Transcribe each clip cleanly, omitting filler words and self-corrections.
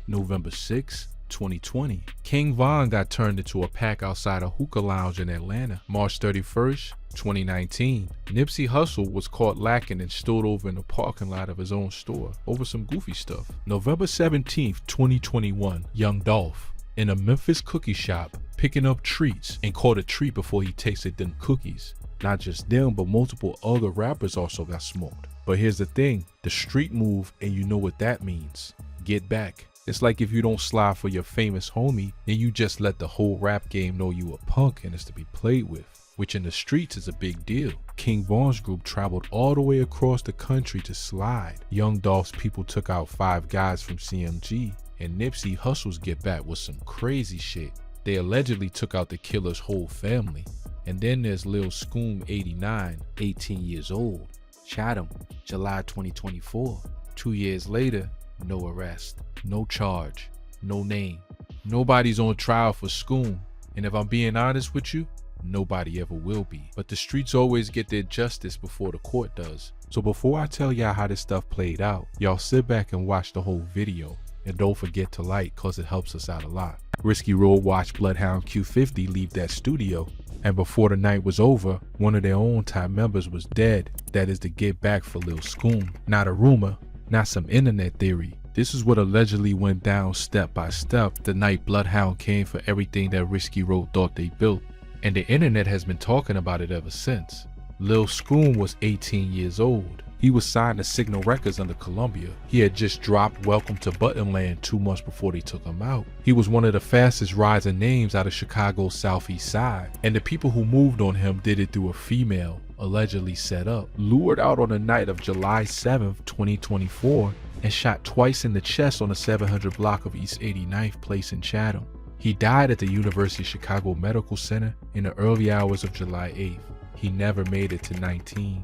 November 6, 2020. King Von got turned into a pack outside a hookah lounge in Atlanta. March 31st, 2019. Nipsey Hussle was caught lacking and stood over in the parking lot of his own store over some goofy stuff. November 17th, 2021. Young Dolph in a Memphis cookie shop picking up treats and caught a treat before he tasted them cookies. Not just them, but multiple other rappers also got smoked. But here's the thing, the street move, and you know what that means. Get back. It's like if you don't slide for your famous homie, then you just let the whole rap game know you a punk and it's to be played with, which in the streets is a big deal. King Von's group traveled all the way across the country to slide. Young Dolph's people took out 5 guys from CMG, and Nipsey Hussle's get back was some crazy shit. They allegedly took out the killer's whole family. And then there's Lil Scoom 89, 18 years old. Shot him July 2024. 2 years later, no arrest, no charge, no name. Nobody's on trial for Scoom. And if I'm being honest with you, nobody ever will be. But the streets always get their justice before the court does. So before I tell y'all how this stuff played out, y'all sit back and watch the whole video. And don't forget to like, cause it helps us out a lot. Risky Road watched Bloodhound Q50 leave that studio. And before the night was over, one of their own time members was dead. That is to get back for Lil Scoom. Not a rumor, not some internet theory. This is what allegedly went down step by step the night Bloodhound came for everything that Risky Road thought they built. And the internet has been talking about it ever since. Lil Scoom was 18 years old. He was signed to Signal Records under Columbia. He had just dropped Welcome to Buttonland 2 months before they took him out. He was one of the fastest rising names out of Chicago's southeast side. And the people who moved on him did it through a female, allegedly set up, lured out on the night of July 7th, 2024, and shot twice in the chest on the 700 block of East 89th Place in Chatham. He died at the University of Chicago Medical Center in the early hours of July 8th. He never made it to 19.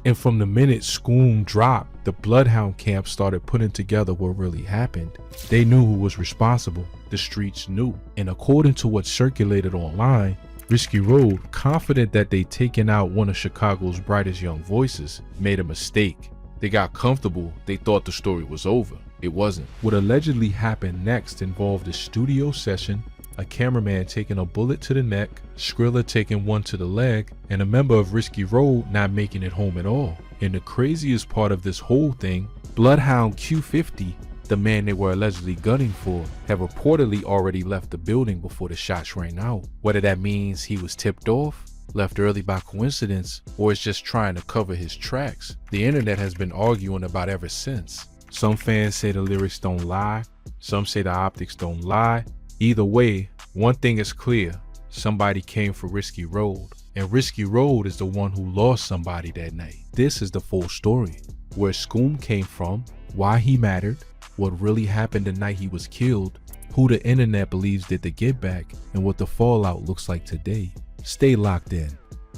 And from the minute Scoom dropped, the Bloodhound camp started putting together what really happened. They knew who was responsible. The streets knew. And according to what circulated online, Risky Road, confident that they'd taken out one of Chicago's brightest young voices, made a mistake. They got comfortable. They thought the story was over. It wasn't. What allegedly happened next involved a studio session, a cameraman taking a bullet to the neck, Skrilla taking one to the leg, and a member of Risky Road not making it home at all. And the craziest part of this whole thing, Bloodhound Q50, the man they were allegedly gunning for, had reportedly already left the building before the shots rang out. Whether that means he was tipped off, left early by coincidence, or is just trying to cover his tracks, the internet has been arguing about ever since. Some fans say the lyrics don't lie, some say the optics don't lie. Either way, one thing is clear, somebody came for Risky Road, and Risky Road is the one who lost somebody that night. This is the full story, where Scoom came from, why he mattered, what really happened the night he was killed, who the internet believes did the get back, and what the fallout looks like today. Stay locked in.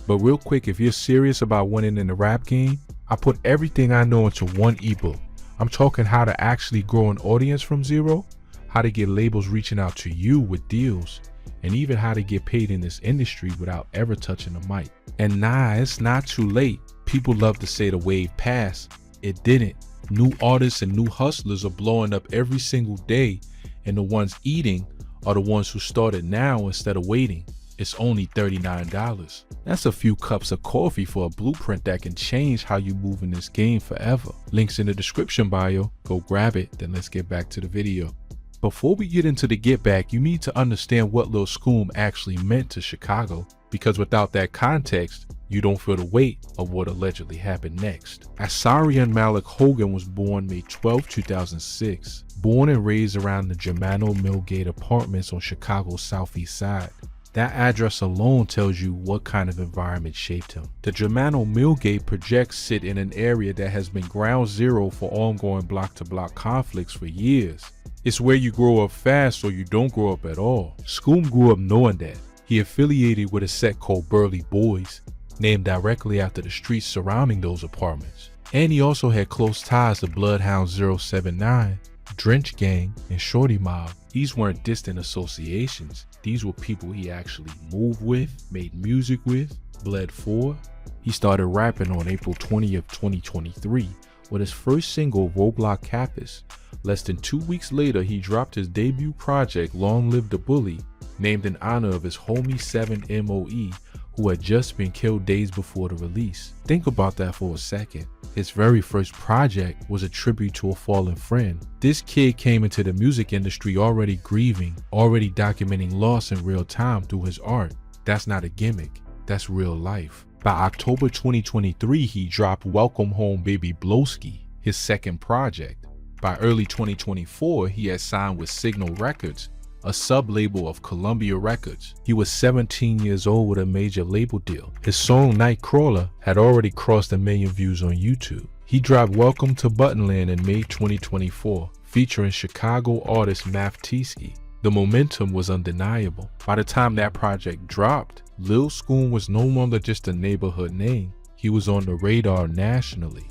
But real quick, if you're serious about winning in the rap game, I put everything I know into one ebook. I'm talking how to actually grow an audience from zero, how to get labels reaching out to you with deals, and even how to get paid in this industry without ever touching the mic. And nah, it's not too late. People love to say the wave passed. It didn't. New artists and new hustlers are blowing up every single day, and the ones eating are the ones who started now instead of waiting. It's only $39. That's a few cups of coffee for a blueprint that can change how you move in this game forever. Links in the description bio. Go grab it, then let's get back to the video. Before we get into the get back, you need to understand what Lil Scoom actually meant to Chicago, because without that context, you don't feel the weight of what allegedly happened next. Asarian Malik Hogan was born May 12, 2006, born and raised around the Germano Millgate apartments on Chicago's southeast side. That address alone tells you what kind of environment shaped him. The Germano Millgate projects sit in an area that has been ground zero for ongoing block-to-block conflicts for years. It's where you grow up fast or you don't grow up at all. Scoom grew up knowing that. He affiliated with a set called Burley Boys, named directly after the streets surrounding those apartments. And he also had close ties to Bloodhound 079, Drench Gang, and Shorty Mob. These weren't distant associations. These were people he actually moved with, made music with, bled for. He started rapping on April 20th, 2023, with his first single, Roadblock Campus. Less than 2 weeks later, he dropped his debut project, Long Live the Bully, named in honor of his homie 7MOE, who had just been killed days before the release. Think about that for a second. His very first project was a tribute to a fallen friend. This kid came into the music industry already grieving, already documenting loss in real time through his art. That's not a gimmick, that's real life. By October 2023, he dropped Welcome Home Baby Blowski, his second project. By early 2024, he had signed with Signal Records, a sub-label of Columbia Records. He was 17 years old with a major label deal. His song Nightcrawler had already crossed 1 million views on YouTube. He dropped Welcome to Buttonland in May 2024, featuring Chicago artist Maftiski. The momentum was undeniable. By the time that project dropped, Lil Scoon was no longer just a neighborhood name. He was on the radar nationally.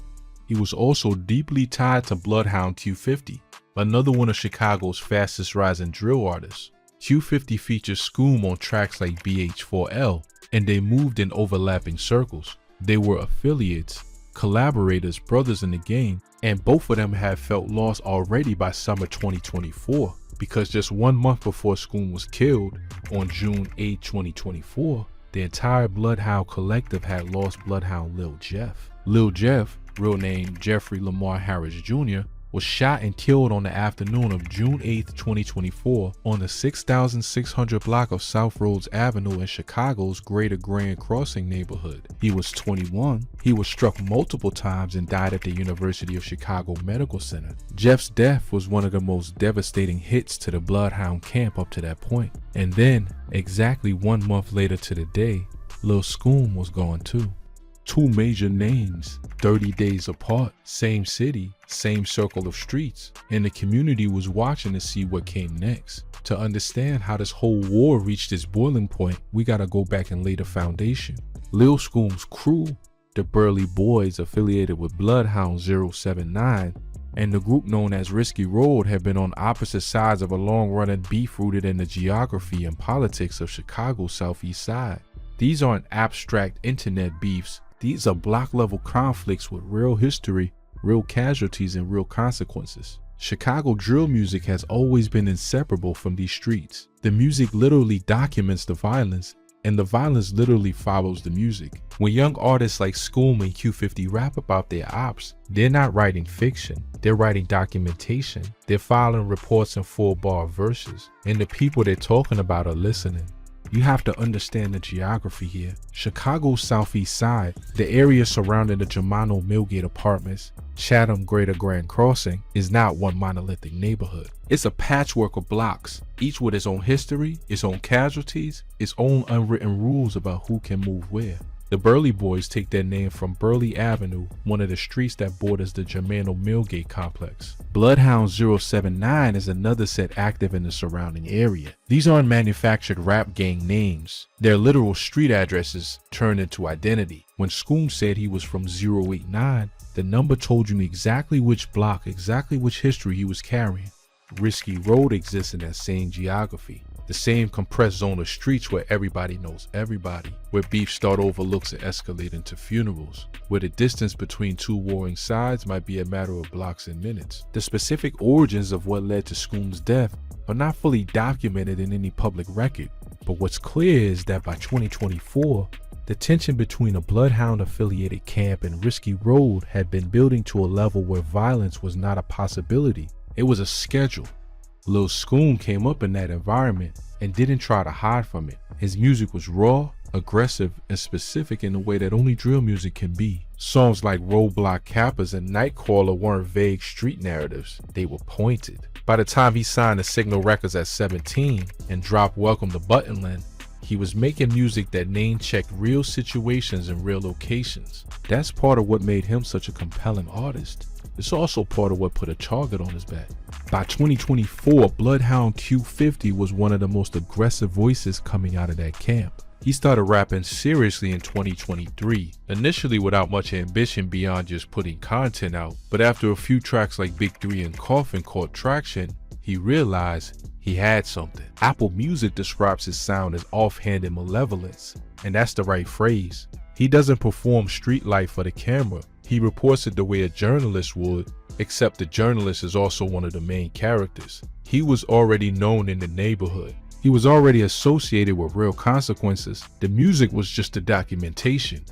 He was also deeply tied to Bloodhound Q50, another one of Chicago's fastest rising drill artists. Q50 features Scoom on tracks like BH4L, and they moved in overlapping circles. They were affiliates, collaborators, brothers in the game, and both of them had felt lost already by summer 2024, because just 1 month before Scoom was killed, on June 8, 2024, the entire Bloodhound collective had lost Bloodhound Lil Jeff. Lil Jeff, real name Jeffrey Lamar Harris Jr., was shot and killed on the afternoon of June 8, 2024 on the 6600 block of South Rhodes Avenue in Chicago's Greater Grand Crossing neighborhood. He was 21. He was struck multiple times and died at the University of Chicago Medical Center. Jeff's death was one of the most devastating hits to the Bloodhound camp up to that point. And then, exactly 1 month later to the day, Lil Scoom was gone too. Two major names, 30 days apart, same city, same circle of streets, and the community was watching to see what came next. To understand how this whole war reached its boiling point, we gotta go back and lay the foundation. Lil Scoom's crew, the Burley Boys affiliated with Bloodhound 079, and the group known as Risky Road have been on opposite sides of a long-running beef rooted in the geography and politics of Chicago's southeast side. These aren't abstract internet beefs. These are block-level conflicts with real history, real casualties, and real consequences. Chicago drill music has always been inseparable from these streets. The music literally documents the violence, and the violence literally follows the music. When young artists like Scoom and Q50 rap about their ops, they're not writing fiction, they're writing documentation. They're filing reports in full-bar verses, and the people they're talking about are listening. You have to understand the geography here. Chicago's southeast side, the area surrounding the Germano Millgate apartments, Chatham Greater Grand Crossing, is not one monolithic neighborhood. It's a patchwork of blocks, each with its own history, its own casualties, its own unwritten rules about who can move where. The Burley Boys take their name from Burley Avenue, one of the streets that borders the Germano Millgate complex. Bloodhound 079 is another set active in the surrounding area. These aren't manufactured rap gang names. They're literal street addresses turned into identity. When Scoom said he was from 089, the number told you exactly which block, exactly which history he was carrying. Risky Road exists in that same geography. The same compressed zone of streets where everybody knows everybody, where beef start overlooks and escalate into funerals, where the distance between two warring sides might be a matter of blocks and minutes. The specific origins of what led to Scoom's death are not fully documented in any public record, but what's clear is that by 2024, the tension between a Bloodhound-affiliated camp and Risky Road had been building to a level where violence was not a possibility, it was a schedule. Lil Scoom came up in that environment and didn't try to hide from it. His music was raw, aggressive, and specific in a way that only drill music can be. Songs like Roadblock Kappas and Nightcrawler weren't vague street narratives, they were pointed. By the time he signed to Signal Records at 17 and dropped Welcome to Buttonland, he was making music that name-checked real situations and real locations. That's part of what made him such a compelling artist. It's also part of what put a target on his back. By 2024, Bloodhound Q50 was one of the most aggressive voices coming out of that camp. He started rapping seriously in 2023, initially without much ambition beyond just putting content out, but after a few tracks like Big 3 and Coffin caught traction, he realized he had something. Apple Music describes his sound as offhanded malevolence, and that's the right phrase. He doesn't perform street life for the camera. He reports it the way a journalist would, except the journalist is also one of the main characters. He was already known in the neighborhood. He was already associated with real consequences. The music was just a documentation.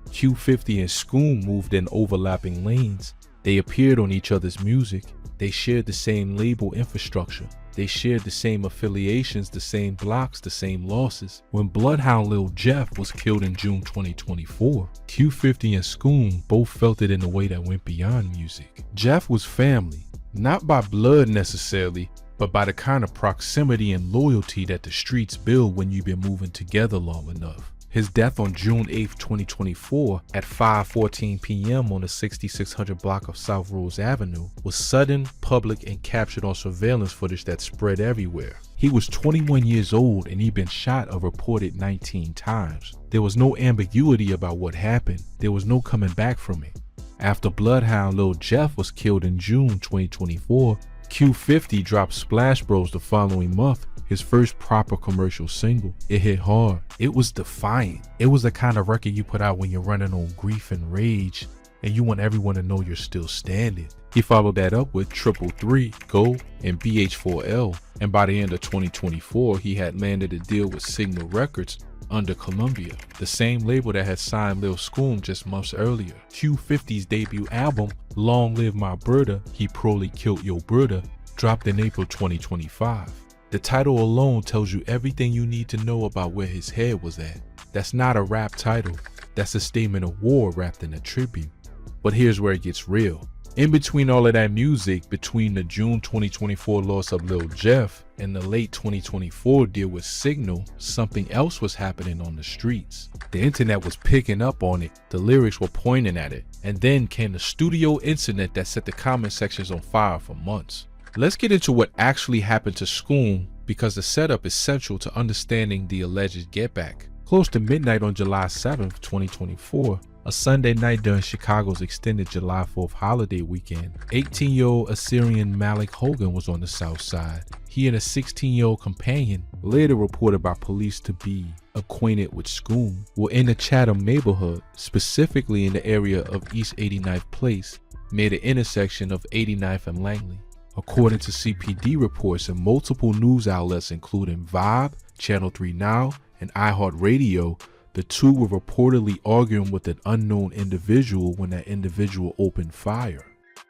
Q50 and Scoom moved in overlapping lanes. They appeared on each other's music. They shared the same label infrastructure. They shared the same affiliations, the same blocks, the same losses. When Bloodhound Lil Jeff was killed in June 2024, Q50 and Scoom both felt it in a way that went beyond music. Jeff was family, not by blood necessarily, but by the kind of proximity and loyalty that the streets build when you've been moving together long enough. His death on June 8, 2024 at 5:14 p.m. on the 6600 block of South Rose Avenue was sudden, public, and captured on surveillance footage that spread everywhere. He was 21 years old and he'd been shot a reported 19 times. There was no ambiguity about what happened. There was no coming back from it. After Bloodhound Lil Jeff was killed in June 2024, Q50 dropped Splash Bros the following month, his first proper commercial single. It hit hard. It was defiant. It was the kind of record you put out when you're running on grief and rage and you want everyone to know you're still standing. He followed that up with 333, Go, and BH4L, and by the end of 2024, he had landed a deal with Signal Records under Columbia, the same label that had signed Lil Scoom just months earlier. Q50's debut album, Long Live My Brother, He Probably Killed Your Brother, dropped in April 2025. The title alone tells you everything you need to know about where his head was at. That's not a rap title, that's a statement of war wrapped in a tribute. But here's where it gets real. In between all of that music, between the June 2024 loss of Lil Jeff and the late 2024 deal with Signal, something else was happening on the streets. The internet was picking up on it, the lyrics were pointing at it, and then came the studio incident that set the comment sections on fire for months. Let's get into what actually happened to Scoom because the setup is central to understanding the alleged getback. Close to midnight on July 7th, 2024, a Sunday night during Chicago's extended July 4th holiday weekend, 18-year-old Assyrian Malik Hogan was on the south side. He and a 16-year-old companion, later reported by police to be acquainted with Scoom, were in the Chatham neighborhood, specifically in the area of East 89th Place, near the intersection of 89th and Langley. According to CPD reports and multiple news outlets including Vibe, Channel 3 Now, and iHeartRadio, the two were reportedly arguing with an unknown individual when that individual opened fire.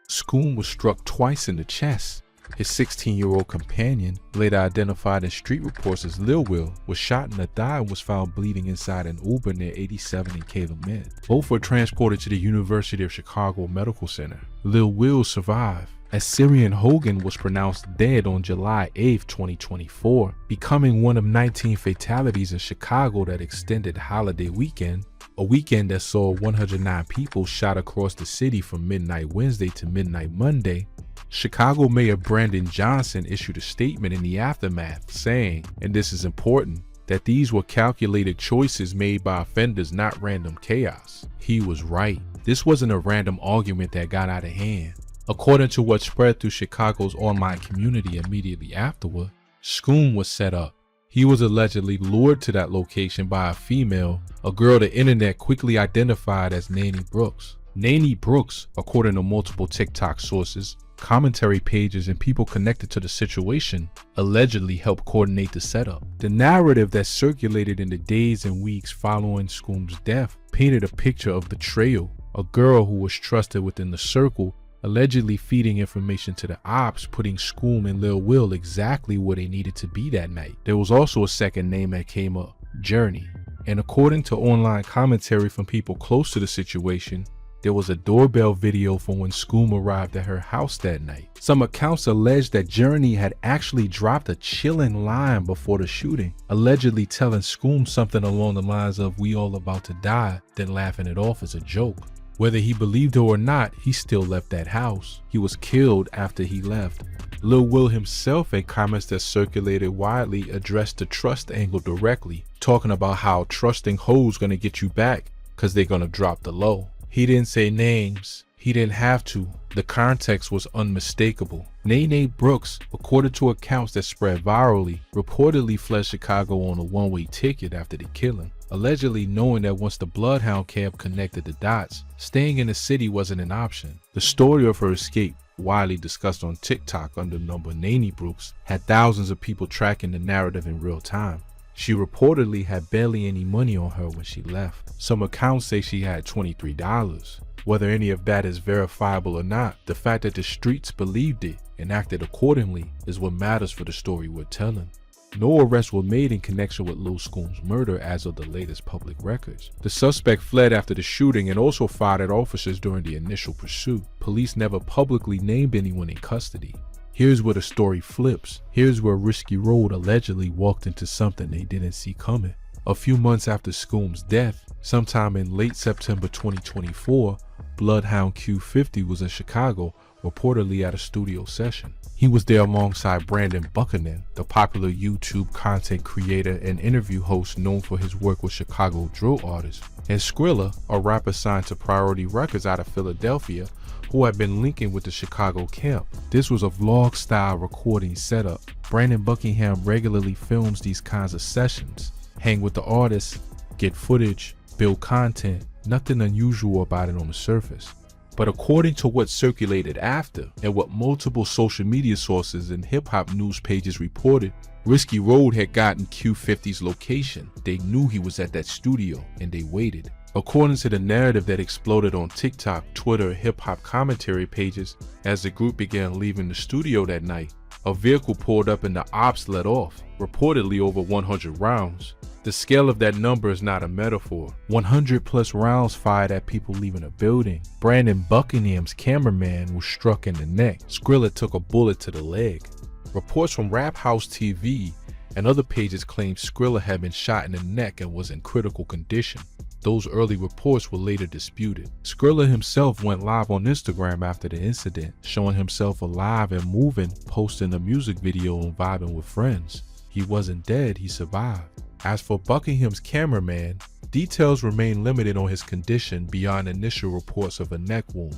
Scoom was struck twice in the chest. His 16-year-old companion, later identified in street reports as Lil Will, was shot in the thigh and was found bleeding inside an Uber near 87 and Caleb Med. Both were transported to the University of Chicago Medical Center. Lil Will survived. Assyrian Hogan was pronounced dead on July 8, 2024, becoming one of 19 fatalities in Chicago that extended holiday weekend, a weekend that saw 109 people shot across the city from midnight Wednesday to midnight Monday. Chicago Mayor Brandon Johnson issued a statement in the aftermath saying, and this is important, that these were calculated choices made by offenders, not random chaos. He was right. This wasn't a random argument that got out of hand. According to what spread through Chicago's online community immediately afterward, Scoom was set up. He was allegedly lured to that location by a female, a girl the internet quickly identified as Nanny Brooks. Nanny Brooks, according to multiple TikTok sources, commentary pages, and people connected to the situation, allegedly helped coordinate the setup. The narrative that circulated in the days and weeks following Scoom's death painted a picture of betrayal, a girl who was trusted within the circle allegedly feeding information to the ops, putting Scoom and Lil Will exactly where they needed to be that night. There was also a second name that came up, Journey. And according to online commentary from people close to the situation, there was a doorbell video from when Scoom arrived at her house that night. Some accounts allege that Journey had actually dropped a chilling line before the shooting, allegedly telling Scoom something along the lines of "we all about to die," then laughing it off as a joke. Whether he believed her or not, he still left that house. He was killed after he left. Lil Will himself, in comments that circulated widely, addressed the trust angle directly, talking about how trusting hoes gonna get you back cause they're gonna drop the low. He didn't say names. He didn't have to. The context was unmistakable. Nene Brooks, according to accounts that spread virally, reportedly fled Chicago on a one-way ticket after the killing. allegedly knowing that once the Bloodhound camp connected the dots, staying in the city wasn't an option. The story of her escape, widely discussed on TikTok under the number Nanny Brooks, had thousands of people tracking the narrative in real time. She reportedly had barely any money on her when she left. Some accounts say she had $23. Whether any of that is verifiable or not, the fact that the streets believed it and acted accordingly is what matters for the story we're telling. No arrests were made in connection with Lil Scoom's murder as of the latest public records. The suspect fled after the shooting and also fired at officers during the initial pursuit. Police never publicly named anyone in custody. Here's where the story flips. Here's where Risky Road allegedly walked into something they didn't see coming. A few months after Scoom's death, sometime in late September 2024, Bloodhound Q50 was in Chicago, reportedly at a studio session. He was there alongside Brandon Buchanan, the popular YouTube content creator and interview host known for his work with Chicago drill artists, and Skrilla, a rapper signed to Priority Records out of Philadelphia, who had been linking with the Chicago camp. This was a vlog-style recording setup. Brandon Buckingham regularly films these kinds of sessions, hang with the artists, get footage, build content. Nothing unusual about it on the surface. But according to what circulated after, and what multiple social media sources and hip-hop news pages reported, Risky Road had gotten Q50's location. They knew he was at that studio, and they waited. According to the narrative that exploded on TikTok, Twitter, and hip-hop commentary pages, as the group began leaving the studio that night, a vehicle pulled up and the ops let off, reportedly over 100 rounds. The scale of that number is not a metaphor. 100 plus rounds fired at people leaving a building. Brandon Buckingham's cameraman was struck in the neck. Skrilla took a bullet to the leg. Reports from Rap House TV and other pages claimed Skrilla had been shot in the neck and was in critical condition. Those early reports were later disputed. Skrilla himself went live on Instagram after the incident, showing himself alive and moving, posting a music video and vibing with friends. He wasn't dead, he survived. As for Buckingham's cameraman, details remain limited on his condition beyond initial reports of a neck wound.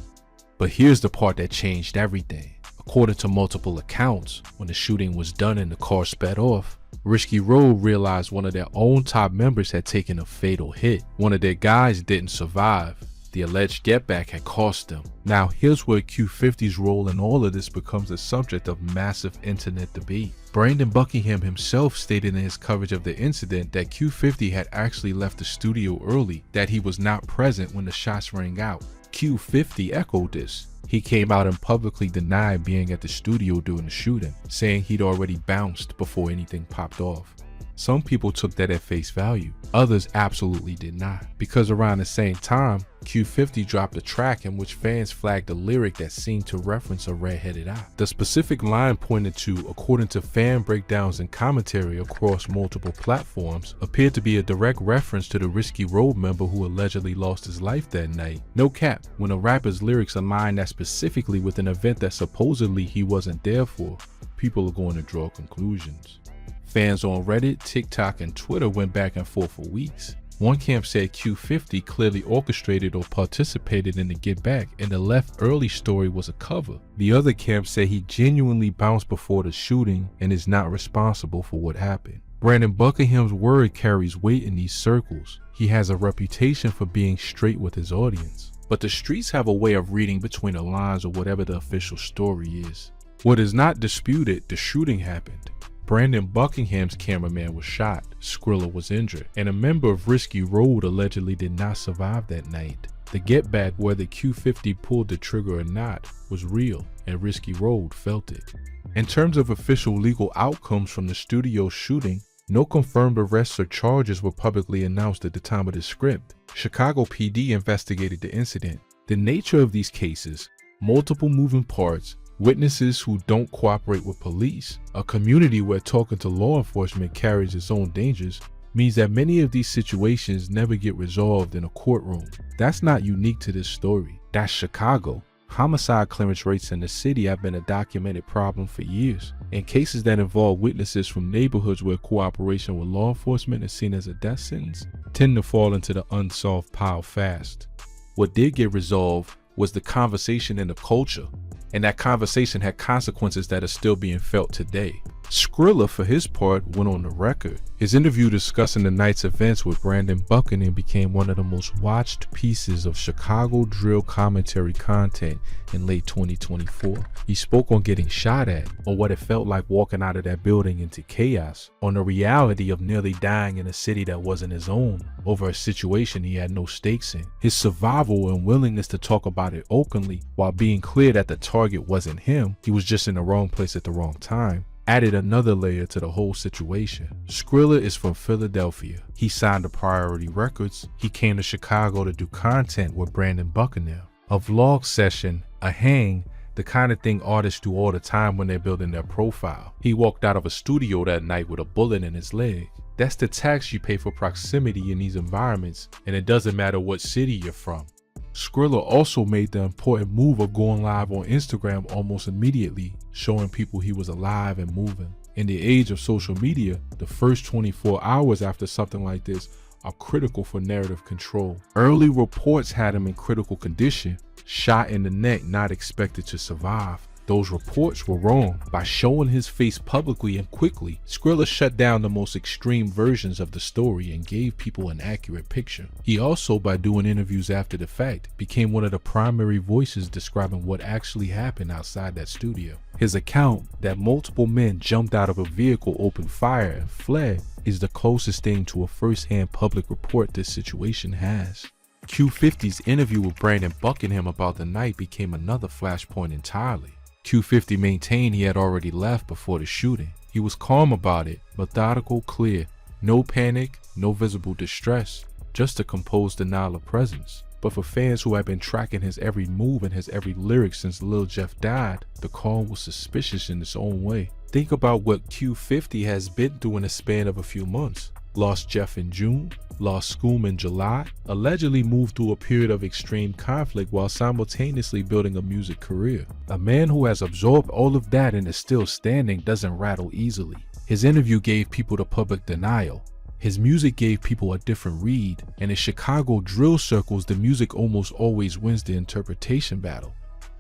But here's the part that changed everything. According to multiple accounts, when the shooting was done and the car sped off, Risky Road realized one of their own top members had taken a fatal hit. One of their guys didn't survive. The alleged getback had cost them. Now here's where Q50's role in all of this becomes the subject of massive internet debate. Brandon Buckingham himself stated in his coverage of the incident that Q50 had actually left the studio early, that he was not present when the shots rang out. Q50 echoed this. He came out and publicly denied being at the studio during the shooting, saying he'd already bounced before anything popped off. Some people took that at face value, others absolutely did not, because around the same time, Q50 dropped a track in which fans flagged a lyric that seemed to reference a red-headed eye. The specific line pointed to, according to fan breakdowns and commentary across multiple platforms, appeared to be a direct reference to the Risky Road member who allegedly lost his life that night. No cap, when a rapper's lyrics align that specifically with an event that supposedly he wasn't there for, people are going to draw conclusions. Fans on Reddit, TikTok, and Twitter went back and forth for weeks. One camp said Q50 clearly orchestrated or participated in the get back, and the Left Early story was a cover. The other camp said he genuinely bounced before the shooting and is not responsible for what happened. Brandon Buckingham's word carries weight in these circles. He has a reputation for being straight with his audience. But the streets have a way of reading between the lines of whatever the official story is. What is not disputed, the shooting happened. Brandon Buckingham's cameraman was shot, Skrilla was injured, and a member of Risky Road allegedly did not survive that night. The get back, whether Q50 pulled the trigger or not, was real, and Risky Road felt it. In terms of official legal outcomes from the studio shooting, no confirmed arrests or charges were publicly announced at the time of the script. Chicago PD investigated the incident. The nature of these cases, multiple moving parts, witnesses who don't cooperate with police, a community where talking to law enforcement carries its own dangers, means that many of these situations never get resolved in a courtroom. That's not unique to this story. That's Chicago. Homicide clearance rates in the city have been a documented problem for years, and cases that involve witnesses from neighborhoods where cooperation with law enforcement is seen as a death sentence tend to fall into the unsolved pile fast. What did get resolved was the conversation and the culture, and that conversation had consequences that are still being felt today. Skrilla, for his part, went on the record. His interview discussing the night's events with Brandon Buchanan became one of the most watched pieces of Chicago drill commentary content in late 2024. He spoke on getting shot at, on what it felt like walking out of that building into chaos, on the reality of nearly dying in a city that wasn't his own, over a situation he had no stakes in, his survival and willingness to talk about it openly while being clear that the target wasn't him, he was just in the wrong place at the wrong time, added another layer to the whole situation. Skrilla is from Philadelphia. He signed to Priority Records. He came to Chicago to do content with Brandon Buchanan. A vlog session, a hang, the kind of thing artists do all the time when they're building their profile. He walked out of a studio that night with a bullet in his leg. That's the tax you pay for proximity in these environments, and it doesn't matter what city you're from. Skrilla also made the important move of going live on Instagram almost immediately, showing people he was alive and moving. In the age of social media, the first 24 hours after something like this are critical for narrative control. Early reports had him in critical condition, shot in the neck, not expected to survive. Those reports were wrong. By showing his face publicly and quickly, Skrilla shut down the most extreme versions of the story and gave people an accurate picture. He also, by doing interviews after the fact, became one of the primary voices describing what actually happened outside that studio. His account that multiple men jumped out of a vehicle, opened fire, and fled is the closest thing to a first-hand public report this situation has. Q50's interview with Brandon Buchanan about the night became another flashpoint entirely. Q50 maintained he had already left before the shooting. He was calm about it, methodical, clear, no panic, no visible distress, just a composed denial of presence. But for fans who had been tracking his every move and his every lyric since Lil Jeff died, the call was suspicious in its own way. Think about what Q50 has been through in a span of a few months. Lost Jeff in June, lost Scoom in July, allegedly moved through a period of extreme conflict while simultaneously building a music career. A man who has absorbed all of that and is still standing doesn't rattle easily. His interview gave people the public denial. His music gave people a different read, and in Chicago drill circles, the music almost always wins the interpretation battle.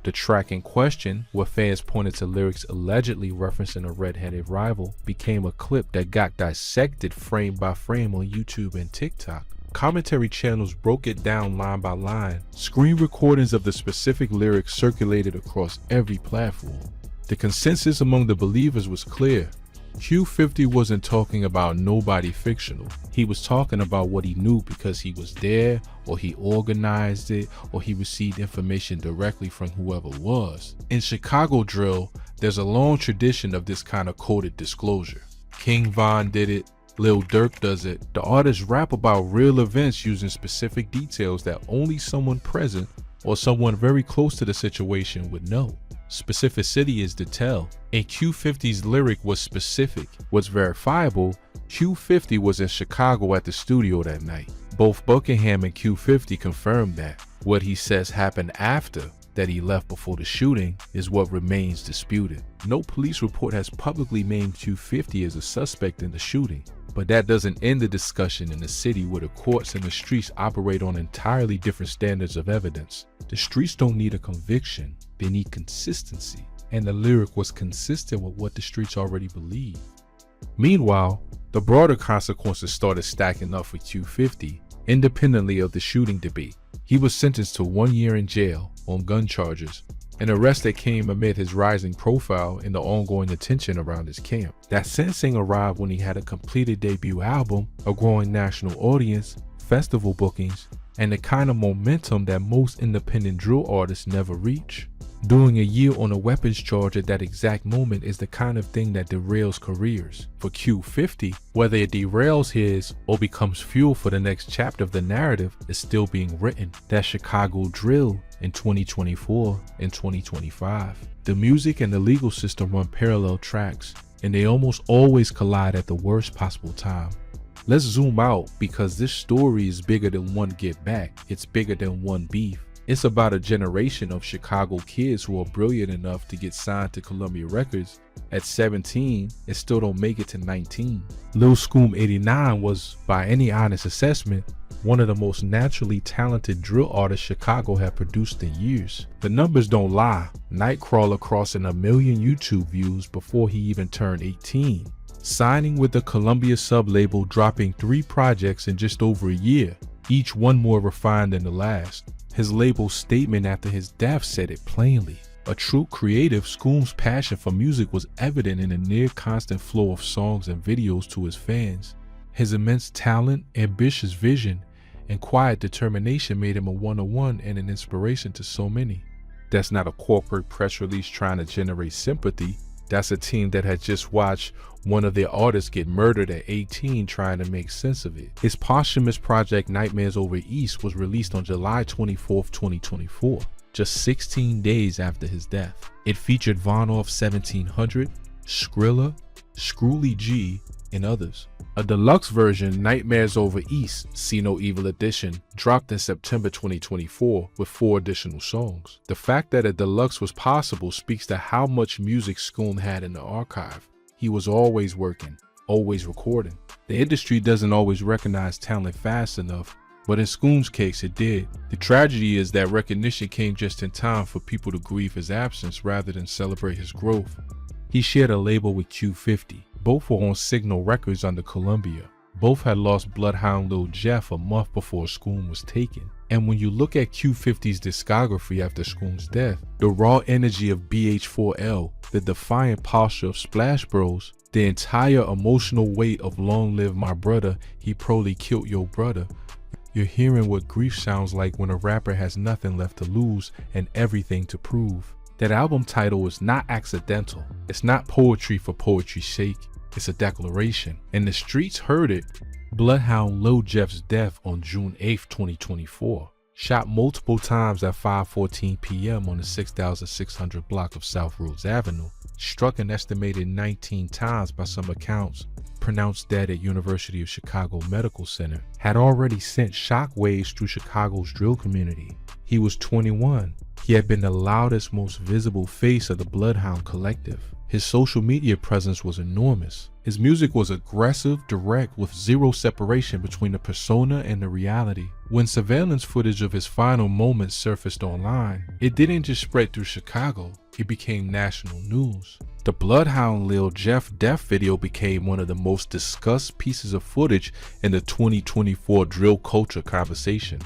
The track in question, where fans pointed to lyrics allegedly referencing a red-headed rival, became a clip that got dissected frame by frame on YouTube and TikTok. Commentary channels broke it down line by line. Screen recordings of the specific lyrics circulated across every platform. The consensus among the believers was clear. Q50 wasn't talking about nobody fictional. He was talking about what he knew because he was there, or he organized it, or he received information directly from whoever was. In Chicago drill, there's a long tradition of this kind of coded disclosure. King Von did it, Lil Durk does it. The artists rap about real events using specific details that only someone present or someone very close to the situation would know. Specificity is the tell, and Q50's lyric was specific. What's verifiable, Q50 was in Chicago at the studio that night. Both Buckingham and Q50 confirmed that. What he says happened after that he left before the shooting is what remains disputed. No police report has publicly named Q50 as a suspect in the shooting, but that doesn't end the discussion in a city where the courts and the streets operate on entirely different standards of evidence. The streets don't need a conviction, they need consistency, and the lyric was consistent with what the streets already believe. Meanwhile, the broader consequences started stacking up for Q50, independently of the shooting debate. He was sentenced to 1 year in jail on gun charges, an arrest that came amid his rising profile and the ongoing attention around his camp. That sentencing arrived when he had a completed debut album, a growing national audience, festival bookings, and the kind of momentum that most independent drill artists never reach. Doing a year on a weapons charge at that exact moment is the kind of thing that derails careers. For Q50, whether it derails his or becomes fuel for the next chapter of the narrative is still being written. That Chicago drill in 2024 and 2025. The music and the legal system run parallel tracks, and they almost always collide at the worst possible time. Let's zoom out, because this story is bigger than one get back. It's bigger than one beef. It's about a generation of Chicago kids who are brilliant enough to get signed to Columbia Records at 17 and still don't make it to 19. Lil Scoom 89 was, by any honest assessment, one of the most naturally talented drill artists Chicago had produced in years. The numbers don't lie. Nightcrawler crossing 1 million YouTube views before he even turned 18. Signing with the Columbia sub-label, dropping 3 projects in just over a year, each one more refined than the last. His label's statement after his death said it plainly. A true creative, Scoom's passion for music was evident in a near constant flow of songs and videos to his fans. His immense talent, ambitious vision, and quiet determination made him a one-on-one and an inspiration to so many. That's not a corporate press release trying to generate sympathy. That's a team that had just watched one of their artists get murdered at 18 trying to make sense of it. His posthumous project Nightmares Over East was released on July 24, 2024, just 16 days after his death. It featured Von Off 1700, Skrilla, Scrooly G, and others. A deluxe version, Nightmares Over East, See No Evil Edition, dropped in September 2024 with 4 additional songs. The fact that a deluxe was possible speaks to how much music Scoom had in the archive. He was always working, always recording. The industry doesn't always recognize talent fast enough, but in Scoom's case it did. The tragedy is that recognition came just in time for people to grieve his absence rather than celebrate his growth. He shared a label with Q50. Both were on Signal Records under Columbia. Both had lost Bloodhound Lil Jeff a month before Scoom was taken. And when you look at Q50's discography after Scoom's death, the raw energy of BH4L, the defiant posture of Splash Bros, the entire emotional weight of Long Live My Brother, He Probably Killed Your Brother, you're hearing what grief sounds like when a rapper has nothing left to lose and everything to prove. That album title is not accidental. It's not poetry for poetry's sake. It's a declaration. And the streets heard it. Bloodhound Lil Jeff's death on June 8, 2024. Shot multiple times at 5:14 p.m. on the 6600 block of South Rhodes Avenue. Struck an estimated 19 times by some accounts. Pronounced dead at University of Chicago Medical Center. Had already sent shockwaves through Chicago's drill community. He was 21. He had been the loudest, most visible face of the Bloodhound collective. His social media presence was enormous. His music was aggressive, direct, with zero separation between the persona and the reality. When surveillance footage of his final moments surfaced online, it didn't just spread through Chicago, it became national news. The Bloodhound Lil Jeff death video became one of the most discussed pieces of footage in the 2024 drill culture conversation.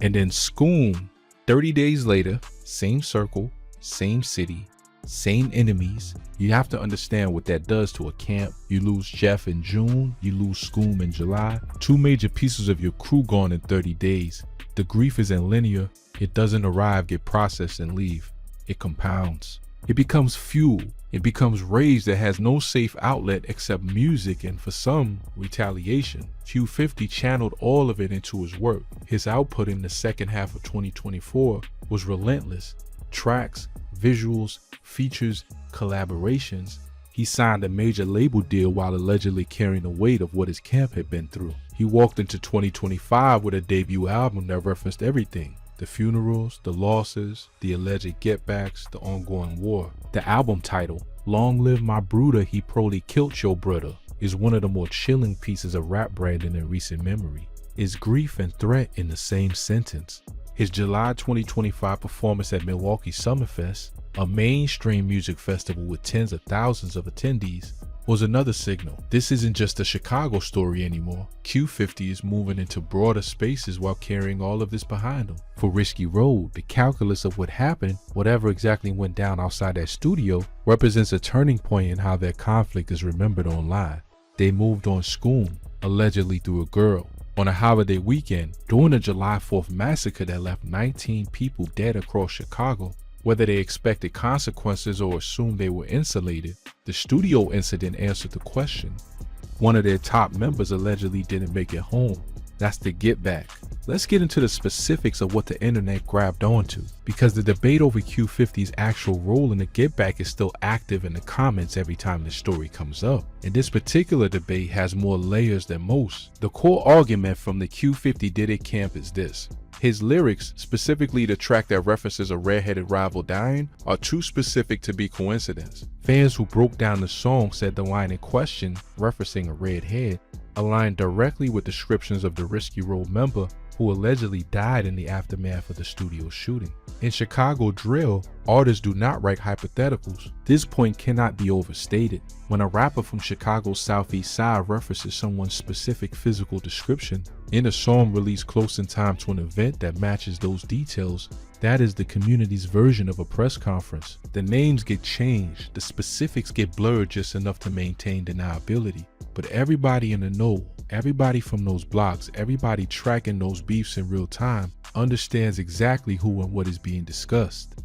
And then Scoom, 30 days later, same circle, same city, same enemies. You have to understand what that does to a camp. You lose Jeff in June, you lose Scoom in July. 2 major pieces of your crew gone in 30 days. The grief isn't linear. It doesn't arrive, get processed, and leave. It compounds. It becomes fuel. It becomes rage that has no safe outlet except music and, for some, retaliation. Q50 channeled all of it into his work. His output in the second half of 2024 was relentless. Tracks, visuals, features, collaborations. He signed a major label deal while allegedly carrying the weight of what his camp had been through. He walked into 2025 with a debut album that referenced everything. The funerals, the losses, the alleged get-backs, the ongoing war. The album title, Long Live My Brother, He Probably Killed Your Brother, is one of the more chilling pieces of rap branding in recent memory. Is grief and threat in the same sentence. His July 2025 performance at Milwaukee Summerfest, a mainstream music festival with tens of thousands of attendees, was another signal. This isn't just a Chicago story anymore. Q50 is moving into broader spaces while carrying all of this behind him. For Risky Road, the calculus of what happened, whatever exactly went down outside that studio, represents a turning point in how their conflict is remembered online. They moved on Scoom, allegedly through a girl, on a holiday weekend during a July 4th massacre that left 19 people dead across Chicago. Whether they expected consequences or assumed they were insulated, the studio incident answered the question. One of their top members allegedly didn't make it home. That's the get back. Let's get into the specifics of what the internet grabbed onto, because the debate over Q50's actual role in the get back is still active in the comments every time this story comes up. And this particular debate has more layers than most. The core argument from the Q50 Did It camp is this. His lyrics, specifically the track that references a red-headed rival dying, are too specific to be coincidence. Fans who broke down the song said the line in question, referencing a red head, aligned directly with descriptions of the Risky Road member who allegedly died in the aftermath of the studio shooting. In Chicago drill, artists do not write hypotheticals. This point cannot be overstated. When a rapper from Chicago's Southeast Side references someone's specific physical description in a song released close in time to an event that matches those details, that is the community's version of a press conference. The names get changed, the specifics get blurred just enough to maintain deniability. But everybody in the know, everybody from those blocks, everybody tracking those beefs in real time, understands exactly who and what is being discussed.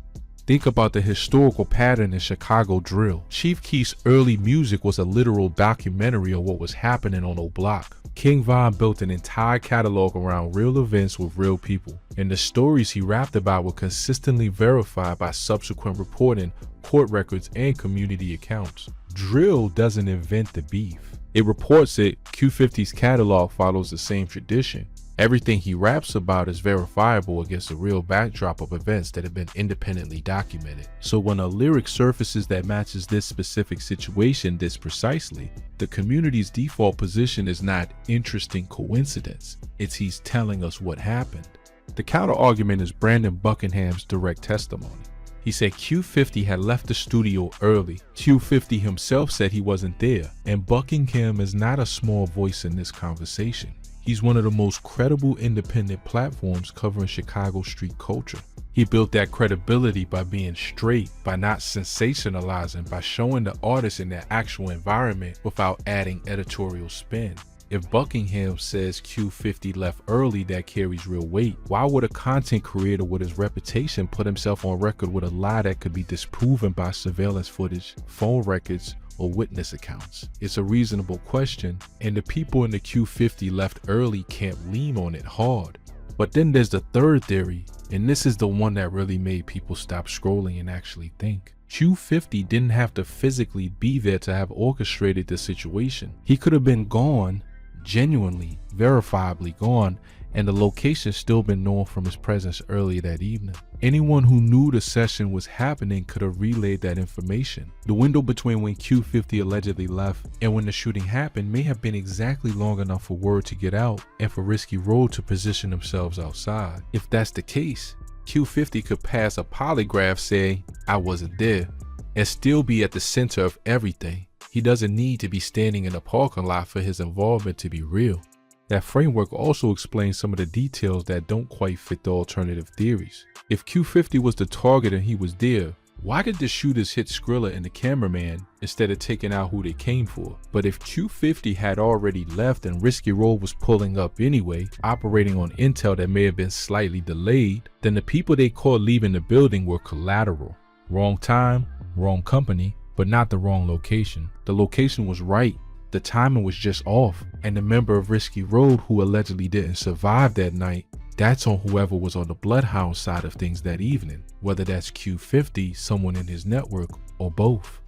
Think about the historical pattern in Chicago drill. Chief Keef's early music was a literal documentary of what was happening on the block. King Von built an entire catalog around real events with real people, and the stories he rapped about were consistently verified by subsequent reporting, court records, and community accounts. Drill doesn't invent the beef. It reports it. Q50's catalog follows the same tradition. Everything he raps about is verifiable against a real backdrop of events that have been independently documented. So when a lyric surfaces that matches this specific situation this precisely, the community's default position is not interesting coincidence. It's he's telling us what happened. The counter argument is Brandon Buckingham's direct testimony. He said Q50 had left the studio early. Q50 himself said he wasn't there, and Buckingham is not a small voice in this conversation. He's one of the most credible independent platforms covering Chicago street culture. He built that credibility by being straight, by not sensationalizing, by showing the artists in their actual environment without adding editorial spin. If Buckingham says Q50 left early, that carries real weight. Why would a content creator with his reputation put himself on record with a lie that could be disproven by surveillance footage, phone records, or witness accounts? It's a reasonable question, and the people in the Q50 left early can't lean on it hard. But then there's the third theory, and this is the one that really made people stop scrolling and actually think. Q50 didn't have to physically be there to have orchestrated the situation. He could have been gone, genuinely, verifiably gone, and the location still been known from his presence earlier that evening. Anyone who knew the session was happening could have relayed that information. The window between when Q50 allegedly left and when the shooting happened may have been exactly long enough for word to get out and for Risky Road to position themselves outside. If that's the case, Q50 could pass a polygraph saying, "I wasn't there," and still be at the center of everything. He doesn't need to be standing in a parking lot for his involvement to be real. That framework also explains some of the details that don't quite fit the alternative theories. If Q50 was the target and he was there, why did the shooters hit Skrilla and the cameraman instead of taking out who they came for? But if Q50 had already left and Risky Road was pulling up anyway, operating on intel that may have been slightly delayed, then the people they caught leaving the building were collateral. Wrong time, wrong company, but not the wrong location. The location was right. The timing was just off, and the member of Risky Road who allegedly didn't survive that night, that's on whoever was on the Bloodhound side of things that evening, whether that's Q50, someone in his network, or both.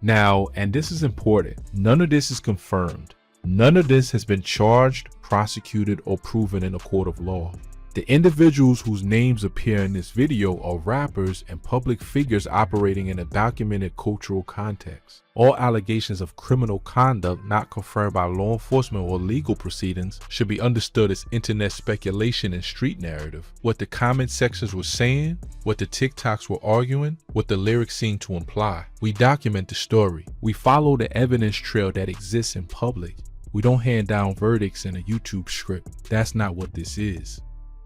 Now, and this is important, none of this is confirmed. None of this has been charged, prosecuted, or proven in a court of law. The individuals whose names appear in this video are rappers and public figures operating in a documented cultural context. All allegations of criminal conduct not confirmed by law enforcement or legal proceedings should be understood as internet speculation and street narrative. What the comment sections were saying, what the TikToks were arguing, what the lyrics seem to imply. We document the story. We follow the evidence trail that exists in public. We don't hand down verdicts in a YouTube script. That's not what this is.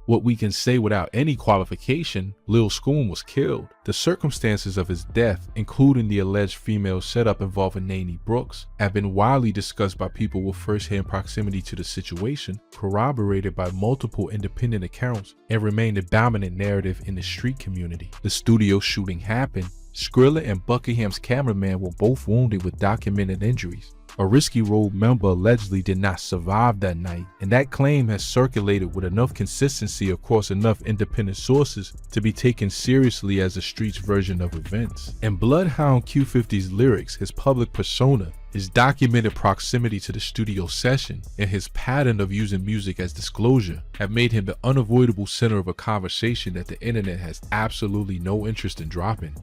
What we can say without any qualification, Lil Schoon was killed. The circumstances of his death, including the alleged female setup involving Nene Brooks, have been widely discussed by people with first-hand proximity to the situation, corroborated by multiple independent accounts, and remain the dominant narrative in the street community. The studio shooting happened. Skrilla and Buckingham's cameraman were both wounded with documented injuries. A Risky Road member allegedly did not survive that night, and that claim has circulated with enough consistency across enough independent sources to be taken seriously as the street's version of events. And Bloodhound Q50's lyrics, his public persona, his documented proximity to the studio session, and his pattern of using music as disclosure have made him the unavoidable center of a conversation that the internet has absolutely no interest in dropping.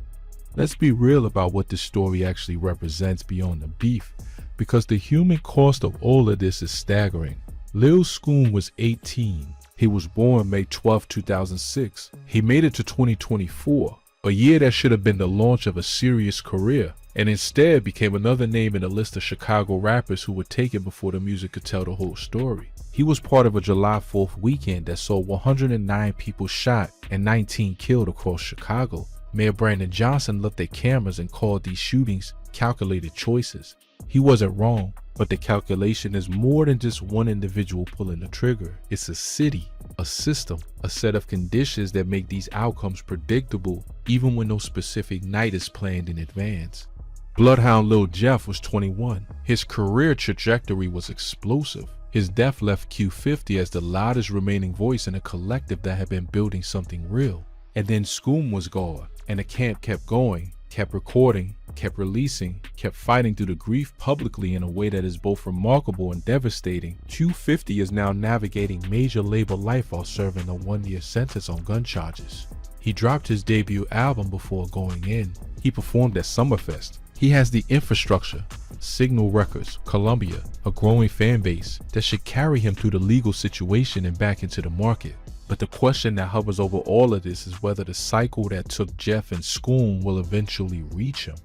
Let's be real about what this story actually represents beyond the beef, because the human cost of all of this is staggering. Lil Scoom was 18. He was born May 12, 2006. He made it to 2024, a year that should have been the launch of a serious career, and instead became another name in a list of Chicago rappers who were taken before the music could tell the whole story. He was part of a July 4th weekend that saw 109 people shot and 19 killed across Chicago. Mayor Brandon Johnson looked at cameras and called these shootings calculated choices. He wasn't wrong, but the calculation is more than just one individual pulling the trigger. It's a city, a system, a set of conditions that make these outcomes predictable even when no specific night is planned in advance. Bloodhound Lil Jeff was 21. His career trajectory was explosive. His death left Q50 as the loudest remaining voice in a collective that had been building something real. And then Scoom was gone, and the camp kept going, kept recording, kept releasing, kept fighting through the grief publicly in a way that is both remarkable and devastating. Q50 is now navigating major label life while serving a 1-year sentence on gun charges. He dropped his debut album before going in. He performed at Summerfest. He has the infrastructure, Signal Records, Columbia, a growing fan base that should carry him through the legal situation and back into the market. But the question that hovers over all of this is whether the cycle that took Jeff and Scoom will eventually reach him.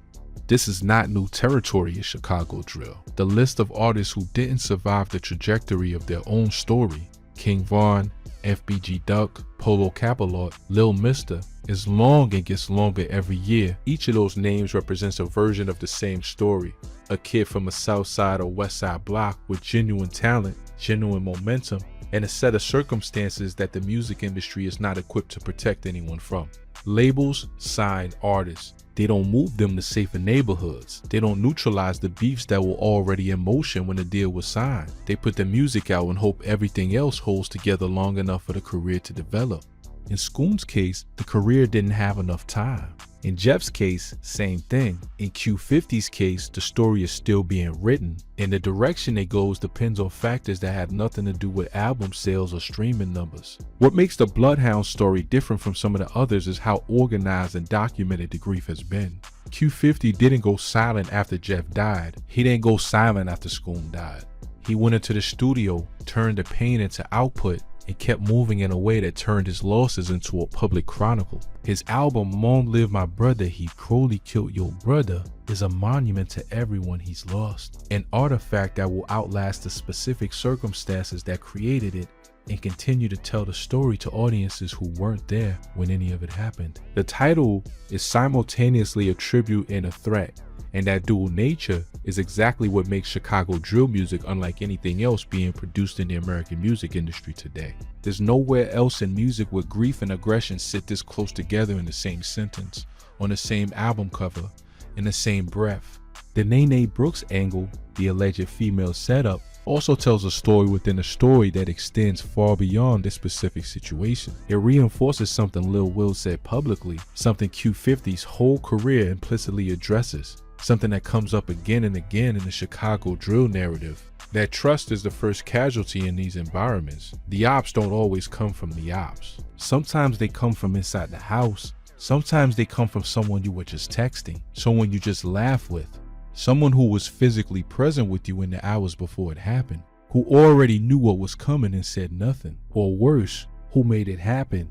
This is not new territory in Chicago drill. The list of artists who didn't survive the trajectory of their own story, King Von, FBG Duck, Polo Capalot, Lil Mister, is long and gets longer every year. Each of those names represents a version of the same story. A kid from a south side or west side block with genuine talent, genuine momentum, and a set of circumstances that the music industry is not equipped to protect anyone from. Labels sign artists. They don't move them to safer neighborhoods. They don't neutralize the beefs that were already in motion when the deal was signed. They put the music out and hope everything else holds together long enough for the career to develop. In Scoom's case, the career didn't have enough time. In Jeff's case, same thing. In Q50's case, the story is still being written, and the direction it goes depends on factors that have nothing to do with album sales or streaming numbers. What makes the Bloodhound story different from some of the others is how organized and documented the grief has been. Q50 didn't go silent after Jeff died. He didn't go silent after Scoom died. He went into the studio, turned the pain into output, and kept moving in a way that turned his losses into a public chronicle. His album, Long Live My Brother, He Crowley Killed Your Brother, is a monument to everyone he's lost, an artifact that will outlast the specific circumstances that created it and continue to tell the story to audiences who weren't there when any of it happened. The title is simultaneously a tribute and a threat, and that dual nature is exactly what makes Chicago drill music unlike anything else being produced in the American music industry today. There's nowhere else in music where grief and aggression sit this close together in the same sentence, on the same album cover, in the same breath. The Nene Brooks angle, the alleged female setup, also tells a story within a story that extends far beyond this specific situation. It reinforces something Lil Will said publicly, something Q50's whole career implicitly addresses, something that comes up again and again in the Chicago drill narrative. That trust is the first casualty in these environments. The ops don't always come from the ops. Sometimes they come from inside the house. Sometimes they come from someone you were just texting, someone you just laughed with, someone who was physically present with you in the hours before it happened, who already knew what was coming and said nothing, or worse, who made it happen.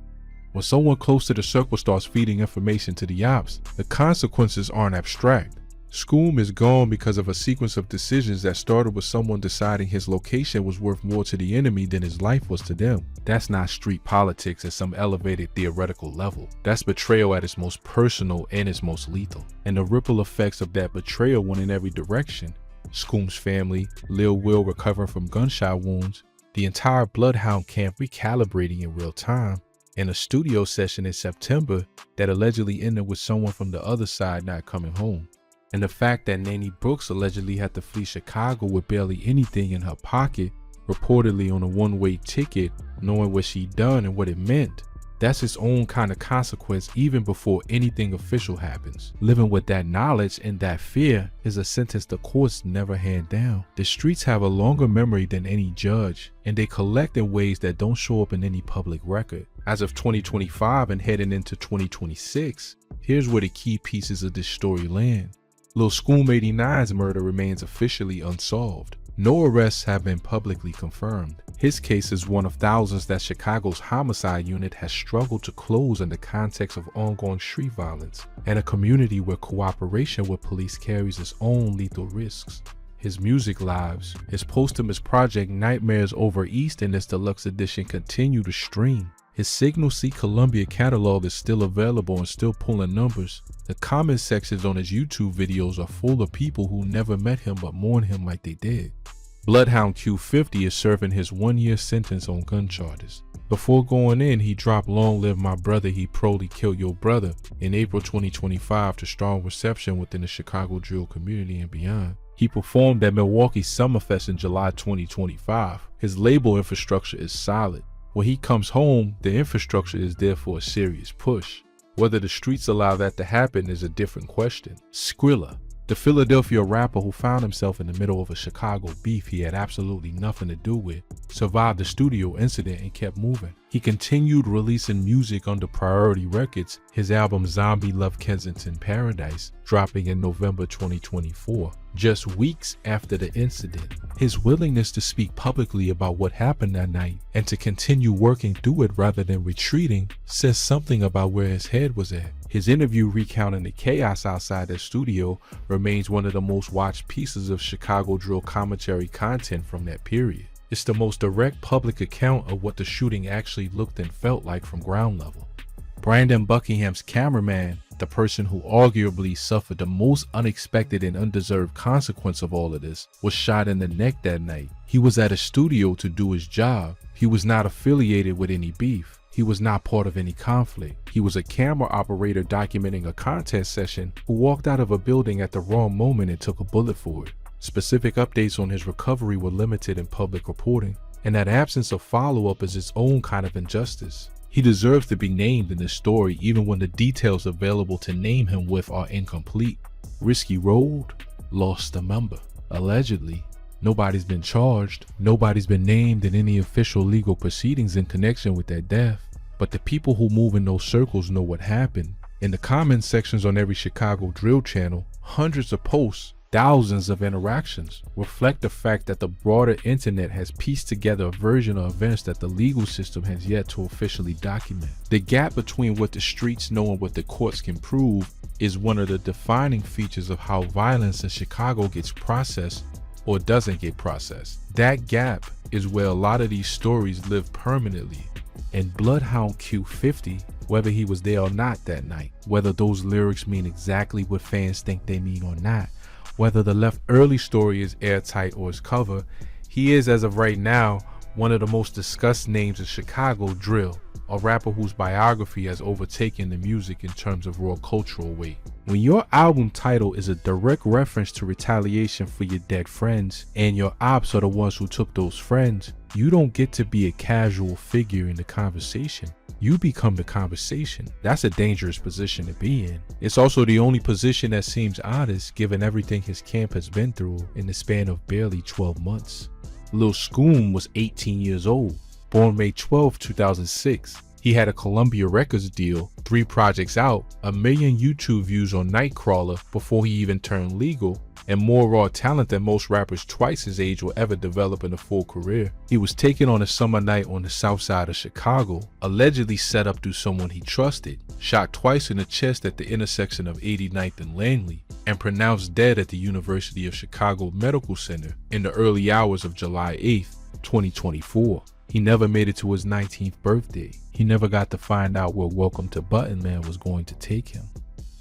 When someone close to the circle starts feeding information to the ops, the consequences aren't abstract. Scoom is gone because of a sequence of decisions that started with someone deciding his location was worth more to the enemy than his life was to them. That's not street politics at some elevated theoretical level. That's betrayal at its most personal and its most lethal. And the ripple effects of that betrayal went in every direction. Scoom's family, Lil Will recovering from gunshot wounds, the entire Bloodhound camp recalibrating in real time, and a studio session in September that allegedly ended with someone from the other side not coming home. And the fact that Nene Brooks allegedly had to flee Chicago with barely anything in her pocket, reportedly on a one-way ticket, knowing what she'd done and what it meant. That's its own kind of consequence even before anything official happens. Living with that knowledge and that fear is a sentence the courts never hand down. The streets have a longer memory than any judge, and they collect in ways that don't show up in any public record. As of 2025 and heading into 2026, here's where the key pieces of this story land. Lil Scoom 89's murder remains officially unsolved. No arrests have been publicly confirmed. His case is one of thousands that Chicago's homicide unit has struggled to close in the context of ongoing street violence and a community where cooperation with police carries its own lethal risks. His music lives, his posthumous project Nightmares Over East and its deluxe edition continue to stream. His Signal C Columbia catalog is still available and still pulling numbers. The comment sections on his YouTube videos are full of people who never met him but mourn him like they did. Bloodhound Q50 is serving his 1-year sentence on gun charges. Before going in, he dropped Long Live My Brother, He Probably Killed Your Brother in April 2025 to strong reception within the Chicago drill community and beyond. He performed at Milwaukee Summerfest in July 2025. His label infrastructure is solid. When he comes home, the infrastructure is there for a serious push. Whether the streets allow that to happen is a different question. Skrilla, the Philadelphia rapper who found himself in the middle of a Chicago beef he had absolutely nothing to do with, survived the studio incident and kept moving. He continued releasing music under Priority Records, his album Zombie Love Kensington Paradise, dropping in November 2024, just weeks after the incident. His willingness to speak publicly about what happened that night and to continue working through it rather than retreating says something about where his head was at. His interview recounting the chaos outside the studio remains one of the most watched pieces of Chicago drill commentary content from that period. It's the most direct public account of what the shooting actually looked and felt like from ground level. Brandon Buckingham's cameraman, the person who arguably suffered the most unexpected and undeserved consequence of all of this, was shot in the neck that night. He was at a studio to do his job. He was not affiliated with any beef. He was not part of any conflict. He was a camera operator documenting a contest session who walked out of a building at the wrong moment and took a bullet for it. Specific updates on his recovery were limited in public reporting, and that absence of follow-up is its own kind of injustice. He deserves to be named in this story even when the details available to name him with are incomplete. Risky Road lost a member. Allegedly, nobody's been charged, nobody's been named in any official legal proceedings in connection with that death. But the people who move in those circles know what happened. In the comment sections on every Chicago drill channel, hundreds of posts, thousands of interactions reflect the fact that the broader internet has pieced together a version of events that the legal system has yet to officially document. The gap between what the streets know and what the courts can prove is one of the defining features of how violence in Chicago gets processed or doesn't get processed. That gap is where a lot of these stories live permanently. And Bloodhound Q50, whether he was there or not that night, whether those lyrics mean exactly what fans think they mean or not, whether the Left Early story is airtight or is cover, he is, as of right now, one of the most discussed names in Chicago drill, a rapper whose biography has overtaken the music in terms of raw cultural weight. When your album title is a direct reference to retaliation for your dead friends, and your ops are the ones who took those friends, you don't get to be a casual figure in the conversation. You become the conversation. That's a dangerous position to be in. It's also the only position that seems honest given everything his camp has been through in the span of barely 12 months. Lil Scoom was 18 years old, born May 12, 2006. He had a Columbia Records deal, 3 projects out, 1 million YouTube views on Nightcrawler before he even turned legal, and more raw talent than most rappers twice his age will ever develop in a full career. He was taken on a summer night on the south side of Chicago, allegedly set up through someone he trusted, shot twice in the chest at the intersection of 89th and Langley, and pronounced dead at the University of Chicago Medical Center in the early hours of July 8th, 2024. He never made it to his 19th birthday. He never got to find out where Welcome to Button Man was going to take him.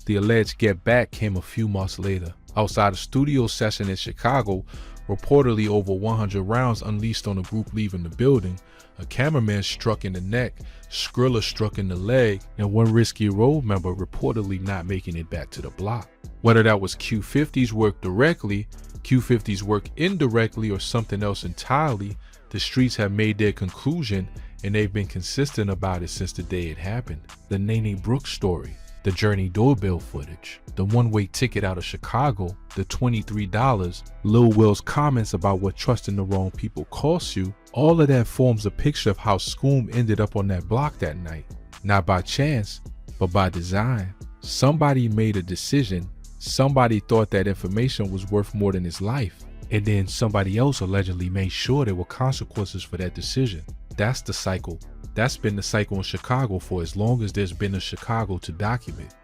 The alleged get back came a few months later. Outside a studio session in Chicago, reportedly over 100 rounds unleashed on a group leaving the building, a cameraman struck in the neck, Skrilla struck in the leg, and one Risky Road member reportedly not making it back to the block. Whether that was Q50's work directly, Q50's work indirectly, or something else entirely, the streets have made their conclusion, and they've been consistent about it since the day it happened. The Nene Brooks story, the Journey doorbell footage, the one-way ticket out of Chicago, the $23, Lil Will's comments about what trusting the wrong people costs you, all of that forms a picture of how Scoom ended up on that block that night. Not by chance, but by design. Somebody made a decision, Somebody thought that information was worth more than his life, and then somebody else allegedly made sure there were consequences for that decision. That's the cycle. That's been the cycle in Chicago for as long as there's been a Chicago to document.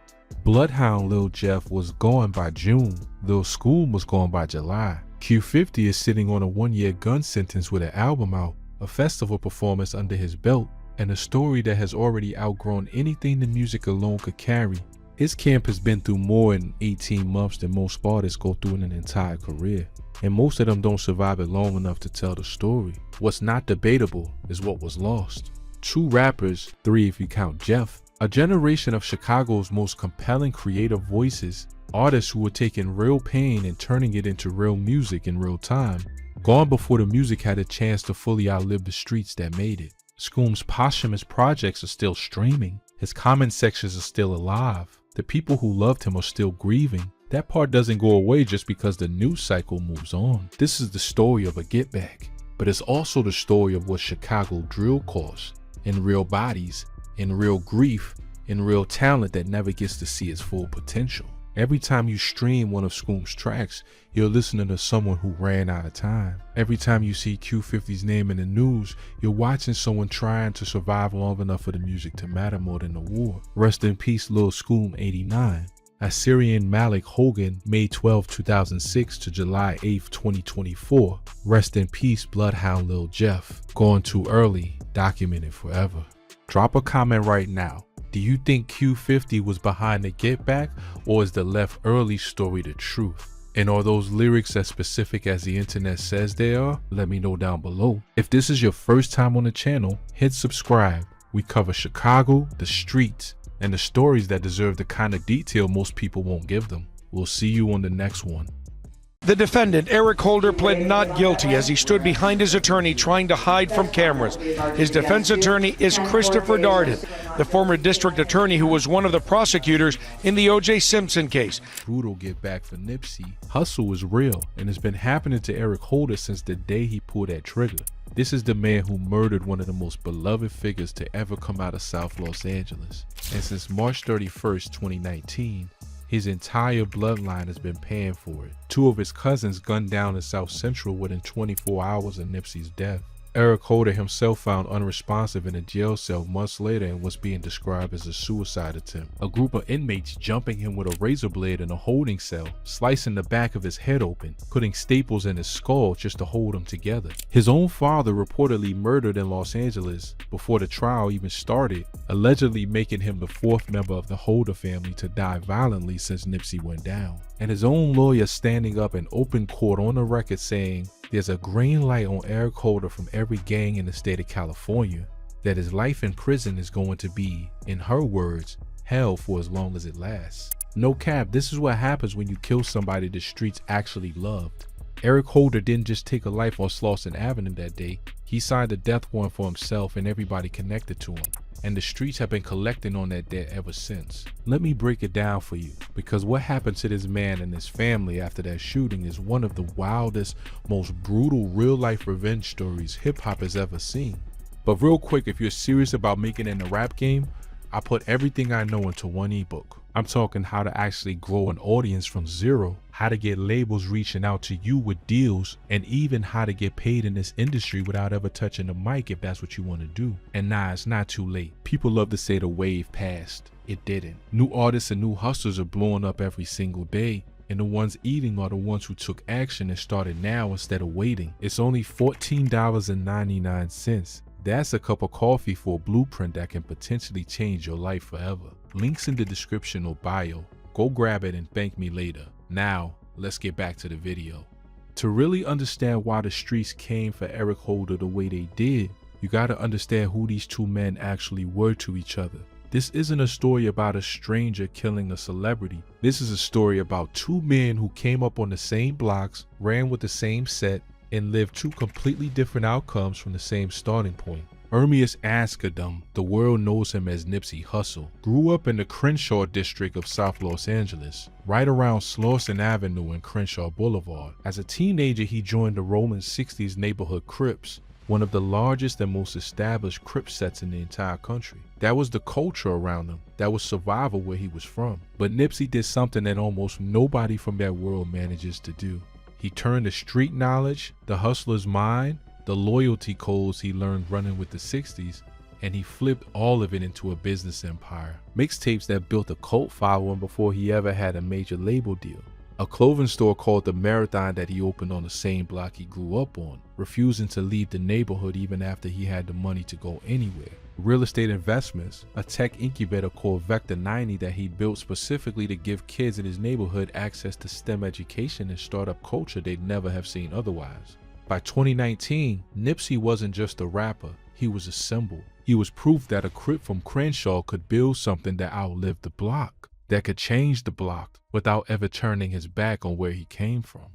Bloodhound Lil Jeff was gone by June. Lil School was gone by July. Q50 is sitting on a 1-year gun sentence with an album out, a festival performance under his belt, and a story that has already outgrown anything the music alone could carry. His camp has been through more in 18 months than most artists go through in an entire career, and most of them don't survive it long enough to tell the story. What's not debatable is what was lost. 2 rappers, 3 if you count Jeff, a generation of Chicago's most compelling creative voices, artists who were taking real pain and turning it into real music in real time, gone before the music had a chance to fully outlive the streets that made it. Scoom's posthumous projects are still streaming. His comment sections are still alive. The people who loved him are still grieving. That part doesn't go away just because the news cycle moves on. This is the story of a get back, but it's also the story of what Chicago drill costs, in real bodies, in real grief, in real talent that never gets to see its full potential. Every time you stream one of Scoom's tracks, you're listening to someone who ran out of time. Every time you see Q50's name in the news, you're watching someone trying to survive long enough for the music to matter more than the war. Rest in peace, Lil Scoom 89. Assyrian Malik Hogan, May 12, 2006 to July 8, 2024. Rest in peace, Bloodhound Lil Jeff. Gone too early, documented forever. Drop a comment right now. Do you think Q50 was behind the get back, or is the left early story the truth? And are those lyrics as specific as the internet says they are? Let me know down below. If this is your first time on the channel, hit subscribe. We cover Chicago, the streets, and the stories that deserve the kind of detail most people won't give them. We'll see you on the next one. The defendant, Eric Holder, pled not guilty as he stood behind his attorney trying to hide from cameras. His defense attorney is Christopher Darden, the former district attorney who was one of the prosecutors in the O.J. Simpson case. Brutal get back for Nipsey. Hustle is real, and it's been happening to Eric Holder since the day he pulled that trigger. This is the man who murdered one of the most beloved figures to ever come out of South Los Angeles. And since March 31st, 2019, his entire bloodline has been paying for it. 2 of his cousins gunned down in South Central within 24 hours of Nipsey's death. Eric Holder himself found unresponsive in a jail cell months later in what's being described as a suicide attempt. A group of inmates jumping him with a razor blade in a holding cell, slicing the back of his head open, putting staples in his skull just to hold him together. His own father reportedly murdered in Los Angeles before the trial even started, allegedly making him the 4th member of the Holder family to die violently since Nipsey went down. And his own lawyer standing up in open court on the record saying there's a green light on Eric Holder from every gang in the state of California, that his life in prison is going to be, in her words, hell for as long as it lasts. No cap, this is what happens when you kill somebody the streets actually loved. Eric Holder didn't just take a life on Slauson Avenue that day, he signed a death warrant for himself and everybody connected to him. And the streets have been collecting on that debt ever since. Let me break it down for you, because what happened to this man and his family after that shooting is one of the wildest, most brutal real-life revenge stories hip-hop has ever seen. But real quick, if you're serious about making it in the rap game, I put everything I know into one ebook. I'm talking how to actually grow an audience from zero, how to get labels reaching out to you with deals, and even how to get paid in this industry without ever touching the mic if that's what you want to do. And nah, it's not too late. People love to say the wave passed. It didn't. New artists and new hustlers are blowing up every single day, and the ones eating are the ones who took action and started now instead of waiting. It's only $14.99. That's a cup of coffee for a blueprint that can potentially change your life forever. Links in the description or bio. Go grab it and thank me later. Now, let's get back to the video. To really understand why the streets came for Eric Holder the way they did, you gotta understand who these 2 men actually were to each other. This isn't a story about a stranger killing a celebrity. This is a story about 2 men who came up on the same blocks, ran with the same set, and lived 2 completely different outcomes from the same starting point. Ermias Asghedom, the world knows him as Nipsey Hussle, grew up in the Crenshaw district of South Los Angeles, right around Slauson Avenue and Crenshaw Boulevard. As a teenager, he joined the Roman 60s neighborhood Crips, one of the largest and most established Crip sets in the entire country. That was the culture around him. That was survival where he was from. But Nipsey did something that almost nobody from that world manages to do. He turned the street knowledge, the hustler's mind, the loyalty codes he learned running with the 60s, and he flipped all of it into a business empire. Mixtapes that built a cult following before he ever had a major label deal. A clothing store called the Marathon that he opened on the same block he grew up on, refusing to leave the neighborhood even after he had the money to go anywhere. Real estate investments, a tech incubator called Vector 90 that he built specifically to give kids in his neighborhood access to STEM education and startup culture they'd never have seen otherwise. By 2019, Nipsey wasn't just a rapper, he was a symbol. He was proof that a Crip from Crenshaw could build something that outlived the block, that could change the block without ever turning his back on where he came from.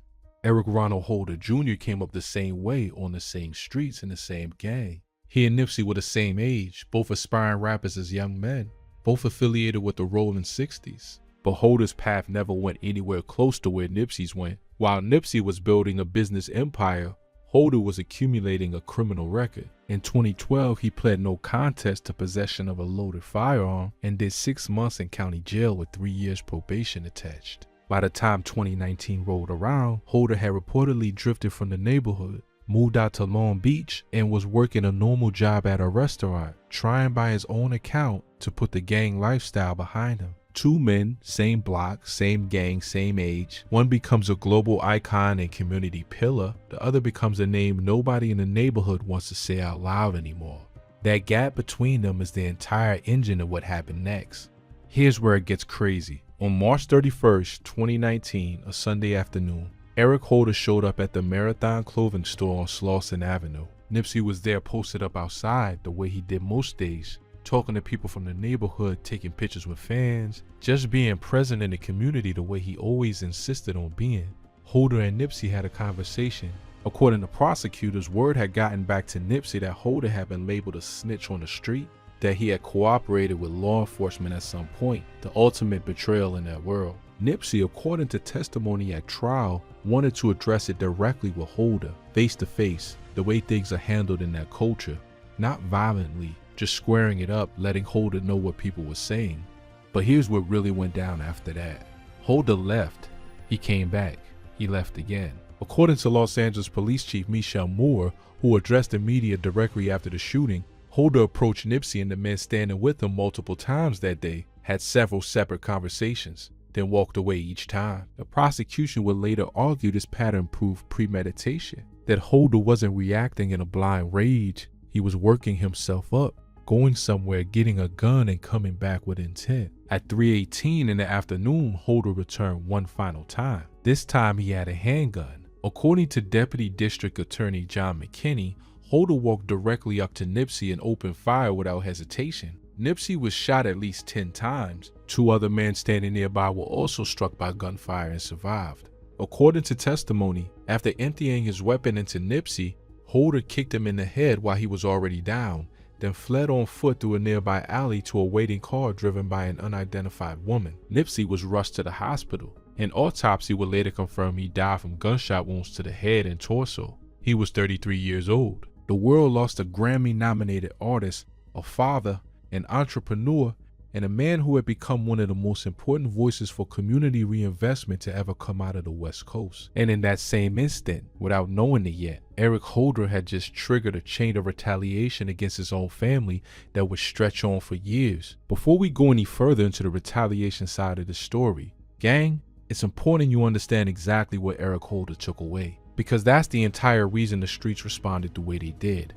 Eric Ronald Holder Jr. came up the same way on the same streets in the same gang. He and Nipsey were the same age, both aspiring rappers as young men, both affiliated with the Rolling 60s. But Holder's path never went anywhere close to where Nipsey's went. While Nipsey was building a business empire, Holder was accumulating a criminal record. In 2012, he pled no contest to possession of a loaded firearm and did 6 months in county jail with 3 years probation attached. By the time 2019 rolled around, Holder had reportedly drifted from the neighborhood, moved out to Long Beach, and was working a normal job at a restaurant, trying by his own account to put the gang lifestyle behind him. 2 men, same block, same gang, same age. One becomes a global icon and community pillar. The other becomes a name nobody in the neighborhood wants to say out loud anymore. That gap between them is the entire engine of what happened next. Here's where it gets crazy. On March 31st, 2019, a Sunday afternoon, Eric Holder showed up at the Marathon clothing store on Slauson Avenue. Nipsey was there posted up outside the way he did most days, talking to people from the neighborhood, taking pictures with fans, just being present in the community the way he always insisted on being. Holder and Nipsey had a conversation. According to prosecutors, word had gotten back to Nipsey that Holder had been labeled a snitch on the street, that he had cooperated with law enforcement at some point, the ultimate betrayal in that world. Nipsey, according to testimony at trial, wanted to address it directly with Holder, face to face, the way things are handled in that culture, not violently, just squaring it up, letting Holder know what people were saying. But here's what really went down after that. Holder left. He came back. He left again. According to Los Angeles Police Chief Michelle Moore, who addressed the media directly after the shooting, Holder approached Nipsey and the men standing with him multiple times that day, had several separate conversations, then walked away each time. The prosecution would later argue this pattern proved premeditation, that Holder wasn't reacting in a blind rage. He was working himself up, going somewhere, getting a gun, and coming back with intent. At 3:18 in the afternoon, Holder returned one final time. This time he had a handgun. According to Deputy District Attorney John McKinney, Holder walked directly up to Nipsey and opened fire without hesitation. Nipsey was shot at least 10 times. 2 other men standing nearby were also struck by gunfire and survived. According to testimony, after emptying his weapon into Nipsey, Holder kicked him in the head while he was already down, then fled on foot through a nearby alley to a waiting car driven by an unidentified woman. Nipsey was rushed to the hospital. An autopsy would later confirm he died from gunshot wounds to the head and torso. He was 33 years old. The world lost a Grammy-nominated artist, a father, an entrepreneur, and a man who had become one of the most important voices for community reinvestment to ever come out of the West Coast. And in that same instant, without knowing it yet, Eric Holder had just triggered a chain of retaliation against his own family that would stretch on for years. Before we go any further into the retaliation side of the story, gang, it's important you understand exactly what Eric Holder took away, because that's the entire reason the streets responded the way they did.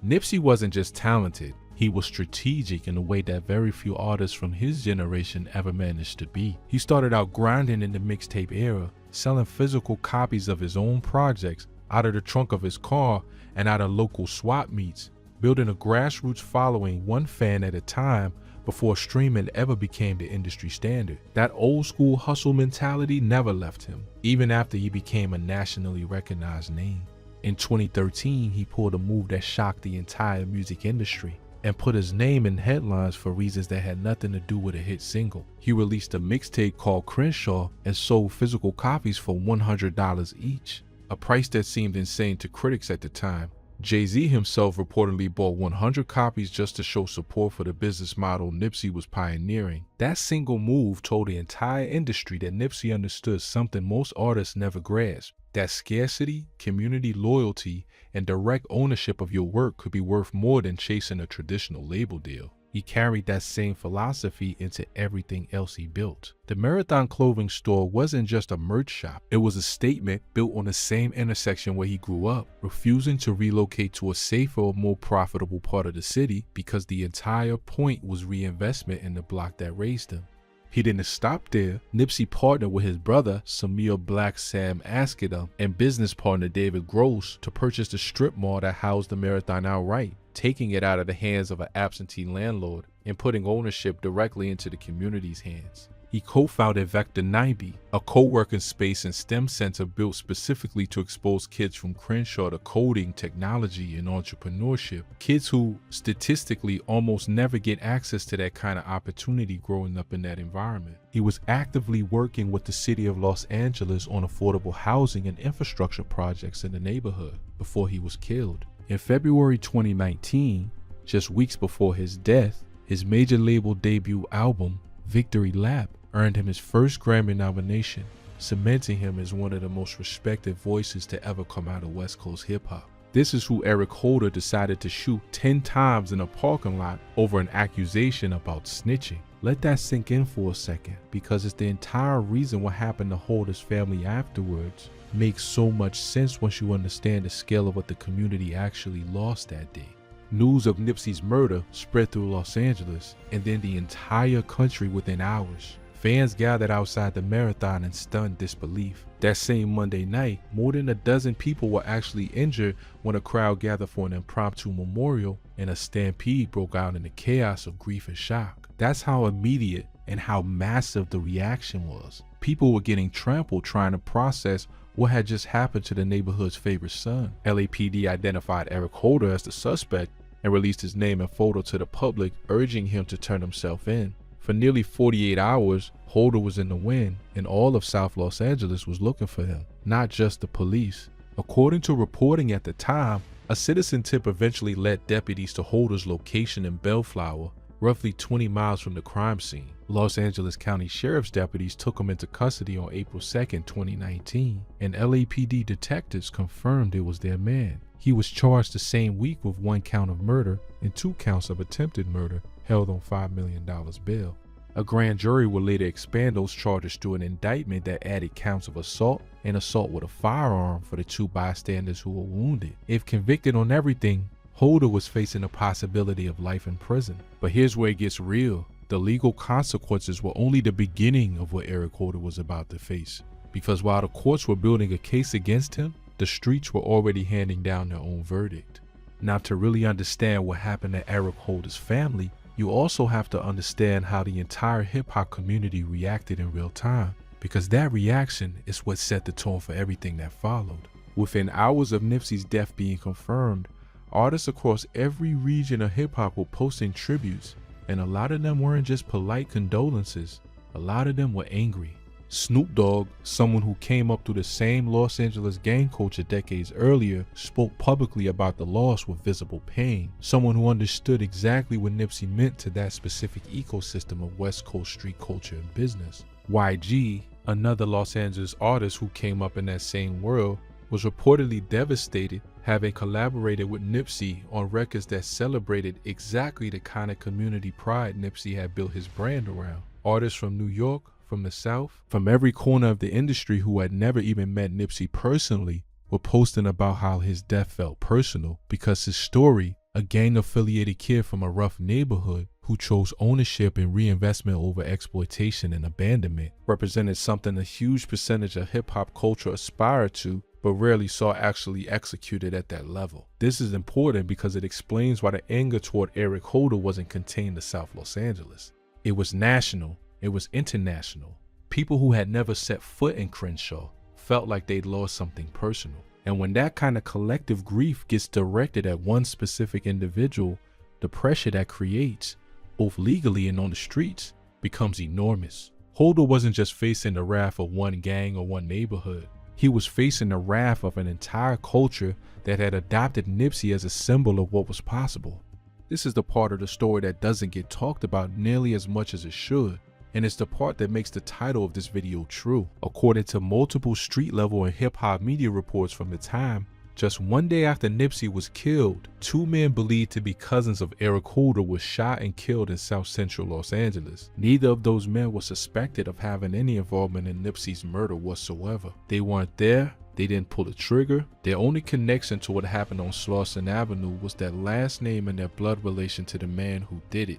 Nipsey wasn't just talented, he was strategic in a way that very few artists from his generation ever managed to be. He started out grinding in the mixtape era, selling physical copies of his own projects out of the trunk of his car and out of local swap meets, building a grassroots following one fan at a time before streaming ever became the industry standard. That old school hustle mentality never left him, even after he became a nationally recognized name. In 2013, he pulled a move that shocked the entire music industry and put his name in headlines for reasons that had nothing to do with a hit single. He released a mixtape called Crenshaw and sold physical copies for $100 each, a price that seemed insane to critics at the time. Jay-Z himself reportedly bought 100 copies just to show support for the business model Nipsey was pioneering. That single move told the entire industry that Nipsey understood something most artists never grasp, that scarcity, community loyalty, and direct ownership of your work could be worth more than chasing a traditional label deal. He carried that same philosophy into everything else he built. The Marathon clothing store wasn't just a merch shop. It was a statement built on the same intersection where he grew up, refusing to relocate to a safer or more profitable part of the city because the entire point was reinvestment in the block that raised him. He didn't stop there. Nipsey partnered with his brother, Samir Black Sam Askedum, and business partner David Gross to purchase the strip mall that housed the Marathon outright, taking it out of the hands of an absentee landlord and putting ownership directly into the community's hands. He co-founded Vector 90, a co-working space and STEM center built specifically to expose kids from Crenshaw to coding, technology, and entrepreneurship. Kids who statistically almost never get access to that kind of opportunity growing up in that environment. He was actively working with the city of Los Angeles on affordable housing and infrastructure projects in the neighborhood before he was killed. In February 2019, just weeks before his death, his major label debut album, Victory Lap, earned him his first Grammy nomination, cementing him as one of the most respected voices to ever come out of West Coast hip-hop. This is who Eric Holder decided to shoot 10 times in a parking lot over an accusation about snitching. Let that sink in for a second, because it's the entire reason what happened to Holder's family afterwards makes so much sense once you understand the scale of what the community actually lost that day. News of Nipsey's murder spread through Los Angeles and then the entire country within hours. Fans gathered outside the Marathon in stunned disbelief. That same Monday night, more than a dozen people were actually injured when a crowd gathered for an impromptu memorial and a stampede broke out in the chaos of grief and shock. That's how immediate and how massive the reaction was. People were getting trampled trying to process what had just happened to the neighborhood's favorite son. LAPD identified Eric Holder as the suspect and released his name and photo to the public, urging him to turn himself in. For nearly 48 hours, Holder was in the wind, and all of South Los Angeles was looking for him, not just the police. According to reporting at the time, a citizen tip eventually led deputies to Holder's location in Bellflower, roughly 20 miles from the crime scene. Los Angeles County Sheriff's deputies took him into custody on April 2, 2019, and LAPD detectives confirmed it was their man. He was charged the same week with 1 count of murder and 2 counts of attempted murder, held on $5 million bail. A grand jury would later expand those charges through an indictment that added counts of assault and assault with a firearm for the 2 bystanders who were wounded. If convicted on everything, Holder was facing the possibility of life in prison. But here's where it gets real. The legal consequences were only the beginning of what Eric Holder was about to face. Because while the courts were building a case against him, the streets were already handing down their own verdict. Now, to really understand what happened to Eric Holder's family, you also have to understand how the entire hip-hop community reacted in real time, because that reaction is what set the tone for everything that followed. Within hours of Nipsey's death being confirmed, artists across every region of hip-hop were posting tributes, and a lot of them weren't just polite condolences, a lot of them were angry. Snoop Dogg, someone who came up through the same Los Angeles gang culture decades earlier, spoke publicly about the loss with visible pain. Someone who understood exactly what Nipsey meant to that specific ecosystem of West Coast street culture and business. YG, another Los Angeles artist who came up in that same world, was reportedly devastated, having collaborated with Nipsey on records that celebrated exactly the kind of community pride Nipsey had built his brand around. Artists from New York, from the South, from every corner of the industry who had never even met Nipsey personally, were posting about how his death felt personal because his story, a gang-affiliated kid from a rough neighborhood who chose ownership and reinvestment over exploitation and abandonment, represented something a huge percentage of hip-hop culture aspired to but rarely saw actually executed at that level. This is important because it explains why the anger toward Eric Holder wasn't contained to South Los Angeles. It was national. It was international. People who had never set foot in Crenshaw felt like they'd lost something personal. And when that kind of collective grief gets directed at one specific individual, the pressure that creates, both legally and on the streets, becomes enormous. Holder wasn't just facing the wrath of one gang or one neighborhood. He was facing the wrath of an entire culture that had adopted Nipsey as a symbol of what was possible. This is the part of the story that doesn't get talked about nearly as much as it should, and it's the part that makes the title of this video true. According to multiple street level and hip hop media reports from the time, just one day after Nipsey was killed, two men believed to be cousins of Eric Holder were shot and killed in South Central Los Angeles. Neither of those men was suspected of having any involvement in Nipsey's murder whatsoever. They weren't there, they didn't pull the trigger. Their only connection to what happened on Slauson Avenue was their last name and their blood relation to the man who did it.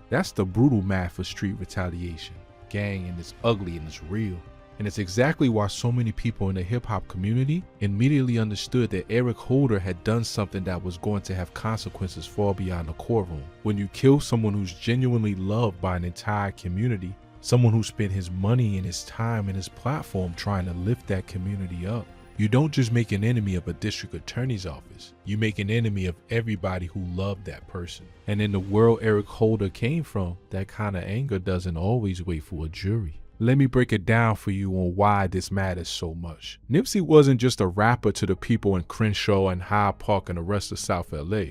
That's the brutal math of street retaliation, gang, and it's ugly and it's real. And it's exactly why so many people in the hip-hop community immediately understood that Eric Holder had done something that was going to have consequences far beyond the courtroom. When you kill someone who's genuinely loved by an entire community, someone who spent his money and his time and his platform trying to lift that community up, you don't just make an enemy of a district attorney's office, you make an enemy of everybody who loved that person. And in the world Eric Holder came from, that kind of anger doesn't always wait for a jury. Let me break it down for you on why this matters so much. Nipsey wasn't just a rapper to the people in Crenshaw and Hyde Park and the rest of South LA.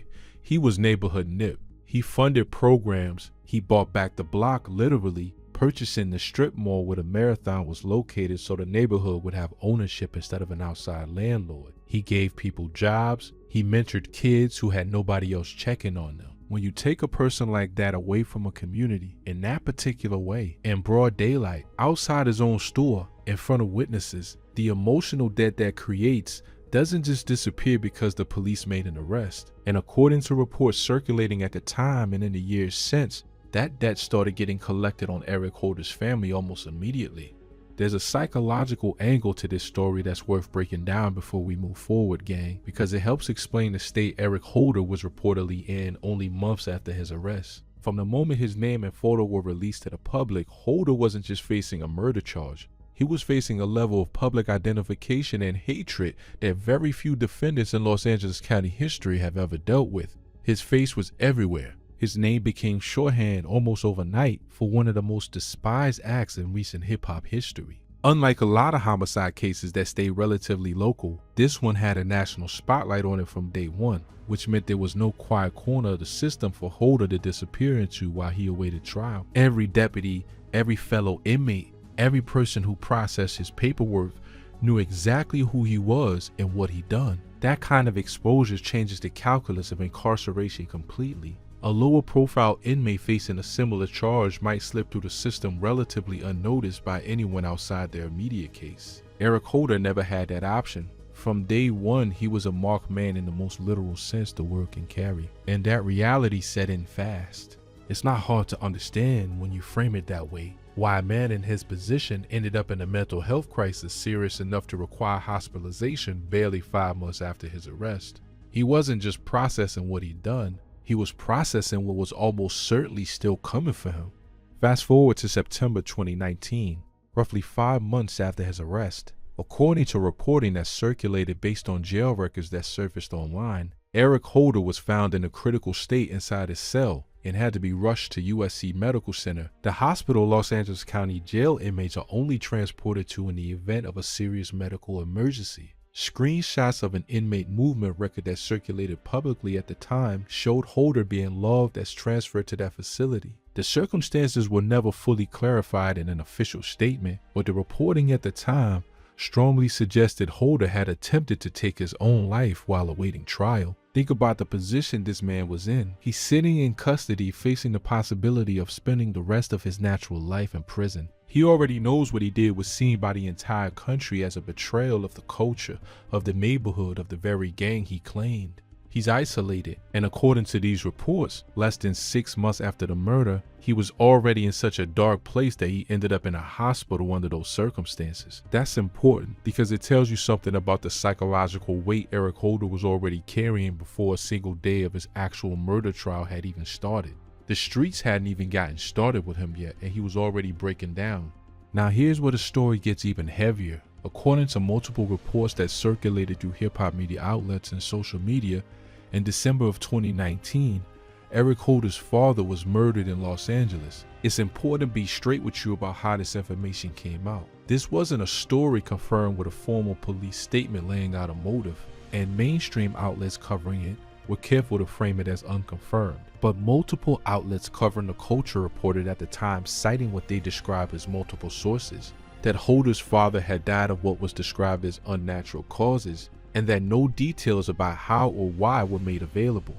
He was neighborhood Nip. He funded programs. He bought back the block literally, purchasing the strip mall where the marathon was located so the neighborhood would have ownership instead of an outside landlord. He gave people jobs. He mentored kids who had nobody else checking on them. When you take a person like that away from a community in that particular way, in broad daylight, outside his own store, in front of witnesses, the emotional debt that creates doesn't just disappear because the police made an arrest. And according to reports circulating at the time and in the years since, that debt started getting collected on Eric Holder's family almost immediately. There's a psychological angle to this story that's worth breaking down before we move forward, gang, because it helps explain the state Eric Holder was reportedly in only months after his arrest. From the moment his name and photo were released to the public, Holder wasn't just facing a murder charge. He was facing a level of public identification and hatred that very few defendants in Los Angeles County history have ever dealt with. His face was everywhere. His name became shorthand almost overnight for one of the most despised acts in recent hip-hop history. Unlike a lot of homicide cases that stay relatively local, this one had a national spotlight on it from day one, which meant there was no quiet corner of the system for Holder to disappear into while he awaited trial. Every deputy, every fellow inmate, every person who processed his paperwork knew exactly who he was and what he'd done. That kind of exposure changes the calculus of incarceration completely. A lower profile inmate facing a similar charge might slip through the system relatively unnoticed by anyone outside their immediate case. Eric Holder never had that option. From day one, he was a marked man in the most literal sense the word can carry. And that reality set in fast. It's not hard to understand when you frame it that way, why a man in his position ended up in a mental health crisis serious enough to require hospitalization barely 5 months after his arrest. He wasn't just processing what he'd done, he was processing what was almost certainly still coming for him. Fast forward to September 2019, roughly 5 months after his arrest. According to reporting that circulated based on jail records that surfaced online, Eric Holder was found in a critical state inside his cell and had to be rushed to USC Medical Center, the hospital Los Angeles County jail inmates are only transported to in the event of a serious medical emergency. Screenshots of an inmate movement record that circulated publicly at the time showed Holder being loved as transferred to that facility. The circumstances were never fully clarified in an official statement, but the reporting at the time strongly suggested Holder had attempted to take his own life while awaiting trial. Think about the position this man was in. He's sitting in custody facing the possibility of spending the rest of his natural life in prison. He already knows what he did was seen by the entire country as a betrayal of the culture, of the neighborhood, of the very gang he claimed. He's isolated, and according to these reports, less than 6 months after the murder, he was already in such a dark place that he ended up in a hospital under those circumstances. That's important because it tells you something about the psychological weight Eric Holder was already carrying before a single day of his actual murder trial had even started. The streets hadn't even gotten started with him yet, and he was already breaking down. Now here's where the story gets even heavier. According to multiple reports that circulated through hip-hop media outlets and social media, in December of 2019, Eric Holder's father was murdered in Los Angeles. It's important to be straight with you about how this information came out. This wasn't a story confirmed with a formal police statement laying out a motive, and mainstream outlets covering it were careful to frame it as unconfirmed. But multiple outlets covering the culture reported at the time, citing what they described as multiple sources, that Holder's father had died of what was described as unnatural causes, and that no details about how or why were made available.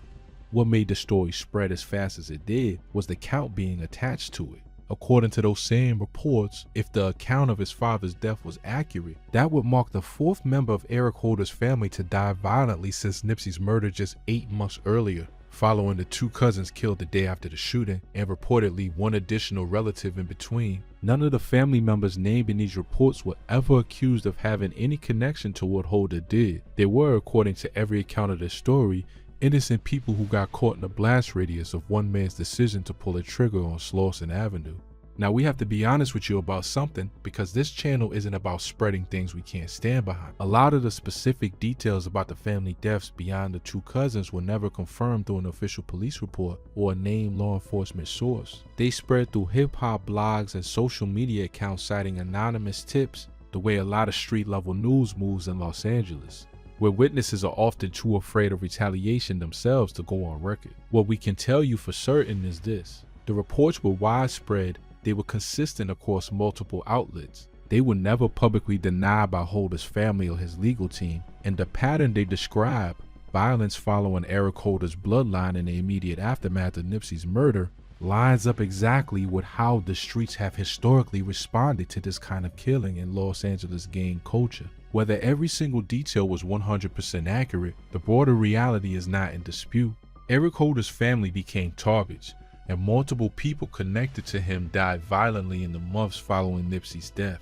What made the story spread as fast as it did was the count being attached to it. According to those same reports, if the account of his father's death was accurate, that would mark the 4th member of Eric Holder's family to die violently since Nipsey's murder just 8 months earlier, following the 2 cousins killed the day after the shooting, and reportedly 1 additional relative in between. None of the family members named in these reports were ever accused of having any connection to what Holder did. They were, according to every account of the story, innocent people who got caught in the blast radius of one man's decision to pull a trigger on Slauson Avenue. Now we have to be honest with you about something, because this channel isn't about spreading things we can't stand behind. A lot of the specific details about the family deaths beyond the 2 cousins were never confirmed through an official police report or a named law enforcement source. They spread through hip-hop blogs and social media accounts citing anonymous tips, the way a lot of street-level news moves in Los Angeles, where witnesses are often too afraid of retaliation themselves to go on record. What we can tell you for certain is this: the reports were widespread, they were consistent across multiple outlets, they were never publicly denied by Holder's family or his legal team, and the pattern they describe, violence following Eric Holder's bloodline in the immediate aftermath of Nipsey's murder, lines up exactly with how the streets have historically responded to this kind of killing in Los Angeles gang culture. Whether every single detail was 100% accurate, the broader reality is not in dispute. Eric Holder's family became targets, and multiple people connected to him died violently in the months following Nipsey's death.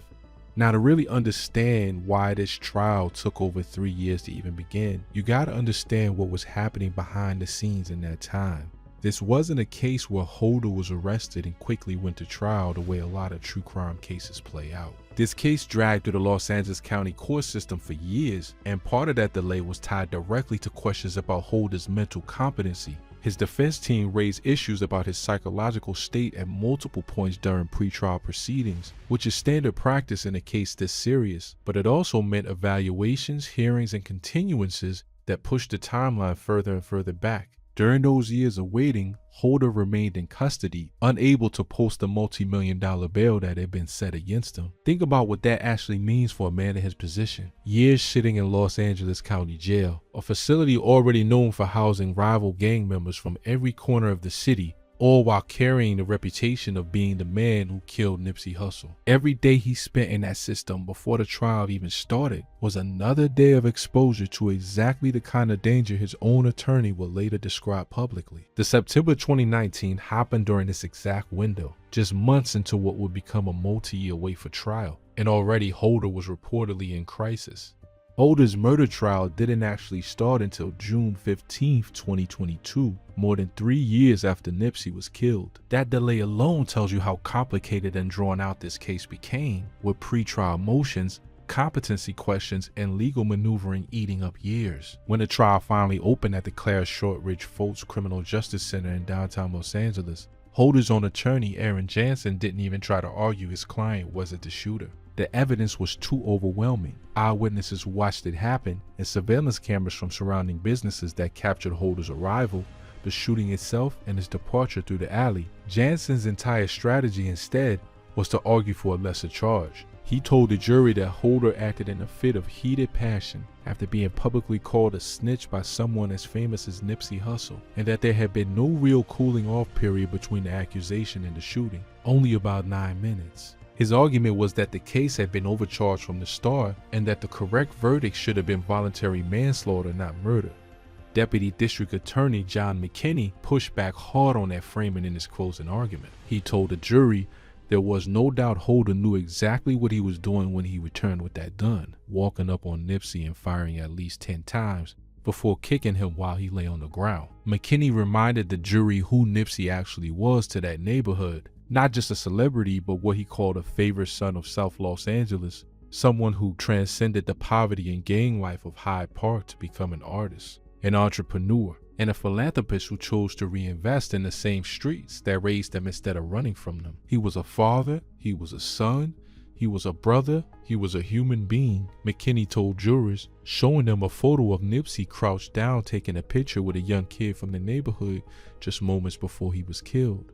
Now, to really understand why this trial took over 3 years to even begin, you gotta understand what was happening behind the scenes in that time. This wasn't a case where Holder was arrested and quickly went to trial the way a lot of true crime cases play out. This case dragged through the Los Angeles County court system for years, and part of that delay was tied directly to questions about Holder's mental competency. His defense team raised issues about his psychological state at multiple points during pretrial proceedings, which is standard practice in a case this serious, but it also meant evaluations, hearings, and continuances that pushed the timeline further and further back. During those years of waiting, Holder remained in custody, unable to post the multi-million-dollar bail that had been set against him. Think about what that actually means for a man in his position. Years sitting in Los Angeles County Jail, a facility already known for housing rival gang members from every corner of the city, all while carrying the reputation of being the man who killed Nipsey Hussle. Every day he spent in that system before the trial even started was another day of exposure to exactly the kind of danger his own attorney would later describe publicly. The September 2019 happened during this exact window, just months into what would become a multi-year wait for trial, and already Holder was reportedly in crisis. Holder's murder trial didn't actually start until June 15, 2022, more than 3 years after Nipsey was killed. That delay alone tells you how complicated and drawn out this case became, with pre-trial motions, competency questions, and legal maneuvering eating up years. When the trial finally opened at the Claire Shortridge Foltz Criminal Justice Center in downtown Los Angeles, Holder's own attorney, Aaron Jansen, didn't even try to argue his client wasn't the shooter. The evidence was too overwhelming. Eyewitnesses who watched it happen, and surveillance cameras from surrounding businesses that captured Holder's arrival, the shooting itself, and his departure through the alley. Jansen's entire strategy instead was to argue for a lesser charge. He told the jury that Holder acted in a fit of heated passion after being publicly called a snitch by someone as famous as Nipsey Hussle, and that there had been no real cooling off period between the accusation and the shooting, only about 9 minutes. His argument was that the case had been overcharged from the start and that the correct verdict should have been voluntary manslaughter, not murder. Deputy District Attorney John McKinney pushed back hard on that framing in his closing argument. He told the jury there was no doubt Holder knew exactly what he was doing when he returned with that gun, walking up on Nipsey and firing at least 10 times before kicking him while he lay on the ground. McKinney reminded the jury who Nipsey actually was to that neighborhood. Not just a celebrity, but what he called a favorite son of South Los Angeles, someone who transcended the poverty and gang life of Hyde Park to become an artist, an entrepreneur, and a philanthropist who chose to reinvest in the same streets that raised them instead of running from them. He was a father, he was a son, He was a brother, he was a human being, McKinney told jurors, showing them a photo of Nipsey crouched down taking a picture with a young kid from the neighborhood just moments before he was killed.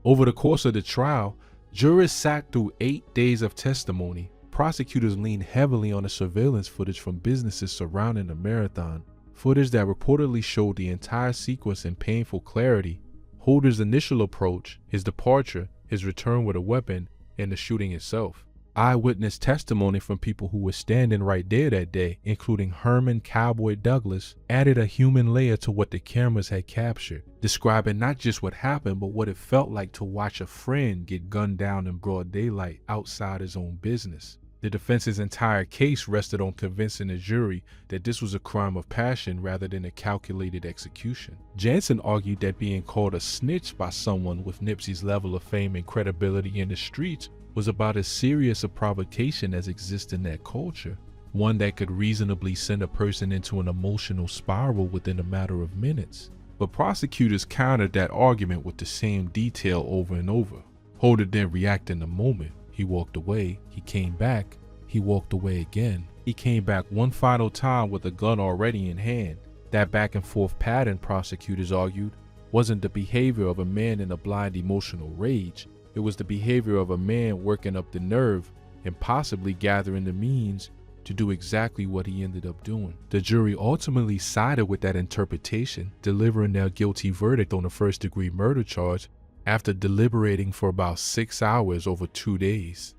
Over the course of the trial, jurors sat through 8 days of testimony. Prosecutors leaned heavily on the surveillance footage from businesses surrounding the marathon, footage that reportedly showed the entire sequence in painful clarity. Holder's initial approach, his departure, his return with a weapon, and the shooting itself. Eyewitness testimony from people who were standing right there that day, including Herman Cowboy Douglas, added a human layer to what the cameras had captured, describing not just what happened, but what it felt like to watch a friend get gunned down in broad daylight outside his own business. The defense's entire case rested on convincing the jury that this was a crime of passion rather than a calculated execution. Jansen argued that being called a snitch by someone with Nipsey's level of fame and credibility in the streets was about as serious a provocation as exists in that culture, one that could reasonably send a person into an emotional spiral within a matter of minutes. But prosecutors countered that argument with the same detail over and over. Holder didn't react in the moment. He walked away, he came back, he walked away again. He came back one final time with a gun already in hand. That back and forth pattern, prosecutors argued, wasn't the behavior of a man in a blind emotional rage. It was the behavior of a man working up the nerve and possibly gathering the means to do exactly what he ended up doing. The jury ultimately sided with that interpretation, delivering their guilty verdict on the first-degree murder charge after deliberating for about 6 hours over 2 days.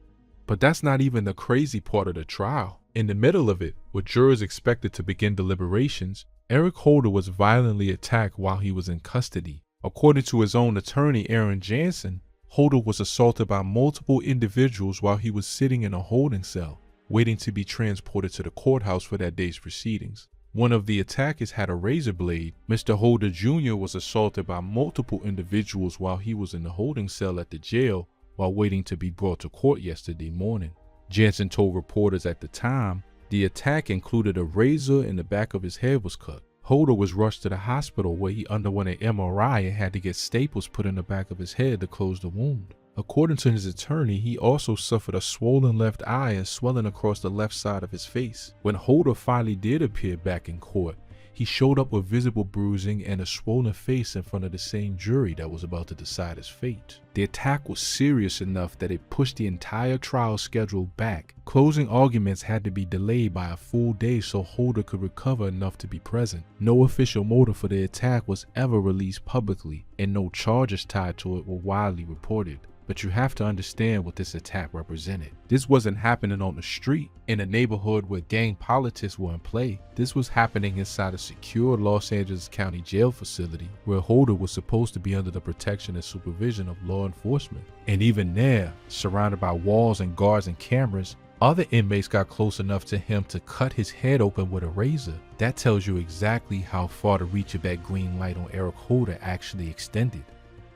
But that's not even the crazy part of the trial. In the middle of it, with jurors expected to begin deliberations, Eric Holder was violently attacked while he was in custody. According to his own attorney, Aaron Jansen, Holder was assaulted by multiple individuals while he was sitting in a holding cell, waiting to be transported to the courthouse for that day's proceedings. One of the attackers had a razor blade. Mr. Holder Jr. was assaulted by multiple individuals while he was in the holding cell at the jail while waiting to be brought to court yesterday morning. Jansen told reporters at the time the attack included a razor and the back of his head was cut. Holder was rushed to the hospital where he underwent an MRI and had to get staples put in the back of his head to close the wound. According to his attorney, he also suffered a swollen left eye and swelling across the left side of his face. When Holder finally did appear back in court, he showed up with visible bruising and a swollen face in front of the same jury that was about to decide his fate. The attack was serious enough that it pushed the entire trial schedule back. Closing arguments had to be delayed by a full day so Holder could recover enough to be present. No official motive for the attack was ever released publicly, and no charges tied to it were widely reported. But you have to understand what this attack represented. This wasn't happening on the street, in a neighborhood where gang politics were in play. This was happening inside a secure Los Angeles County jail facility where Holder was supposed to be under the protection and supervision of law enforcement. And even there, surrounded by walls and guards and cameras, other inmates got close enough to him to cut his head open with a razor. That tells you exactly how far the reach of that green light on Eric Holder actually extended.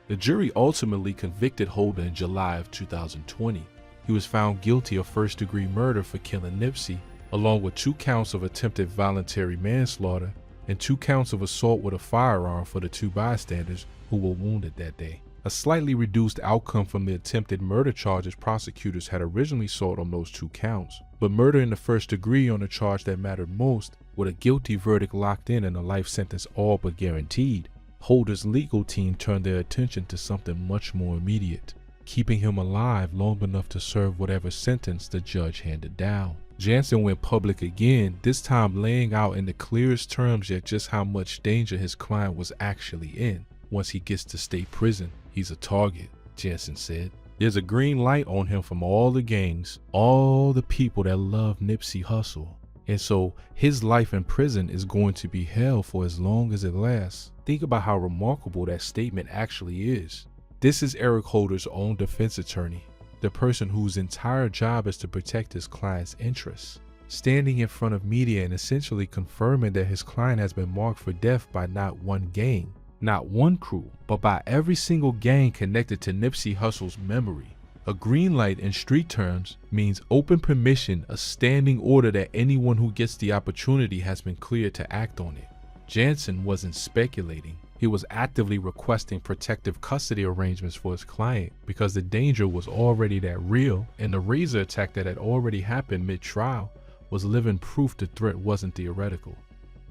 The jury ultimately convicted Holder in July of 2020. He was found guilty of first-degree murder for killing Nipsey, along with 2 counts of attempted voluntary manslaughter and 2 counts of assault with a firearm for the 2 bystanders who were wounded that day. A slightly reduced outcome from the attempted murder charges prosecutors had originally sought on those 2 counts, but murder in the first degree on the charge that mattered most, with a guilty verdict locked in and a life sentence all but guaranteed, Holder's legal team turned their attention to something much more immediate, keeping him alive long enough to serve whatever sentence the judge handed down. Jansen went public again, this time laying out in the clearest terms yet just how much danger his client was actually in. Once he gets to state prison, he's a target, Jansen said. There's a green light on him from all the gangs, all the people that love Nipsey Hussle. And so his life in prison is going to be hell for as long as it lasts. Think about how remarkable that statement actually is. This is Eric Holder's own defense attorney, the person whose entire job is to protect his client's interests, standing in front of media and essentially confirming that his client has been marked for death by not one gang, not one crew, but by every single gang connected to Nipsey Hussle's memory. A green light in street terms means open permission, a standing order that anyone who gets the opportunity has been cleared to act on it. Jansen wasn't speculating. He was actively requesting protective custody arrangements for his client because the danger was already that real, and the razor attack that had already happened mid-trial was living proof the threat wasn't theoretical.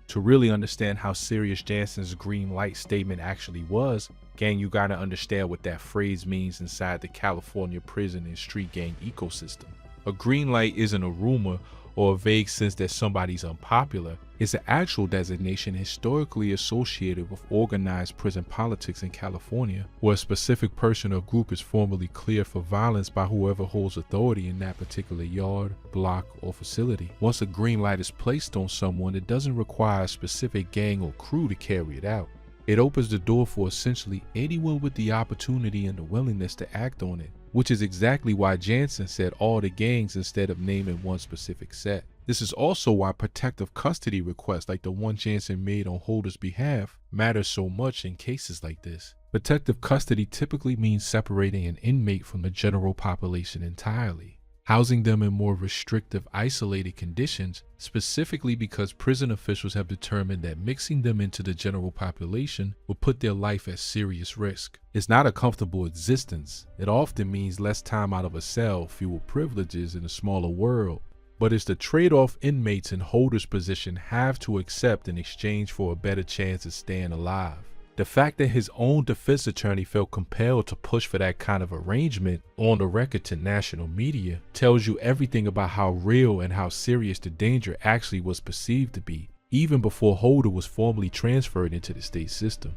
To really understand how serious Jansen's green light statement actually was, gang, you gotta understand what that phrase means inside the California prison and street gang ecosystem. A green light isn't a rumor or a vague sense that somebody's unpopular. It's an actual designation historically associated with organized prison politics in California, where a specific person or group is formally cleared for violence by whoever holds authority in that particular yard, block, or facility. Once a green light is placed on someone, it doesn't require a specific gang or crew to carry it out. It opens the door for essentially anyone with the opportunity and the willingness to act on it, which is exactly why Jansen said all the gangs instead of naming one specific set. This is also why protective custody requests like the one Jansen made on Holder's behalf matter so much in cases like this. Protective custody typically means separating an inmate from the general population entirely, housing them in more restrictive, isolated conditions, specifically because prison officials have determined that mixing them into the general population will put their life at serious risk. It's not a comfortable existence. It often means less time out of a cell, fewer privileges, in a smaller world. But it's the trade-off inmates in Holder's position have to accept in exchange for a better chance of staying alive. The fact that his own defense attorney felt compelled to push for that kind of arrangement on the record to national media tells you everything about how real and how serious the danger actually was perceived to be, even before Holder was formally transferred into the state system.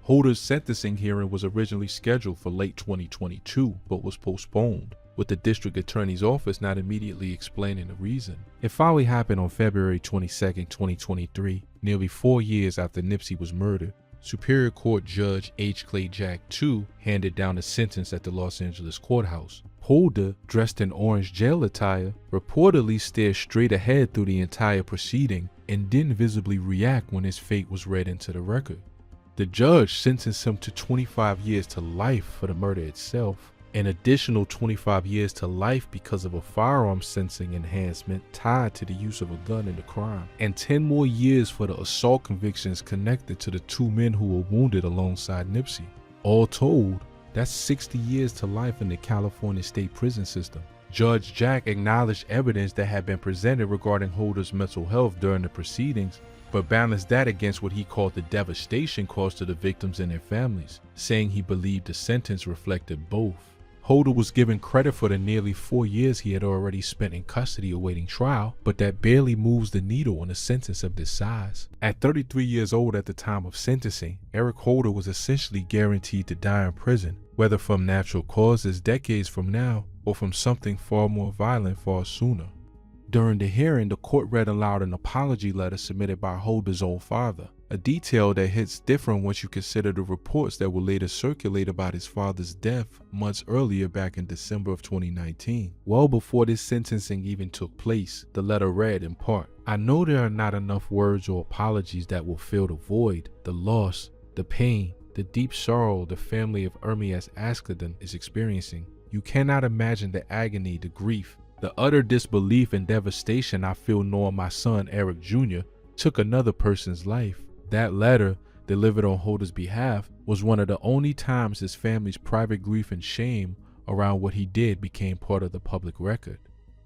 Holder's sentencing hearing was originally scheduled for late 2022, but was postponed, with the district attorney's office not immediately explaining the reason. It finally happened on February 22, 2023, nearly 4 years after Nipsey was murdered. Superior Court Judge H. Clay Jack II handed down a sentence at the Los Angeles courthouse. Holder, dressed in orange jail attire, reportedly stared straight ahead through the entire proceeding and didn't visibly react when his fate was read into the record. The judge sentenced him to 25 years to life for the murder itself, an additional 25 years to life because of a firearm sensing enhancement tied to the use of a gun in the crime, and 10 more years for the assault convictions connected to the 2 men who were wounded alongside Nipsey. All told, that's 60 years to life in the California state prison system. Judge Jack acknowledged evidence that had been presented regarding Holder's mental health during the proceedings, but balanced that against what he called the devastation caused to the victims and their families, saying he believed the sentence reflected both. Holder was given credit for the nearly 4 years he had already spent in custody awaiting trial, but that barely moves the needle on a sentence of this size. At 33 years old at the time of sentencing, Eric Holder was essentially guaranteed to die in prison, whether from natural causes decades from now or from something far more violent far sooner. During the hearing, the court read aloud an apology letter submitted by Holder's own father, a detail that hits different once you consider the reports that were later circulate about his father's death months earlier back in December of 2019. Well before this sentencing even took place, the letter read in part, "I know there are not enough words or apologies that will fill the void, the loss, the pain, the deep sorrow the family of Ermias Askeden is experiencing. You cannot imagine the agony, the grief, the utter disbelief and devastation I feel knowing my son Eric Jr. took another person's life." That letter, delivered on Holder's behalf, was one of the only times his family's private grief and shame around what he did became part of the public record.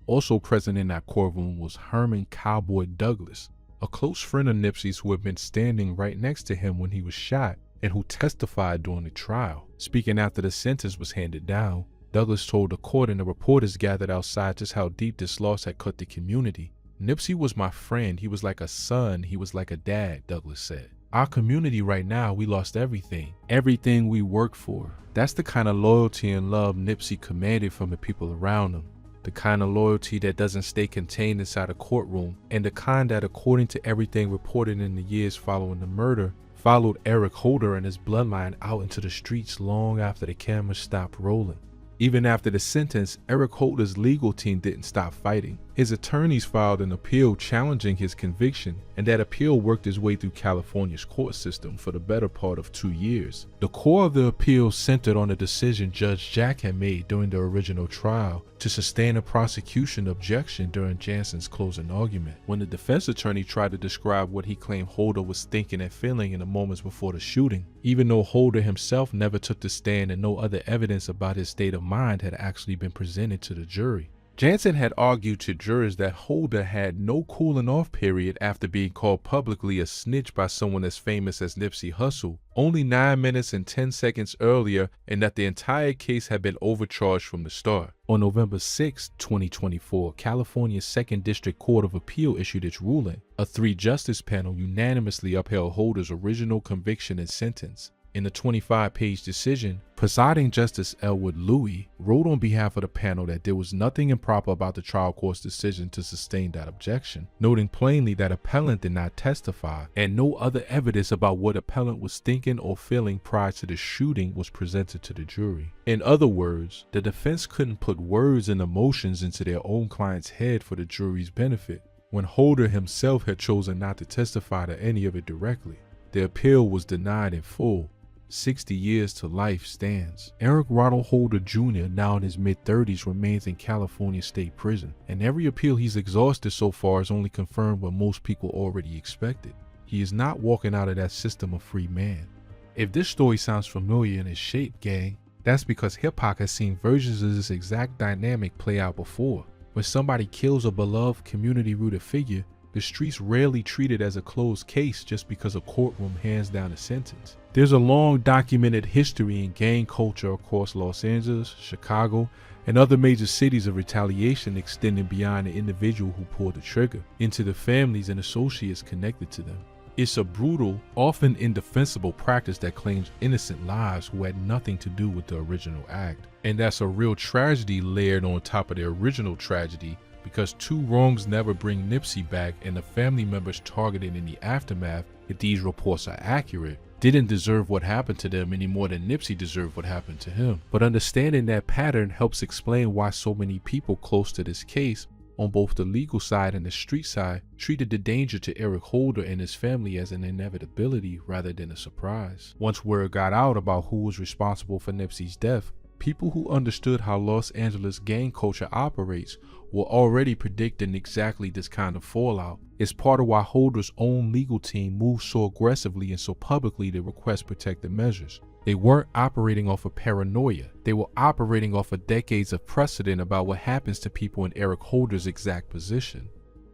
Also present in that courtroom was Herman Cowboy Douglas, a close friend of Nipsey's who had been standing right next to him when he was shot and who testified during the trial. Speaking after the sentence was handed down, Douglas told the court and the reporters gathered outside just how deep this loss had cut the community. "Nipsey was my friend. He was like a son. He was like a dad," Douglas said. "Our community right now, we lost everything. Everything we worked for." That's the kind of loyalty and love Nipsey commanded from the people around him. The kind of loyalty that doesn't stay contained inside a courtroom, and the kind that, according to everything reported in the years following the murder, followed Eric Holder and his bloodline out into the streets long after the cameras stopped rolling. Even after the sentence, Eric Holder's legal team didn't stop fighting. His attorneys filed an appeal challenging his conviction, and that appeal worked its way through California's court system for the better part of 2 years. The core of the appeal centered on a decision Judge Jack had made during the original trial to sustain a prosecution objection during Jansen's closing argument. When the defense attorney tried to describe what he claimed Holder was thinking and feeling in the moments before the shooting, even though Holder himself never took the stand and no other evidence about his state of mind had actually been presented to the jury. Jansen had argued to jurors that Holder had no cooling off period after being called publicly a snitch by someone as famous as Nipsey Hussle only 9 minutes and 10 seconds earlier, and that the entire case had been overcharged from the start. On November 6, 2024, California's 2nd District Court of Appeal issued its ruling. A 3-justice panel unanimously upheld Holder's original conviction and sentence. In the 25-page decision, presiding Justice Elwood Louis wrote on behalf of the panel that there was nothing improper about the trial court's decision to sustain that objection, noting plainly that appellant did not testify and no other evidence about what appellant was thinking or feeling prior to the shooting was presented to the jury. In other words, the defense couldn't put words and emotions into their own client's head for the jury's benefit, when Holder himself had chosen not to testify to any of it directly. The appeal was denied in full. 60 years to life stands. Eric Ronald Holder Jr., now in his mid-30s, remains in California State Prison, and every appeal he's exhausted so far has only confirmed what most people already expected. He is not walking out of that system a free man. If this story sounds familiar in its shape, gang, that's because hip-hop has seen versions of this exact dynamic play out before. When somebody kills a beloved, community-rooted figure, the streets rarely treat it as a closed case just because a courtroom hands down a sentence. There's a long documented history in gang culture across Los Angeles, Chicago, and other major cities of retaliation extending beyond the individual who pulled the trigger, into the families and associates connected to them. It's a brutal, often indefensible practice that claims innocent lives who had nothing to do with the original act. And that's a real tragedy layered on top of the original tragedy, because 2 wrongs never bring Nipsey back, and the family members targeted in the aftermath, if these reports are accurate, didn't deserve what happened to them any more than Nipsey deserved what happened to him. But understanding that pattern helps explain why so many people close to this case, on both the legal side and the street side, treated the danger to Eric Holder and his family as an inevitability rather than a surprise. Once word got out about who was responsible for Nipsey's death, people who understood how Los Angeles gang culture operates were already predicting exactly this kind of fallout. It's part of why Holder's own legal team moved so aggressively and so publicly to request protective measures. They weren't operating off of paranoia. They were operating off of decades of precedent about what happens to people in Eric Holder's exact position.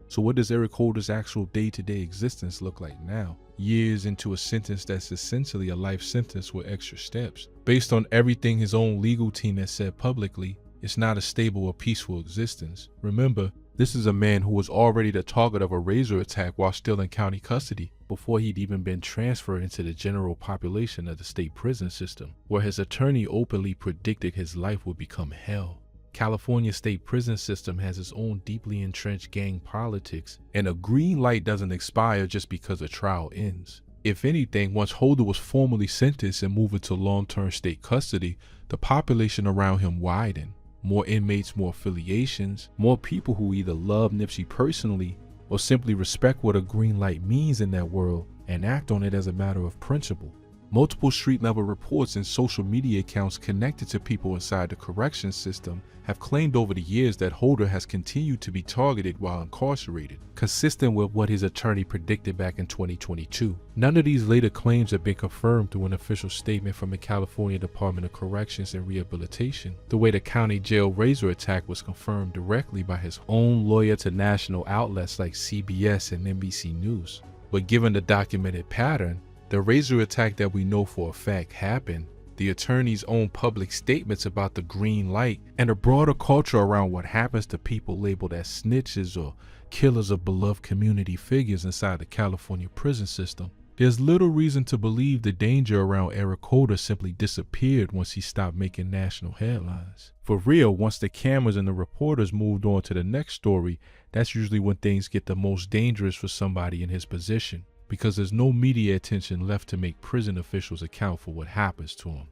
So what does Eric Holder's actual day-to-day existence look like now? Years into a sentence that's essentially a life sentence with extra steps. Based on everything his own legal team has said publicly, it's not a stable or peaceful existence. Remember, this is a man who was already the target of a razor attack while still in county custody, before he'd even been transferred into the general population of the state prison system, where his attorney openly predicted his life would become hell. California state prison system has its own deeply entrenched gang politics, and a green light doesn't expire just because a trial ends. If anything, once Holder was formally sentenced and moved into long-term state custody, the population around him widened. More inmates, more affiliations, more people who either love Nipsey personally or simply respect what a green light means in that world and act on it as a matter of principle. Multiple street-level reports and social media accounts connected to people inside the correction system have claimed over the years that Holder has continued to be targeted while incarcerated, consistent with what his attorney predicted back in 2022. None of these later claims have been confirmed through an official statement from the California Department of Corrections and Rehabilitation, the way the county jail razor attack was confirmed directly by his own lawyer to national outlets like CBS and NBC News. But given the documented pattern, the razor attack that we know for a fact happened, the attorney's own public statements about the green light, and a broader culture around what happens to people labeled as snitches or killers of beloved community figures inside the California prison system, there's little reason to believe the danger around Eric Holder simply disappeared once he stopped making national headlines. For real, once the cameras and the reporters moved on to the next story, that's usually when things get the most dangerous for somebody in his position, because there's no media attention left to make prison officials account for what happens to them.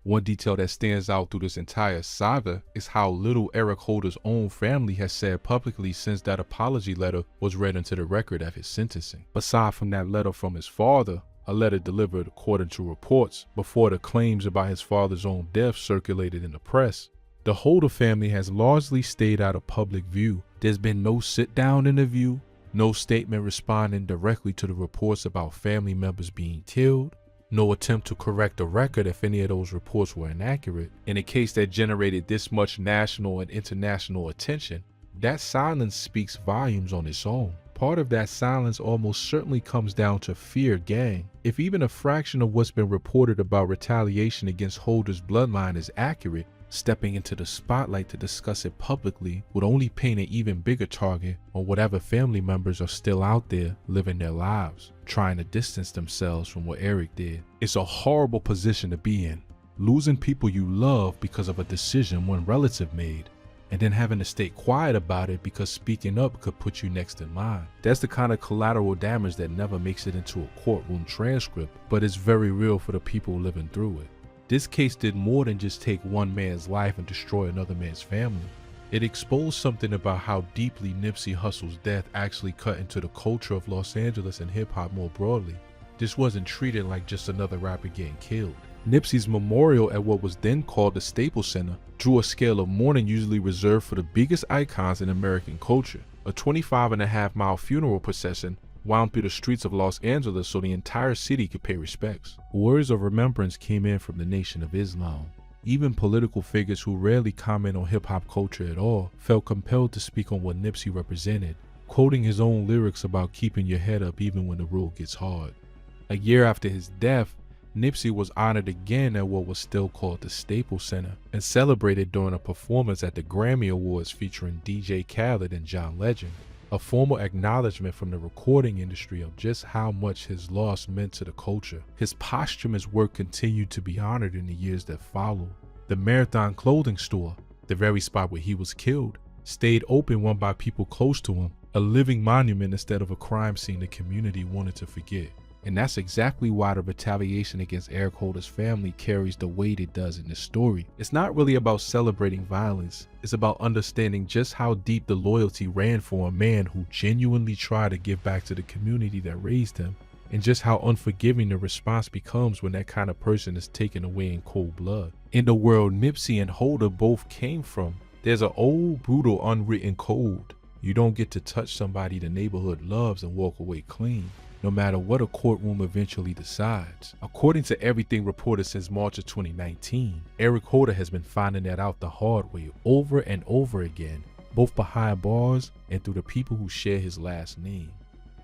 One detail that stands out through this entire saga is how little Eric Holder's own family has said publicly since that apology letter was read into the record at his sentencing. Aside from that letter from his father, a letter delivered according to reports before the claims about his father's own death circulated in the press, the Holder family has largely stayed out of public view. There's been no sit-down interview, no statement responding directly to the reports about family members being killed, no attempt to correct the record if any of those reports were inaccurate. In a case that generated this much national and international attention, that silence speaks volumes on its own. Part of that silence almost certainly comes down to fear, gang. If even a fraction of what's been reported about retaliation against Holder's bloodline is accurate, stepping into the spotlight to discuss it publicly would only paint an even bigger target on whatever family members are still out there living their lives, trying to distance themselves from what Eric did. It's a horrible position to be in, losing people you love because of a decision one relative made, and then having to stay quiet about it because speaking up could put you next in line. That's the kind of collateral damage that never makes it into a courtroom transcript, but it's very real for the people living through it. This case did more than just take one man's life and destroy another man's family. It exposed something about how deeply Nipsey Hussle's death actually cut into the culture of Los Angeles and hip-hop more broadly. This wasn't treated like just another rapper getting killed. Nipsey's memorial at what was then called the Staples Center drew a scale of mourning usually reserved for the biggest icons in American culture. A 25.5-mile funeral procession wound through the streets of Los Angeles so the entire city could pay respects. Words of remembrance came in from the Nation of Islam. Even political figures who rarely comment on hip-hop culture at all felt compelled to speak on what Nipsey represented, quoting his own lyrics about keeping your head up even when the road gets hard. A year after his death, Nipsey was honored again at what was still called the Staples Center and celebrated during a performance at the Grammy Awards featuring DJ Khaled and John Legend, a formal acknowledgement from the recording industry of just how much his loss meant to the culture. His posthumous work continued to be honored in the years that followed. The Marathon clothing store, the very spot where he was killed, stayed open, run by people close to him, a living monument instead of a crime scene the community wanted to forget. And that's exactly why the retaliation against Eric Holder's family carries the weight it does in this story. It's not really about celebrating violence. It's about understanding just how deep the loyalty ran for a man who genuinely tried to give back to the community that raised him, and just how unforgiving the response becomes when that kind of person is taken away in cold blood. In the world Nipsey and Holder both came from, there's an old, brutal, unwritten code. You don't get to touch somebody the neighborhood loves and walk away clean, no matter what a courtroom eventually decides. According to everything reported since March of 2019, Eric Holder has been finding that out the hard way over and over again, both behind bars and through the people who share his last name.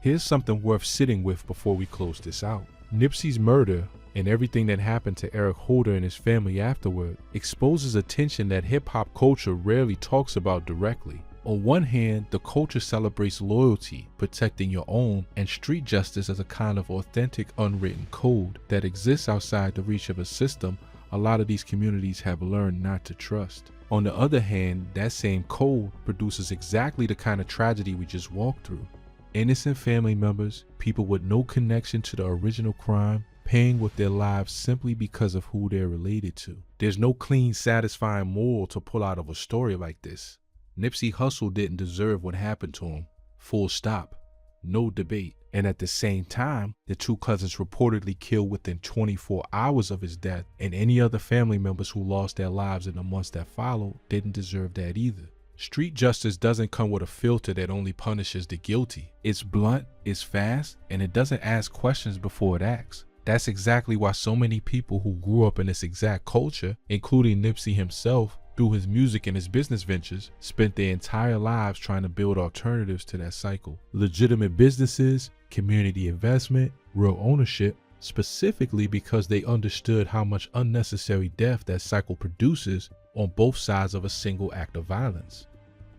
Here's something worth sitting with before we close this out. Nipsey's murder and everything that happened to Eric Holder and his family afterward exposes a tension that hip-hop culture rarely talks about directly. On one hand, the culture celebrates loyalty, protecting your own, and street justice as a kind of authentic unwritten code that exists outside the reach of a system a lot of these communities have learned not to trust. On the other hand, that same code produces exactly the kind of tragedy we just walked through. Innocent family members, people with no connection to the original crime, paying with their lives simply because of who they're related to. There's no clean, satisfying moral to pull out of a story like this. Nipsey Hussle didn't deserve what happened to him. Full stop. No debate. And at the same time, the two cousins reportedly killed within 24 hours of his death, and any other family members who lost their lives in the months that followed didn't deserve that either. Street justice doesn't come with a filter that only punishes the guilty. It's blunt, it's fast, and it doesn't ask questions before it acts. That's exactly why so many people who grew up in this exact culture, including Nipsey himself, through his music and his business ventures, spent their entire lives trying to build alternatives to that cycle. Legitimate businesses, community investment, real ownership, specifically because they understood how much unnecessary death that cycle produces on both sides of a single act of violence.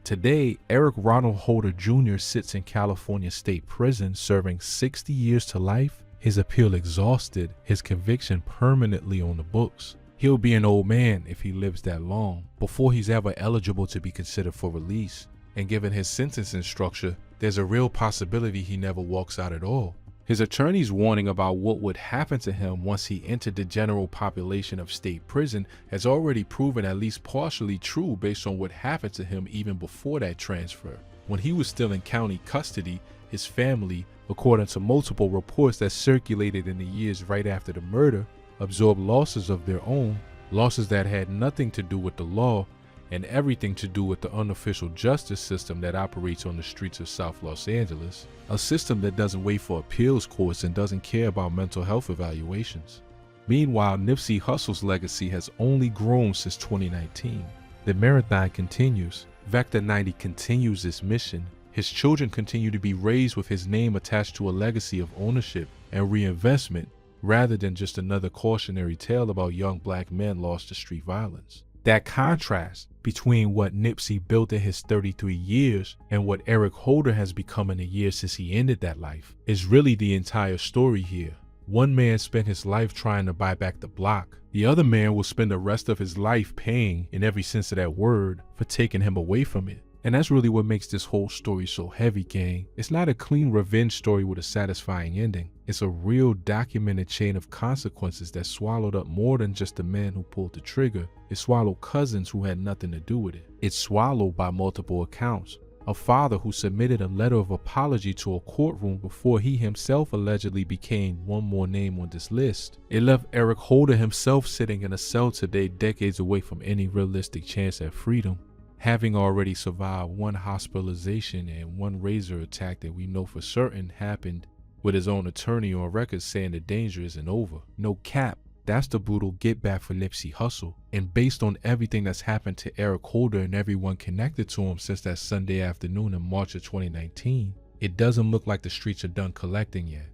Today, Eric Ronald Holder Jr. sits in California State Prison serving 60 years to life, his appeal exhausted, his conviction permanently on the books. He'll be an old man if he lives that long, before he's ever eligible to be considered for release. And given his sentencing structure, there's a real possibility he never walks out at all. His attorney's warning about what would happen to him once he entered the general population of state prison has already proven at least partially true based on what happened to him even before that transfer. When he was still in county custody, his family, according to multiple reports that circulated in the years right after the murder, absorbed losses of their own, losses that had nothing to do with the law and everything to do with the unofficial justice system that operates on the streets of South Los Angeles, a system that doesn't wait for appeals courts and doesn't care about mental health evaluations. Meanwhile, Nipsey Hussle's legacy has only grown since 2019. The marathon continues. Vector 90 continues its mission. His children continue to be raised with his name attached to a legacy of ownership and reinvestment, rather than just another cautionary tale about young black men lost to street violence. That contrast between what Nipsey built in his 33 years and what Eric Holder has become in the years since he ended that life is really the entire story here. One man spent his life trying to buy back the block. The other man will spend the rest of his life paying, in every sense of that word, for taking him away from it. And that's really what makes this whole story so heavy, gang. It's not a clean revenge story with a satisfying ending. It's a real documented chain of consequences that swallowed up more than just the man who pulled the trigger. It swallowed cousins who had nothing to do with it. It's swallowed by multiple accounts. A father who submitted a letter of apology to a courtroom before he himself allegedly became one more name on this list. It left Eric Holder himself sitting in a cell today, decades away from any realistic chance at freedom, having already survived one hospitalization and one razor attack that we know for certain happened, with his own attorney on record saying the danger isn't over. No cap. That's the brutal get back for Nipsey Hussle. And based on everything that's happened to Eric Holder and everyone connected to him since that Sunday afternoon in March of 2019, it doesn't look like the streets are done collecting yet.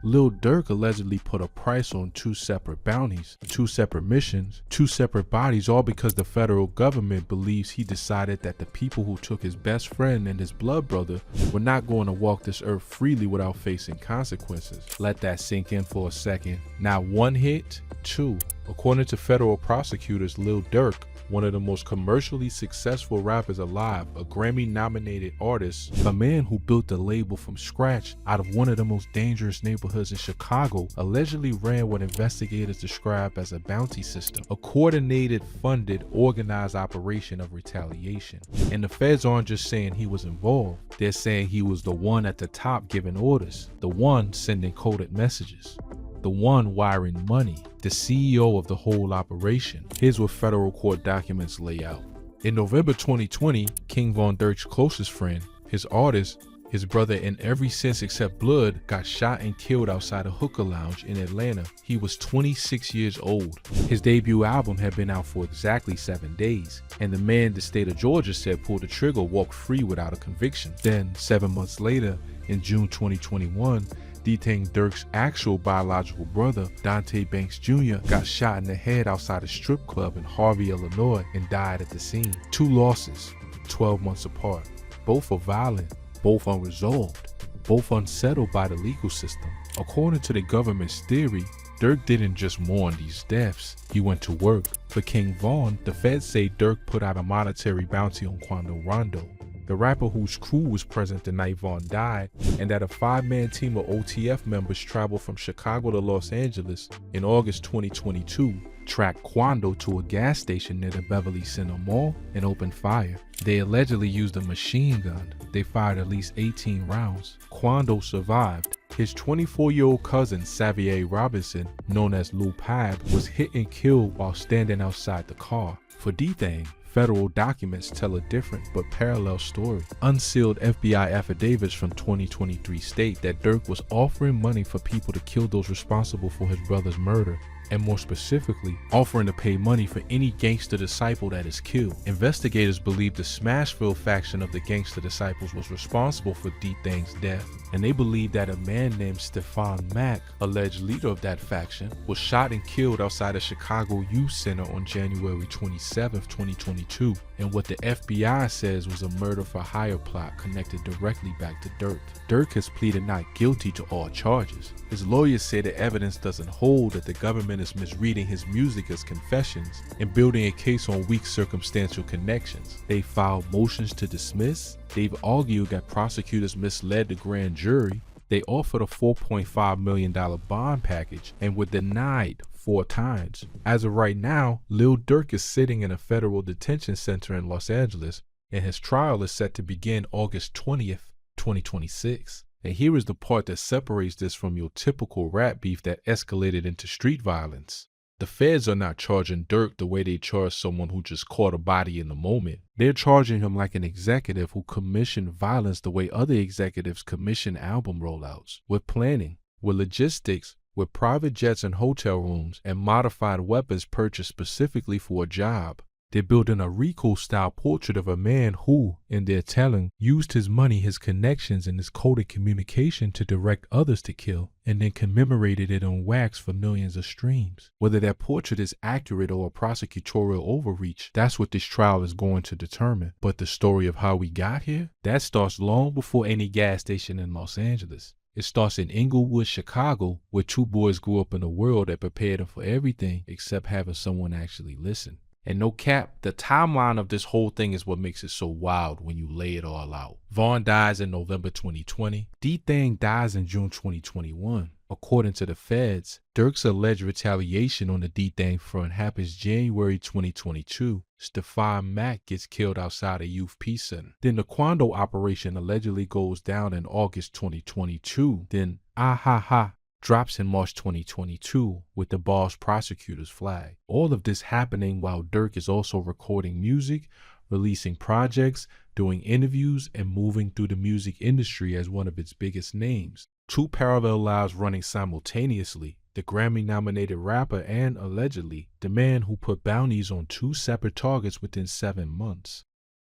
Lil Durk allegedly put a price on 2 separate bounties, 2 separate missions, 2 separate bodies, all because the federal government believes he decided that the people who took his best friend and his blood brother were not going to walk this earth freely without facing consequences. Let that sink in for a second. Not 1 hit, 2. According to federal prosecutors, Lil Durk, one of the most commercially successful rappers alive, a Grammy-nominated artist, a man who built the label from scratch out of one of the most dangerous neighborhoods in Chicago, allegedly ran what investigators describe as a bounty system, a coordinated, funded, organized operation of retaliation. And the feds aren't just saying he was involved, they're saying he was the one at the top giving orders, the one sending coded messages, the one wiring money, the CEO of the whole operation. Here's what federal court documents lay out. In November 2020, King Von Dirk's closest friend, his artist, his brother in every sense except blood, got shot and killed outside a hookah lounge in Atlanta. He was 26 years old. His debut album had been out for exactly 7 days, and the man the state of Georgia said pulled the trigger walked free without a conviction. Then, 7 months later, in June 2021, detained Dirk's actual biological brother, Dante Banks Jr., got shot in the head outside a strip club in Harvey, Illinois, and died at the scene. 2 losses, 12 months apart. Both are violent, both unresolved, both unsettled by the legal system. According to the government's theory, Dirk didn't just mourn these deaths, he went to work. For King Von, the feds say Dirk put out a monetary bounty on Quando Rondo, the rapper whose crew was present the night Von died, and that a 5-man team of OTF members traveled from Chicago to Los Angeles in August 2022, tracked Quando to a gas station near the Beverly Center Mall and opened fire. They allegedly used a machine gun. They fired at least 18 rounds. Quando survived. His 24-year-old cousin, Xavier Robinson, known as Lil Pab, was hit and killed while standing outside the car. For D-Thing, federal documents tell a different but parallel story. Unsealed FBI affidavits from 2023 state that Dirk was offering money for people to kill those responsible for his brother's murder, and more specifically, offering to pay money for any gangster disciple that is killed. Investigators believe the Smashville faction of the gangster disciples was responsible for D-Thing's death, and they believe that a man named Stefan Mack, alleged leader of that faction, was shot and killed outside a Chicago Youth Center on January 27, 2022, and what the FBI says was a murder for hire plot connected directly back to Dirk. Dirk has pleaded not guilty to all charges. His lawyers say the evidence doesn't hold, that the government is misreading his music as confessions and building a case on weak circumstantial connections. They filed motions to dismiss. They've argued that prosecutors misled the grand jury. They offered a $4.5 million bond package and were denied 4 times. As of right now, Lil Durk is sitting in a federal detention center in Los Angeles, and his trial is set to begin August 20th, 2026. And here is the part that separates this from your typical rap beef that escalated into street violence. The feds are not charging Durk the way they charge someone who just caught a body in the moment. They're charging him like an executive who commissioned violence the way other executives commission album rollouts, with planning, with logistics, with private jets and hotel rooms, and modified weapons purchased specifically for a job. They're building a Rico-style portrait of a man who, in their telling, used his money, his connections, and his coded communication to direct others to kill, and then commemorated it on wax for millions of streams. Whether that portrait is accurate or a prosecutorial overreach, that's what this trial is going to determine. But the story of how we got here, that starts long before any gas station in Los Angeles. It starts in Inglewood, Chicago, where 2 boys grew up in a world that prepared them for everything except having someone actually listen. And no cap, the timeline of this whole thing is what makes it so wild when you lay it all out. Vaughn dies in November 2020. D-Thang dies in June 2021. According to the feds, Durk's alleged retaliation on the D-Thang front happens January 2022. Stefan Mack gets killed outside a youth peace center. Then the Quando operation allegedly goes down in August 2022. Then Ahaha drops in March 2022 with the boss prosecutor's flag. All of this happening while Durk is also recording music, releasing projects, doing interviews, and moving through the music industry as one of its biggest names. 2 parallel lives running simultaneously. The Grammy-nominated rapper and, allegedly, the man who put bounties on 2 separate targets within 7 months.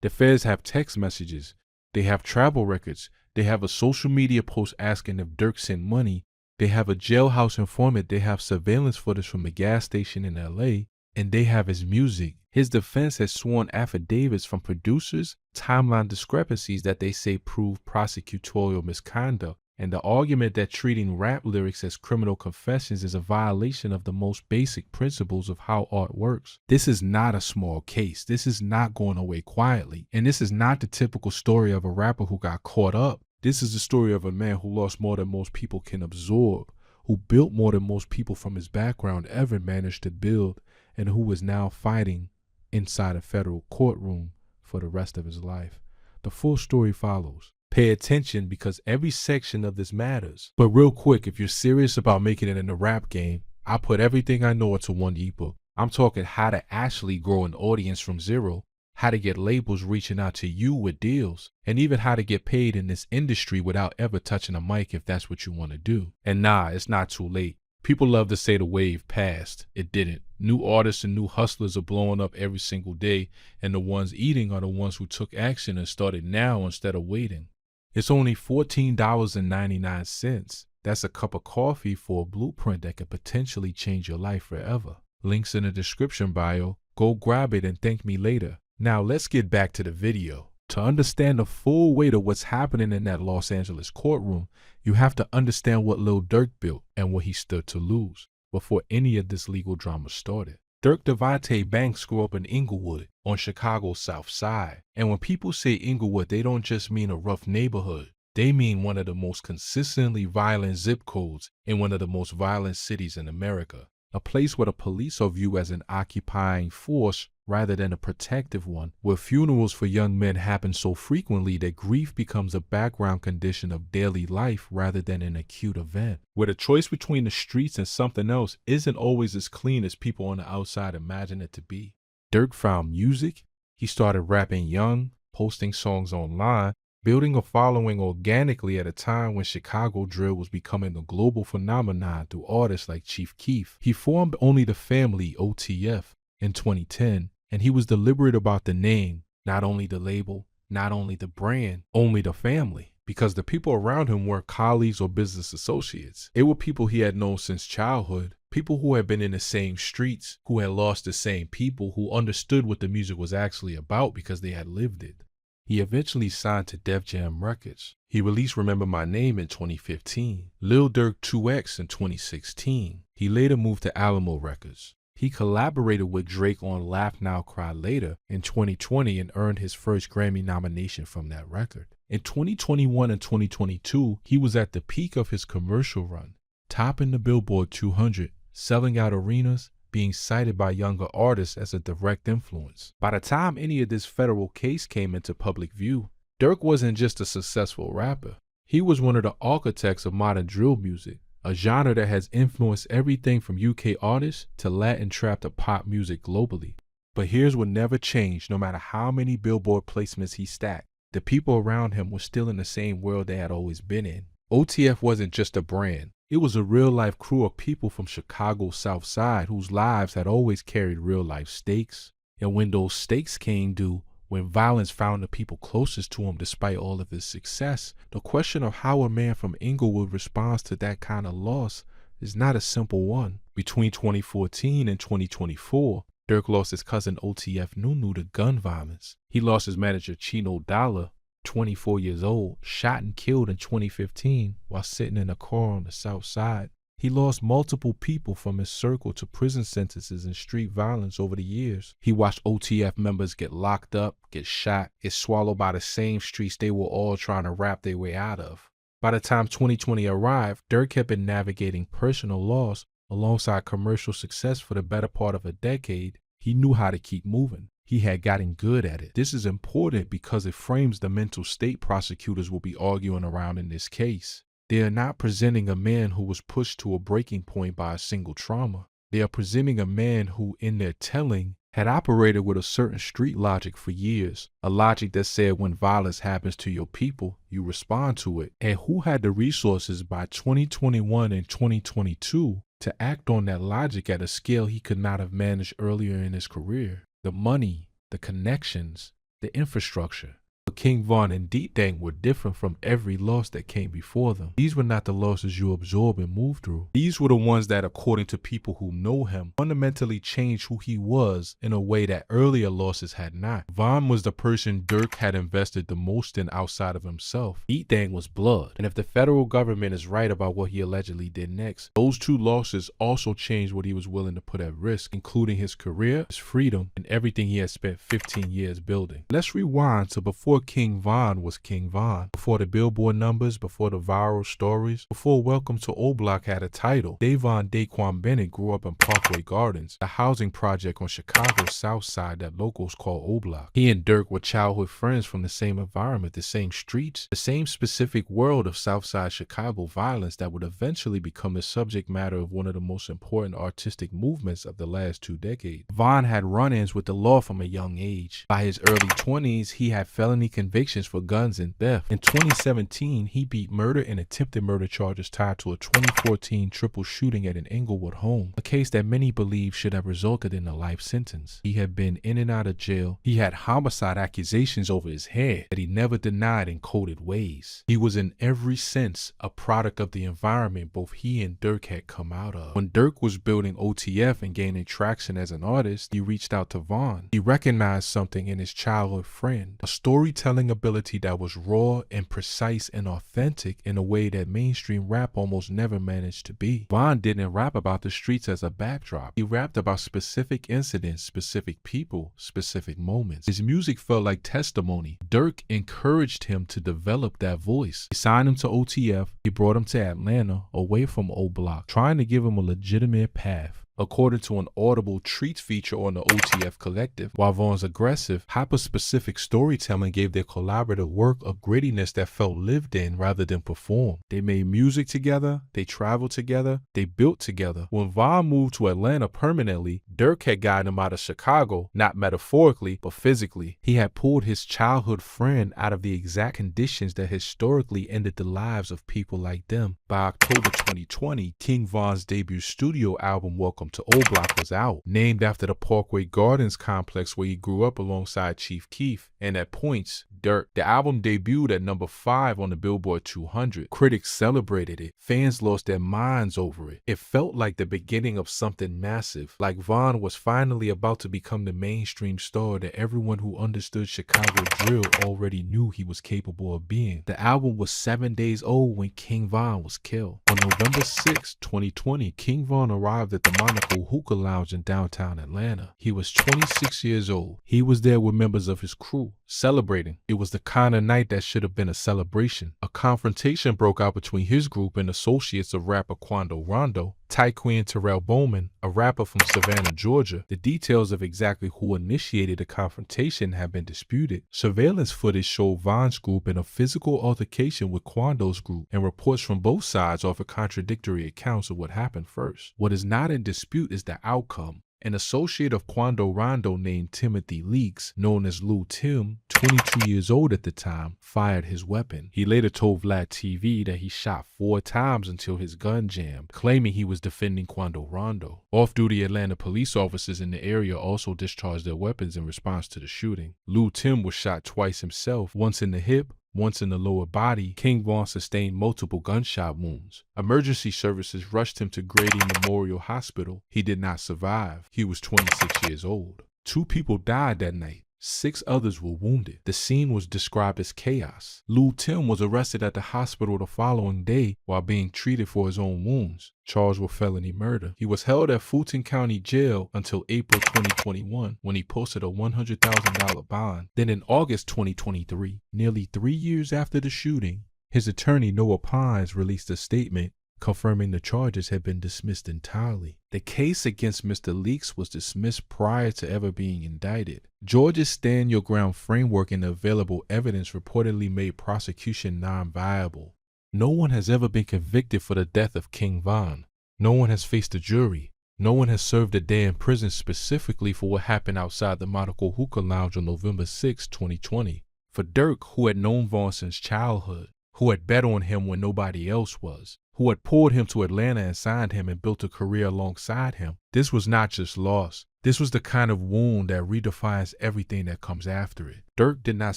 The feds have text messages. They have travel records. They have a social media post asking if Durk sent money. They have a jailhouse informant, they have surveillance footage from a gas station in LA, and they have his music. His defense has sworn affidavits from producers, timeline discrepancies that they say prove prosecutorial misconduct, and the argument that treating rap lyrics as criminal confessions is a violation of the most basic principles of how art works. This is not a small case. This is not going away quietly. And this is not the typical story of a rapper who got caught up. This is the story of a man who lost more than most people can absorb, who built more than most people from his background ever managed to build, and who is now fighting inside a federal courtroom for the rest of his life. The full story follows. Pay attention because every section of this matters. But real quick, if you're serious about making it in the rap game, I put everything I know into one ebook. I'm talking how to actually grow an audience from zero, how to get labels reaching out to you with deals, and even how to get paid in this industry without ever touching a mic if that's what you want to do. And nah, it's not too late. People love to say the wave passed. It didn't. New artists and new hustlers are blowing up every single day, and the ones eating are the ones who took action and started now instead of waiting. It's only $14.99. That's a cup of coffee for a blueprint that could potentially change your life forever. Links in the description bio. Go grab it and thank me later. Now let's get back to the video. To understand the full weight of what's happening in that Los Angeles courtroom, you have to understand what Lil Durk built and what he stood to lose before any of this legal drama started. Durk Devontae Banks grew up in Inglewood on Chicago's South Side. And when people say Inglewood, they don't just mean a rough neighborhood. They mean one of the most consistently violent zip codes in one of the most violent cities in America. A place where the police are viewed as an occupying force rather than a protective one, where funerals for young men happen so frequently that grief becomes a background condition of daily life rather than an acute event, where the choice between the streets and something else isn't always as clean as people on the outside imagine it to be. Durk found music. He started rapping young, posting songs online, building a following organically at a time when Chicago drill was becoming a global phenomenon through artists like Chief Keef. He formed Only the Family, OTF, in 2010, and he was deliberate about the name, not only the label, not only the brand, Only the Family, because the people around him weren't colleagues or business associates. They were people he had known since childhood, people who had been in the same streets, who had lost the same people, who understood what the music was actually about because they had lived it. He eventually signed to Def Jam Records. He released Remember My Name in 2015, Lil Durk 2X in 2016. He later moved to Alamo Records. He collaborated with Drake on Laugh Now, Cry Later in 2020 and earned his first Grammy nomination from that record. In 2021 and 2022, he was at the peak of his commercial run, topping the Billboard 200, selling out arenas, being cited by younger artists as a direct influence. By the time any of this federal case came into public view, Durk wasn't just a successful rapper. He was one of the architects of modern drill music, a genre that has influenced everything from UK artists to Latin trap to pop music globally. But here's what never changed. No matter how many Billboard placements he stacked, the people around him were still in the same world they had always been in. OTF wasn't just a brand. It was a real-life crew of people from Chicago's South Side whose lives had always carried real-life stakes. And when those stakes came due, when violence found the people closest to him despite all of his success, the question of how a man from Inglewood responds to that kind of loss is not a simple one. Between 2014 and 2024, Durk lost his cousin OTF Nunu to gun violence. He lost his manager Chino Dollar, 24 years old, shot and killed in 2015 while sitting in a car on the South Side. He lost multiple people from his circle to prison sentences and street violence over the years. He watched OTF members get locked up, get shot, get swallowed by the same streets they were all trying to rap their way out of. By the time 2020 arrived, Durk had been navigating personal loss alongside commercial success for the better part of a decade. He knew how to keep moving. He had gotten good at it. This is important because it frames the mental state prosecutors will be arguing around in this case. They are not presenting a man who was pushed to a breaking point by a single trauma. They are presenting a man who, in their telling, had operated with a certain street logic for years, a logic that said when violence happens to your people, you respond to it, and who had the resources by 2021 and 2022 to act on that logic at a scale he could not have managed earlier in his career. The money, the connections, the infrastructure. But King Von and Deep Dang were different from every loss that came before them. These were not the losses you absorb and move through. These were the ones that, according to people who know him, fundamentally changed who he was in a way that earlier losses had not. Von was the person Durk had invested the most in outside of himself. Deep Dang was blood. And if the federal government is right about what he allegedly did next, those two losses also changed what he was willing to put at risk, including his career, his freedom, and everything he had spent 15 years building. Let's rewind to before King Von was King Von, before the Billboard numbers, before the viral stories, before Welcome to O Block had a title. Davon Daquan Bennett grew up in Parkway Gardens, a housing project on Chicago's South Side that locals call O Block. He and Durk were childhood friends from the same environment, the same streets, the same specific world of South Side Chicago violence that would eventually become the subject matter of one of the most important artistic movements of the last 2 decades. Von had run-ins with the law from a young age. By his early 20s, he had felony convictions for guns and theft. In 2017, he beat murder and attempted murder charges tied to a 2014 triple shooting at an Inglewood home, a case that many believe should have resulted in a life sentence. He had been in and out of jail. He had homicide accusations over his head that he never denied in coded ways. He was in every sense a product of the environment both he and Durk had come out of. When Durk was building OTF and gaining traction as an artist, he reached out to Von. He recognized something in his childhood friend, a storytelling ability that was raw and precise and authentic in a way that mainstream rap almost never managed to be. Von didn't rap about the streets as a backdrop. He rapped about specific incidents, specific people, specific moments. His music felt like testimony. Durk encouraged him to develop that voice. He signed him to OTF. He brought him to Atlanta, away from O Block, trying to give him a legitimate path. According to an Audible Treats feature on the OTF Collective, while Von's aggressive, hyper-specific storytelling gave their collaborative work a grittiness that felt lived in rather than performed. They made music together, they traveled together, they built together. When Von moved to Atlanta permanently, Durk had gotten him out of Chicago, not metaphorically, but physically. He had pulled his childhood friend out of the exact conditions that historically ended the lives of people like them. By October 2020, King Von's debut studio album, Welcome to O Block, was out, named after the Parkway Gardens complex where he grew up alongside Chief Keef, and at points, Dirk. The album debuted at number 5 on the Billboard 200. Critics celebrated it. Fans lost their minds over it. It felt like the beginning of something massive, like Von was finally about to become the mainstream star that everyone who understood Chicago drill already knew he was capable of being. The album was 7 days old when King Von was killed. On November 6, 2020, King Von arrived at the Monaco Hookah Lounge in downtown Atlanta. He was 26 years old. He was there with members of his crew, celebrating. It was the kind of night that should have been a celebration. A confrontation broke out between his group and associates of rapper Quando Rondo, Tyquan Terrell Bowman, a rapper from Savannah, Georgia. The details of exactly who initiated the confrontation have been disputed. Surveillance footage showed Von's group in a physical altercation with Quando's group, and reports from both sides offer contradictory accounts of what happened first. What is not in dispute is the outcome. An associate of Quando Rondo named Timothy Leaks, known as Lou Tim, 22 years old at the time, fired his weapon. He later told Vlad TV that he shot 4 times until his gun jammed, claiming he was defending Quando Rondo. Off-duty Atlanta police officers in the area also discharged their weapons in response to the shooting. Lou Tim was shot twice himself, once in the hip, once in the lower body. King Von sustained multiple gunshot wounds. Emergency services rushed him to Grady Memorial Hospital. He did not survive. He was 26 years old. 2 people died that night. 6 others were wounded. The scene was described as chaos. Lou Tim was arrested at the hospital the following day while being treated for his own wounds, charged with felony murder. He was held at Fulton County Jail until April 2021 when he posted a $100,000 bond. Then in August 2023, nearly 3 years after the shooting, his attorney Noah Pines released a statement confirming the charges had been dismissed entirely. The case against Mr. Leaks was dismissed prior to ever being indicted. Georgia's Stand Your Ground framework and the available evidence reportedly made prosecution non-viable. No one has ever been convicted for the death of King Von. No one has faced a jury. No one has served a day in prison specifically for what happened outside the Monaco Hookah Lounge on November 6, 2020. For Dirk, who had known Von since childhood, who had bet on him when nobody else was, who had pulled him to Atlanta and signed him and built a career alongside him, this was not just loss. This was the kind of wound that redefines everything that comes after it. Dirk did not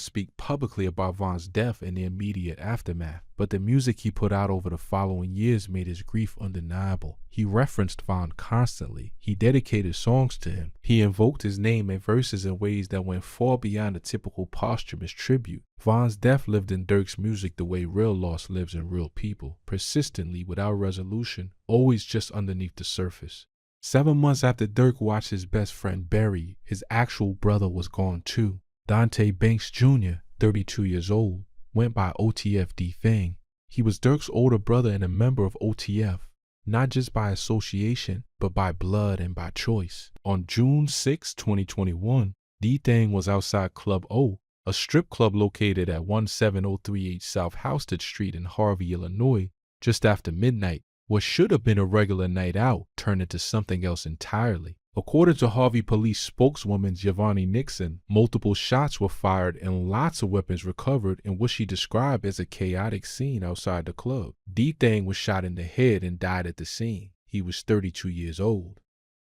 speak publicly about Von's death in the immediate aftermath, but the music he put out over the following years made his grief undeniable. He referenced Von constantly. He dedicated songs to him. He invoked his name and verses in ways that went far beyond a typical posthumous tribute. Von's death lived in Dirk's music the way real loss lives in real people, persistently, without resolution, always just underneath the surface. 7 months after Dirk watched his best friend buried, his actual brother was gone too. Dante Banks Jr., 32 years old, went by OTF D-Thang. He was Dirk's older brother and a member of OTF, not just by association, but by blood and by choice. On June 6, 2021, D-Thang was outside Club O, a strip club located at 17038 South Houston Street in Harvey, Illinois, just after midnight. What should have been a regular night out turned into something else entirely. According to Harvey police spokeswoman Giovanni Nixon, multiple shots were fired and lots of weapons recovered in what she described as a chaotic scene outside the club. D-Thang was shot in the head and died at the scene. He was 32 years old.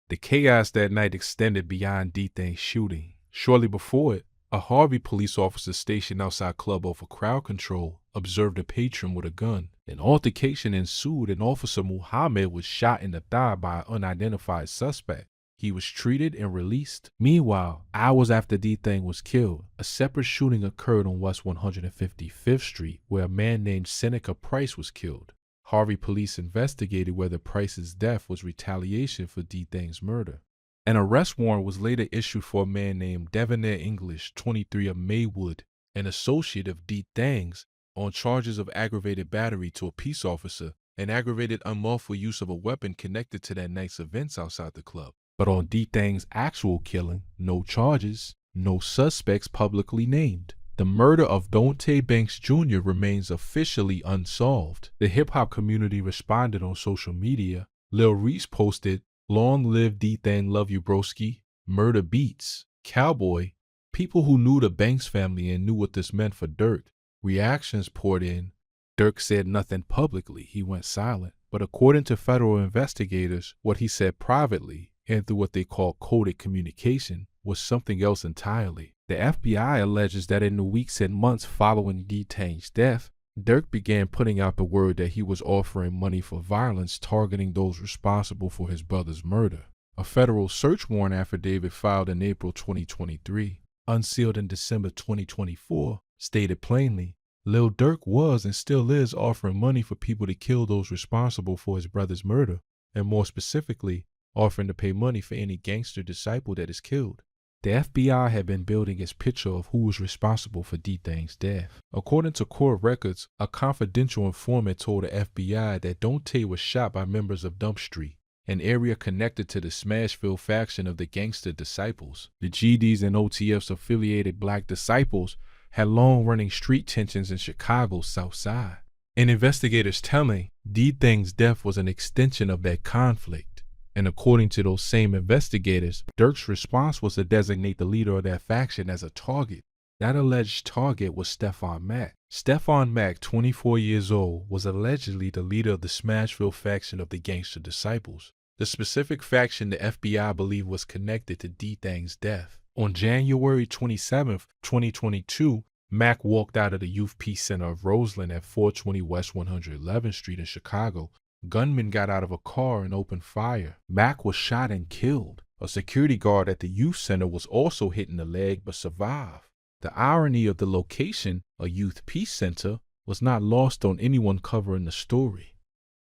The chaos that night extended beyond D-Thang's shooting. Shortly before it, a Harvey police officer stationed outside Club O for crowd control observed a patron with a gun. An altercation ensued and Officer Muhammad was shot in the thigh by an unidentified suspect. He was treated and released. Meanwhile, hours after D-Thang was killed, a separate shooting occurred on West 155th Street where a man named Seneca Price was killed. Harvey police investigated whether Price's death was retaliation for D-Thang's murder. An arrest warrant was later issued for a man named Devonair English, 23 of Maywood, an associate of D-Thang's, on charges of aggravated battery to a peace officer and aggravated unlawful use of a weapon connected to that night's events outside the club. But on D-Thang's actual killing, no charges, no suspects publicly named. The murder of Dante Banks Jr. remains officially unsolved. The hip-hop community responded on social media. Lil Reese posted, "Long live D-Thang, love you broski, murder beats, cowboy." People who knew the Banks family and knew what this meant for Dirk. Reactions poured in. Dirk said nothing publicly, he went silent. But according to federal investigators, what he said privately and through what they call coded communication was something else entirely. The FBI alleges that in the weeks and months following D-Tang's death, Dirk began putting out the word that he was offering money for violence targeting those responsible for his brother's murder. A federal search warrant affidavit filed in April 2023, unsealed in December 2024, stated plainly, Lil Durk was and still is offering money for people to kill those responsible for his brother's murder, and more specifically, offering to pay money for any gangster disciple that is killed. The FBI had been building its picture of who was responsible for D-Thang's death. According to court records, a confidential informant told the FBI that Dante was shot by members of Dump Street, an area connected to the Smashville faction of the Gangster Disciples. The GDs and OTF's affiliated black disciples had long-running street tensions in Chicago's South Side. And investigators telling D-Thang's death was an extension of that conflict. And according to those same investigators, Dirk's response was to designate the leader of that faction as a target. That alleged target was Stephon Mack. Stephon Mack, 24 years old, was allegedly the leader of the Smashville faction of the Gangster Disciples, the specific faction the FBI believed was connected to D-Thang's death. On January 27, 2022, Mack walked out of the Youth Peace Center of Roseland at 420 West 111th Street in Chicago. Gunmen got out of a car and opened fire. Mack was shot and killed. A security guard at the youth center was also hit in the leg but survived. The irony of the location, a youth peace center, was not lost on anyone covering the story.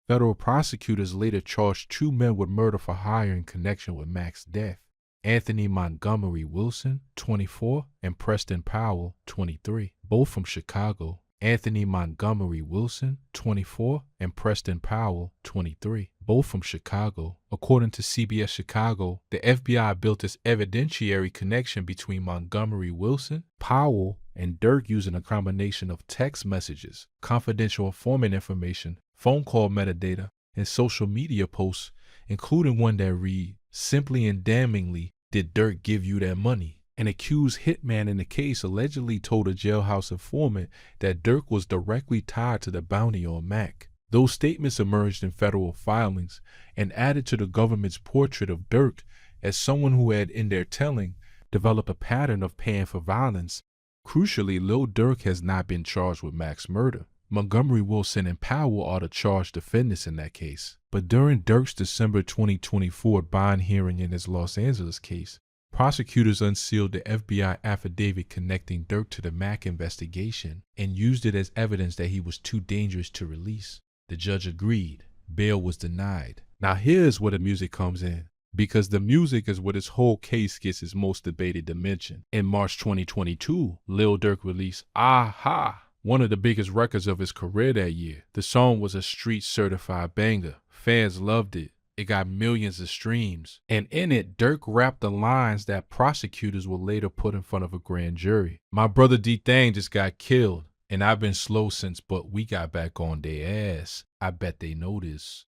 Federal prosecutors later charged 2 men with murder for hire in connection with Mack's death. Anthony Montgomery Wilson, 24, and Preston Powell, 23, both from Chicago. Anthony Montgomery Wilson, 24, and Preston Powell, 23, both from Chicago. According to CBS Chicago, the FBI built this evidentiary connection between Montgomery Wilson, Powell, and Dirk using a combination of text messages, confidential informant information, phone call metadata, and social media posts, including one that read, "Simply and damningly, did Dirk give you that money?" An accused hitman in the case allegedly told a jailhouse informant that Dirk was directly tied to the bounty on Mack. Those statements emerged in federal filings and added to the government's portrait of Dirk as someone who had, in their telling, developed a pattern of paying for violence. Crucially, Lil Durk has not been charged with Mack's murder. Montgomery Wilson and Powell are the charged defendants in that case. But during Dirk's December 2024 bond hearing in his Los Angeles case, prosecutors unsealed the FBI affidavit connecting Dirk to the Mack investigation and used it as evidence that he was too dangerous to release. The judge agreed. Bail was denied. Now here's where the music comes in, because the music is where this whole case gets its most debated dimension. In March 2022, Lil Durk released Aha, one of the biggest records of his career that year. The song was a street certified banger. Fans loved it. It got millions of streams. And in it, Dirk rapped the lines that prosecutors will later put in front of a grand jury. My brother D-Thang just got killed, and I've been slow since, but we got back on their ass. I bet they know this.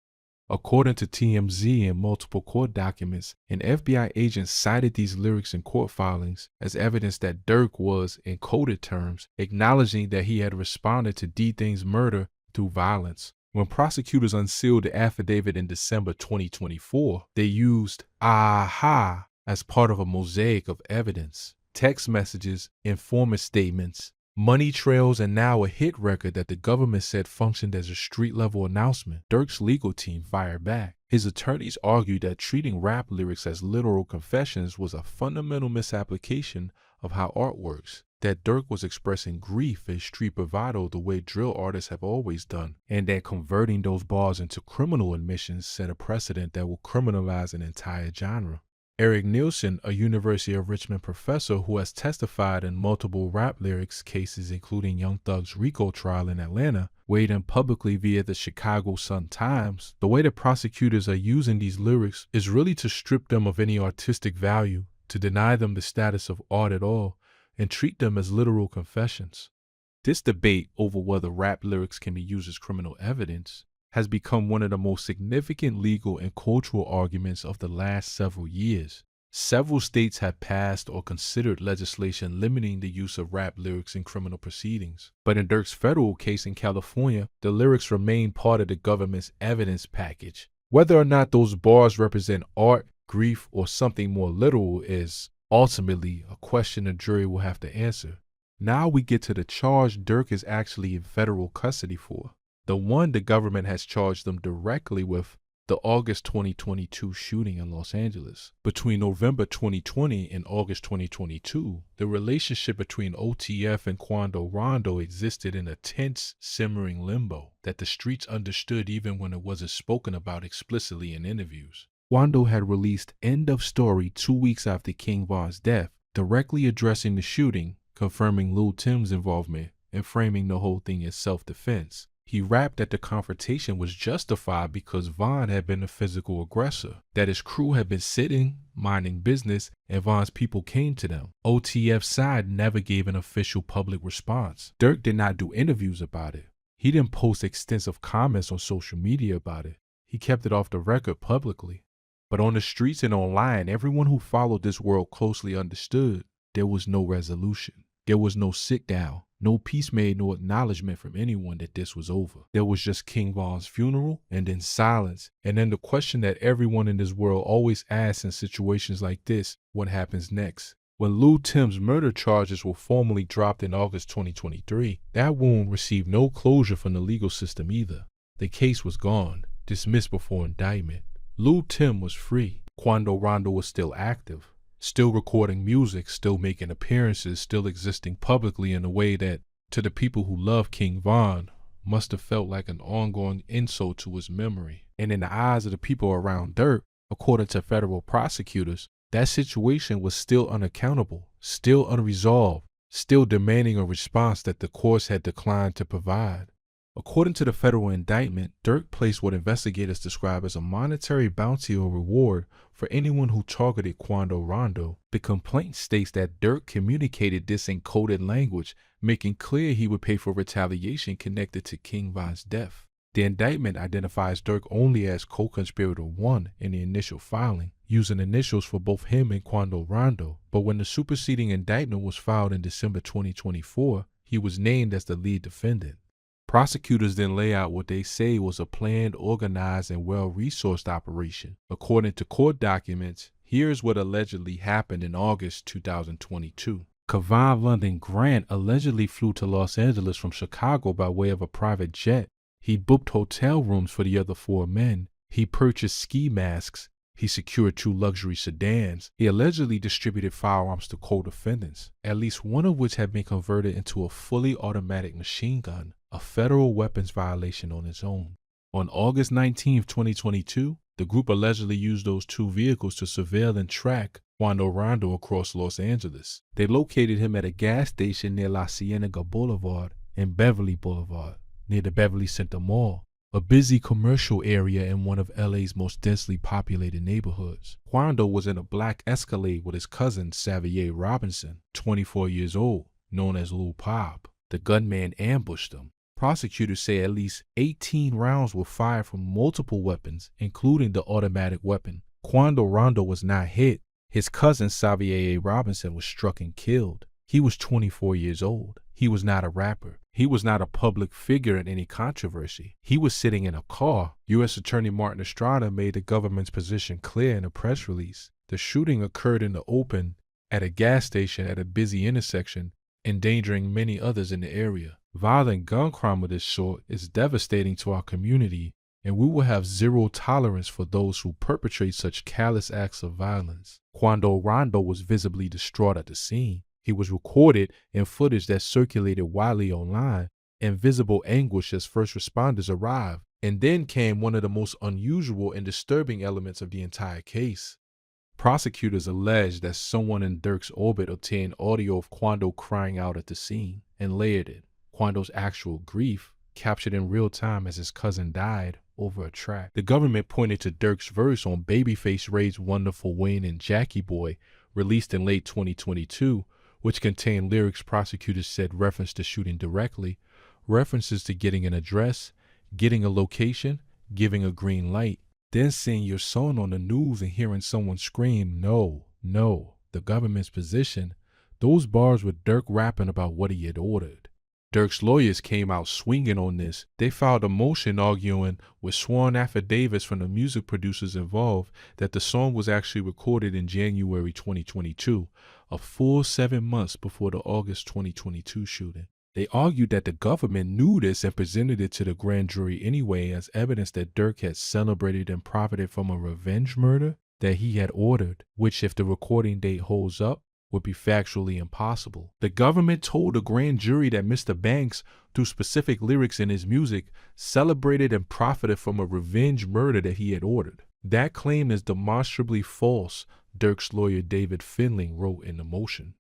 According to TMZ and multiple court documents, an FBI agent cited these lyrics in court filings as evidence that Dirk was, in coded terms, acknowledging that he had responded to D-Thang's murder through violence. When prosecutors unsealed the affidavit in December 2024, they used Aha as part of a mosaic of evidence. Text messages, informant statements, money trails, and now a hit record that the government said functioned as a street-level announcement. Dirk's legal team fired back. His attorneys argued that treating rap lyrics as literal confessions was a fundamental misapplication of how art works, that Dirk was expressing grief and street bravado the way drill artists have always done, and that converting those bars into criminal admissions set a precedent that will criminalize an entire genre. Eric Nielsen, a University of Richmond professor who has testified in multiple rap lyrics cases including Young Thug's RICO trial in Atlanta, weighed in publicly via the Chicago Sun-Times. The way that prosecutors are using these lyrics is really to strip them of any artistic value, to deny them the status of art at all, and treat them as literal confessions. This debate over whether rap lyrics can be used as criminal evidence has become one of the most significant legal and cultural arguments of the last several years. Several states have passed or considered legislation limiting the use of rap lyrics in criminal proceedings. But in Dirk's federal case in California, the lyrics remain part of the government's evidence package. Whether or not those bars represent art, grief, or something more literal is Ultimately, a question the jury will have to answer. Now we get to the charge Dirk is actually in federal custody for. The one the government has charged them directly with, the August 2022 shooting in Los Angeles. Between November 2020 and August 2022, the relationship between OTF and Quando Rondo existed in a tense, simmering limbo that the streets understood even when it wasn't spoken about explicitly in interviews. Quando had released End of Story 2 weeks after King Von's death, directly addressing the shooting, confirming Lil Tim's involvement, and framing the whole thing as self-defense. He rapped that the confrontation was justified because Von had been the physical aggressor, that his crew had been sitting, minding business, and Von's people came to them. OTF's side never gave an official public response. Dirk did not do interviews about it. He didn't post extensive comments on social media about it. He kept it off the record publicly. But on the streets and online, everyone who followed this world closely understood there was no resolution. There was no sit down, no peace made, no acknowledgement from anyone that this was over. There was just King Von's funeral and then silence. And then the question that everyone in this world always asks in situations like this, what happens next? When Lil Tim's murder charges were formally dropped in August 2023, that wound received no closure from the legal system either. The case was gone, dismissed before indictment. Lil Tim was free. Quando Rondo was still active, still recording music, still making appearances, still existing publicly in a way that, to the people who love King Von, must have felt like an ongoing insult to his memory. And in the eyes of the people around Dirk, according to federal prosecutors, that situation was still unaccountable, still unresolved, still demanding a response that the courts had declined to provide. According to the federal indictment, Dirk placed what investigators describe as a monetary bounty or reward for anyone who targeted Quando Rondo. The complaint states that Dirk communicated this in coded language, making clear he would pay for retaliation connected to King Von's death. The indictment identifies Dirk only as co-conspirator 1 in the initial filing, using initials for both him and Quando Rondo, but when the superseding indictment was filed in December 2024, he was named as the lead defendant. Prosecutors then lay out what they say was a planned, organized, and well-resourced operation. According to court documents, here's what allegedly happened in August 2022. Kevon London Grant allegedly flew to Los Angeles from Chicago by way of a private jet. He booked hotel rooms for the other 4 men. He purchased ski masks. He secured 2 luxury sedans. He allegedly distributed firearms to co-defendants, at least one of which had been converted into a fully automatic machine gun, a federal weapons violation on its own. On August 19, 2022, the group allegedly used those 2 vehicles to surveil and track Quando Rondo across Los Angeles. They located him at a gas station near La Cienega Boulevard and Beverly Boulevard, near the Beverly Center Mall, a busy commercial area in one of LA's most densely populated neighborhoods. Quando was in a black Escalade with his cousin Xavier Robinson, 24 years old, known as Lil Pop. The gunman ambushed him. Prosecutors say at least 18 rounds were fired from multiple weapons, including the automatic weapon. Quando Rondo was not hit. His cousin Xavier Robinson was struck and killed. He was 24 years old. He was not a rapper. He was not a public figure in any controversy. He was sitting in a car. U.S. Attorney Martin Estrada made the government's position clear in a press release. The shooting occurred in the open at a gas station at a busy intersection, endangering many others in the area. Violent gun crime of this sort is devastating to our community, and we will have zero tolerance for those who perpetrate such callous acts of violence. Quando Rondo was visibly distraught at the scene. He was recorded in footage that circulated widely online, in visible anguish as first responders arrived. And then came one of the most unusual and disturbing elements of the entire case. Prosecutors alleged that someone in Dirk's orbit obtained audio of Quando crying out at the scene and layered it. Quando's actual grief, captured in real time as his cousin died, over a track. The government pointed to Dirk's verse on Babyface Ray's Wonderful Wayne and Jackie Boy, released in late 2022, which contained lyrics prosecutors said referenced the shooting directly, references to getting an address, getting a location, giving a green light, then seeing your son on the news and hearing someone scream, "No, no," the government's position. Those bars were Dirk rapping about what he had ordered. Dirk's lawyers came out swinging on this. They filed a motion arguing, with sworn affidavits from the music producers involved, that the song was actually recorded in January 2022, a full 7 months before the August 2022 shooting. They argued that the government knew this and presented it to the grand jury anyway as evidence that Dirk had celebrated and profited from a revenge murder that he had ordered, which, if the recording date holds up, would be factually impossible. The government told the grand jury that Mr. Banks, through specific lyrics in his music, celebrated and profited from a revenge murder that he had ordered. That claim is demonstrably false, Dirk's lawyer David Finling wrote in the motion.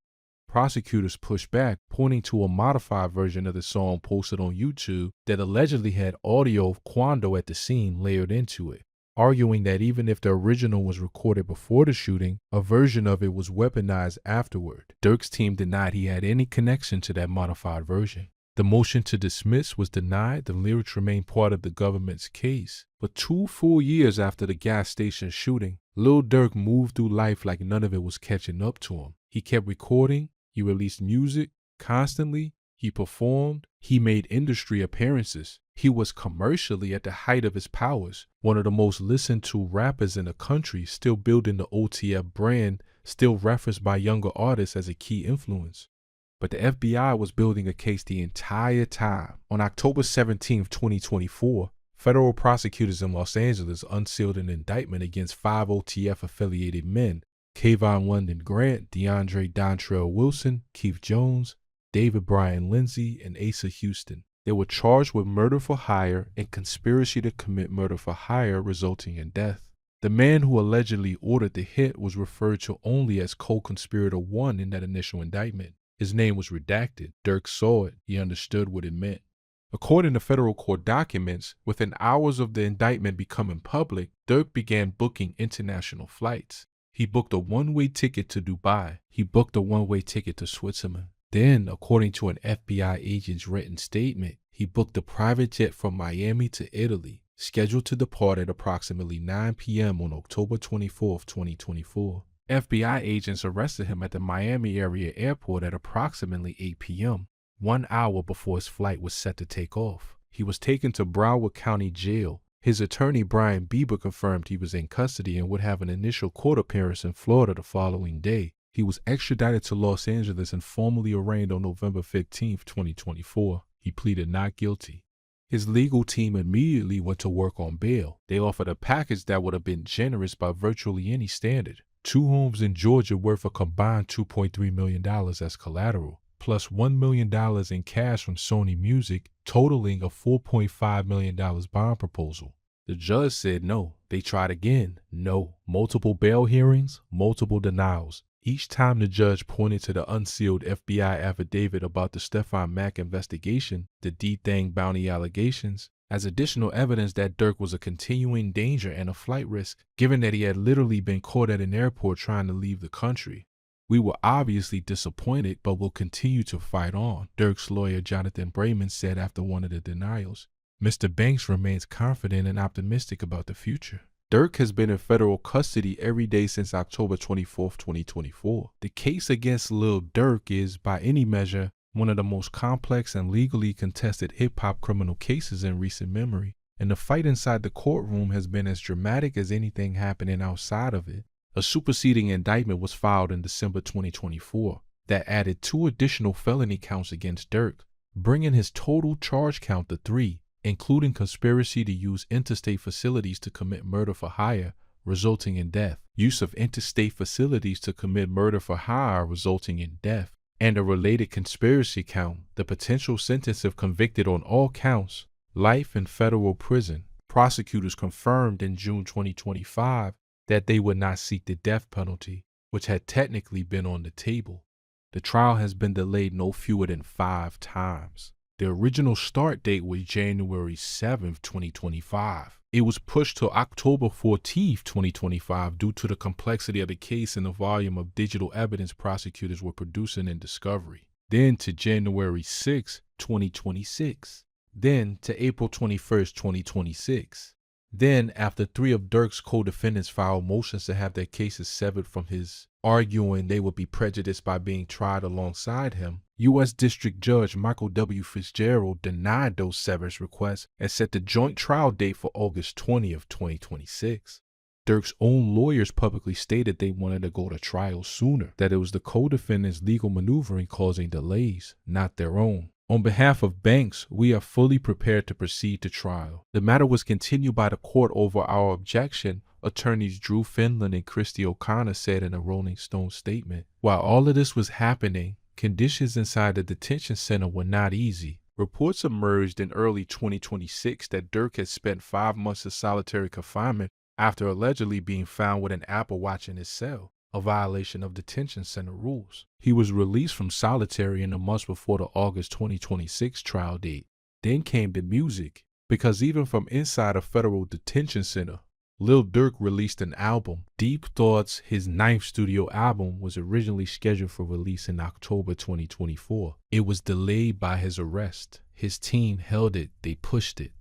Prosecutors pushed back, pointing to a modified version of the song posted on YouTube that allegedly had audio of Quando at the scene layered into it, arguing that even if the original was recorded before the shooting, a version of it was weaponized afterward. Dirk's team denied he had any connection to that modified version. The motion to dismiss was denied. The lyrics remained part of the government's case. But 2 full years after the gas station shooting, Lil Durk moved through life like none of it was catching up to him. He kept recording, he released music constantly, he performed, he made industry appearances. He was commercially at the height of his powers, one of the most listened to rappers in the country, still building the OTF brand, still referenced by younger artists as a key influence. But the FBI was building a case the entire time. On October 17, 2024, federal prosecutors in Los Angeles unsealed an indictment against 5 OTF-affiliated men: Kayvon London Grant, DeAndre Dontrell Wilson, Keith Jones, David Brian Lindsay, and Asa Houston. They were charged with murder for hire and conspiracy to commit murder for hire resulting in death. The man who allegedly ordered the hit was referred to only as co-conspirator 1 in that initial indictment. His name was redacted. Dirk saw it. He understood what it meant. According to federal court documents, within hours of the indictment becoming public, Dirk began booking international flights. He booked a one-way ticket to Dubai. He booked a one-way ticket to Switzerland. Then, according to an FBI agent's written statement, he booked a private jet from Miami to Italy, scheduled to depart at approximately 9 p.m. on October 24, 2024. FBI agents arrested him at the Miami area airport at approximately 8 p.m., 1 hour before his flight was set to take off. He was taken to Broward County Jail. His attorney, Brian Bieber, confirmed he was in custody and would have an initial court appearance in Florida the following day. He was extradited to Los Angeles and formally arraigned on November 15, 2024. He pleaded not guilty. His legal team immediately went to work on bail. They offered a package that would have been generous by virtually any standard: 2 homes in Georgia worth a combined $2.3 million as collateral, plus $1 million in cash from Sony Music, totaling a $4.5 million bond proposal. The judge said no. They tried again. No. Multiple bail hearings, multiple denials. Each time the judge pointed to the unsealed FBI affidavit about the Stefan Mack investigation, the D-Thang bounty allegations, as additional evidence that Dirk was a continuing danger and a flight risk, given that he had literally been caught at an airport trying to leave the country. We were obviously disappointed, but will continue to fight on, Dirk's lawyer Jonathan Brayman said after one of the denials. Mr. Banks remains confident and optimistic about the future. Dirk has been in federal custody every day since October 24, 2024. The case against Lil Durk is, by any measure, one of the most complex and legally contested hip-hop criminal cases in recent memory, and the fight inside the courtroom has been as dramatic as anything happening outside of it. A superseding indictment was filed in December 2024 that added 2 additional felony counts against Dirk, bringing his total charge count to 3, including conspiracy to use interstate facilities to commit murder for hire, resulting in death, use of interstate facilities to commit murder for hire, resulting in death, and a related conspiracy count, the potential sentence if convicted on all counts, life in federal prison. Prosecutors confirmed in June 2025 that they would not seek the death penalty, which had technically been on the table. The trial has been delayed no fewer than 5 times. The original start date was January 7, 2025. It was pushed to October 14, 2025 due to the complexity of the case and the volume of digital evidence prosecutors were producing in discovery. Then to January 6, 2026. Then to April 21, 2026. Then, after 3 of Dirk's co-defendants filed motions to have their cases severed from his, arguing they would be prejudiced by being tried alongside him, U.S. District Judge Michael W. Fitzgerald denied those severance requests and set the joint trial date for August 20th, 2026. Dirk's own lawyers publicly stated they wanted to go to trial sooner, that it was the co-defendants' legal maneuvering causing delays, not their own. On behalf of Banks, we are fully prepared to proceed to trial. The matter was continued by the court over our objection, attorneys Drew Finland and Christy O'Connor said in a Rolling Stone statement. While all of this was happening, conditions inside the detention center were not easy. Reports emerged in early 2026 that Dirk had spent 5 months of solitary confinement after allegedly being found with an Apple Watch in his cell, a violation of detention center rules. He was released from solitary in the months before the August 2026 trial date. Then came the music, because even from inside a federal detention center, Lil Durk released an album. Deep Thoughts, his 9th studio album, was originally scheduled for release in October 2024. It was delayed by his arrest. His team held it, they pushed it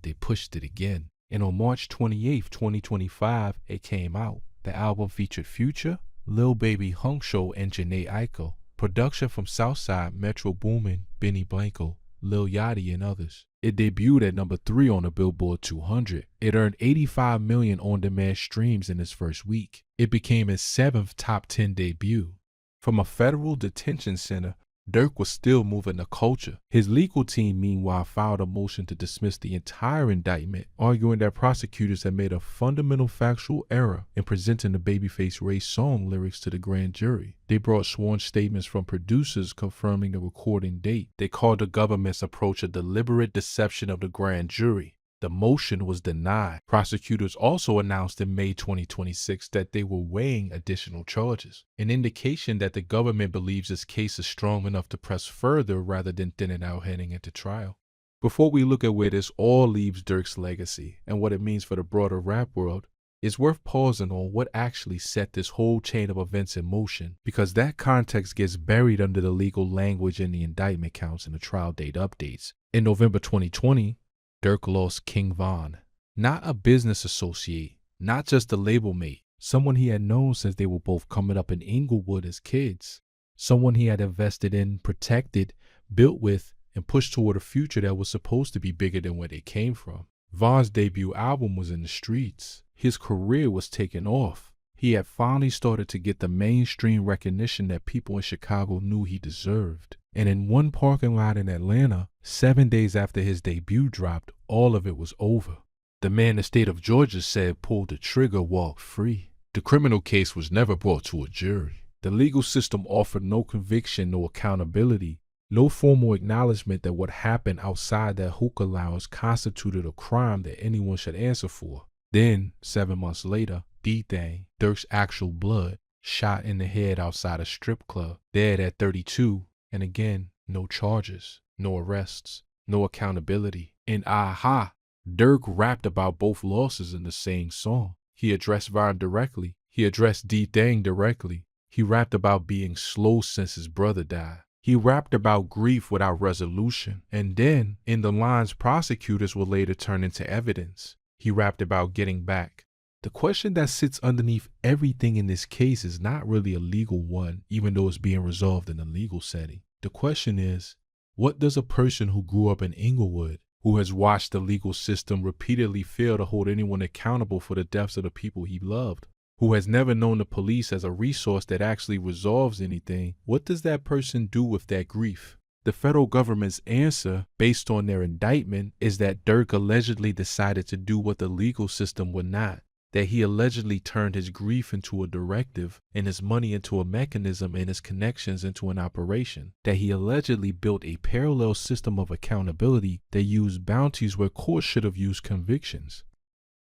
again. And on March 28, 2025, it came out. The album featured Future, Lil Baby Huncho, and Jhené Aiko. Production from Southside, Metro Boomin, Benny Blanco, Lil Yachty, and others. It debuted at number 3 on the Billboard 200. It earned 85 million on-demand streams in its first week. It became his 7th top 10 debut. From a federal detention center, Dirk was still moving the culture. His legal team, meanwhile, filed a motion to dismiss the entire indictment, arguing that prosecutors had made a fundamental factual error in presenting the Babyface Ray song lyrics to the grand jury. They brought sworn statements from producers confirming the recording date. They called the government's approach a deliberate deception of the grand jury. The motion was denied. Prosecutors also announced in May 2026 that they were weighing additional charges, an indication that the government believes its case is strong enough to press further rather than thin it out heading into trial. Before we look at where this all leaves Dirk's legacy and what it means for the broader rap world, it's worth pausing on what actually set this whole chain of events in motion, because that context gets buried under the legal language in the indictment counts and the trial date updates. In November 2020, Dirk lost King Von, not a business associate, not just a label mate, someone he had known since they were both coming up in Inglewood as kids, someone he had invested in, protected, built with, and pushed toward a future that was supposed to be bigger than where they came from. Von's debut album was in the streets. His career was taking off. He had finally started to get the mainstream recognition that people in Chicago knew he deserved. And in one parking lot in Atlanta, 7 days after his debut dropped, all of it was over. The man the state of Georgia said pulled the trigger walked free. The criminal case was never brought to a jury. The legal system offered no conviction, no accountability, no formal acknowledgement that what happened outside that hookah lounge constituted a crime that anyone should answer for. Then, 7 months later, D-Thang, Dirk's actual blood, shot in the head outside a strip club, dead at 32, and again, no charges, no arrests, no accountability. And aha, Dirk rapped about both losses in the same song. He addressed Von directly. He addressed D-Thang directly. He rapped about being slow since his brother died. He rapped about grief without resolution. And then, in the lines prosecutors will later turn into evidence, he rapped about getting back. The question that sits underneath everything in this case is not really a legal one, even though it's being resolved in a legal setting. The question is, what does a person who grew up in Inglewood, who has watched the legal system repeatedly fail to hold anyone accountable for the deaths of the people he loved, who has never known the police as a resource that actually resolves anything, what does that person do with that grief? The federal government's answer, based on their indictment, is that Dirk allegedly decided to do what the legal system would not. That he allegedly turned his grief into a directive and his money into a mechanism and his connections into an operation. That he allegedly built a parallel system of accountability that used bounties where courts should have used convictions.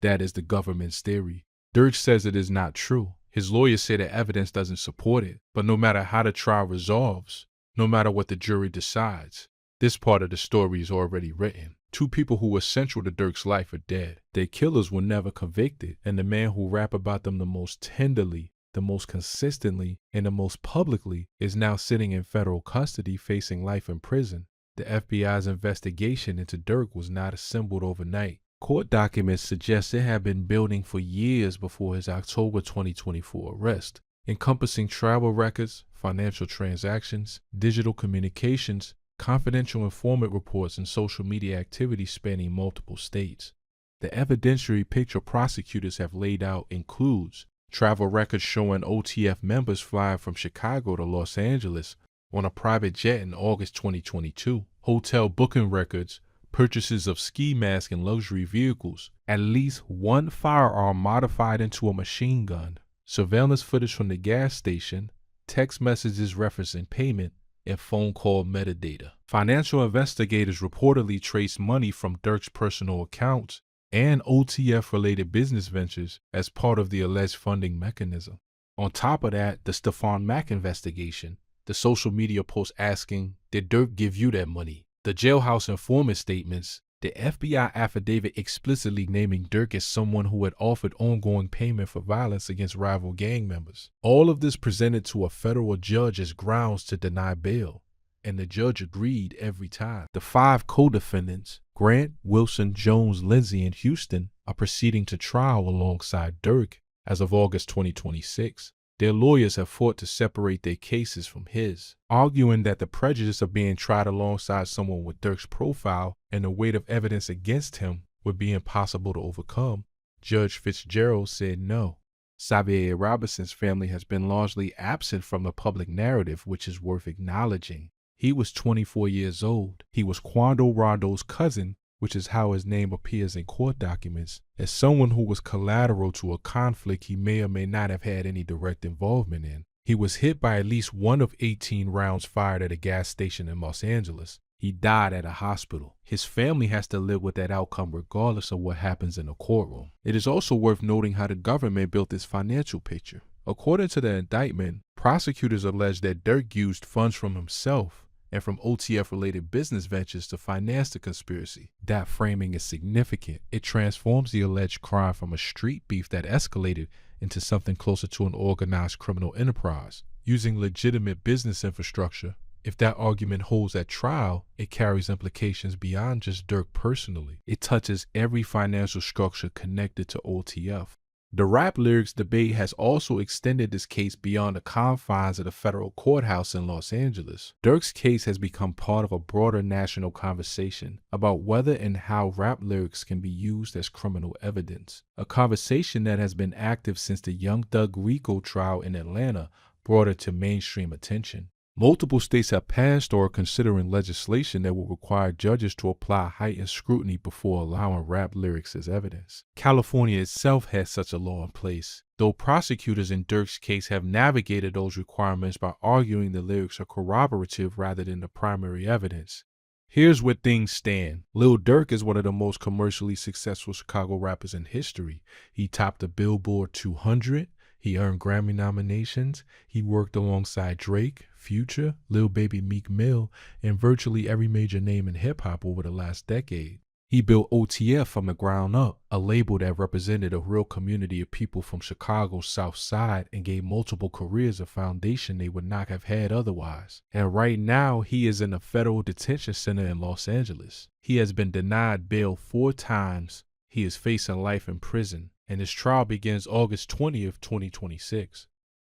That is the government's theory. Dirk says it is not true. His lawyers say the evidence doesn't support it. But no matter how the trial resolves, no matter what the jury decides, this part of the story is already written. 2 people who were central to Dirk's life are dead. Their killers were never convicted, and the man who rapped about them the most tenderly, the most consistently, and the most publicly is now sitting in federal custody facing life in prison. The FBI's investigation into Dirk was not assembled overnight. Court documents suggest it had been building for years before his October 2024 arrest, encompassing travel records, financial transactions, digital communications, confidential informant reports, and social media activities spanning multiple states. The evidentiary picture prosecutors have laid out includes travel records showing OTF members flying from Chicago to Los Angeles on a private jet in August 2022, hotel booking records, purchases of ski masks and luxury vehicles, at least one firearm modified into a machine gun, surveillance footage from the gas station, text messages referencing payment, and phone call metadata. Financial investigators reportedly traced money from Dirk's personal accounts and OTF-related business ventures as part of the alleged funding mechanism. On top of that, the Stephon Mack investigation, the social media posts asking, "Did Dirk give you that money?" The jailhouse informant statements, the FBI affidavit explicitly naming Dirk as someone who had offered ongoing payment for violence against rival gang members. All of this presented to a federal judge as grounds to deny bail, and the judge agreed every time. The 5 co-defendants, Grant, Wilson, Jones, Lindsay, and Houston, are proceeding to trial alongside Dirk as of August 2026. Their lawyers have fought to separate their cases from his, arguing that the prejudice of being tried alongside someone with Dirk's profile and the weight of evidence against him would be impossible to overcome. Judge Fitzgerald said no. Xavier Robinson's family has been largely absent from the public narrative, which is worth acknowledging. He was 24 years old. He was Quando Rondo's cousin, which is how his name appears in court documents, as someone who was collateral to a conflict he may or may not have had any direct involvement in. He was hit by at least one of 18 rounds fired at a gas station in Los Angeles. He died at a hospital. His family has to live with that outcome regardless of what happens in the courtroom. It is also worth noting how the government built this financial picture. According to the indictment, prosecutors allege that Dirk used funds from himself and from OTF-related business ventures to finance the conspiracy. That framing is significant. It transforms the alleged crime from a street beef that escalated into something closer to an organized criminal enterprise, using legitimate business infrastructure. If that argument holds at trial, it carries implications beyond just Dirk personally. It touches every financial structure connected to OTF. The rap lyrics debate has also extended this case beyond the confines of the federal courthouse in Los Angeles. Dirk's case has become part of a broader national conversation about whether and how rap lyrics can be used as criminal evidence, a conversation that has been active since the Young Thug RICO trial in Atlanta brought it to mainstream attention. Multiple states have passed or are considering legislation that will require judges to apply heightened scrutiny before allowing rap lyrics as evidence. California itself has such a law in place, though prosecutors in Dirk's case have navigated those requirements by arguing the lyrics are corroborative rather than the primary evidence. Here's where things stand. Lil Durk is one of the most commercially successful Chicago rappers in history. He topped the Billboard 200. He earned Grammy nominations. He worked alongside Drake, Future, Lil Baby, Meek Mill, and virtually every major name in hip-hop over the last decade. He built OTF from the ground up, a label that represented a real community of people from Chicago's South Side and gave multiple careers a foundation they would not have had otherwise. And right now, he is in a federal detention center in Los Angeles. He has been denied bail 4 times. He is facing life in prison, and his trial begins August 20th, 2026.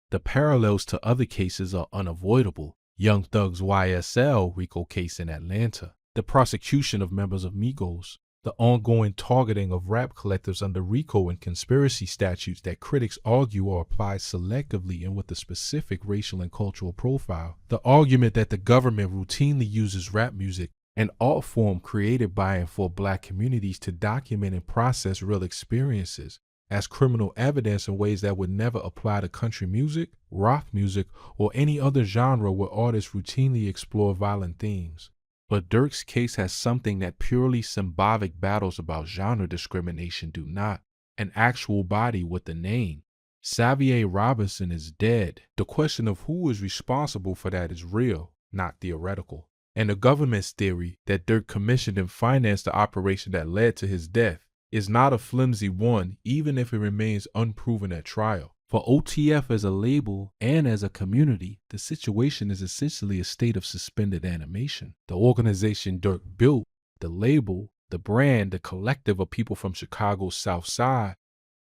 The parallels to other cases are unavoidable. Young Thug's YSL RICO case in Atlanta, the prosecution of members of Migos, the ongoing targeting of rap collectives under RICO and conspiracy statutes that critics argue are applied selectively and with a specific racial and cultural profile, the argument that the government routinely uses rap music, an art form created by and for Black communities, to document and process real experiences as criminal evidence in ways that would never apply to country music, rock music, or any other genre where artists routinely explore violent themes. But Dirk's case has something that purely symbolic battles about genre discrimination do not: an actual body with a name. Xavier Robinson is dead. The question of who is responsible for that is real, not theoretical. And the government's theory that Dirk commissioned and financed the operation that led to his death is not a flimsy one, even if it remains unproven at trial. For OTF as a label and as a community, the situation is essentially a state of suspended animation. The organization Dirk built, the label, The brand, the collective of people from Chicago's South Side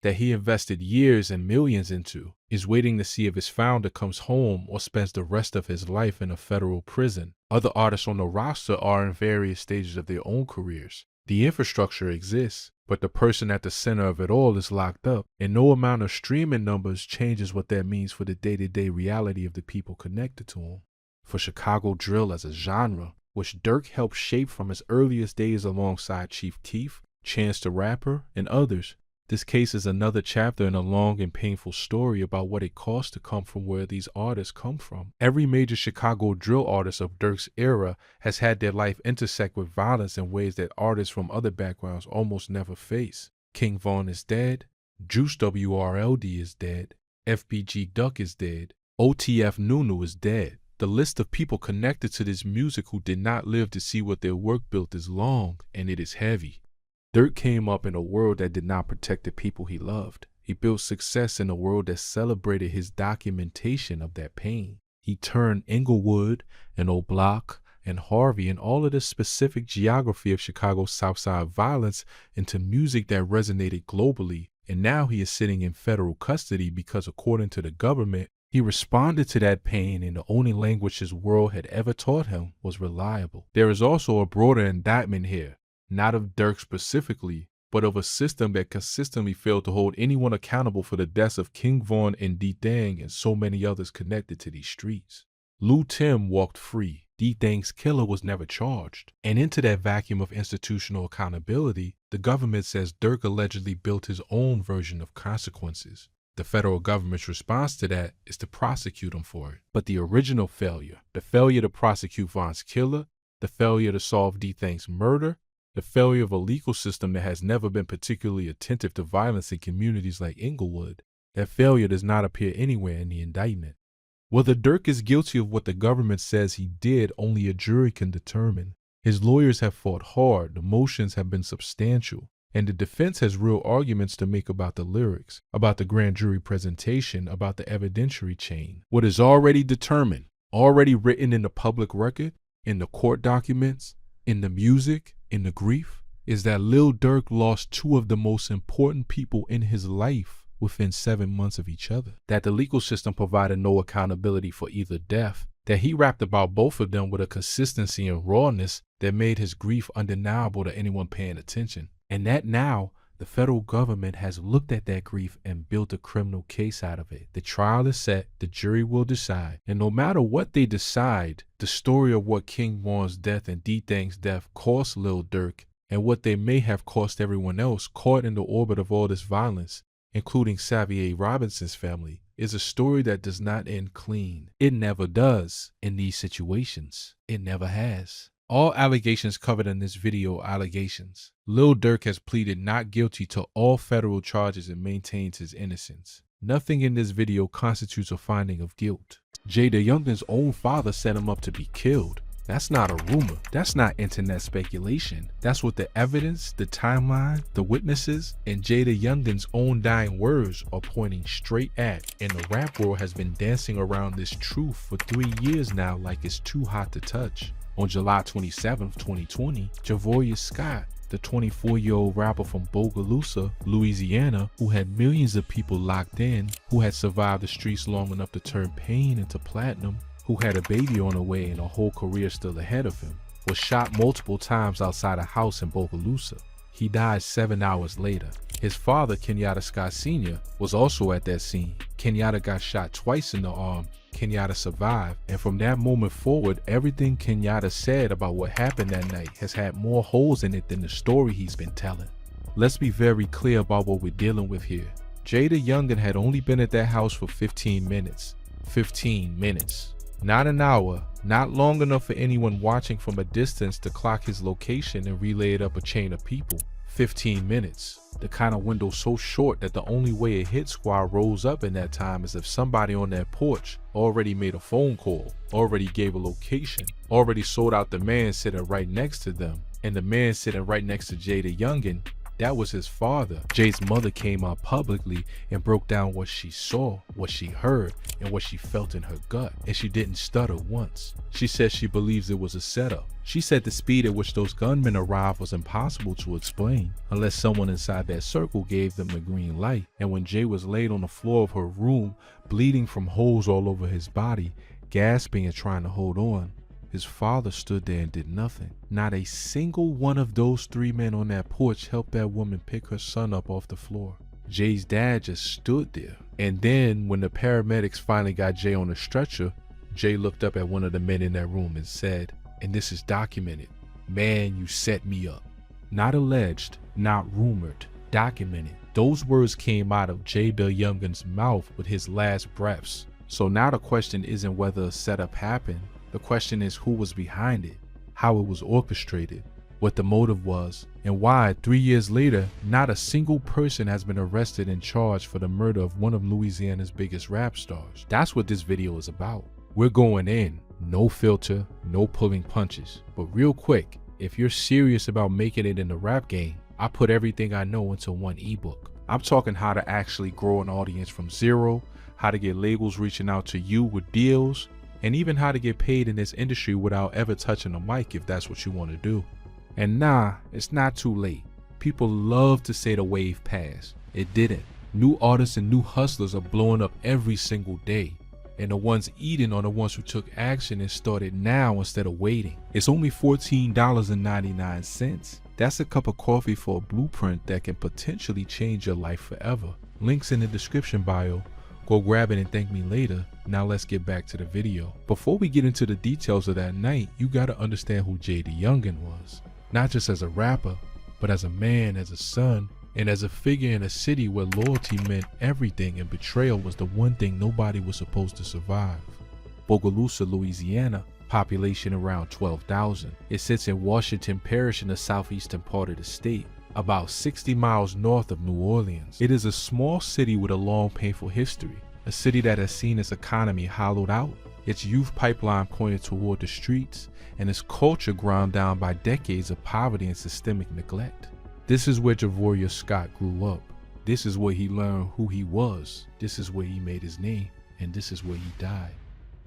that he invested years and millions into, is waiting to see if his founder comes home or spends the rest of his life in a federal prison. Other artists on the roster are in various stages of their own careers. The infrastructure exists, but the person at the center of it all is locked up, and no amount of streaming numbers changes what that means for the day-to-day reality of the people connected to him. For Chicago drill as a genre, which Dirk helped shape from his earliest days alongside Chief Keef, Chance the Rapper, and others, this case is another chapter in a long and painful story about what it costs to come from where these artists come from. Every major Chicago drill artist of Dirk's era has had their life intersect with violence in ways that artists from other backgrounds almost never face. King Von is dead, Juice WRLD is dead, FBG Duck is dead, OTF Nunu is dead. The list of people connected to this music who did not live to see what their work built is long, and it is heavy. Dirk came up in a world that did not protect the people he loved. He built success in a world that celebrated his documentation of that pain. He turned Inglewood and Old Block and Harvey and all of the specific geography of Chicago's Southside violence into music that resonated globally, and now he is sitting in federal custody because, according to the government, he responded to that pain in the only language his world had ever taught him was reliable. There is also a broader indictment here, not of Dirk specifically, but of a system that consistently failed to hold anyone accountable for the deaths of King Von and D-Thang and so many others connected to these streets. Lou Tim walked free. D-Thang's killer was never charged. And into that vacuum of institutional accountability, the government says Dirk allegedly built his own version of consequences. The federal government's response to that is to prosecute him for it. But the original failure, the failure to prosecute Von's killer, the failure to solve D-Thang's murder, the failure of a legal system that has never been particularly attentive to violence in communities like Inglewood, that failure does not appear anywhere in the indictment. Whether Dirk is guilty of what the government says he did, only a jury can determine. His lawyers have fought hard, the motions have been substantial, and the defense has real arguments to make about the lyrics, about the grand jury presentation, about the evidentiary chain. What is already determined, already written in the public record, in the court documents, in the music, in the grief, is that Lil Durk lost two of the most important people in his life within 7 months of each other. That the legal system provided no accountability for either death. That he rapped about both of them with a consistency and rawness that made his grief undeniable to anyone paying attention. And that now, the federal government has looked at that grief and built a criminal case out of it. The trial is set, the jury will decide, and no matter what they decide, the story of what King Von's death and D-Thang's death cost Lil Durk and what they may have cost everyone else caught in the orbit of all this violence, including Xavier Robinson's family, is a story that does not end clean. It never does in these situations. It never has. All allegations covered in this video are allegations. Lil Durk has pleaded not guilty to all federal charges and maintains his innocence. Nothing in this video constitutes a finding of guilt. Jada Youngden's own father set him up to be killed. That's not a rumor. That's not internet speculation. That's what the evidence, the timeline, the witnesses, and Jada Youngden's own dying words are pointing straight at. And the rap world has been dancing around this truth for 3 years now like it's too hot to touch. On July 27, 2020, Javoya Scott, the 24-year-old rapper from Bogalusa, Louisiana, who had millions of people locked in, who had survived the streets long enough to turn pain into platinum, who had a baby on the way and a whole career still ahead of him, was shot multiple times outside a house in Bogalusa. He died 7 hours later. His father, Kenyatta Scott Sr., was also at that scene. Kenyatta got shot twice in the arm. Kenyatta survived, and from that moment forward, everything Kenyatta said about what happened that night has had more holes in it than the story he's been telling. Let's be very clear about what we're dealing with here. Jada Youngden had only been at that house for 15 minutes. 15 minutes. Not an hour, not long enough for anyone watching from a distance to clock his location and relay it up a chain of people. 15 minutes. The kind of window so short that the only way a hit squad rolls up in that time is if somebody on that porch already made a phone call, already gave a location, already sold out the man sitting right next to them, and the man sitting right next to Jada Youngden That was his father. Jay's mother came out publicly and broke down what she saw, what she heard, and what she felt in her gut, and she didn't stutter once. She said she believes it was a setup. She said the speed at which those gunmen arrived was impossible to explain unless someone inside that circle gave them the green light. And when Jay was laid on the floor of her room, bleeding from holes all over his body, gasping and trying to hold on, his father stood there and did nothing. Not a single one of those 3 men on that porch helped that woman pick her son up off the floor. Jay's dad just stood there. And then when the paramedics finally got Jay on a stretcher, Jay looked up at one of the men in that room and said, and this is documented, "Man, you set me up." Not alleged, not rumored, documented. Those words came out of Jay DeYoungan's mouth with his last breaths. So now the question isn't whether a setup happened. The question is who was behind it, how it was orchestrated, what the motive was, and why 3 years later, not a single person has been arrested and charged for the murder of one of Louisiana's biggest rap stars. That's what this video is about. We're going in, no filter, no pulling punches. But real quick, if you're serious about making it in the rap game, I put everything I know into one ebook. I'm talking how to actually grow an audience from zero, how to get labels reaching out to you with deals, and even how to get paid in this industry without ever touching a mic if that's what you want to do. And nah, it's not too late. People love to say the wave passed. It didn't. New artists and new hustlers are blowing up every single day. And the ones eating are the ones who took action and started now instead of waiting. It's only $14.99. That's a cup of coffee for a blueprint that can potentially change your life forever. Links in the description bio. Go grab it and thank me later. Now let's get back to the video. Before we get into the details of that night, you gotta understand who Jay DeYoungan was. Not just as a rapper, but as a man, as a son, and as a figure in a city where loyalty meant everything and betrayal was the one thing nobody was supposed to survive. Bogalusa, Louisiana, population around 12,000. It sits in Washington Parish in the southeastern part of the state, about 60 miles north of New Orleans. It is a small city with a long, painful history, a city that has seen its economy hollowed out, its youth pipeline pointed toward the streets, and its culture ground down by decades of poverty and systemic neglect. This is where Javoria Scott grew up. This is where he learned who he was. This is where he made his name, and this is where he died.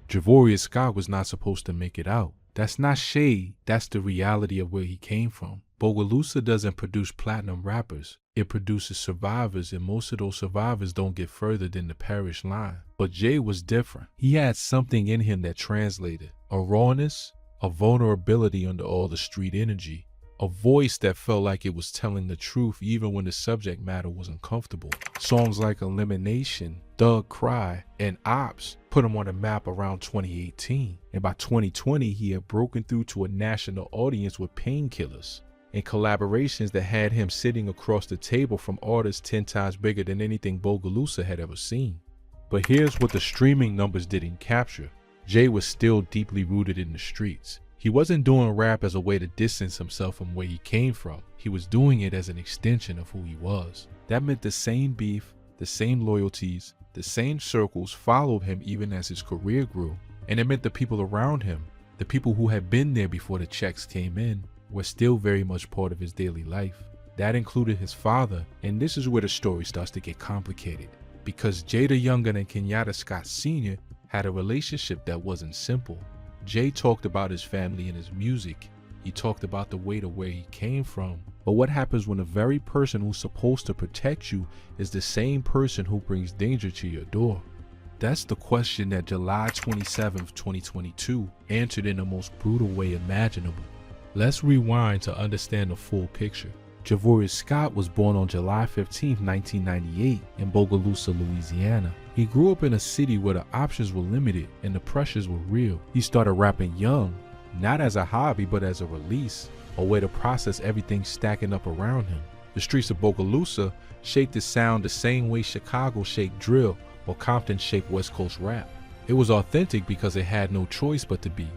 Javoria Scott was not supposed to make it out. That's not shade, that's the reality of where he came from. Bogalusa doesn't produce platinum rappers. It produces survivors, and most of those survivors don't get further than the parish line. But Jay was different. He had something in him that translated. A rawness, a vulnerability under all the street energy. A voice that felt like it was telling the truth even when the subject matter was uncomfortable. Songs like Elimination, Thug Cry, and Ops put him on the map around 2018. And by 2020, he had broken through to a national audience with Painkillers and collaborations that had him sitting across the table from artists 10 times bigger than anything Bogalusa had ever seen. But here's what the streaming numbers didn't capture. Jay was still deeply rooted in the streets. He wasn't doing rap as a way to distance himself from where he came from. He was doing it as an extension of who he was. That meant the same beef, the same loyalties, the same circles followed him even as his career grew. And it meant the people around him, the people who had been there before the checks came in, were still very much part of his daily life. That included his father, and this is where the story starts to get complicated. Because Jay DeYoungan and Kenyatta Scott Sr. had a relationship that wasn't simple. Jay talked about his family and his music. He talked about the weight of where he came from. But what happens when the very person who's supposed to protect you is the same person who brings danger to your door? That's the question that July 27th, 2022 answered in the most brutal way imaginable. Let's rewind to understand the full picture. Javoria Scott was born on July 15, 1998 in Bogalusa, Louisiana. He grew up in a city where the options were limited and the pressures were real. He started rapping young, not as a hobby but as a release, a way to process everything stacking up around him. The streets of Bogalusa shaped his sound the same way Chicago shaped drill or Compton shaped West Coast rap. It was authentic because it had no choice but to be.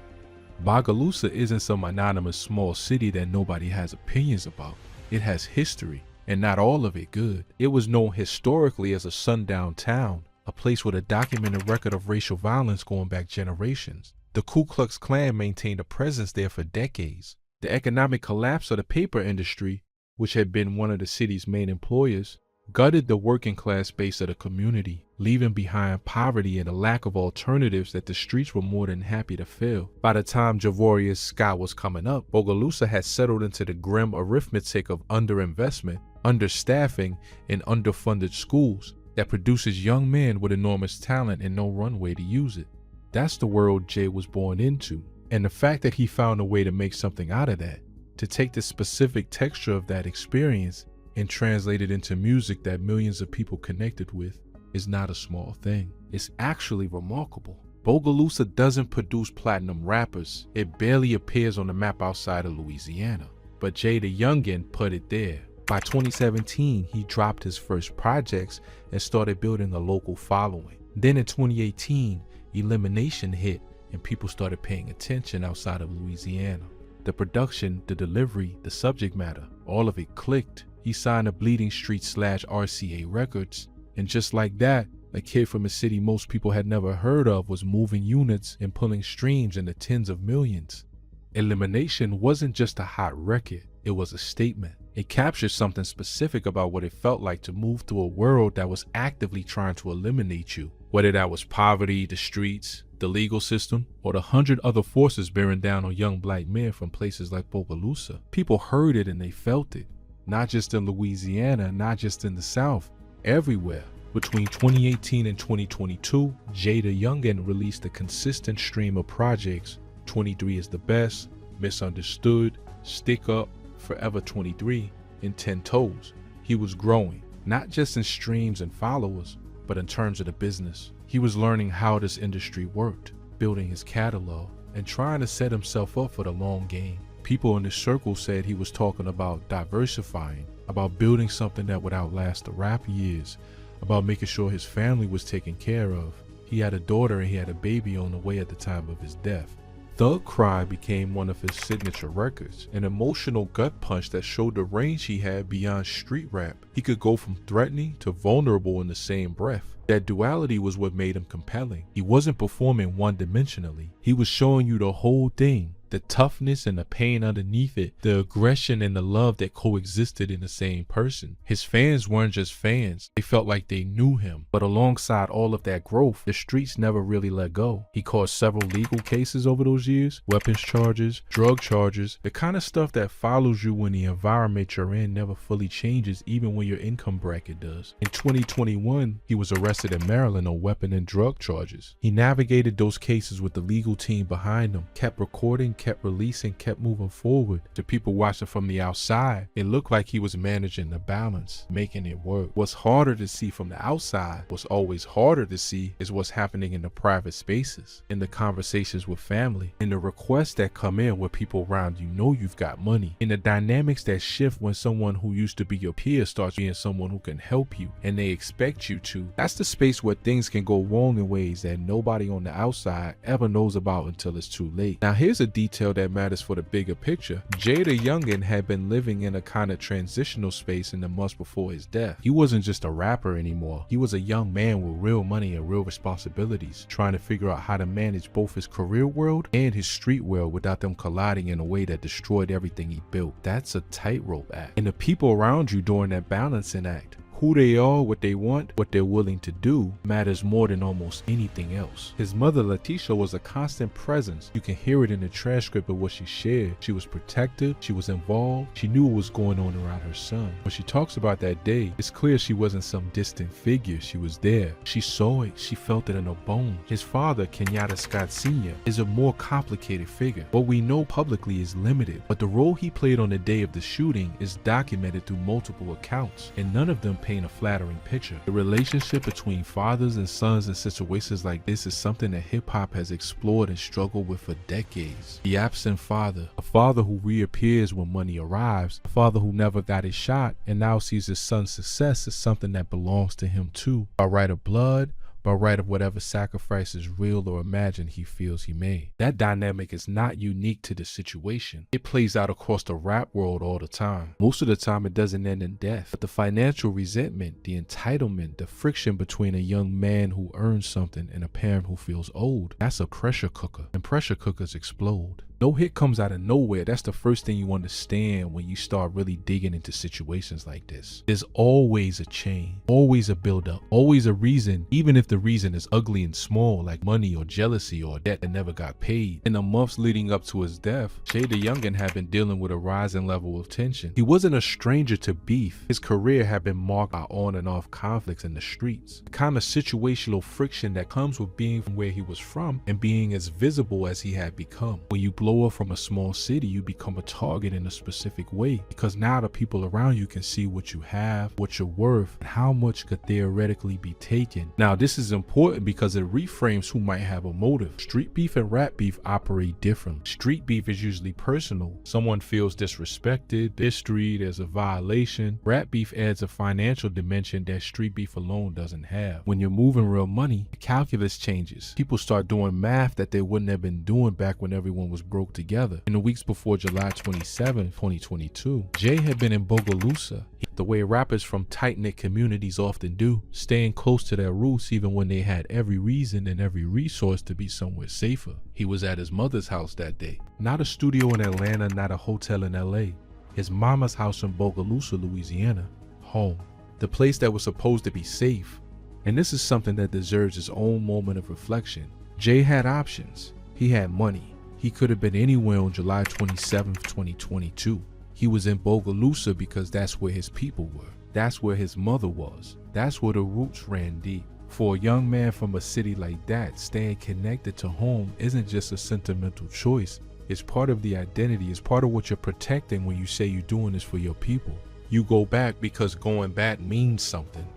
Bogalusa isn't some anonymous small city that nobody has opinions about. It has history, and not all of it good. It was known historically as a sundown town, a place with a documented record of racial violence going back generations. The Ku Klux Klan maintained a presence there for decades. The economic collapse of the paper industry which had been one of the city's main employers, gutted the working class base of the community, leaving behind poverty and a lack of alternatives that the streets were more than happy to fill. By the time Javoria's sky was coming up, Bogalusa had settled into the grim arithmetic of underinvestment, understaffing, and underfunded schools that produces young men with enormous talent and no runway to use it. That's the world Jay was born into, and the fact that he found a way to make something out of that, to take the specific texture of that experience and translate it into music that millions of people connected with, is not a small thing. It's actually remarkable. Bogalusa doesn't produce platinum rappers. It barely appears on the map outside of Louisiana. But Jay the Youngin put it there. By 2017, he dropped his first projects and started building a local following. Then in 2018, Elimination hit and people started paying attention outside of Louisiana. The production, the delivery, the subject matter, all of it clicked. He signed to Bleeding Street / RCA Records, and just like that, a kid from a city most people had never heard of was moving units and pulling streams in the tens of millions. Elimination wasn't just a hot record, it was a statement. It captured something specific about what it felt like to move through a world that was actively trying to eliminate you, whether that was poverty, the streets, the legal system, or the 100 other forces bearing down on young black men from places like Bogalusa. People heard it and they felt it. Not just in Louisiana, not just in the South, everywhere. Between 2018 and 2022, Jay the Youngin released a consistent stream of projects. 23 is the best, Misunderstood, Stick Up, Forever 23, and 10 Toes. He was growing, not just in streams and followers, but in terms of the business. He was learning how this industry worked, building his catalog, and trying to set himself up for the long game. People in his circle said he was talking about diversifying, about building something that would outlast the rap years, about making sure his family was taken care of. He had a daughter and he had a baby on the way at the time of his death. Thug Cry became one of his signature records, an emotional gut punch that showed the range he had beyond street rap. He could go from threatening to vulnerable in the same breath. That duality was what made him compelling. He wasn't performing one-dimensionally. He was showing you the whole thing. The toughness and the pain underneath it, the aggression and the love that coexisted in the same person. His fans weren't just fans, they felt like they knew him. But alongside all of that growth, the streets never really let go. He caused several legal cases over those years, weapons charges, drug charges, the kind of stuff that follows you when the environment you're in never fully changes, even when your income bracket does. In 2021, he was arrested in Maryland on weapon and drug charges. He navigated those cases with the legal team behind him, kept recording, kept releasing, kept moving forward. To people watching from the outside, it looked like he was managing the balance, making it work. What's harder to see from the outside, what's always harder to see, is what's happening in the private spaces, in the conversations with family, in the requests that come in where people around you know you've got money, in the dynamics that shift when someone who used to be your peer starts being someone who can help you and they expect you to. That's the space where things can go wrong in ways that nobody on the outside ever knows about until it's too late. Now here's a detail that matters for the bigger picture. Jay the Youngin had been living in a kind of transitional space in the months before his death. He wasn't just a rapper anymore. He was a young man with real money and real responsibilities, trying to figure out how to manage both his career world and his street world without them colliding in a way that destroyed everything he built. That's a tightrope act. And the people around you during that balancing act, who they are, what they want, what they're willing to do, matters more than almost anything else. His mother, Letitia, was a constant presence. You can hear it in the transcript of what she shared. She was protective, she was involved, she knew what was going on around her son. When she talks about that day, it's clear she wasn't some distant figure. She was there. She saw it. She felt it in her bones. His father, Kenyatta Scott Sr., is a more complicated figure. What we know publicly is limited, but the role he played on the day of the shooting is documented through multiple accounts, and none of them paint a flattering picture. The relationship between fathers and sons in situations like this is something that hip-hop has explored and struggled with for decades. The absent father, a father who reappears when money arrives, a father who never got his shot and now sees his son's success as something that belongs to him too, by right of blood, by right of whatever sacrifices, real or imagined, he feels he made. That dynamic is not unique to the situation. It plays out across the rap world all the time. Most of the time it doesn't end in death, but the financial resentment, the entitlement, the friction between a young man who earns something and a parent who feels old, that's a pressure cooker, and pressure cookers explode. No hit comes out of nowhere. That's the first thing you understand when you start really digging into situations like this. There's always a chain, always a buildup, always a reason, even if the reason is ugly and small, like money or jealousy or debt that never got paid. In the months leading up to his death, Jay the Youngin had been dealing with a rising level of tension. He wasn't a stranger to beef. His career had been marked by on and off conflicts in the streets, the kind of situational friction that comes with being from where he was from and being as visible as he had become. When you blow up from a small city, you become a target in a specific way because now the people around you can see what you have, what you're worth, and how much could theoretically be taken. Now, this is important because it reframes who might have a motive. Street beef and rap beef operate differently. Street beef is usually personal. Someone feels disrespected, history, there's a violation. Rap beef adds a financial dimension that street beef alone doesn't have. When you're moving real money, the calculus changes. People start doing math that they wouldn't have been doing back when everyone was broke together. In the weeks before July 27, 2022, Jay had been in Bogalusa, the way rappers from tight-knit communities often do, staying close to their roots even when they had every reason and every resource to be somewhere safer. He was at his mother's house that day. Not a studio in Atlanta, not a hotel in LA. His mama's house in Bogalusa, Louisiana. Home. The place that was supposed to be safe. And this is something that deserves its own moment of reflection. Jay had options. He had money. He could have been anywhere on July 27, 2022. He was in Bogalusa because that's where his people were. That's where his mother was. That's where the roots ran deep. For a young man from a city like that, staying connected to home isn't just a sentimental choice. It's part of the identity. It's part of what you're protecting when you say you're doing this for your people. You go back because going back means something.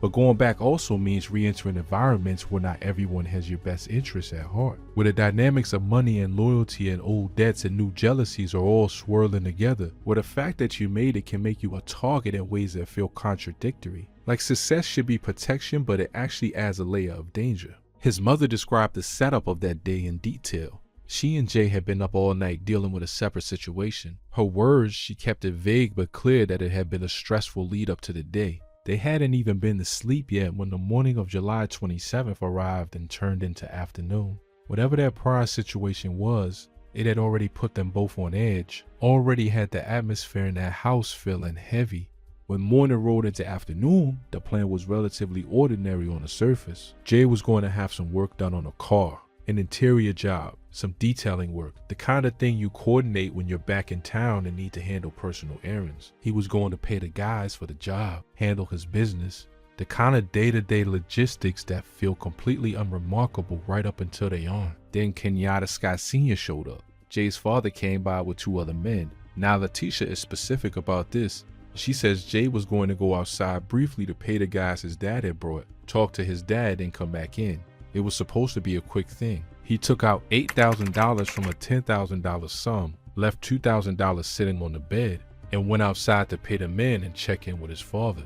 But going back also means re-entering environments where not everyone has your best interests at heart, where the dynamics of money and loyalty and old debts and new jealousies are all swirling together, where the fact that you made it can make you a target in ways that feel contradictory. Like success should be protection, but it actually adds a layer of danger. His mother described the setup of that day in detail. She and Jay had been up all night dealing with a separate situation. Her words, she kept it vague but clear that it had been a stressful lead up to the day. They hadn't even been to sleep yet when the morning of July 27th arrived and turned into afternoon. Whatever that prior situation was, it had already put them both on edge, already had the atmosphere in that house feeling heavy. When morning rolled into afternoon, the plan was relatively ordinary on the surface. Jay was going to have some work done on a car, an interior job, some detailing work, the kind of thing you coordinate when you're back in town and need to handle personal errands. He was going to pay the guys for the job, handle his business, the kind of day-to-day logistics that feel completely unremarkable right up until they aren't. Then Kenyatta Scott Sr. showed up. Jay's father came by with 2 other men. Now Letitia is specific about this. She says Jay was going to go outside briefly to pay the guys his dad had brought, talk to his dad, and come back in. It was supposed to be a quick thing. He took out $8,000 from a $10,000 sum, left $2,000 sitting on the bed, and went outside to pay the men and check in with his father.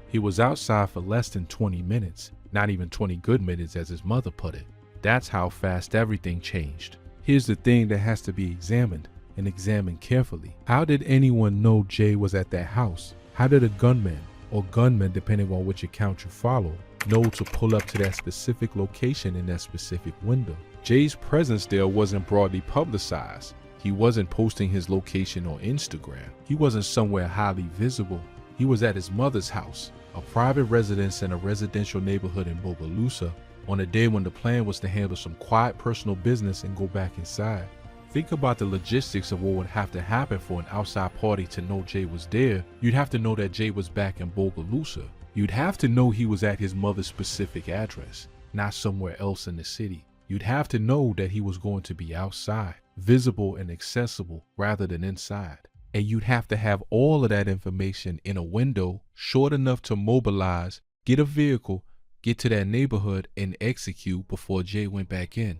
He was outside for less than 20 minutes, not even 20 good minutes as his mother put it. That's how fast everything changed. Here's the thing that has to be examined, and examined carefully. How did anyone know Jay was at that house? How did a gunman, or gunmen depending on which account you follow, know to pull up to that specific location in that specific window? Jay's presence there wasn't broadly publicized. He wasn't posting his location on Instagram. He wasn't somewhere highly visible. He was at his mother's house, a private residence in a residential neighborhood in Bogalusa, on a day when the plan was to handle some quiet personal business and go back inside. Think about the logistics of what would have to happen for an outside party to know Jay was there. You'd have to know that Jay was back in Bogalusa. You'd have to know he was at his mother's specific address, not somewhere else in the city. You'd have to know that he was going to be outside, visible and accessible rather than inside. And you'd have to have all of that information in a window short enough to mobilize, get a vehicle, get to that neighborhood, and execute before Jay went back in.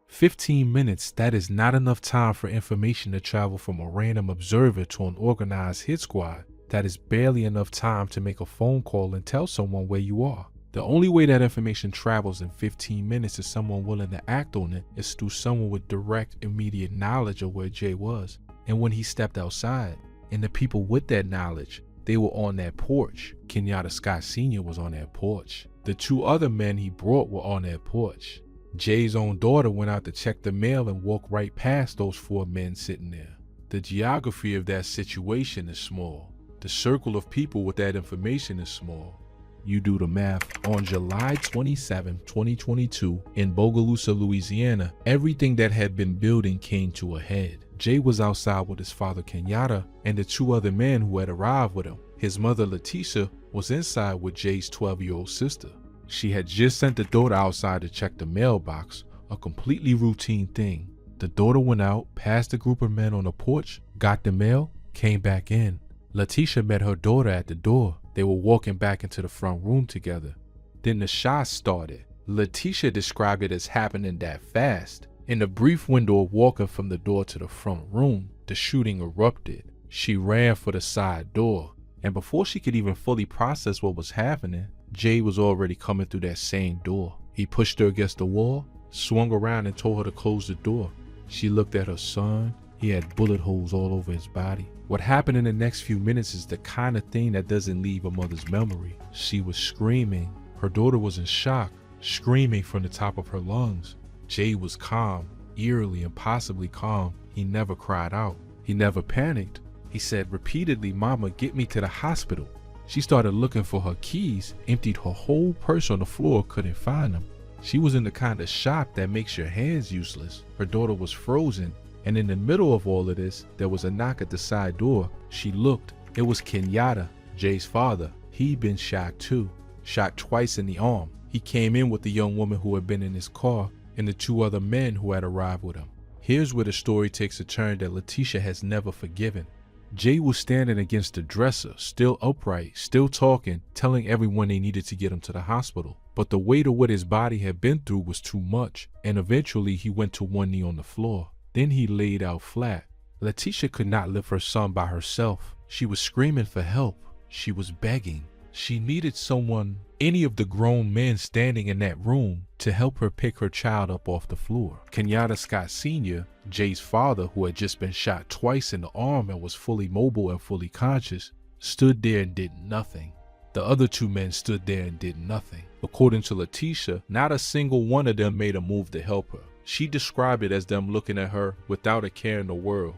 15 minutes, that is not enough time for information to travel from a random observer to an organized hit squad. That is barely enough time to make a phone call and tell someone where you are. The only way that information travels in 15 minutes to someone willing to act on it is through someone with direct, immediate knowledge of where Jay was. And when he stepped outside, and the people with that knowledge, they were on that porch. Kenyatta Scott Sr. was on that porch. The 2 other men he brought were on that porch. Jay's own daughter went out to check the mail and walked right past those 4 men sitting there. The geography of that situation is small. The circle of people with that information is small. You do the math. On July 27, 2022, in Bogalusa, Louisiana, everything that had been building came to a head. Jay was outside with his father Kenyatta and the 2 other men who had arrived with him. His mother Letitia was inside with Jay's 12-year-old sister. She had just sent the daughter outside to check the mailbox, a completely routine thing. The daughter went out, past a group of men on the porch, got the mail, came back in. Letitia met her daughter at the door. They were walking back into the front room together. Then the shots started. Letitia described it as happening that fast. In the brief window of walking from the door to the front room, the shooting erupted. She ran for the side door, and before she could even fully process what was happening, Jay was already coming through that same door. He pushed her against the wall, swung around and told her to close the door. She looked at her son. He had bullet holes all over his body. What happened in the next few minutes is the kind of thing that doesn't leave a mother's memory. She was screaming. Her daughter was in shock, screaming from the top of her lungs. Jay was calm, eerily impossibly calm. He never cried out. He never panicked. He said repeatedly, "Mama, get me to the hospital." She started looking for her keys, emptied her whole purse on the floor, couldn't find them. She was in the kind of shock that makes your hands useless. Her daughter was frozen. And in the middle of all of this, there was a knock at the side door. She looked. It was Kenyatta, Jay's father. He'd been shot too, shot twice in the arm. He came in with the young woman who had been in his car and the 2 other men who had arrived with him. Here's where the story takes a turn that Letitia has never forgiven. Jay was standing against the dresser, still upright, still talking, telling everyone they needed to get him to the hospital. But the weight of what his body had been through was too much, and eventually he went to one knee on the floor. Then he laid out flat. Letitia could not lift her son by herself. She was screaming for help. She was begging. She needed someone, any of the grown men standing in that room, to help her pick her child up off the floor. Kenyatta Scott Sr., Jay's father, who had just been shot twice in the arm and was fully mobile and fully conscious, stood there and did nothing. The other 2 men stood there and did nothing. According to Letitia, not a single one of them made a move to help her. She described it as them looking at her without a care in the world.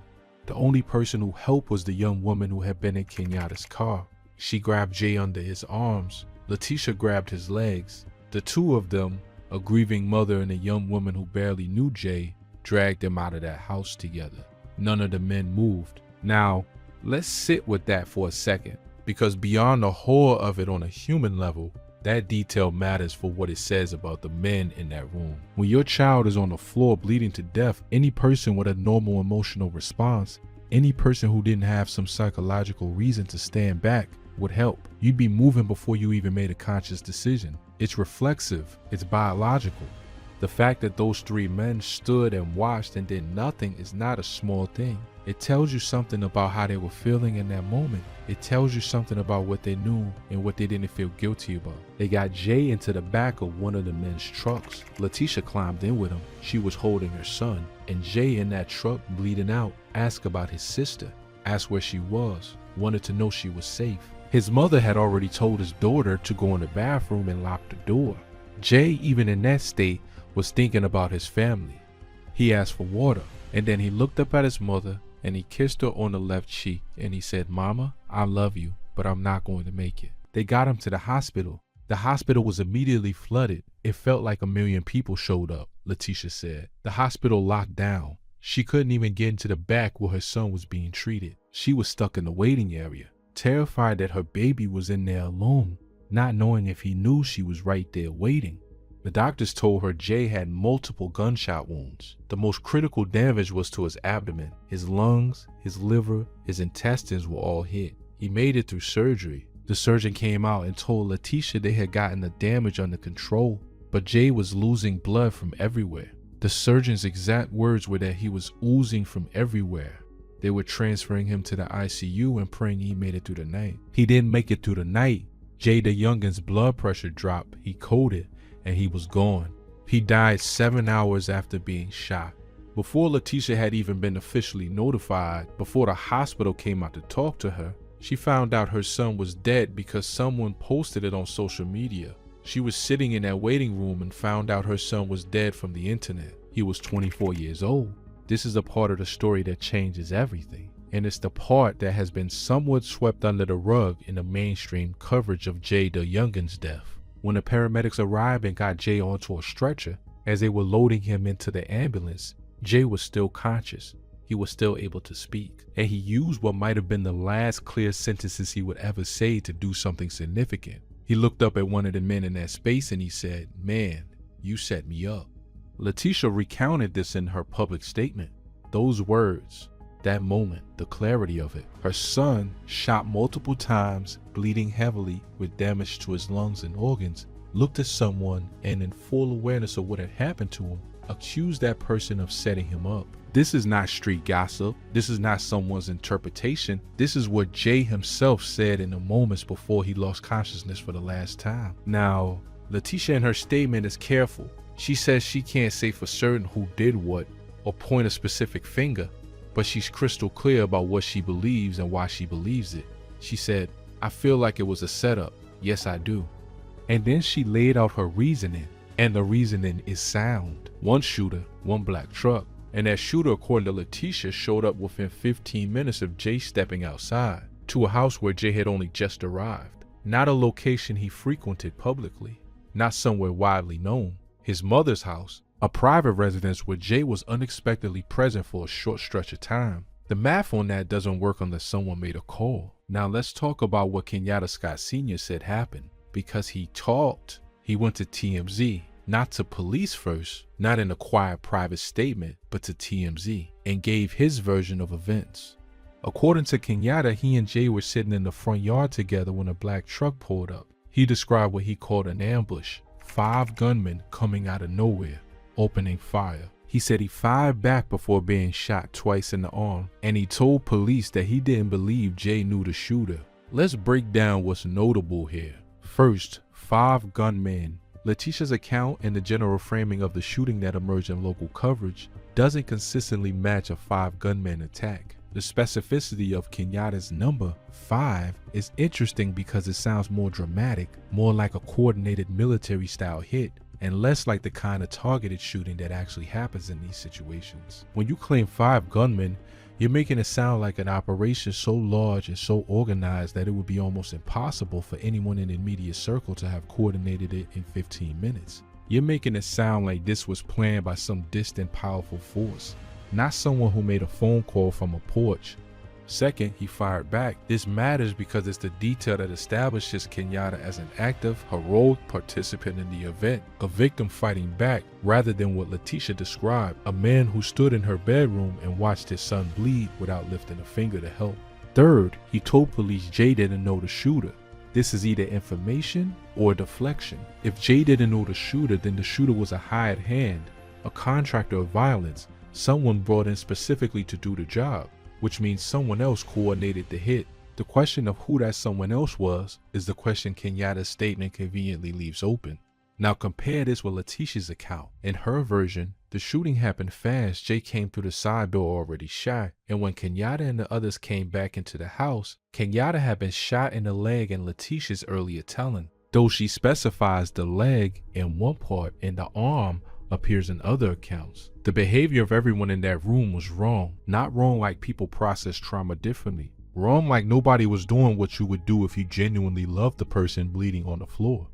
The only person who helped was the young woman who had been in Kenyatta's car. She grabbed Jay under his arms. Letitia grabbed his legs. The 2 of them, a grieving mother and a young woman who barely knew Jay, dragged him out of that house together. None of the men moved. Now, let's sit with that for a second, because beyond the horror of it on a human level, that detail matters for what it says about the men in that room. When your child is on the floor bleeding to death, any person with a normal emotional response, any person who didn't have some psychological reason to stand back, would help. You'd be moving before you even made a conscious decision. It's reflexive. It's biological. The fact that those 3 men stood and watched and did nothing is not a small thing. It tells you something about how they were feeling in that moment. It tells you something about what they knew and what they didn't feel guilty about. They got Jay into the back of one of the men's trucks. Letitia climbed in with him. She was holding her son. And Jay in that truck, bleeding out, asked about his sister, asked where she was, wanted to know she was safe. His mother had already told his daughter to go in the bathroom and lock the door. Jay, even in that state, was thinking about his family. He asked for water, and then he looked up at his mother and he kissed her on the left cheek and he said, "Mama, I love you, but I'm not going to make it." They got him to the hospital. The hospital was immediately flooded. It felt like 1 million people showed up, Letitia said. The hospital locked down. She couldn't even get into the back where her son was being treated. She was stuck in the waiting area, terrified that her baby was in there alone, not knowing if he knew she was right there waiting. The doctors told her Jay had multiple gunshot wounds. The most critical damage was to his abdomen. His lungs, his liver, his intestines were all hit. He made it through surgery. The surgeon came out and told Letitia they had gotten the damage under control, but Jay was losing blood from everywhere. The surgeon's exact words were that he was oozing from everywhere. They were transferring him to the ICU and praying he made it through the night. He didn't make it through the night. Jay the youngin's blood pressure dropped. He coded and he was gone. He died 7 hours after being shot. Before Letitia had even been officially notified, before the hospital came out to talk to her, she found out her son was dead because someone posted it on social media. She was sitting in that waiting room and found out her son was dead from the internet. He was 24 years old. This is a part of the story that changes everything. And it's the part that has been somewhat swept under the rug in the mainstream coverage of Jay the Youngin's death. When the paramedics arrived and got Jay onto a stretcher, as they were loading him into the ambulance, Jay was still conscious. He was still able to speak, and he used what might have been the last clear sentences he would ever say to do something significant. He looked up at one of the men in that space and he said, "Man, you set me up." Letitia recounted this in her public statement. Those words, that moment, the clarity of it. Her son, shot multiple times, bleeding heavily with damage to his lungs and organs, looked at someone and, in full awareness of what had happened to him, accused that person of setting him up. This is not street gossip. This is not someone's interpretation. This is what Jay himself said in the moments before he lost consciousness for the last time. Now, Letitia in her statement is careful. She says she can't say for certain who did what or point a specific finger, but she's crystal clear about what she believes and why she believes it. She said, "I feel like it was a setup. Yes, I do." And then she laid out her reasoning, and the reasoning is sound. One shooter, one black truck. And that shooter, according to Letitia, showed up within 15 minutes of Jay stepping outside to a house where Jay had only just arrived. Not a location he frequented publicly, not somewhere widely known. His mother's house, a private residence where Jay was unexpectedly present for a short stretch of time. The math on that doesn't work unless someone made a call. Now let's talk about what Kenyatta Scott Sr. said happened, because he talked. He went to TMZ. Not to police first, not in a quiet private statement, but to TMZ, and gave his version of events. According to Kenyatta, he and Jay were sitting in the front yard together when a black truck pulled up. He described what he called an ambush, 5 gunmen coming out of nowhere, opening fire. He said he fired back before being shot twice in the arm, and he told police that he didn't believe Jay knew the shooter. Let's break down what's notable here. First, 5 gunmen. Letitia's account and the general framing of the shooting that emerged in local coverage doesn't consistently match a 5 gunman attack. The specificity of Kenyatta's number 5 is interesting because it sounds more dramatic, more like a coordinated military style hit, and less like the kind of targeted shooting that actually happens in these situations. When you claim 5 gunmen, you're making it sound like an operation so large and so organized that it would be almost impossible for anyone in the immediate circle to have coordinated it in 15 minutes. You're making it sound like this was planned by some distant, powerful force, not someone who made a phone call from a porch. Second, he fired back. This matters because it's the detail that establishes Kenyatta as an active, heroic participant in the event, a victim fighting back, rather than what Letitia described, a man who stood in her bedroom and watched his son bleed without lifting a finger to help. Third, he told police Jay didn't know the shooter. This is either information or deflection. If Jay didn't know the shooter, then the shooter was a hired hand, a contractor of violence, someone brought in specifically to do the job, which means someone else coordinated the hit. The question of who that someone else was is the question Kenyatta's statement conveniently leaves open. Now compare this with Letitia's account. In her version, the shooting happened fast. Jay came through the side door already shot, and when Kenyatta and the others came back into the house, Kenyatta had been shot in the leg in Letitia's earlier telling, though she specifies the leg in one part and the arm appears in other accounts. The behavior of everyone in that room was wrong. Not wrong like people process trauma differently. Wrong like nobody was doing what you would do if you genuinely loved the person bleeding on the floor.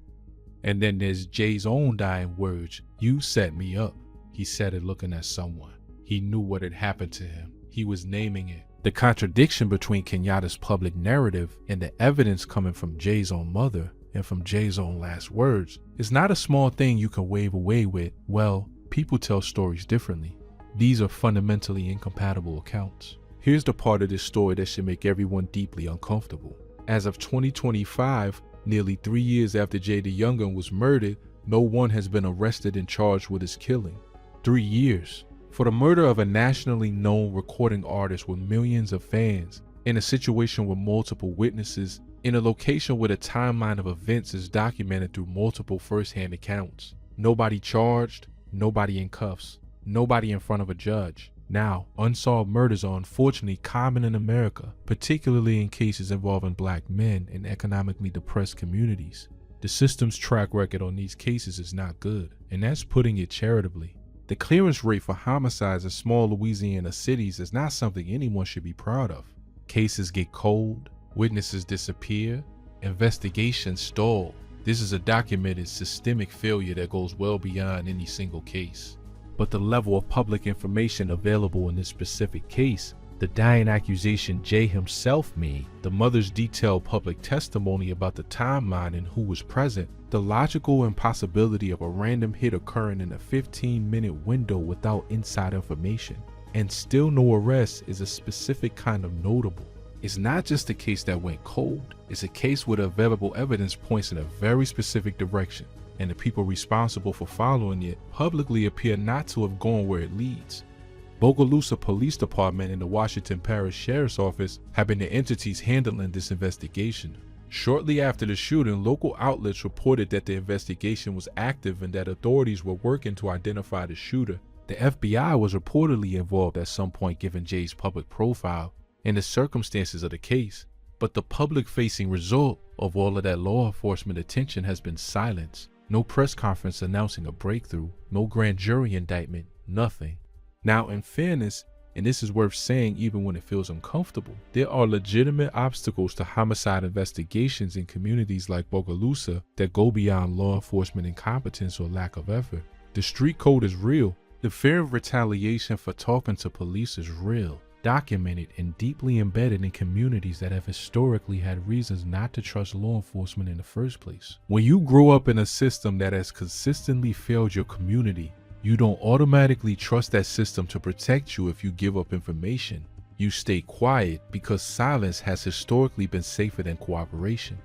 And then there's Jay's own dying words. "You set me up." He said it looking at someone. He knew what had happened to him. He was naming it. The contradiction between Kenyatta's public narrative and the evidence coming from Jay's own mother and from Jay's own last words is not a small thing you can wave away with, "Well, people tell stories differently." These are fundamentally incompatible accounts. Here's the part of this story that should make everyone deeply uncomfortable. As of 2025, nearly 3 years after Jay the Youngin was murdered, no one has been arrested and charged with his killing. 3 years. For the murder of a nationally known recording artist with millions of fans, in a situation with multiple witnesses, in a location where the timeline of events is documented through multiple first-hand accounts. Nobody charged, nobody in cuffs, nobody in front of a judge. Now, unsolved murders are unfortunately common in America, particularly in cases involving black men in economically depressed communities. The system's track record on these cases is not good, and that's putting it charitably. The clearance rate for homicides in small Louisiana cities is not something anyone should be proud of. Cases get cold, witnesses disappear, investigations stall. This is a documented systemic failure that goes well beyond any single case. But the level of public information available in this specific case, the dying accusation Jay himself made, the mother's detailed public testimony about the timeline and who was present, the logical impossibility of a random hit occurring in a 15-minute window without inside information, and still no arrest is a specific kind of notable. It's not just a case that went cold, it's a case where the available evidence points in a very specific direction, and the people responsible for following it publicly appear not to have gone where it leads. Bogalusa Police Department and the Washington Parish Sheriff's Office have been the entities handling this investigation. Shortly after the shooting, local outlets reported that the investigation was active and that authorities were working to identify the shooter. The FBI was reportedly involved at some point given Jay's public profile and the circumstances of the case, but the public-facing result of all of that law enforcement attention has been silence. No press conference announcing a breakthrough, no grand jury indictment, nothing. Now, in fairness, and this is worth saying even when it feels uncomfortable, there are legitimate obstacles to homicide investigations in communities like Bogalusa that go beyond law enforcement incompetence or lack of effort. The street code is real. The fear of retaliation for talking to police is real, documented and deeply embedded in communities that have historically had reasons not to trust law enforcement in the first place. When you grow up in a system that has consistently failed your community, you don't automatically trust that system to protect you if you give up information. You stay quiet because silence has historically been safer than cooperation.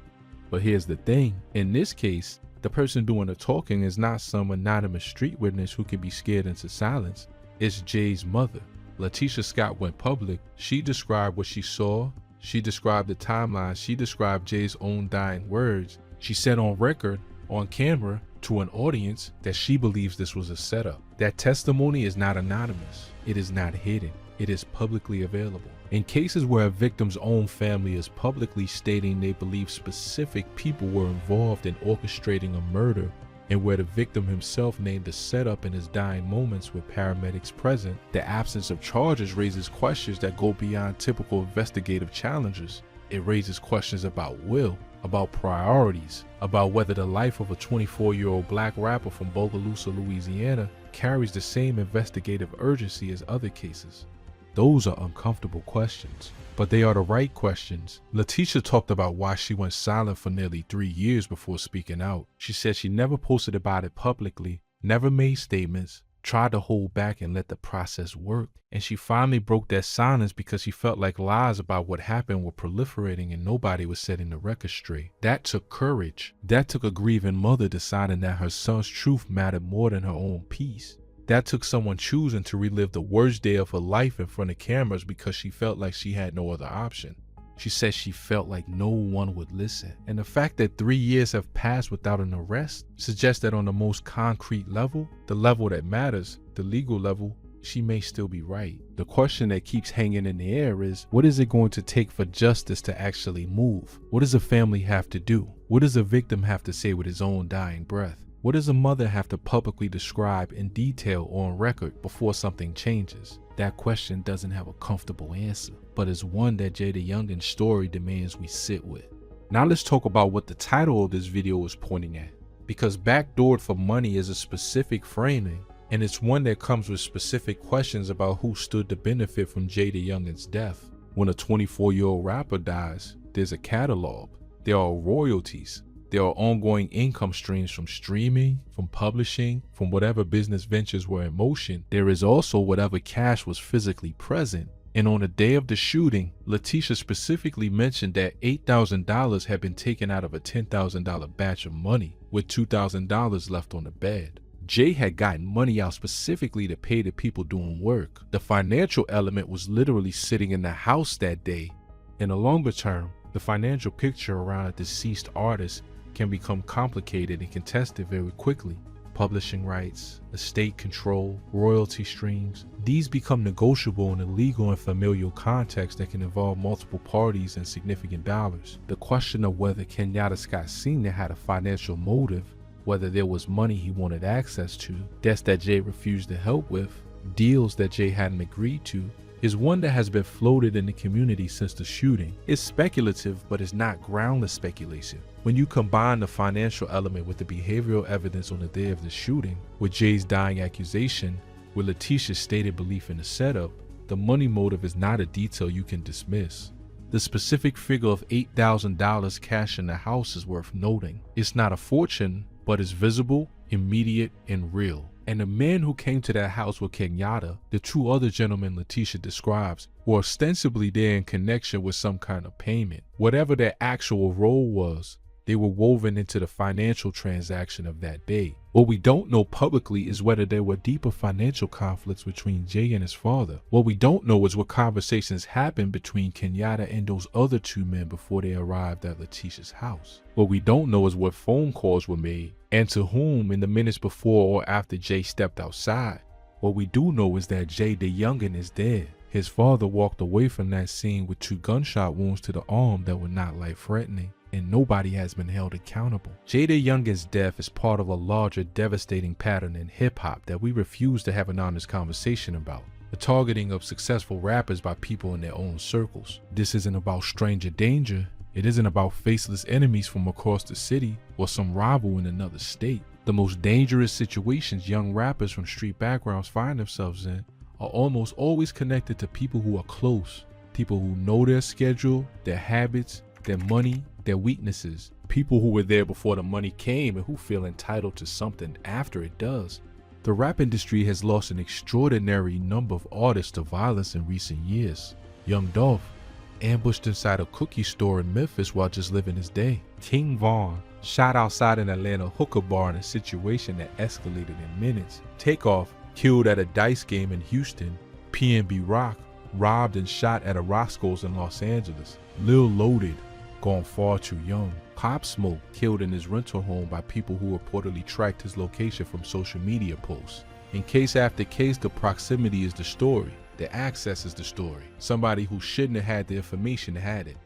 But here's the thing, in this case, the person doing the talking is not some anonymous street witness who can be scared into silence. It's Jay's mother. Letitia Scott went public. She described what she saw. She described the timeline. She described Jay's own dying words. She said on record, on camera, to an audience that she believes this was a setup. That testimony is not anonymous. It is not hidden. It is publicly available. In cases where a victim's own family is publicly stating they believe specific people were involved in orchestrating a murder, and where the victim himself named a setup in his dying moments with paramedics present, the absence of charges raises questions that go beyond typical investigative challenges. It raises questions about will, about priorities, about whether the life of a 24-year-old black rapper from Bogalusa, Louisiana carries the same investigative urgency as other cases. Those are uncomfortable questions, but they are the right questions. Letitia talked about why she went silent for nearly 3 years before speaking out. She said she never posted about it publicly, never made statements, tried to hold back and let the process work. And she finally broke that silence because she felt like lies about what happened were proliferating and nobody was setting the record straight. That took courage. That took a grieving mother deciding that her son's truth mattered more than her own peace. That took someone choosing to relive the worst day of her life in front of cameras because she felt like she had no other option. She said she felt like no one would listen. And the fact that 3 years have passed without an arrest suggests that on the most concrete level, the level that matters, the legal level, she may still be right. The question that keeps hanging in the air is, what is it going to take for justice to actually move? What does a family have to do? What does a victim have to say with his own dying breath? What does a mother have to publicly describe in detail on record before something changes? That question doesn't have a comfortable answer, but is one that Jada Youngin's story demands we sit with. Now let's talk about what the title of this video is pointing at, because backdoored for money is a specific framing, and it's one that comes with specific questions about who stood to benefit from Jada Youngin's death. When a 24-year-old rapper dies, there's a catalog, there are royalties, there are ongoing income streams from streaming, from publishing, from whatever business ventures were in motion. There is also whatever cash was physically present. And on the day of the shooting, Letitia specifically mentioned that $8,000 had been taken out of a $10,000 batch of money, with $2,000 left on the bed. Jay had gotten money out specifically to pay the people doing work. The financial element was literally sitting in the house that day. In the longer term, the financial picture around a deceased artist can become complicated and contested very quickly. publishing rights, estate control, royalty streams. These become negotiable in a legal and familial context that can involve multiple parties and significant dollars. The question of whether Kenyatta Scott Sr. had a financial motive, whether there was money he wanted access to, debts that Jay refused to help with, deals that Jay hadn't agreed to, is one that has been floated in the community since the shooting. It's speculative, but it's not groundless speculation. When you combine the financial element with the behavioral evidence on the day of the shooting, with Jay's dying accusation, with Letitia's stated belief in the setup, the money motive is not a detail you can dismiss. The specific figure of $8,000 cash in the house is worth noting. It's not a fortune, but it's visible, immediate, and real. And the men who came to that house with Kenyatta, the two other gentlemen Letitia describes, were ostensibly there in connection with some kind of payment. Whatever their actual role was, they were woven into the financial transaction of that day. What we don't know publicly is whether there were deeper financial conflicts between Jay and his father. What we don't know is what conversations happened between Kenyatta and those other two men before they arrived at Letitia's house. What we don't know is what phone calls were made and to whom in the minutes before or after Jay stepped outside. What we do know is that Jay the youngin is dead. His father walked away from that scene with 2 gunshot wounds to the arm that were not life-threatening, and nobody has been held accountable. Jay the Youngin's death is part of a larger devastating pattern in hip-hop that we refuse to have an honest conversation about. The targeting of successful rappers by people in their own circles. This isn't about stranger danger. It isn't about faceless enemies from across the city or some rival in another state. The most dangerous situations young rappers from street backgrounds find themselves in are almost always connected to people who are close, people who know their schedule, their habits, their money, their weaknesses, people who were there before the money came and who feel entitled to something after it does. The rap industry has lost an extraordinary number of artists to violence in recent years. Young Dolph, ambushed inside a cookie store in Memphis while just living his day. King Von, shot outside an Atlanta hookah bar in a situation that escalated in minutes. Takeoff, killed at a dice game in Houston. PNB Rock, robbed and shot at a Roscoe's in Los Angeles. Lil Loaded, gone far too young. Pop Smoke, killed in his rental home by people who reportedly tracked his location from social media posts. In case after case, the proximity is the story. The access is the story. Somebody who shouldn't have had the information had it.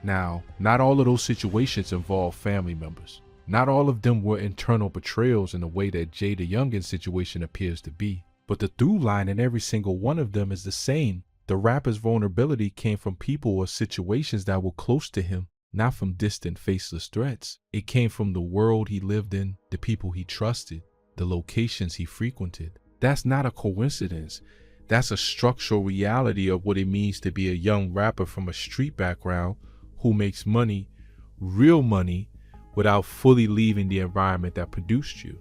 Now, not all of those situations involve family members. Not all of them were internal betrayals in the way that Jay the Youngin's situation appears to be. But the through line in every single one of them is the same. The rapper's vulnerability came from people or situations that were close to him, not from distant faceless threats. It came from the world he lived in, the people he trusted, the locations he frequented. That's not a coincidence. That's a structural reality of what it means to be a young rapper from a street background who makes money, real money, without fully leaving the environment that produced you.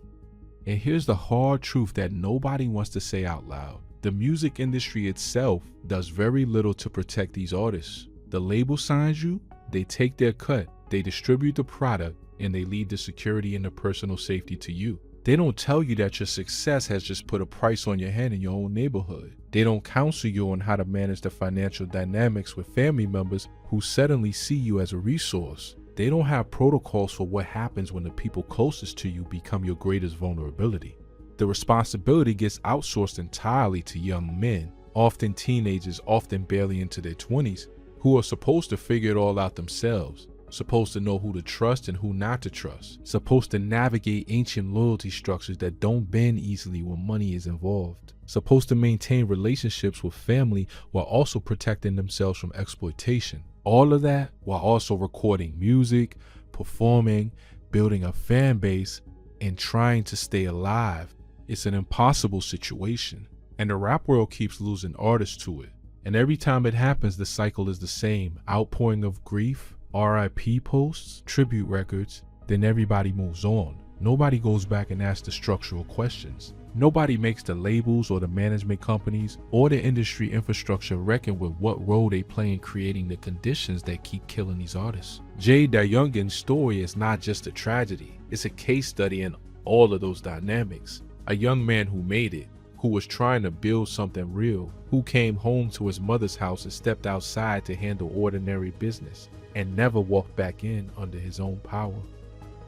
And here's the hard truth that nobody wants to say out loud. The music industry itself does very little to protect these artists. The label signs you, they take their cut, they distribute the product, and they leave the security and the personal safety to you. They don't tell you that your success has just put a price on your head in your own neighborhood. They don't counsel you on how to manage the financial dynamics with family members who suddenly see you as a resource. They don't have protocols for what happens when the people closest to you become your greatest vulnerability. The responsibility gets outsourced entirely to young men, often teenagers, often barely into their 20s, who are supposed to figure it all out themselves. Supposed to know who to trust and who not to trust. Supposed to navigate ancient loyalty structures that don't bend easily when money is involved. Supposed to maintain relationships with family while also protecting themselves from exploitation. All of that while also recording music, performing, building a fan base, and trying to stay alive. It's an impossible situation. And the rap world keeps losing artists to it. And every time it happens, the cycle is the same. Outpouring of grief, RIP posts, tribute records, then everybody moves on. Nobody goes back and asks the structural questions. Nobody makes the labels or the management companies or the industry infrastructure reckon with what role they play in creating the conditions that keep killing these artists. Jay the Youngin's story is not just a tragedy, it's a case study in all of those dynamics. A young man who made it, who was trying to build something real, who came home to his mother's house and stepped outside to handle ordinary business, and never walked back in under his own power.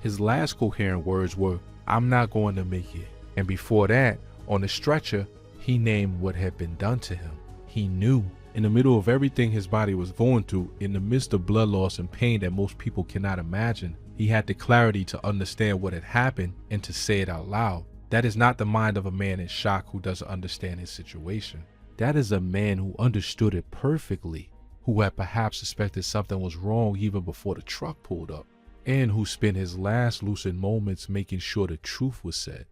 His last coherent words were, "I'm not going to make it." And before that, on the stretcher, he named what had been done to him. He knew, in the middle of everything his body was going through, in the midst of blood loss and pain that most people cannot imagine, he had the clarity to understand what had happened and to say it out loud. That is not the mind of a man in shock who doesn't understand his situation. That is a man who understood it perfectly, who had perhaps suspected something was wrong even before the truck pulled up, and who spent his last lucid moments making sure the truth was said.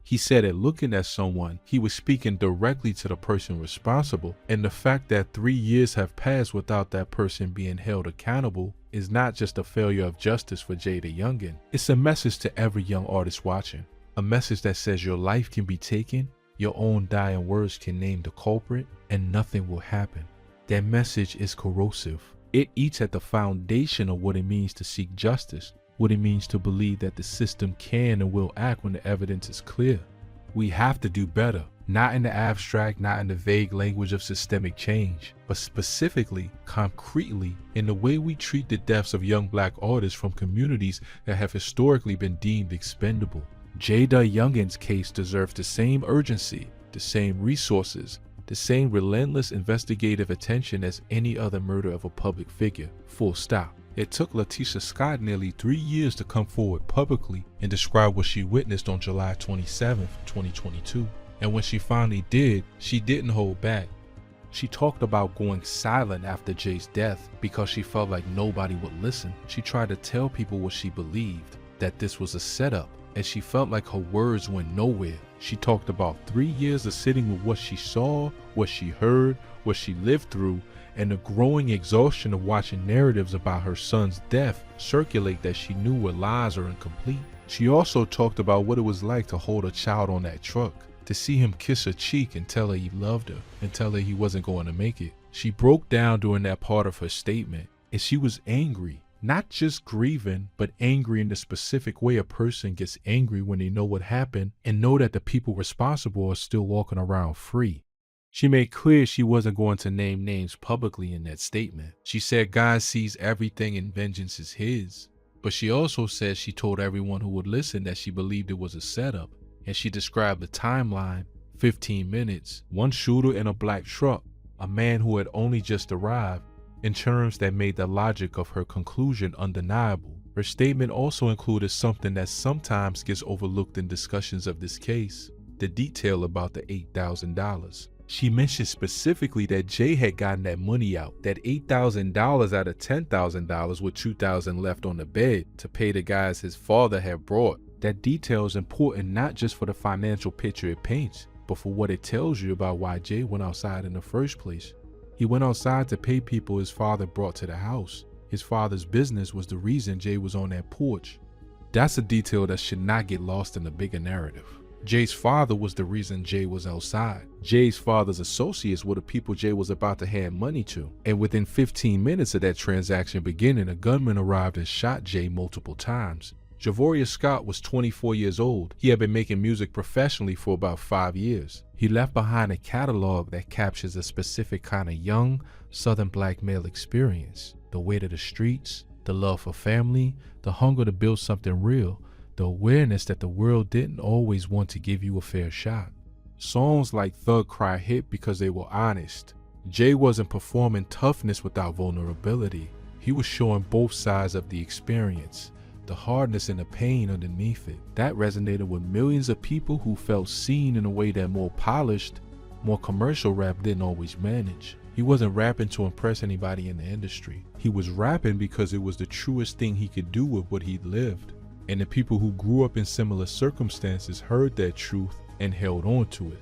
He said that looking at someone, he was speaking directly to the person responsible, and the fact that 3 years have passed without that person being held accountable is not just a failure of justice for Jay the Youngin. It's a message to every young artist watching, a message that says your life can be taken, your own dying words can name the culprit, and nothing will happen. That message is corrosive. It eats at the foundation of what it means to seek justice, what it means to believe that the system can and will act when the evidence is clear. We have to do better, not in the abstract, not in the vague language of systemic change, but specifically, concretely, in the way we treat the deaths of young black artists from communities that have historically been deemed expendable. Jay the Youngin's case deserves the same urgency, the same resources, the same relentless investigative attention as any other murder of a public figure, full stop. It took Letitia Scott nearly 3 years to come forward publicly and describe what she witnessed on July 27, 2022. And when she finally did, she didn't hold back. She talked about going silent after Jay's death because she felt like nobody would listen. She tried to tell people what she believed, that this was a setup, and she felt like her words went nowhere. She talked about 3 years of sitting with what she saw, what she heard, what she lived through, and the growing exhaustion of watching narratives about her son's death circulate that she knew were lies or incomplete. She also talked about what it was like to hold a child on that truck, to see him kiss her cheek and tell her he loved her, and tell her he wasn't going to make it. She broke down during that part of her statement, and she was angry. Not just grieving, but angry in the specific way a person gets angry when they know what happened and know that the people responsible are still walking around free. She made clear she wasn't going to name names publicly in that statement. She said God sees everything and vengeance is his. But she also said she told everyone who would listen that she believed it was a setup. And she described the timeline, 15 minutes, one shooter in a black truck, a man who had only just arrived, in terms that made the logic of her conclusion undeniable. Her statement also included something that sometimes gets overlooked in discussions of this case, the detail about the $8,000. She mentioned specifically that Jay had gotten that money out, that $8,000 out of $10,000 with $2,000 left on the bed to pay the guys his father had brought. That detail is important not just for the financial picture it paints, but for what it tells you about why Jay went outside in the first place. He went outside to pay people his father brought to the house. His father's business was the reason Jay was on that porch. That's a detail that should not get lost in the bigger narrative. Jay's father was the reason Jay was outside. Jay's father's associates were the people Jay was about to hand money to. And within 15 minutes of that transaction beginning, a gunman arrived and shot Jay multiple times. Javoria Scott was 24 years old. He had been making music professionally for about 5 years. He left behind a catalog that captures a specific kind of young, Southern black male experience. The weight of the streets, the love for family, the hunger to build something real, the awareness that the world didn't always want to give you a fair shot. Songs like Thug Cry hit because they were honest. Jay wasn't performing toughness without vulnerability. He was showing both sides of the experience, the hardness and the pain underneath it. That resonated with millions of people who felt seen in a way that more polished, more commercial rap didn't always manage. He wasn't rapping to impress anybody in the industry. He was rapping because it was the truest thing he could do with what he'd lived. And the people who grew up in similar circumstances heard that truth and held on to it.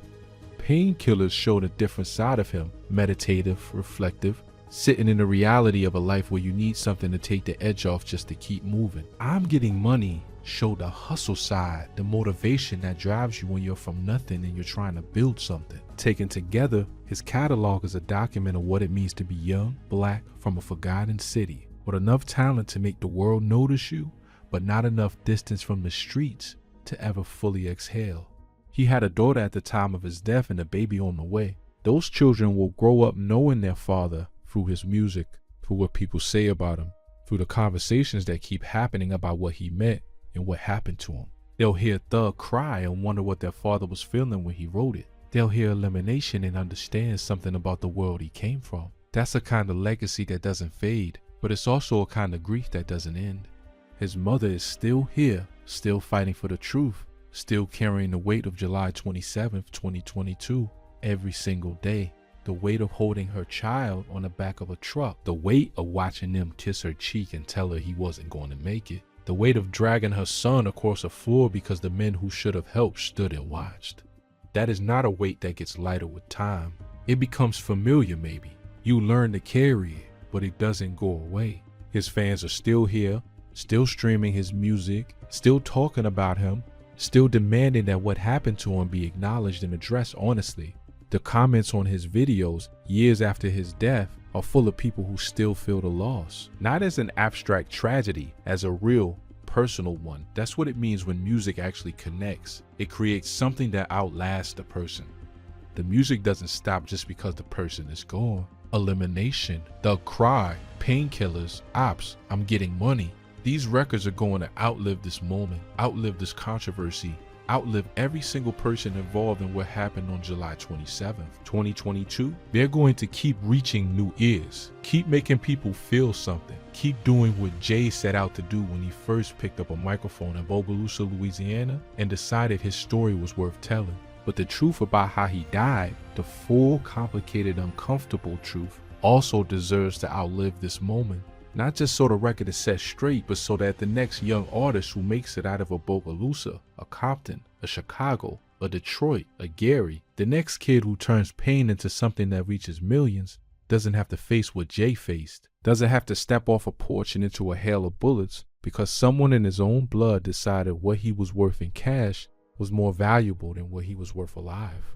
Painkillers showed a different side of him, meditative, reflective, sitting in the reality of a life where you need something to take the edge off just to keep moving. I'm Getting Money showed the hustle side, the motivation that drives you when you're from nothing and you're trying to build something. Taken together, his catalog is a document of what it means to be young, black, from a forgotten city, with enough talent to make the world notice you, but not enough distance from the streets to ever fully exhale. He had a daughter at the time of his death and a baby on the way. Those children will grow up knowing their father through his music, through what people say about him, through the conversations that keep happening about what he meant, and what happened to him. They'll hear Thug cry and wonder what their father was feeling when he wrote it. They'll hear Elimination and understand something about the world he came from. That's a kind of legacy that doesn't fade, but it's also a kind of grief that doesn't end. His mother is still here, still fighting for the truth, still carrying the weight of July 27th, 2022, every single day. The weight of holding her child on the back of a truck. The weight of watching them kiss her cheek and tell her he wasn't going to make it. The weight of dragging her son across a floor because the men who should have helped stood and watched. That is not a weight that gets lighter with time. It becomes familiar maybe. You learn to carry it, but it doesn't go away. His fans are still here, still streaming his music, still talking about him, still demanding that what happened to him be acknowledged and addressed honestly. The comments on his videos years after his death are full of people who still feel the loss. Not as an abstract tragedy, as a real, personal one. That's what it means when music actually connects. It creates something that outlasts the person. The music doesn't stop just because the person is gone. Elimination, Thug Cry, Painkillers, Ops, I'm Getting Money. These records are going to outlive this moment, outlive this controversy, outlive every single person involved in what happened on July 27th, 2022. They're going to keep reaching new ears, keep making people feel something, keep doing what Jay set out to do when he first picked up a microphone in Bogalusa, Louisiana, and decided his story was worth telling. But the truth about how he died, the full, complicated, uncomfortable truth, also deserves to outlive this moment. Not just so the record is set straight, but so that the next young artist who makes it out of a Bogalusa, a Compton, a Chicago, a Detroit, a Gary, the next kid who turns pain into something that reaches millions, doesn't have to face what Jay faced, doesn't have to step off a porch and into a hail of bullets because someone in his own blood decided what he was worth in cash was more valuable than what he was worth alive.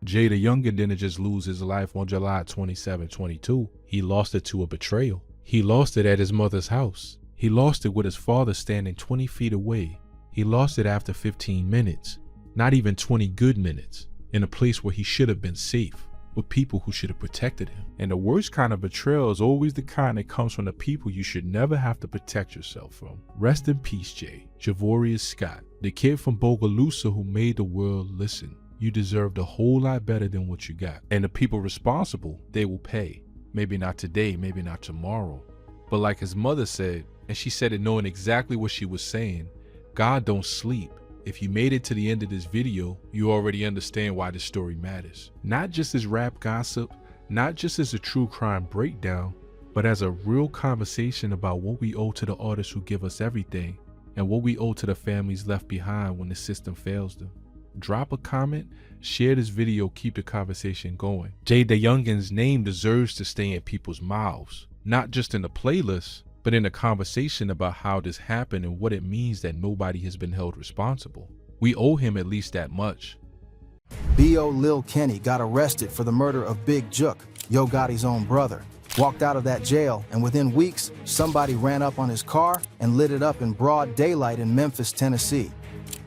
Jay the Youngin didn't just lose his life on July 27, 22. He lost it to a betrayal. He lost it at his mother's house. He lost it with his father standing 20 feet away. He lost it after 15 minutes, not even 20 good minutes, in a place where he should have been safe, with people who should have protected him. And the worst kind of betrayal is always the kind that comes from the people you should never have to protect yourself from. Rest in peace, Jay. Javorius Scott, the kid from Bogalusa who made the world listen. You deserved a whole lot better than what you got. And the people responsible, they will pay. Maybe not today, maybe not tomorrow. But like his mother said, and she said it knowing exactly what she was saying, God don't sleep. If you made it to the end of this video, you already understand why this story matters. Not just as rap gossip, not just as a true crime breakdown, but as a real conversation about what we owe to the artists who give us everything and what we owe to the families left behind when the system fails them. Drop a comment, share this video, keep the conversation going. Jay the Youngin's name deserves to stay in people's mouths, not just in the playlist, but in a conversation about how this happened and what it means that nobody has been held responsible. We owe him at least that much. B.O. Lil Kenny got arrested for the murder of Big Jook, Yo Gotti's own brother. Walked out of that jail, and within weeks, somebody ran up on his car and lit it up in broad daylight in Memphis, Tennessee.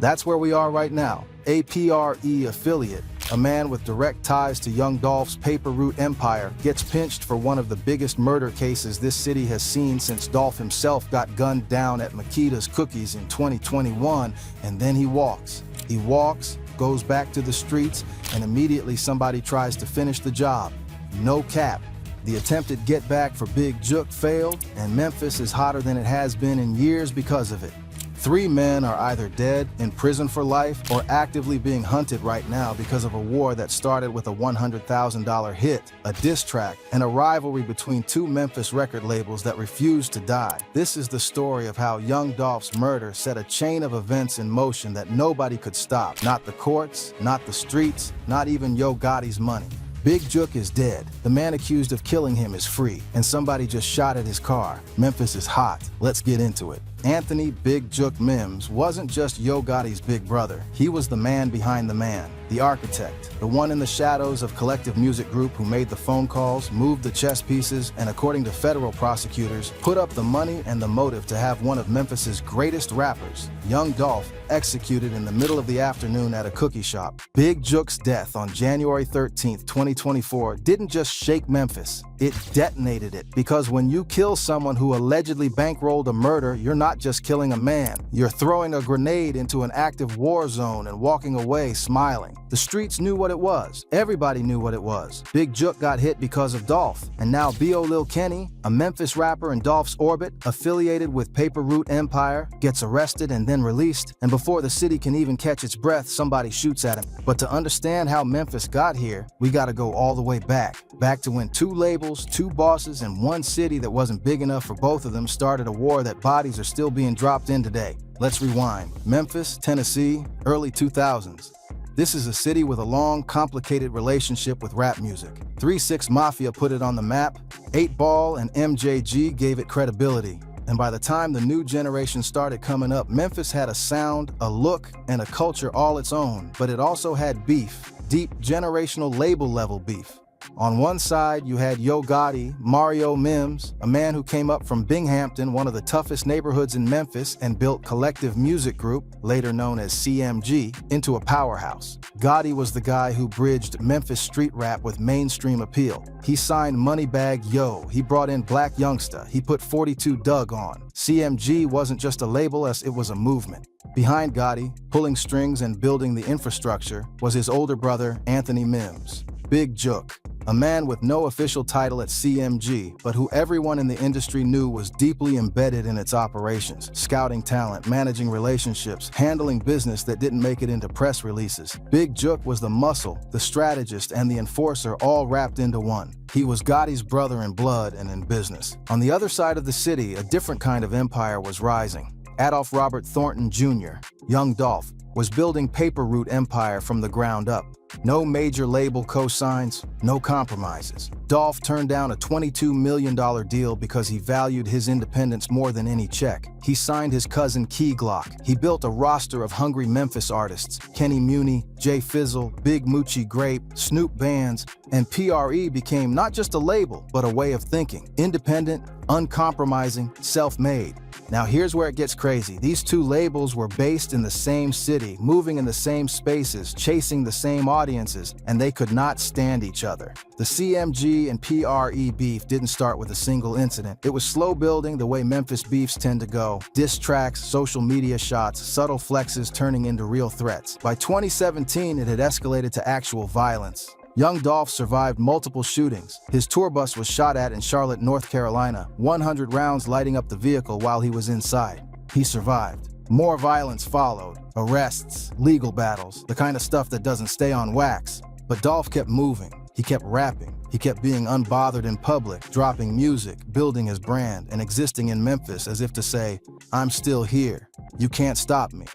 That's where we are right now. APRE affiliate, a man with direct ties to Young Dolph's paper route empire, gets pinched for one of the biggest murder cases this city has seen since Dolph himself got gunned down at Makita's Cookies in 2021, and then he walks. He walks, goes back to the streets, and immediately somebody tries to finish the job. No cap. The attempted get back for Big Jook failed, and Memphis is hotter than it has been in years because of it. 3 men are either dead, in prison for life, or actively being hunted right now because of a war that started with a $100,000 hit, a diss track, and a rivalry between 2 Memphis record labels that refused to die. This is the story of how Young Dolph's murder set a chain of events in motion that nobody could stop. Not the courts, not the streets, not even Yo Gotti's money. Big Jook is dead. The man accused of killing him is free, and somebody just shot at his car. Memphis is hot. Let's get into it. Anthony Big Jook Mims wasn't just Yo Gotti's big brother. He was the man behind the man, the architect, the one in the shadows of Collective Music Group who made the phone calls, moved the chess pieces, and according to federal prosecutors, put up the money and the motive to have one of Memphis's greatest rappers, Young Dolph, executed in the middle of the afternoon at a cookie shop. Big Jook's death on January 13, 2024 didn't just shake Memphis, It detonated it, because when you kill someone who allegedly bankrolled a murder, you're not just killing a man. You're throwing a grenade into an active war zone and walking away smiling. The streets knew what it was. Everybody knew what it was. Big Jook got hit because of Dolph, and now B.O. Lil Kenny, a Memphis rapper in Dolph's orbit, affiliated with Paper Route Empire, gets arrested and then released, and before the city can even catch its breath, somebody shoots at him. But to understand how Memphis got here, we gotta go all the way back to when two labels, two bosses, and one city that wasn't big enough for both of them started a war that bodies are still being dropped in today. Let's rewind. Memphis, Tennessee, early 2000s. This is a city with a long, complicated relationship with rap music. 3-6 Mafia put it on the map, 8 Ball and MJG gave it credibility. And by the time the new generation started coming up, Memphis had a sound, a look, and a culture all its own. But it also had beef, deep generational label-level beef. On one side, you had Yo Gotti, Mario Mims, a man who came up from Binghamton, one of the toughest neighborhoods in Memphis, and built Collective Music Group, later known as CMG, into a powerhouse. Gotti was the guy who bridged Memphis street rap with mainstream appeal. He signed Moneybagg Yo, he brought in Black Youngsta, he put 42 Dugg on. CMG wasn't just a label, as it was a movement. Behind Gotti, pulling strings and building the infrastructure, was his older brother, Anthony Mims. Big Jook, a man with no official title at CMG, but who everyone in the industry knew was deeply embedded in its operations, scouting talent, managing relationships, handling business that didn't make it into press releases. Big Jook was the muscle, the strategist, and the enforcer all wrapped into one. He was Gotti's brother in blood and in business. On the other side of the city, a different kind of empire was rising. Adolph Robert Thornton Jr., Young Dolph, was building Paper Route Empire from the ground up. No major label cosigns, no compromises. Dolph turned down a $22 million deal because he valued his independence more than any check. He signed his cousin Key Glock. He built a roster of hungry Memphis artists, Kenny Muni, Jay Fizzle, Big Moochie Grape, Snoop Bands, and PRE became not just a label, but a way of thinking. Independent, uncompromising, self-made. Now here's where it gets crazy. These two labels were based in the same city, moving in the same spaces, chasing the same audiences, and they could not stand each other. The CMG and PRE beef didn't start with a single incident. It was slow building the way Memphis beefs tend to go. Diss tracks, social media shots, subtle flexes turning into real threats. By 2017, it had escalated to actual violence. Young Dolph survived multiple shootings. His tour bus was shot at in Charlotte, North Carolina, 100 rounds lighting up the vehicle while he was inside. He survived. More violence followed. Arrests, legal battles, the kind of stuff that doesn't stay on wax. But Dolph kept moving. He kept rapping. He kept being unbothered in public, dropping music, building his brand, and existing in Memphis as if to say, I'm still here. You can't stop me.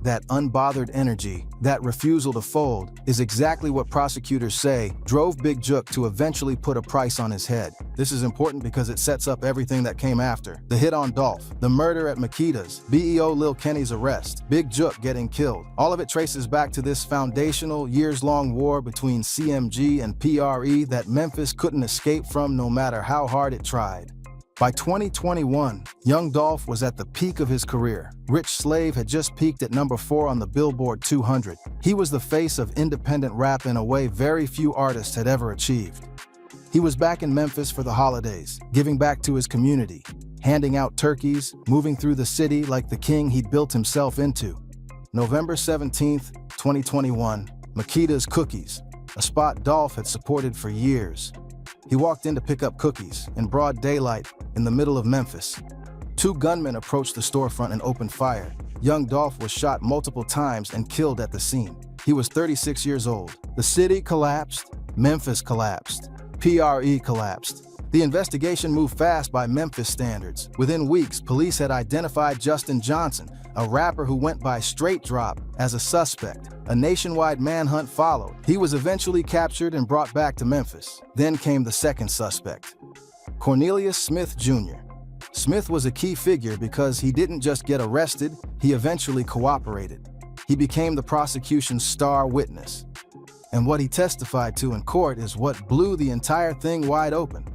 That unbothered energy, that refusal to fold, is exactly what prosecutors say drove Big Jook to eventually put a price on his head. This is important because it sets up everything that came after. The hit on Dolph, the murder at Makita's, BEO Lil Kenny's arrest, Big Jook getting killed. All of it traces back to this foundational, years-long war between CMG and PRE that Memphis couldn't escape from no matter how hard it tried. By 2021, Young Dolph was at the peak of his career. Rich Slave had just peaked at number 4 on the Billboard 200. He was the face of independent rap in a way very few artists had ever achieved. He was back in Memphis for the holidays, giving back to his community, handing out turkeys, moving through the city like the king he'd built himself into. November 17th, 2021, Makita's Cookies, a spot Dolph had supported for years. He walked in to pick up cookies in broad daylight in the middle of Memphis. 2 gunmen approached the storefront and opened fire. Young Dolph was shot multiple times and killed at the scene. He was 36 years old. The city collapsed, Memphis collapsed, PRE collapsed. The investigation moved fast by Memphis standards. Within weeks, police had identified Justin Johnson, a rapper who went by Straight Drop, as a suspect. A nationwide manhunt followed. He was eventually captured and brought back to Memphis. Then came the second suspect, Cornelius Smith Jr. Smith was a key figure because he didn't just get arrested, he eventually cooperated. He became the prosecution's star witness. And what he testified to in court is what blew the entire thing wide open.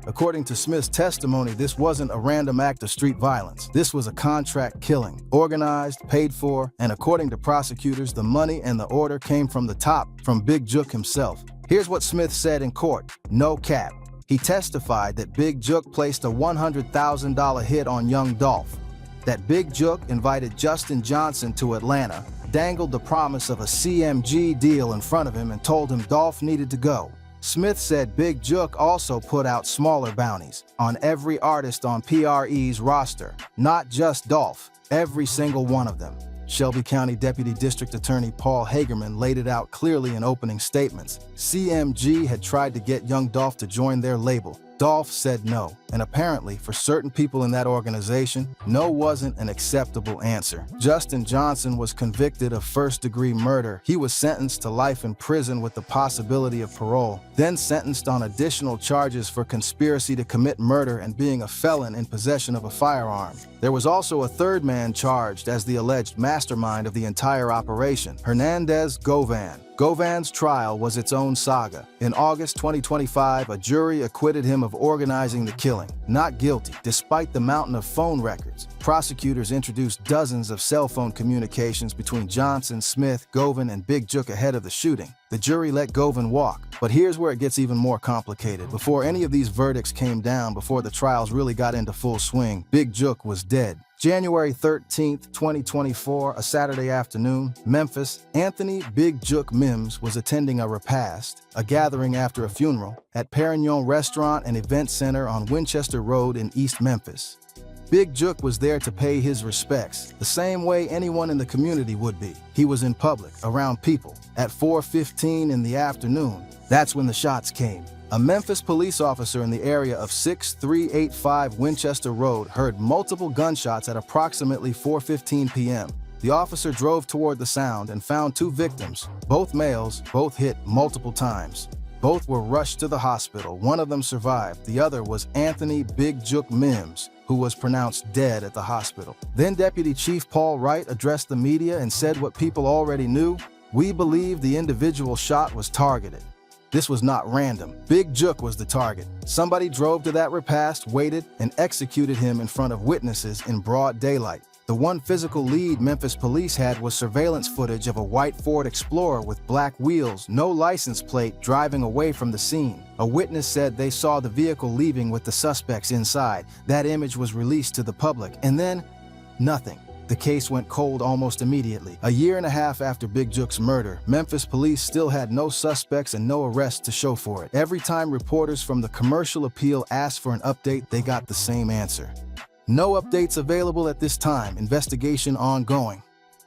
According to Smith's testimony, this wasn't a random act of street violence. This was a contract killing, organized, paid for, and according to prosecutors, the money and the order came from the top, from Big Jook himself. Here's what Smith said in court. No cap. He testified that Big Jook placed a $100,000 hit on young Dolph, that Big Jook invited Justin Johnson to Atlanta, dangled the promise of a CMG deal in front of him and told him Dolph needed to go. Smith said Big Jook also put out smaller bounties on every artist on PRE's roster, not just Dolph, every single one of them. Shelby County Deputy District Attorney Paul Hagerman laid it out clearly in opening statements. CMG had tried to get young Dolph to join their label. Dolph said no, and apparently, for certain people in that organization, no wasn't an acceptable answer. Justin Johnson was convicted of first-degree murder. He was sentenced to life in prison with the possibility of parole, then sentenced on additional charges for conspiracy to commit murder and being a felon in possession of a firearm. There was also a third man charged as the alleged mastermind of the entire operation, Hernandez Govan. Govan's trial was its own saga. In August 2025, a jury acquitted him of organizing the killing. Not guilty, despite the mountain of phone records. Prosecutors introduced dozens of cell phone communications between Johnson, Smith, Govan, and Big Jook ahead of the shooting. The jury let Govan walk. But here's where it gets even more complicated. Before any of these verdicts came down, before the trials really got into full swing, Big Jook was dead. January 13th, 2024, a Saturday afternoon, Memphis, Anthony Big Jook Mims was attending a repast, a gathering after a funeral, at Perignon Restaurant and Event Center on Winchester Road in East Memphis. Big Jook was there to pay his respects, the same way anyone in the community would be. He was in public, around people. At 4:15 in the afternoon, that's when the shots came. A Memphis police officer in the area of 6385 Winchester Road heard multiple gunshots at approximately 4:15 p.m. The officer drove toward the sound and found two victims, both males, both hit multiple times. Both were rushed to the hospital. One of them survived. The other was Anthony Big Jook Mims, who was pronounced dead at the hospital. Then Deputy Chief Paul Wright addressed the media and said what people already knew: "We believe the individual shot was targeted. This was not random. Big Jook was the target. Somebody drove to that repast, waited, and executed him in front of witnesses in broad daylight." The one physical lead Memphis police had was surveillance footage of a white Ford Explorer with black wheels, no license plate, driving away from the scene. A witness said they saw the vehicle leaving with the suspects inside. That image was released to the public, and then nothing. The case went cold almost immediately. A year and a half after Big Jook's murder, Memphis police still had no suspects and no arrests to show for it. Every time reporters from the Commercial Appeal asked for an update, they got the same answer: "No updates available at this time. Investigation ongoing."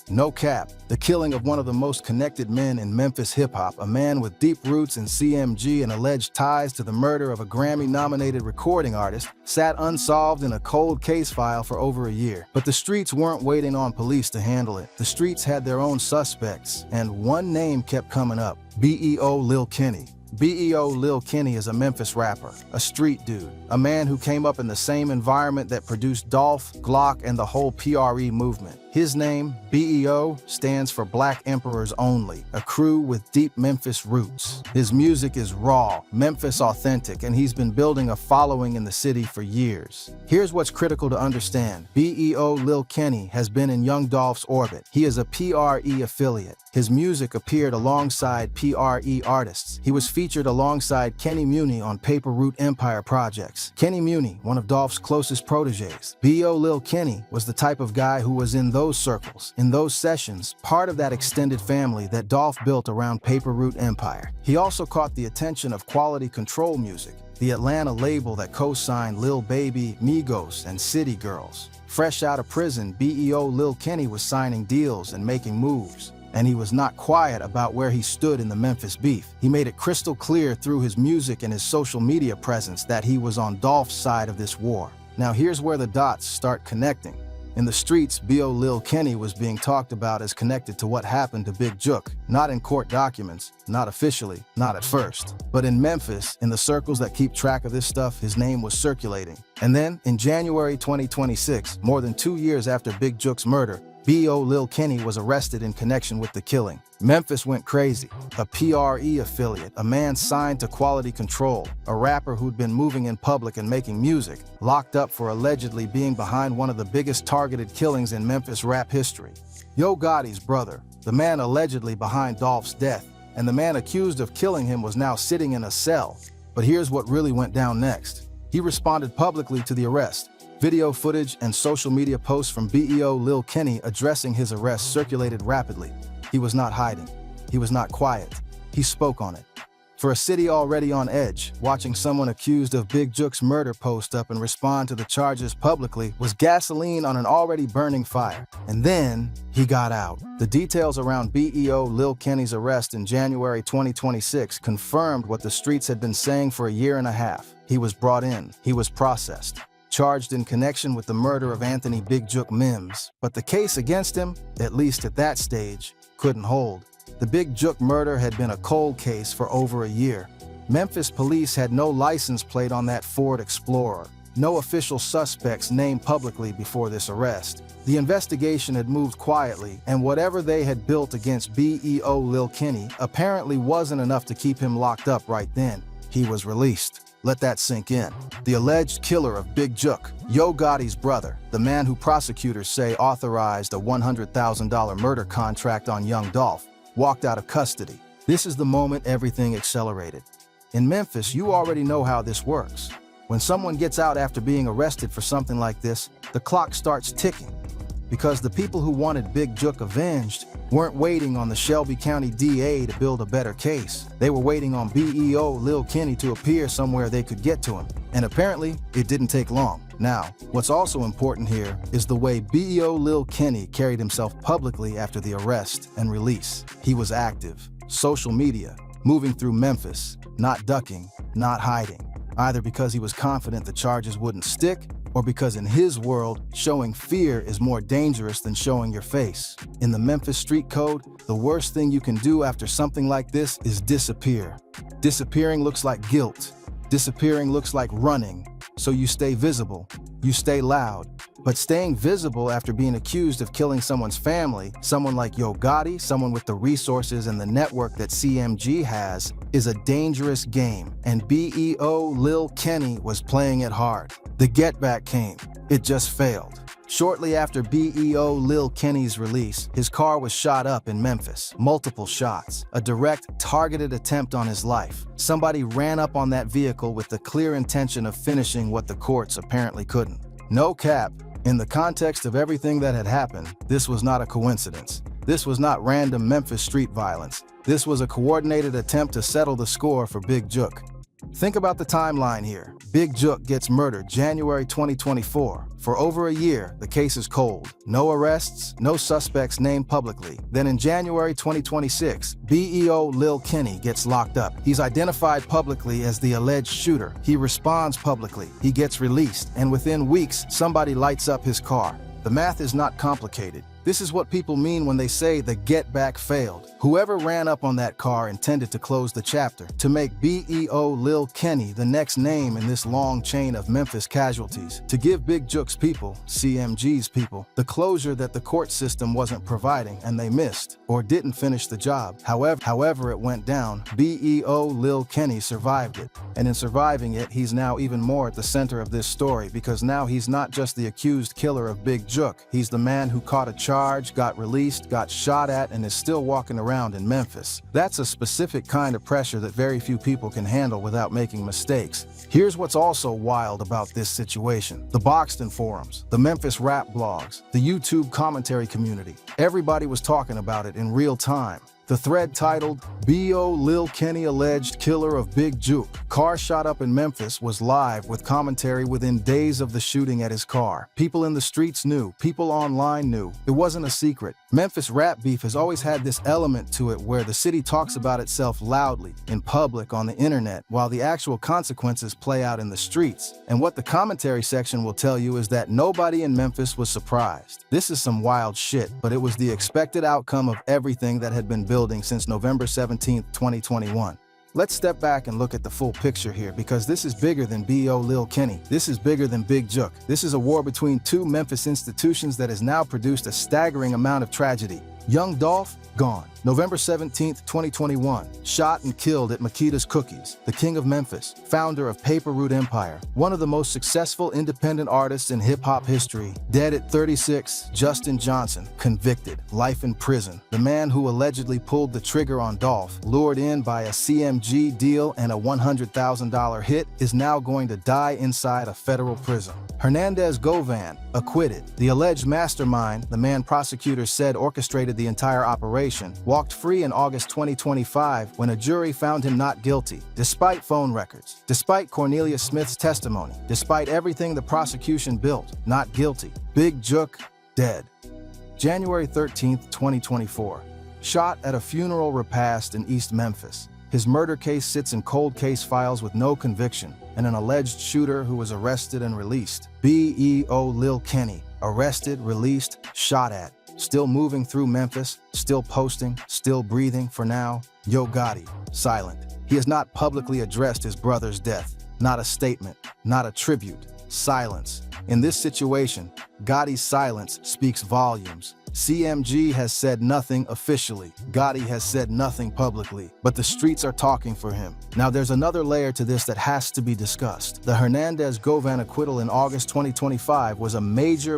No cap. The killing of one of the most connected men in Memphis hip-hop, a man with deep roots in CMG and alleged ties to the murder of a Grammy-nominated recording artist, sat unsolved in a cold case file for over a year. But the streets weren't waiting on police to handle it. The streets had their own suspects, and one name kept coming up: BEO Lil Kenny. BEO Lil Kenny is a Memphis rapper, a street dude, a man who came up in the same environment that produced Dolph, Glock, and the whole PRE movement. His name, BEO, stands for Black Emperors Only, a crew with deep Memphis roots. His music is raw, Memphis authentic, and he's been building a following in the city for years. Here's what's critical to understand. BEO Lil Kenny has been in Young Dolph's orbit. He is a PRE affiliate. His music appeared alongside PRE artists. He was featured alongside Kenny Muni on Paper Route Empire projects. Kenny Muni, one of Dolph's closest proteges. BEO Lil Kenny was the type of guy who was in those circles, in those sessions, part of that extended family that Dolph built around Paper Route Empire. He also caught the attention of Quality Control Music, the Atlanta label that co-signed Lil Baby, Migos, and City Girls. Fresh out of prison, BEO Lil Kenny was signing deals and making moves. And he was not quiet about where he stood in the Memphis beef. He made it crystal clear through his music and his social media presence that he was on Dolph's side of this war. Now here's where the dots start connecting. In the streets, BEO Lil Kenny was being talked about as connected to what happened to Big Jook. Not in court documents, not officially, not at first. But in Memphis, in the circles that keep track of this stuff, his name was circulating. And then, in January 2026, more than 2 years after Big Jook's murder, BEO Lil Kenny was arrested in connection with the killing. Memphis went crazy. A PRE affiliate, a man signed to Quality Control, a rapper who'd been moving in public and making music, locked up for allegedly being behind one of the biggest targeted killings in Memphis rap history. Yo Gotti's brother, the man allegedly behind Dolph's death, and the man accused of killing him was now sitting in a cell. But here's what really went down next. He responded publicly to the arrest. Video footage and social media posts from BEO Lil Kenny addressing his arrest circulated rapidly. He was not hiding. He was not quiet. He spoke on it. For a city already on edge, watching someone accused of Big Jook's murder post up and respond to the charges publicly was gasoline on an already burning fire. And then he got out. The details around BEO Lil Kenny's arrest in January 2026 confirmed what the streets had been saying for a year and a half. He was brought in. He was processed, charged in connection with the murder of Anthony Big Jook Mims. But the case against him, at least at that stage, couldn't hold. The Big Jook murder had been a cold case for over a year. Memphis police had no license plate on that Ford Explorer, no official suspects named publicly before this arrest. The investigation had moved quietly, and whatever they had built against BEO Lil Kenny apparently wasn't enough to keep him locked up right then. He was released. Let that sink in. The alleged killer of Big Jook, Yo Gotti's brother, the man who prosecutors say authorized a $100,000 murder contract on young Dolph, walked out of custody. This is the moment everything accelerated. In Memphis, you already know how this works. When someone gets out after being arrested for something like this, the clock starts ticking. Because the people who wanted Big Jook avenged weren't waiting on the Shelby County DA to build a better case. They were waiting on BEO Lil Kenny to appear somewhere they could get to him. And apparently, it didn't take long. Now, what's also important here is the way BEO Lil Kenny carried himself publicly after the arrest and release. He was active, social media, moving through Memphis, not ducking, not hiding, either because he was confident the charges wouldn't stick or because in his world, showing fear is more dangerous than showing your face. In the Memphis street code, the worst thing you can do after something like this is disappear. Disappearing looks like guilt. Disappearing looks like running. So you stay visible, you stay loud. But staying visible after being accused of killing someone's family, someone like Yo Gotti, someone with the resources and the network that CMG has, is a dangerous game, and BEO Lil Kenny was playing it hard. The get back came. It just failed. Shortly after BEO Lil Kenny's release, his car was shot up in Memphis. Multiple shots. A direct, targeted attempt on his life. Somebody ran up on that vehicle with the clear intention of finishing what the courts apparently couldn't. No cap. In the context of everything that had happened, this was not a coincidence. This was not random Memphis street violence. This was a coordinated attempt to settle the score for Big Jook. Think about the timeline here. Big Jook gets murdered January 2024. For over a year, the case is cold. No arrests, no suspects named publicly. Then in January 2026, BEO Lil Kenny gets locked up. He's identified publicly as the alleged shooter. He responds publicly. He gets released, and within weeks, somebody lights up his car. The math is not complicated. This is what people mean when they say the get back failed. Whoever ran up on that car intended to close the chapter, to make BEO Lil Kenny the next name in this long chain of Memphis casualties, to give Big Jook's people, CMG's people, the closure that the court system wasn't providing and they missed, or didn't finish the job. However it went down, BEO Lil Kenny survived it. And in surviving it, he's now even more at the center of this story, because now he's not just the accused killer of Big Jook, he's the man who caught a charge, got released, got shot at, and is still walking around in Memphis. That's a specific kind of pressure that very few people can handle without making mistakes. Here's what's also wild about this situation. The Boxton forums, the Memphis rap blogs, the YouTube commentary community. Everybody was talking about it in real time. The thread titled, BEO Lil Kenny Alleged Killer of Big Jook. Car shot up in Memphis was live with commentary within days of the shooting at his car. People in the streets knew. People online knew. It wasn't a secret. Memphis rap beef has always had this element to it where the city talks about itself loudly, in public, on the internet, while the actual consequences play out in the streets. And what the commentary section will tell you is that nobody in Memphis was surprised. This is some wild shit, but it was the expected outcome of everything that had been building since November 17, 2021. Let's step back and look at the full picture here, because this is bigger than BEO Lil Kenny. This is bigger than Big Jook. This is a war between two Memphis institutions that has now produced a staggering amount of tragedy. Young Dolph, gone. November 17, 2021, shot and killed at Makita's Cookies, the king of Memphis, founder of Paper Route Empire, one of the most successful independent artists in hip-hop history. Dead at 36, Justin Johnson, convicted, life in prison. The man who allegedly pulled the trigger on Dolph, lured in by a CMG deal and a $100,000 hit, is now going to die inside a federal prison. Hernandez Govan, acquitted. The alleged mastermind, the man prosecutors said orchestrated the entire operation, walked free in August 2025 when a jury found him not guilty, despite phone records, despite Cornelius Smith's testimony, despite everything the prosecution built, not guilty. Big Jook, dead. January 13, 2024, shot at a funeral repast in East Memphis. His murder case sits in cold case files with no conviction, and an alleged shooter who was arrested and released. B.E.O. Lil Kenny, arrested, released, shot at. Still moving through Memphis, still posting, still breathing for now. Yo Gotti, silent. He has not publicly addressed his brother's death. Not a statement, not a tribute. Silence. In this situation, Gotti's silence speaks volumes. CMG has said nothing officially. Gotti has said nothing publicly, but the streets are talking for him. Now there's another layer to this that has to be discussed. The Hernandez Govan acquittal in August 2025 was a major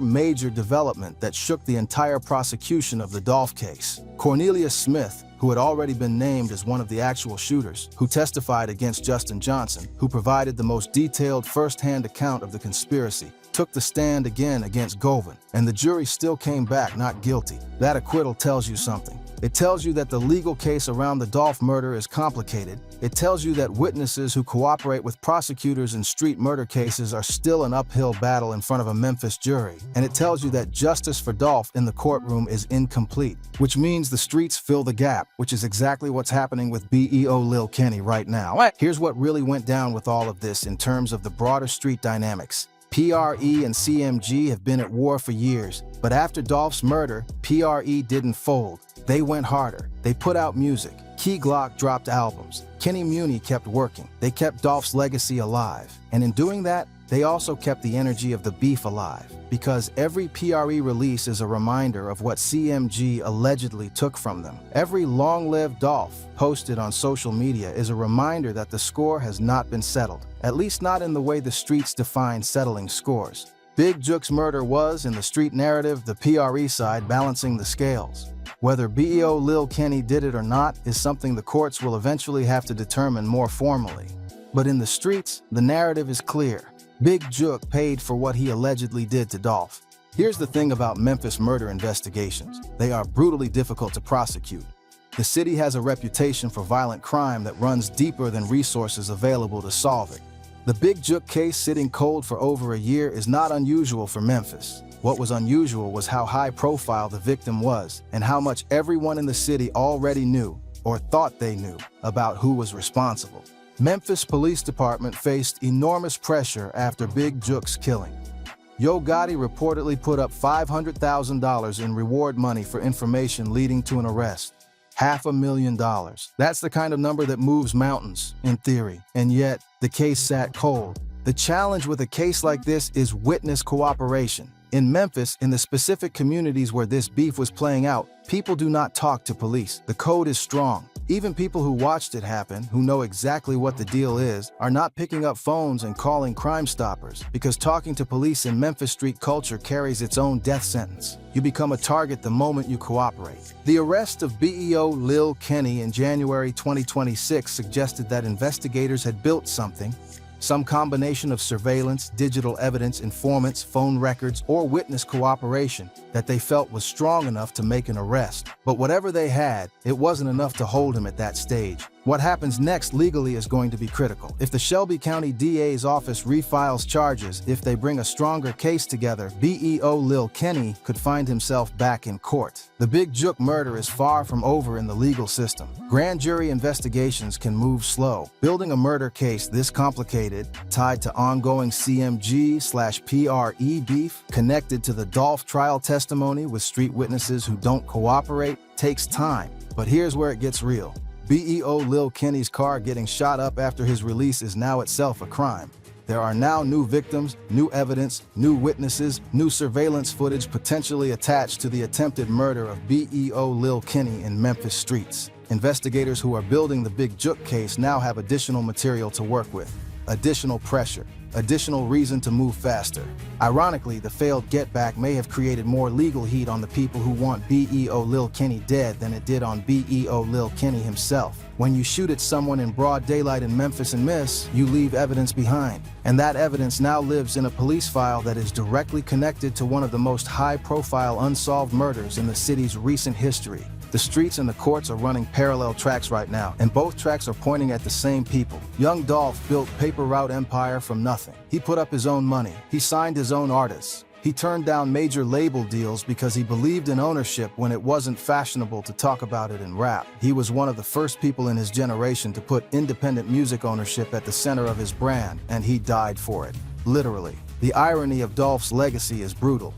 development that shook the entire prosecution of the Dolph case. Cornelius Smith, who had already been named as one of the actual shooters, who testified against Justin Johnson, who provided the most detailed first-hand account of the conspiracy, took the stand again against Govan, and the jury still came back not guilty. That acquittal tells you something. It tells you that the legal case around the Dolph murder is complicated. It tells you that witnesses who cooperate with prosecutors in street murder cases are still an uphill battle in front of a Memphis jury. And it tells you that justice for Dolph in the courtroom is incomplete, which means the streets fill the gap, which is exactly what's happening with B.E.O. Lil Kenny right now. Here's what really went down with all of this in terms of the broader street dynamics. PRE and CMG have been at war for years, but after Dolph's murder, PRE didn't fold. They went harder. They put out music. Key Glock dropped albums. Kenny Muni kept working. They kept Dolph's legacy alive. And in doing that, they also kept the energy of the beef alive, because every PRE release is a reminder of what CMG allegedly took from them. Every Long Live Dolph posted on social media is a reminder that the score has not been settled, at least not in the way the streets define settling scores. Big Jook's murder was, in the street narrative, the PRE side balancing the scales. Whether B.E.O. Lil Kenny did it or not is something the courts will eventually have to determine more formally. But in the streets, the narrative is clear. Big Jook paid for what he allegedly did to Dolph. Here's the thing about Memphis murder investigations. They are brutally difficult to prosecute. The city has a reputation for violent crime that runs deeper than resources available to solve it. The Big Jook case sitting cold for over a year is not unusual for Memphis. What was unusual was how high profile the victim was and how much everyone in the city already knew, or thought they knew, about who was responsible. Memphis Police Department faced enormous pressure after Big Jook's killing. Yo Gotti reportedly put up $500,000 in reward money for information leading to an arrest. $500,000. That's the kind of number that moves mountains, in theory, and yet the case sat cold. The challenge with a case like this is witness cooperation. In Memphis, in the specific communities where this beef was playing out, people do not talk to police. The code is strong. Even people who watched it happen, who know exactly what the deal is, are not picking up phones and calling Crime Stoppers, because talking to police in Memphis street culture carries its own death sentence. You become a target the moment you cooperate. The arrest of B.E.O. Lil Kenny in January 2026 suggested that investigators had built something, some combination of surveillance, digital evidence, informants, phone records, or witness cooperation that they felt was strong enough to make an arrest. But whatever they had, it wasn't enough to hold him at that stage. What happens next legally is going to be critical. If the Shelby County DA's office refiles charges, if they bring a stronger case together, B.E.O. Lil Kenny could find himself back in court. The Big Jook murder is far from over in the legal system. Grand jury investigations can move slow. Building a murder case this complicated, tied to ongoing CMG/PRE beef, connected to the Dolph trial testimony with street witnesses who don't cooperate, takes time. But here's where it gets real. B.E.O. Lil Kenny's car getting shot up after his release is now itself a crime. There are now new victims, new evidence, new witnesses, new surveillance footage potentially attached to the attempted murder of BEO Lil Kenny in Memphis streets. Investigators who are building the Big Jook case now have additional material to work with, additional pressure, additional reason to move faster. Ironically, the failed get back may have created more legal heat on the people who want BEO Lil Kenny dead than it did on BEO Lil Kenny himself. When you shoot at someone in broad daylight in Memphis and miss, you leave evidence behind. And that evidence now lives in a police file that is directly connected to one of the most high-profile unsolved murders in the city's recent history. The streets and the courts are running parallel tracks right now, and both tracks are pointing at the same people. Young Dolph built Paper Route Empire from nothing. He put up his own money. He signed his own artists. He turned down major label deals because he believed in ownership when it wasn't fashionable to talk about it in rap. He was one of the first people in his generation to put independent music ownership at the center of his brand, and he died for it. Literally. The irony of Dolph's legacy is brutal.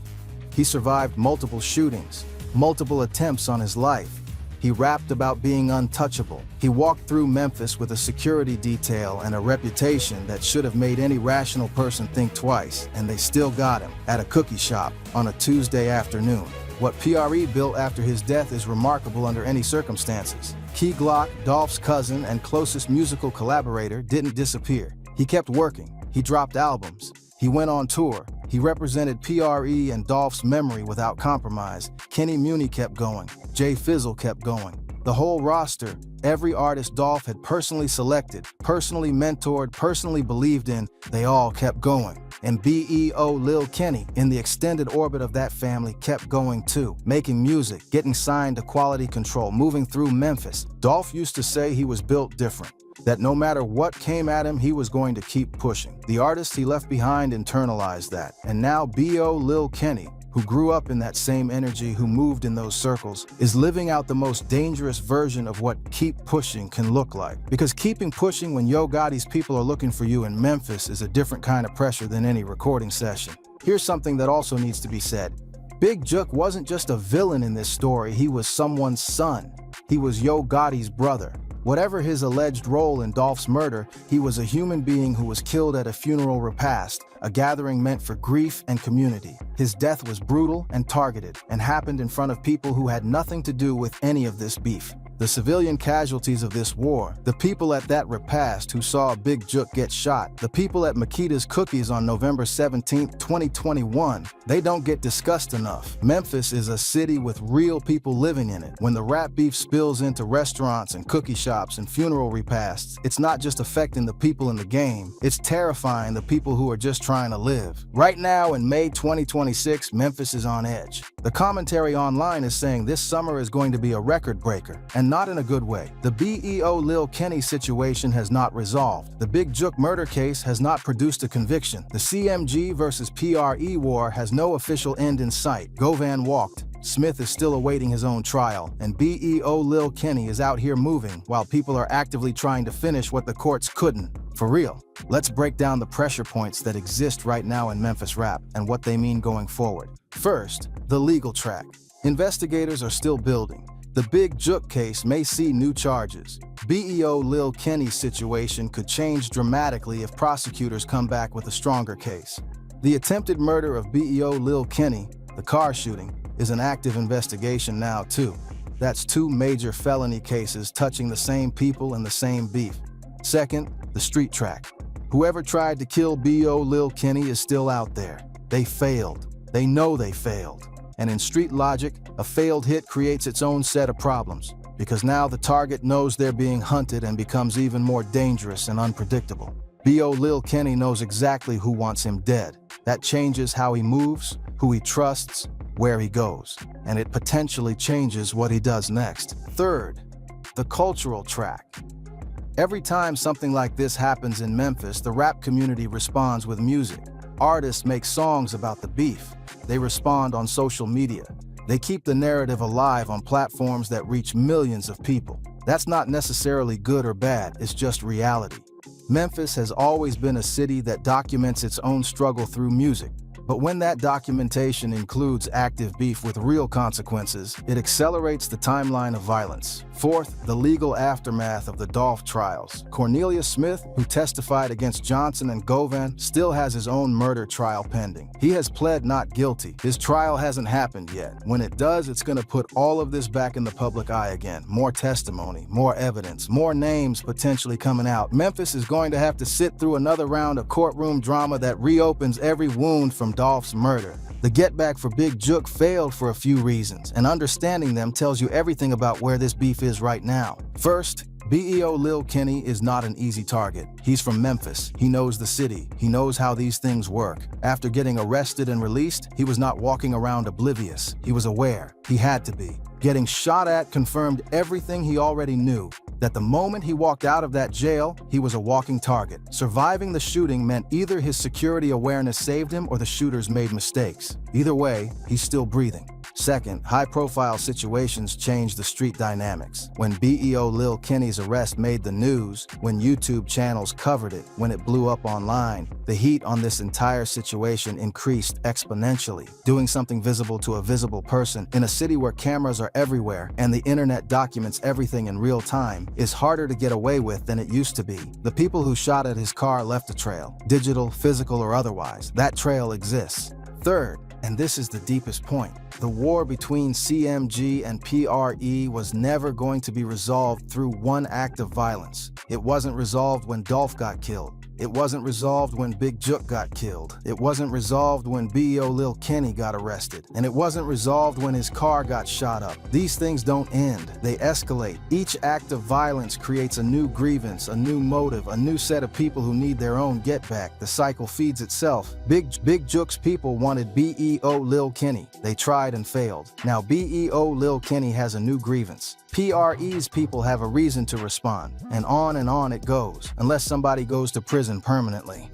He survived multiple shootings, multiple attempts on his life. He rapped about being untouchable. He walked through Memphis with a security detail and a reputation that should have made any rational person think twice, and they still got him at a cookie shop on a Tuesday afternoon. What PRE built after his death is remarkable under any circumstances. Key Glock, Dolph's cousin and closest musical collaborator, didn't disappear. He kept working. He dropped albums. He went on tour. He represented PRE and Dolph's memory without compromise. Kenny Muni kept going. Jay Fizzle kept going. The whole roster, every artist Dolph had personally selected, personally mentored, personally believed in, they all kept going. And BEO Lil Kenny, in the extended orbit of that family, kept going too, making music, getting signed to Quality Control, moving through Memphis. Dolph used to say he was built different, that no matter what came at him, he was going to keep pushing. The artist he left behind internalized that. And now BEO Lil Kenny, who grew up in that same energy, who moved in those circles, is living out the most dangerous version of what keep pushing can look like. Because keeping pushing when Yo Gotti's people are looking for you in Memphis is a different kind of pressure than any recording session. Here's something that also needs to be said. Big Jook wasn't just a villain in this story, he was someone's son. He was Yo Gotti's brother. Whatever his alleged role in Dolph's murder, he was a human being who was killed at a funeral repast, a gathering meant for grief and community. His death was brutal and targeted, and happened in front of people who had nothing to do with any of this beef. The civilian casualties of this war, the people at that repast who saw Big Jook get shot, the people at Makita's Cookies on November 17, 2021, they don't get discussed enough. Memphis is a city with real people living in it. When the rap beef spills into restaurants and cookie shops and funeral repasts, it's not just affecting the people in the game, it's terrifying the people who are just trying to live. Right now in May 2026, Memphis is on edge. The commentary online is saying this summer is going to be a record breaker, and not in a good way. The BEO Lil Kenny situation has not resolved. The Big Jook murder case has not produced a conviction. The CMG versus PRE war has no official end in sight. Govan walked. Smith is still awaiting his own trial, and BEO Lil Kenny is out here moving while people are actively trying to finish what the courts couldn't. For real. Let's break down the pressure points that exist right now in Memphis rap and what they mean going forward. First, the legal track. Investigators are still building. The Big Jook case may see new charges. BEO Lil Kenny's situation could change dramatically if prosecutors come back with a stronger case. The attempted murder of BEO Lil Kenny, the car shooting, is an active investigation now too. That's two major felony cases touching the same people and the same beef. Second, the street track. Whoever tried to kill BEO Lil Kenny is still out there. They failed. They know they failed. And in street logic, a failed hit creates its own set of problems, because now the target knows they're being hunted and becomes even more dangerous and unpredictable. BEO Lil Kenny knows exactly who wants him dead. That changes how he moves, who he trusts, where he goes, and it potentially changes what he does next. Third, the cultural track. Every time something like this happens in Memphis, the rap community responds with music. Artists make songs about the beef. They respond on social media. They keep the narrative alive on platforms that reach millions of people. That's not necessarily good or bad, it's just reality. Memphis has always been a city that documents its own struggle through music. But when that documentation includes active beef with real consequences, it accelerates the timeline of violence. Fourth, the legal aftermath of the Dolph trials. Cornelius Smith, who testified against Johnson and Govan, still has his own murder trial pending. He has pled not guilty. His trial hasn't happened yet. When it does, it's going to put all of this back in the public eye again. More testimony, more evidence, more names potentially coming out. Memphis is going to have to sit through another round of courtroom drama that reopens every wound from Dolph's murder. The get back for Big Jook failed for a few reasons, and understanding them tells you everything about where this beef is right now. First, BEO Lil Kenny is not an easy target. He's from Memphis. He knows the city. He knows how these things work. After getting arrested and released, he was not walking around oblivious. He was aware. He had to be. Getting shot at confirmed everything he already knew, that the moment he walked out of that jail, he was a walking target. Surviving the shooting meant either his security awareness saved him or the shooters made mistakes. Either way, he's still breathing. Second, high-profile situations changed the street dynamics. When BEO Lil Kenny's arrest made the news, when YouTube channels covered it, when it blew up online, the heat on this entire situation increased exponentially. Doing something visible to a visible person in a city where cameras are everywhere and the internet documents everything in real time is harder to get away with than it used to be. The people who shot at his car left a trail, digital, physical, or otherwise. That trail exists. Third, and this is the deepest point, the war between CMG and PRE was never going to be resolved through one act of violence. It wasn't resolved when Dolph got killed. It wasn't resolved when Big Jook got killed. It wasn't resolved when BEO Lil Kenny got arrested. And it wasn't resolved when his car got shot up. These things don't end. They escalate. Each act of violence creates a new grievance, a new motive, a new set of people who need their own get back. The cycle feeds itself. Big Jook's people wanted BEO Lil Kenny. They tried and failed. Now BEO Lil Kenny has a new grievance. PRE's people have a reason to respond, and on it goes, unless somebody goes to prison permanently,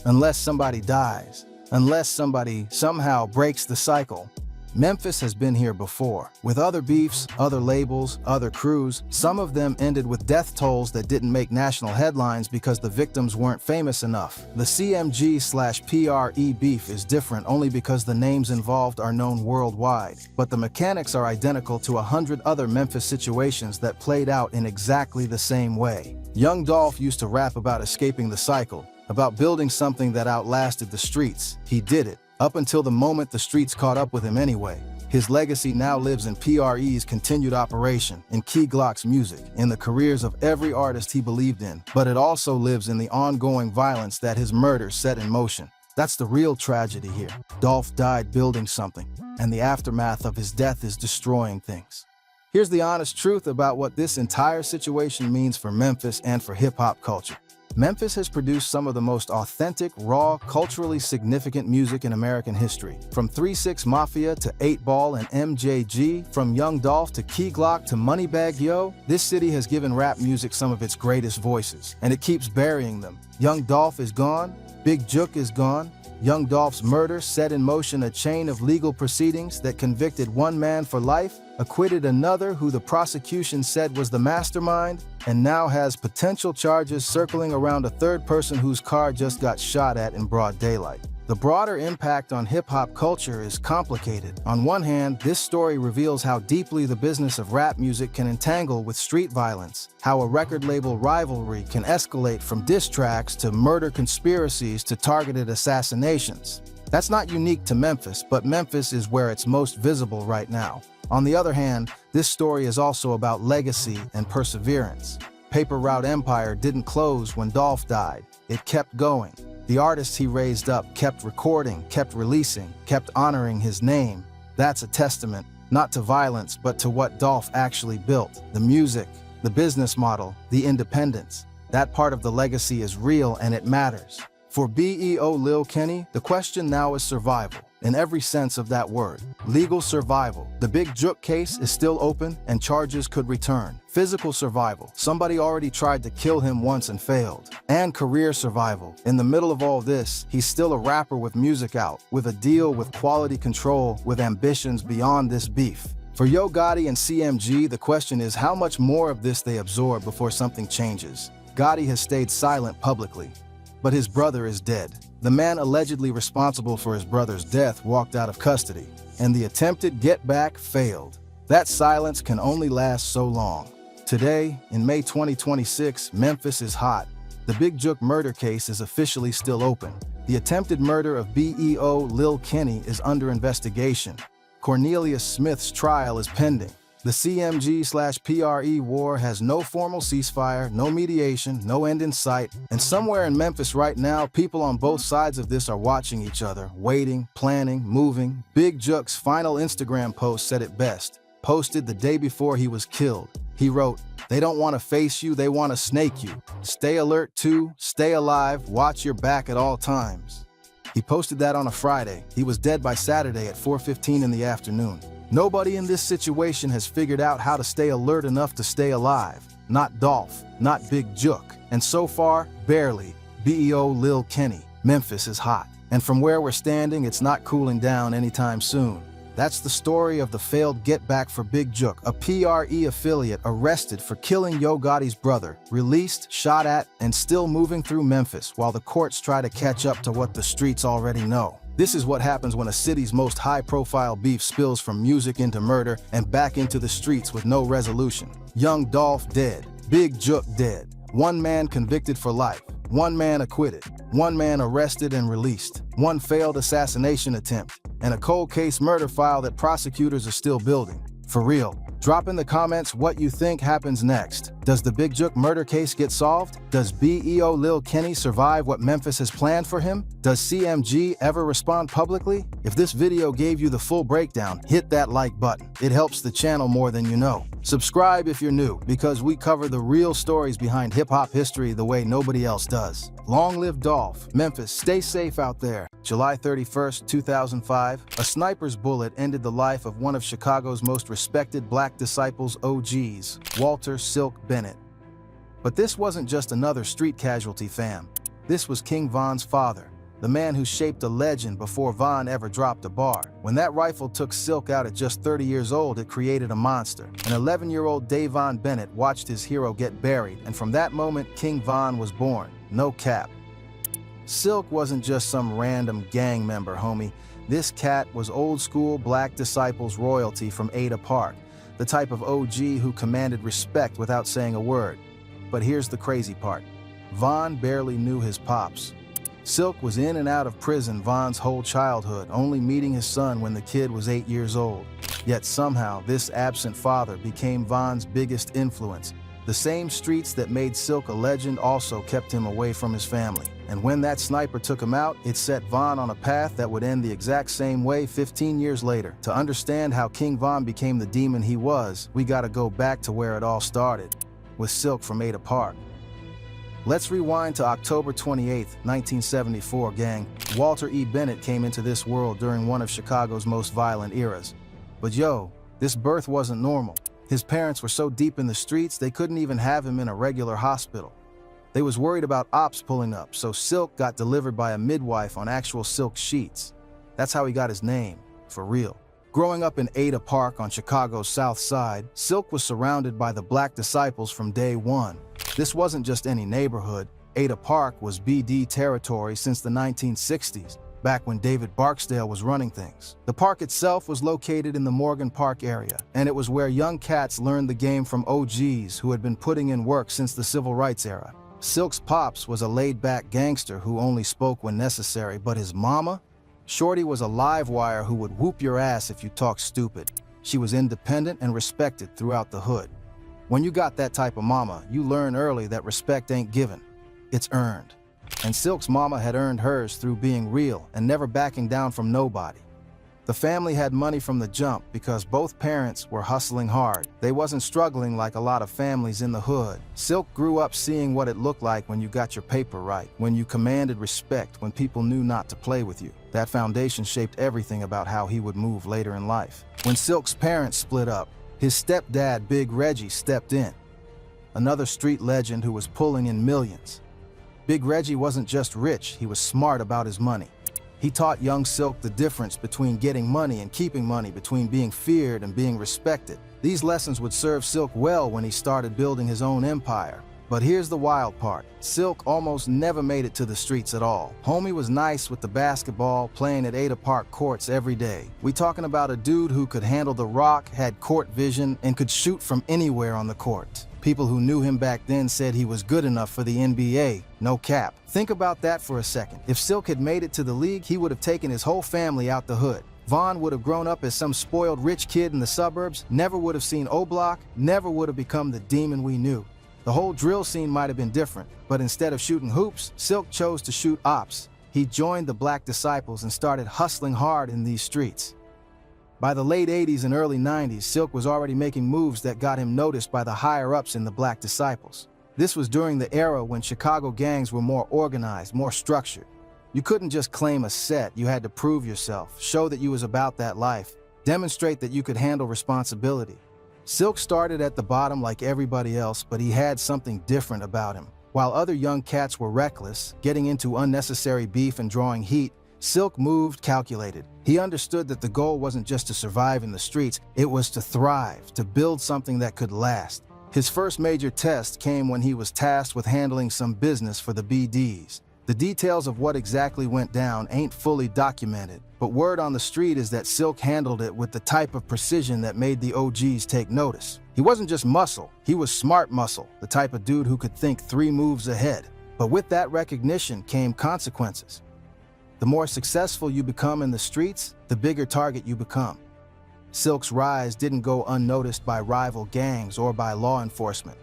unless somebody dies, unless somebody somehow breaks the cycle. Memphis has been here before, with other beefs, other labels, other crews. Some of them ended with death tolls that didn't make national headlines because the victims weren't famous enough. The CMG/PRE beef is different only because the names involved are known worldwide, but the mechanics are identical to 100 other Memphis situations that played out in exactly the same way. Young Dolph used to rap about escaping the cycle, about building something that outlasted the streets. He did it. Up until the moment the streets caught up with him anyway. His legacy now lives in PRE's continued operation, in Key Glock's music, in the careers of every artist he believed in, but it also lives in the ongoing violence that his murder set in motion. That's the real tragedy here. Dolph died building something, and the aftermath of his death is destroying things. Here's the honest truth about what this entire situation means for Memphis and for hip-hop culture. Memphis has produced some of the most authentic, raw, culturally significant music in American history. From 3-6 Mafia to 8 Ball and MJG, from Young Dolph to Key Glock to Moneybagg Yo, this city has given rap music some of its greatest voices, and it keeps burying them. Young Dolph is gone, Big Jook is gone. Young Dolph's murder set in motion a chain of legal proceedings that convicted one man for life, acquitted another who the prosecution said was the mastermind, and now has potential charges circling around a third person whose car just got shot at in broad daylight. The broader impact on hip-hop culture is complicated. On one hand, this story reveals how deeply the business of rap music can entangle with street violence, how a record label rivalry can escalate from diss tracks to murder conspiracies to targeted assassinations. That's not unique to Memphis, but Memphis is where it's most visible right now. On the other hand, this story is also about legacy and perseverance. Paper Route Empire didn't close when Dolph died. It kept going. The artists he raised up kept recording, kept releasing, kept honoring his name. That's a testament, not to violence, but to what Dolph actually built. The music, the business model, the independence. That part of the legacy is real and it matters. For BEO Lil Kenny, the question now is survival, in every sense of that word. Legal survival. The Big Jook case is still open and charges could return. Physical survival. Somebody already tried to kill him once and failed. And career survival. In the middle of all this, he's still a rapper with music out, with a deal with quality control, with ambitions beyond this beef. For Yo Gotti and CMG, the question is how much more of this they absorb before something changes. Gotti has stayed silent publicly, but his brother is dead. The man allegedly responsible for his brother's death walked out of custody, and the attempted get-back failed. That silence can only last so long. Today, in May 2026, Memphis is hot. The Big Jook murder case is officially still open. The attempted murder of BEO Lil Kenny is under investigation. Cornelius Smith's trial is pending. The CMG/PRE war has no formal ceasefire, no mediation, no end in sight, and somewhere in Memphis right now, people on both sides of this are watching each other, waiting, planning, moving. Big Jook's final Instagram post said it best, posted the day before he was killed. He wrote, "They don't want to face you, they want to snake you. Stay alert too, stay alive, watch your back at all times." He posted that on a Friday. He was dead by Saturday at 4:15 in the afternoon. Nobody in this situation has figured out how to stay alert enough to stay alive. Not Dolph, not Big Jook, and so far, barely. BEO Lil Kenny. Memphis is hot. And from where we're standing, it's not cooling down anytime soon. That's the story of the failed get-back for Big Jook, a PRE affiliate arrested for killing Yo Gotti's brother, released, shot at, and still moving through Memphis while the courts try to catch up to what the streets already know. This is what happens when a city's most high-profile beef spills from music into murder and back into the streets with no resolution. Young Dolph dead, Big Jook dead, one man convicted for life, one man acquitted, one man arrested and released, one failed assassination attempt, and a cold case murder file that prosecutors are still building. For real. Drop in the comments what you think happens next. Does the Big Jook murder case get solved? Does BEO Lil Kenny survive what Memphis has planned for him? Does CMG ever respond publicly? If this video gave you the full breakdown, hit that like button. It helps the channel more than you know. Subscribe if you're new, because we cover the real stories behind hip-hop history the way nobody else does. Long live Dolph. Memphis, stay safe out there. July 31st, 2005, a sniper's bullet ended the life of one of Chicago's most respected Black disciples OGs, Walter Silk Bennett. But this wasn't just another street casualty, fam. This was King Von's father, the man who shaped a legend before Von ever dropped a bar. When that rifle took Silk out at just 30 years old, it created a monster. An 11-year-old Davon Bennett watched his hero get buried, and from that moment, King Von was born. No cap. Silk wasn't just some random gang member, homie. This cat was old-school Black disciples royalty from Ada Park, the type of OG who commanded respect without saying a word. But here's the crazy part. Von barely knew his pops. Silk was in and out of prison Von's whole childhood, only meeting his son when the kid was 8 years old. Yet somehow, this absent father became Von's biggest influence. The same streets that made Silk a legend also kept him away from his family. And when that sniper took him out, it set Von on a path that would end the exact same way 15 years later. To understand how King Von became the demon he was, we gotta go back to where it all started, with Silk from Ada Park. Let's rewind to October 28th, 1974, gang. Walter E. Bennett came into this world during one of Chicago's most violent eras. But yo, this birth wasn't normal. His parents were so deep in the streets, they couldn't even have him in a regular hospital. They was worried about ops pulling up, so Silk got delivered by a midwife on actual silk sheets. That's how he got his name, for real. Growing up in Ada Park on Chicago's South Side, Silk was surrounded by the Black disciples from day one. This wasn't just any neighborhood. Ada Park was BD territory since the 1960s, back when David Barksdale was running things. The park itself was located in the Morgan Park area, and it was where young cats learned the game from OGs who had been putting in work since the Civil Rights era. Silk's pops was a laid-back gangster who only spoke when necessary, but his mama? Shorty was a live wire who would whoop your ass if you talked stupid. She was independent and respected throughout the hood. When you got that type of mama, you learn early that respect ain't given, it's earned. And Silk's mama had earned hers through being real and never backing down from nobody. The family had money from the jump because both parents were hustling hard. They wasn't struggling like a lot of families in the hood. Silk grew up seeing what it looked like when you got your paper right, when you commanded respect, when people knew not to play with you. That foundation shaped everything about how he would move later in life. When Silk's parents split up, his stepdad, Big Reggie, stepped in. Another street legend who was pulling in millions. Big Reggie wasn't just rich, he was smart about his money. He taught young Silk the difference between getting money and keeping money, between being feared and being respected. These lessons would serve Silk well when he started building his own empire. But here's the wild part. Silk almost never made it to the streets at all. Homie was nice with the basketball, playing at Ada Park courts every day. We talking about a dude who could handle the rock, had court vision, and could shoot from anywhere on the court. People who knew him back then said he was good enough for the NBA. No cap. Think about that for a second. If Silk had made it to the league, he would have taken his whole family out the hood. Vaughn would have grown up as some spoiled rich kid in the suburbs, never would have seen O-Block, never would have become the demon we knew. The whole drill scene might have been different, but instead of shooting hoops, Silk chose to shoot ops. He joined the Black Disciples and started hustling hard in these streets. By the late 80s and early 90s, Silk was already making moves that got him noticed by the higher-ups in the Black Disciples. This was during the era when Chicago gangs were more organized, more structured. You couldn't just claim a set, you had to prove yourself, show that you was about that life, demonstrate that you could handle responsibility. Silk started at the bottom like everybody else, but he had something different about him. While other young cats were reckless, getting into unnecessary beef and drawing heat, Silk moved calculated. He understood that the goal wasn't just to survive in the streets, it was to thrive, to build something that could last. His first major test came when he was tasked with handling some business for the BDs. The details of what exactly went down ain't fully documented, but word on the street is that Silk handled it with the type of precision that made the OGs take notice. He wasn't just muscle, he was smart muscle, the type of dude who could think 3 moves ahead. But with that recognition came consequences. The more successful you become in the streets, the bigger target you become. Silk's rise didn't go unnoticed by rival gangs or by law enforcement.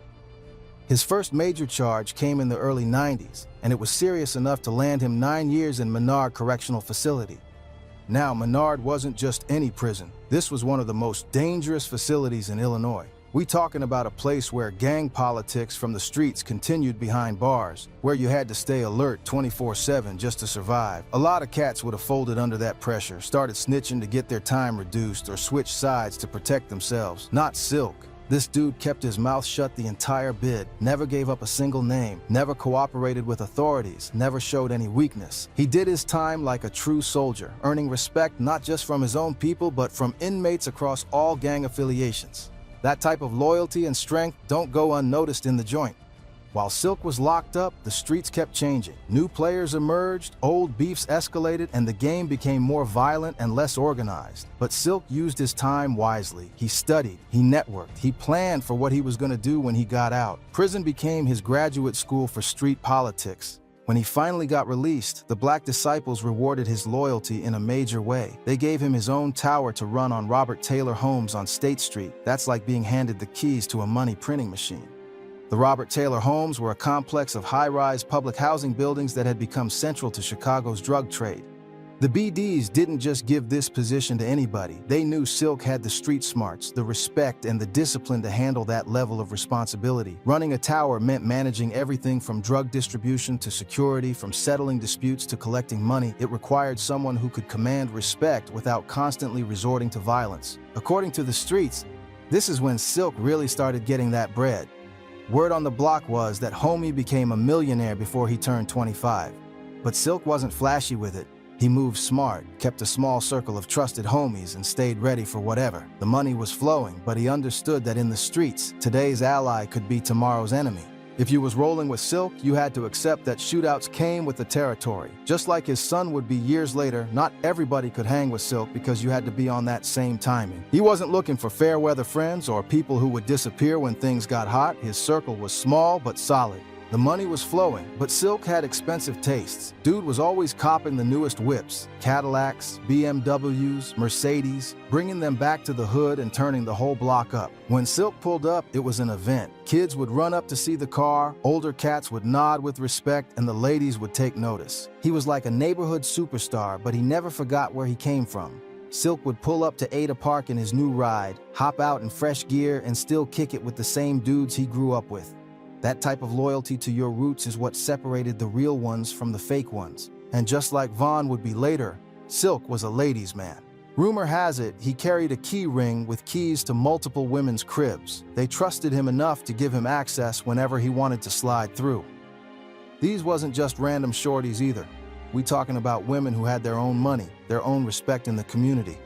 His first major charge came in the early 90s, and it was serious enough to land him 9 years in Menard Correctional Facility. Now, Menard wasn't just any prison. This was one of the most dangerous facilities in Illinois. We talking about a place where gang politics from the streets continued behind bars, where you had to stay alert 24/7 just to survive. A lot of cats would have folded under that pressure, started snitching to get their time reduced, or switched sides to protect themselves. Not Silk. This dude kept his mouth shut the entire bid, never gave up a single name, never cooperated with authorities, never showed any weakness. He did his time like a true soldier, earning respect not just from his own people, but from inmates across all gang affiliations. That type of loyalty and strength don't go unnoticed in the joint. While Silk was locked up, the streets kept changing. New players emerged, old beefs escalated, and the game became more violent and less organized. But Silk used his time wisely. He studied, he networked, he planned for what he was going to do when he got out. Prison became his graduate school for street politics. When he finally got released, the Black Disciples rewarded his loyalty in a major way. They gave him his own tower to run on Robert Taylor Homes on State Street. That's like being handed the keys to a money printing machine. The Robert Taylor Homes were a complex of high-rise public housing buildings that had become central to Chicago's drug trade. The BDs didn't just give this position to anybody. They knew Silk had the street smarts, the respect, and the discipline to handle that level of responsibility. Running a tower meant managing everything from drug distribution to security, from settling disputes to collecting money. It required someone who could command respect without constantly resorting to violence. According to the streets, this is when Silk really started getting that bread. Word on the block was that Homie became a millionaire before he turned 25. But Silk wasn't flashy with it. He moved smart, kept a small circle of trusted homies, and stayed ready for whatever. The money was flowing, but he understood that in the streets, today's ally could be tomorrow's enemy. If you was rolling with Silk, you had to accept that shootouts came with the territory. Just like his son would be years later, not everybody could hang with Silk because you had to be on that same timing. He wasn't looking for fair weather friends or people who would disappear when things got hot. His circle was small but solid. The money was flowing, but Silk had expensive tastes. Dude was always copping the newest whips, Cadillacs, BMWs, Mercedes, bringing them back to the hood and turning the whole block up. When Silk pulled up, it was an event. Kids would run up to see the car, older cats would nod with respect, and the ladies would take notice. He was like a neighborhood superstar, but he never forgot where he came from. Silk would pull up to Ada Park in his new ride, hop out in fresh gear, and still kick it with the same dudes he grew up with. That type of loyalty to your roots is what separated the real ones from the fake ones. And just like Vaughn would be later, Silk was a ladies' man. Rumor has it he carried a key ring with keys to multiple women's cribs. They trusted him enough to give him access whenever he wanted to slide through. These wasn't just random shorties either. We talking about women who had their own money, their own respect in the community.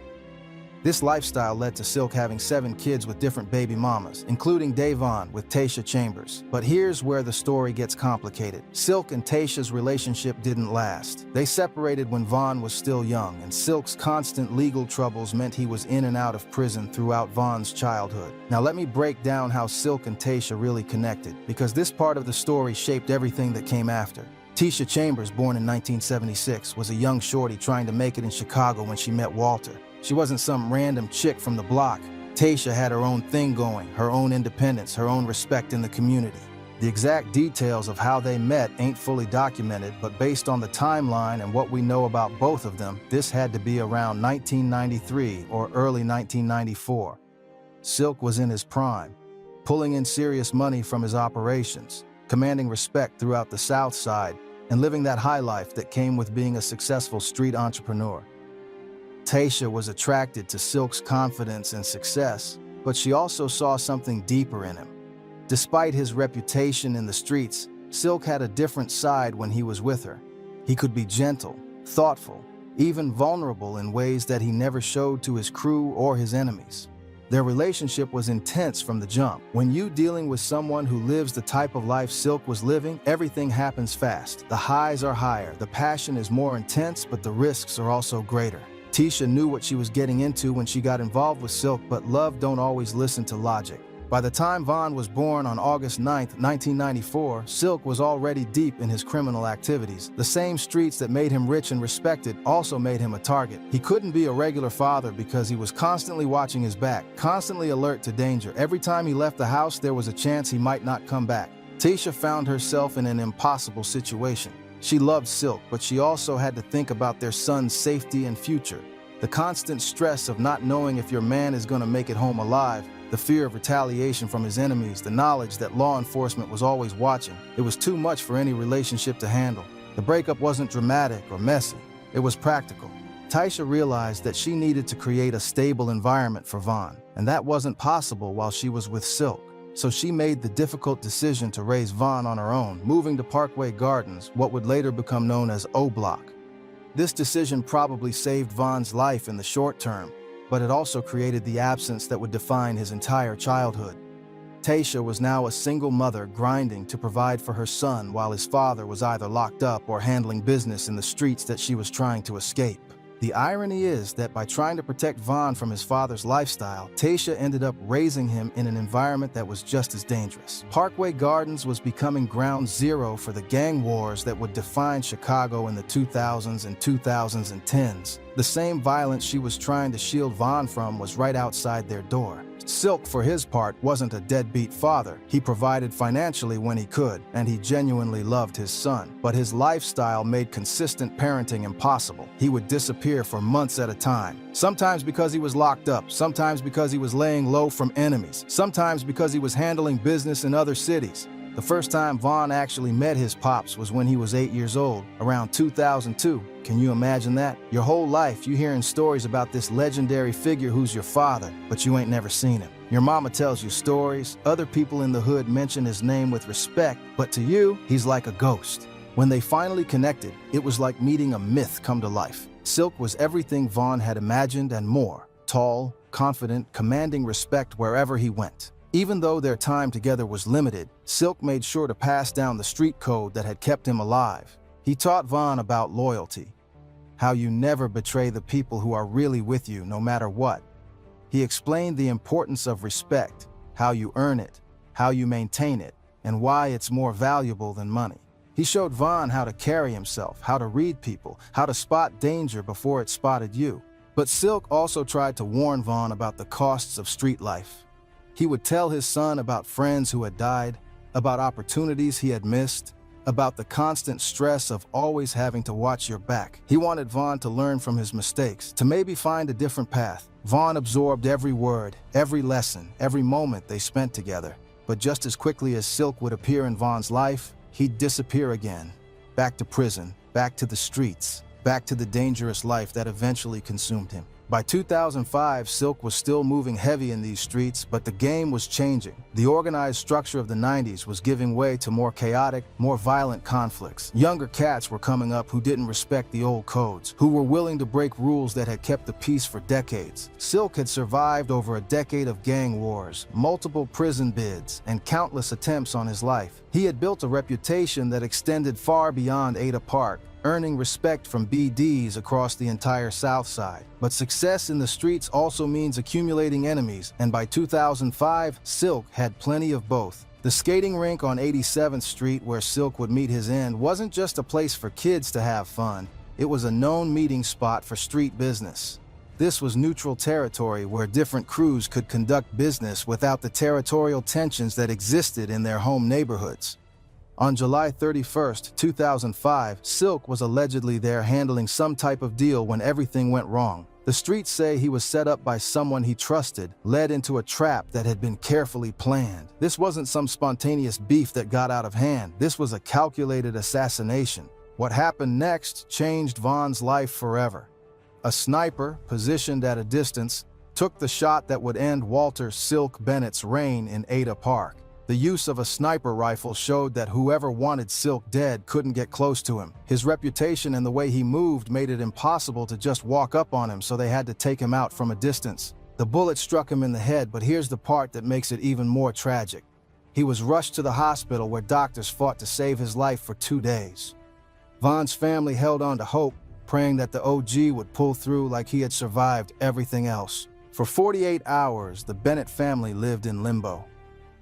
This lifestyle led to Silk having 7 kids with different baby mamas, including Davon with Tasha Chambers. But here's where the story gets complicated. Silk and Tasha's relationship didn't last. They separated when Vaughn was still young, and Silk's constant legal troubles meant he was in and out of prison throughout Vaughn's childhood. Now let me break down how Silk and Tasha really connected, because this part of the story shaped everything that came after. Tasha Chambers, born in 1976, was a young shorty trying to make it in Chicago when she met Walter. She wasn't some random chick from the block. Tasha had her own thing going, her own independence, her own respect in the community. The exact details of how they met ain't fully documented, but based on the timeline and what we know about both of them, this had to be around 1993 or early 1994. Silk was in his prime, pulling in serious money from his operations, commanding respect throughout the South Side, and living that high life that came with being a successful street entrepreneur. Tasha was attracted to Silk's confidence and success, but she also saw something deeper in him. Despite his reputation in the streets, Silk had a different side when he was with her. He could be gentle, thoughtful, even vulnerable in ways that he never showed to his crew or his enemies. Their relationship was intense from the jump. When you dealing with someone who lives the type of life Silk was living, everything happens fast. The highs are higher, the passion is more intense, but the risks are also greater. Tasha knew what she was getting into when she got involved with Silk, but love don't always listen to logic. By the time Vaughn was born on August 9, 1994, Silk was already deep in his criminal activities. The same streets that made him rich and respected also made him a target. He couldn't be a regular father because he was constantly watching his back, constantly alert to danger. Every time he left the house, there was a chance he might not come back. Tasha found herself in an impossible situation. She loved Silk, but she also had to think about their son's safety and future. The constant stress of not knowing if your man is going to make it home alive, the fear of retaliation from his enemies, the knowledge that law enforcement was always watching. It was too much for any relationship to handle. The breakup wasn't dramatic or messy. It was practical. Tasha realized that she needed to create a stable environment for Vaughn, and that wasn't possible while she was with Silk. So she made the difficult decision to raise Vaughn on her own, moving to Parkway Gardens, what would later become known as O Block. This decision probably saved Vaughn's life in the short term, but it also created the absence that would define his entire childhood. Tasha was now a single mother grinding to provide for her son while his father was either locked up or handling business in the streets that she was trying to escape. The irony is that by trying to protect Vaughn from his father's lifestyle, Tasha ended up raising him in an environment that was just as dangerous. Parkway Gardens was becoming ground zero for the gang wars that would define Chicago in the 2000s and 2010s. The same violence she was trying to shield Vaughn from was right outside their door. Silk, for his part, wasn't a deadbeat father. He provided financially when he could, and he genuinely loved his son. But his lifestyle made consistent parenting impossible. He would disappear for months at a time. Sometimes because he was locked up, sometimes because he was laying low from enemies, sometimes because he was handling business in other cities. The first time Vaughn actually met his pops was when he was 8 years old, around 2002. Can you imagine that? Your whole life you hearing stories about this legendary figure who's your father, but you ain't never seen him. Your mama tells you stories, other people in the hood mention his name with respect, but to you, he's like a ghost. When they finally connected, it was like meeting a myth come to life. Silk was everything Vaughn had imagined and more. Tall, confident, commanding respect wherever he went. Even though their time together was limited, Silk made sure to pass down the street code that had kept him alive. He taught Vaughn about loyalty, how you never betray the people who are really with you no matter what. He explained the importance of respect, how you earn it, how you maintain it, and why it's more valuable than money. He showed Vaughn how to carry himself, how to read people, how to spot danger before it spotted you. But Silk also tried to warn Vaughn about the costs of street life. He would tell his son about friends who had died, about opportunities he had missed, about the constant stress of always having to watch your back. He wanted Vaughn to learn from his mistakes, to maybe find a different path. Vaughn absorbed every word, every lesson, every moment they spent together. But just as quickly as Silk would appear in Vaughn's life, he'd disappear again. Back to prison, back to the streets, back to the dangerous life that eventually consumed him. By 2005, Silk was still moving heavy in these streets, but the game was changing. The organized structure of the 90s was giving way to more chaotic, more violent conflicts. Younger cats were coming up who didn't respect the old codes, who were willing to break rules that had kept the peace for decades. Silk had survived over a decade of gang wars, multiple prison bids, and countless attempts on his life. He had built a reputation that extended far beyond Ada Park, earning respect from BDs across the entire South Side. But success in the streets also means accumulating enemies, and by 2005, Silk had plenty of both. The skating rink on 87th Street where Silk would meet his end wasn't just a place for kids to have fun, it was a known meeting spot for street business. This was neutral territory where different crews could conduct business without the territorial tensions that existed in their home neighborhoods. On July 31, 2005, Silk was allegedly there handling some type of deal when everything went wrong. The streets say he was set up by someone he trusted, led into a trap that had been carefully planned. This wasn't some spontaneous beef that got out of hand. This was a calculated assassination. What happened next changed Vaughn's life forever. A sniper, positioned at a distance, took the shot that would end Walter "Silk" Bennett's reign in Ada Park. The use of a sniper rifle showed that whoever wanted Silk dead couldn't get close to him. His reputation and the way he moved made it impossible to just walk up on him, so they had to take him out from a distance. The bullet struck him in the head, but here's the part that makes it even more tragic. He was rushed to the hospital where doctors fought to save his life for 2 days. Vaughn's family held on to hope, praying that the OG would pull through like he had survived everything else. For 48 hours, the Bennett family lived in limbo.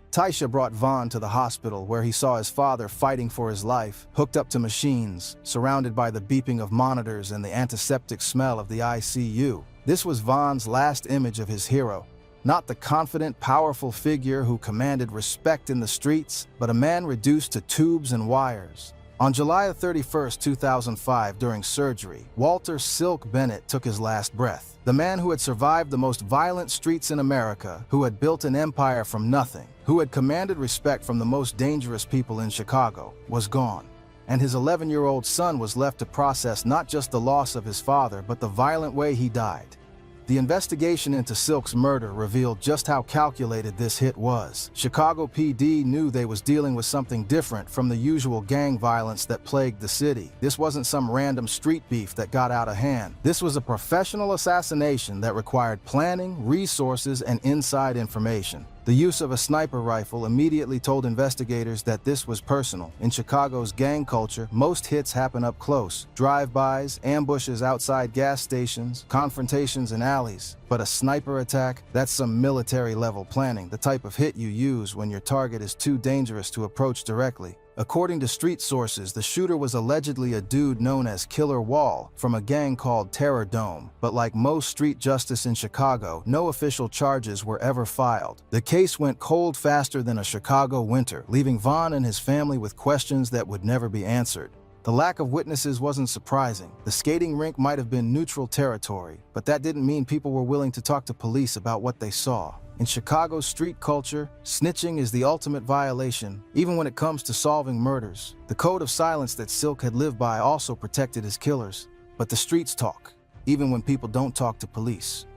Taisha brought Vaughn to the hospital where he saw his father fighting for his life, hooked up to machines, surrounded by the beeping of monitors and the antiseptic smell of the ICU. This was Vaughn's last image of his hero. Not the confident, powerful figure who commanded respect in the streets, but a man reduced to tubes and wires. On July 31, 2005, during surgery, Walter "Silk" Bennett took his last breath. The man who had survived the most violent streets in America, who had built an empire from nothing, who had commanded respect from the most dangerous people in Chicago, was gone. And his 11-year-old son was left to process not just the loss of his father, but the violent way he died. The investigation into Silk's murder revealed just how calculated this hit was. Chicago PD knew they was dealing with something different from the usual gang violence that plagued the city. This wasn't some random street beef that got out of hand. This was a professional assassination that required planning, resources, and inside information. The use of a sniper rifle immediately told investigators that this was personal. In Chicago's gang culture, most hits happen up close. Drive-bys, ambushes outside gas stations, confrontations in alleys. But a sniper attack, that's some military-level planning, the type of hit you use when your target is too dangerous to approach directly. According to street sources, the shooter was allegedly a dude known as Killer Wall from a gang called Terror Dome. But like most street justice in Chicago, no official charges were ever filed. The case went cold faster than a Chicago winter, leaving Vaughn and his family with questions that would never be answered. The lack of witnesses wasn't surprising. The skating rink might have been neutral territory, but that didn't mean people were willing to talk to police about what they saw. In Chicago's street culture, snitching is the ultimate violation, even when it comes to solving murders. The code of silence that Silk had lived by also protected his killers. But the streets talk, even when people don't talk to police.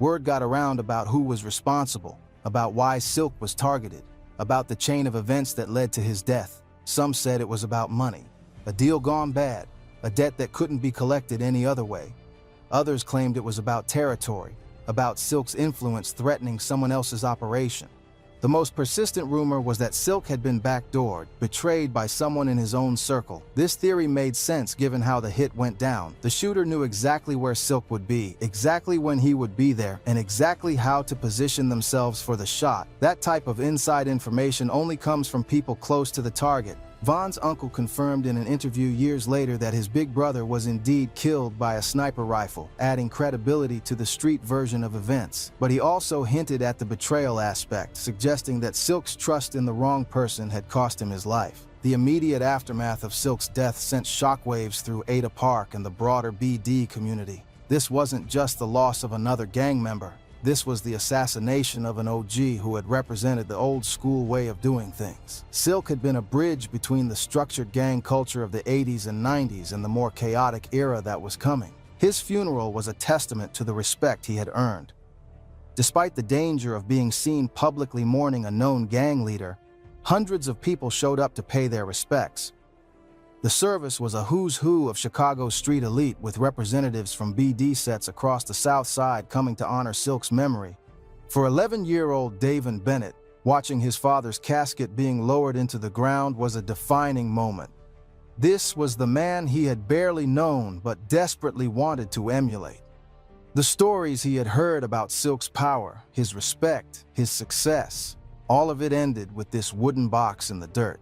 Word got around about who was responsible, about why Silk was targeted, about the chain of events that led to his death. Some said it was about money, a deal gone bad, a debt that couldn't be collected any other way. Others claimed it was about territory, about Silk's influence threatening someone else's operation. The most persistent rumor was that Silk had been backdoored, betrayed by someone in his own circle. This theory made sense given how the hit went down. The shooter knew exactly where Silk would be, exactly when he would be there, and exactly how to position themselves for the shot. That type of inside information only comes from people close to the target. Vaughn's uncle confirmed in an interview years later that his big brother was indeed killed by a sniper rifle, adding credibility to the street version of events. But he also hinted at the betrayal aspect, suggesting that Silk's trust in the wrong person had cost him his life. The immediate aftermath of Silk's death sent shockwaves through Ada Park and the broader BD community. This wasn't just the loss of another gang member. This was the assassination of an OG who had represented the old school way of doing things. Silk had been a bridge between the structured gang culture of the 80s and 90s and the more chaotic era that was coming. His funeral was a testament to the respect he had earned. Despite the danger of being seen publicly mourning a known gang leader, hundreds of people showed up to pay their respects. The service was a who's who of Chicago's street elite, with representatives from BD sets across the South Side coming to honor Silk's memory. For 11-year-old Davin Bennett, watching his father's casket being lowered into the ground was a defining moment. This was the man he had barely known but desperately wanted to emulate. The stories he had heard about Silk's power, his respect, his success, all of it ended with this wooden box in the dirt.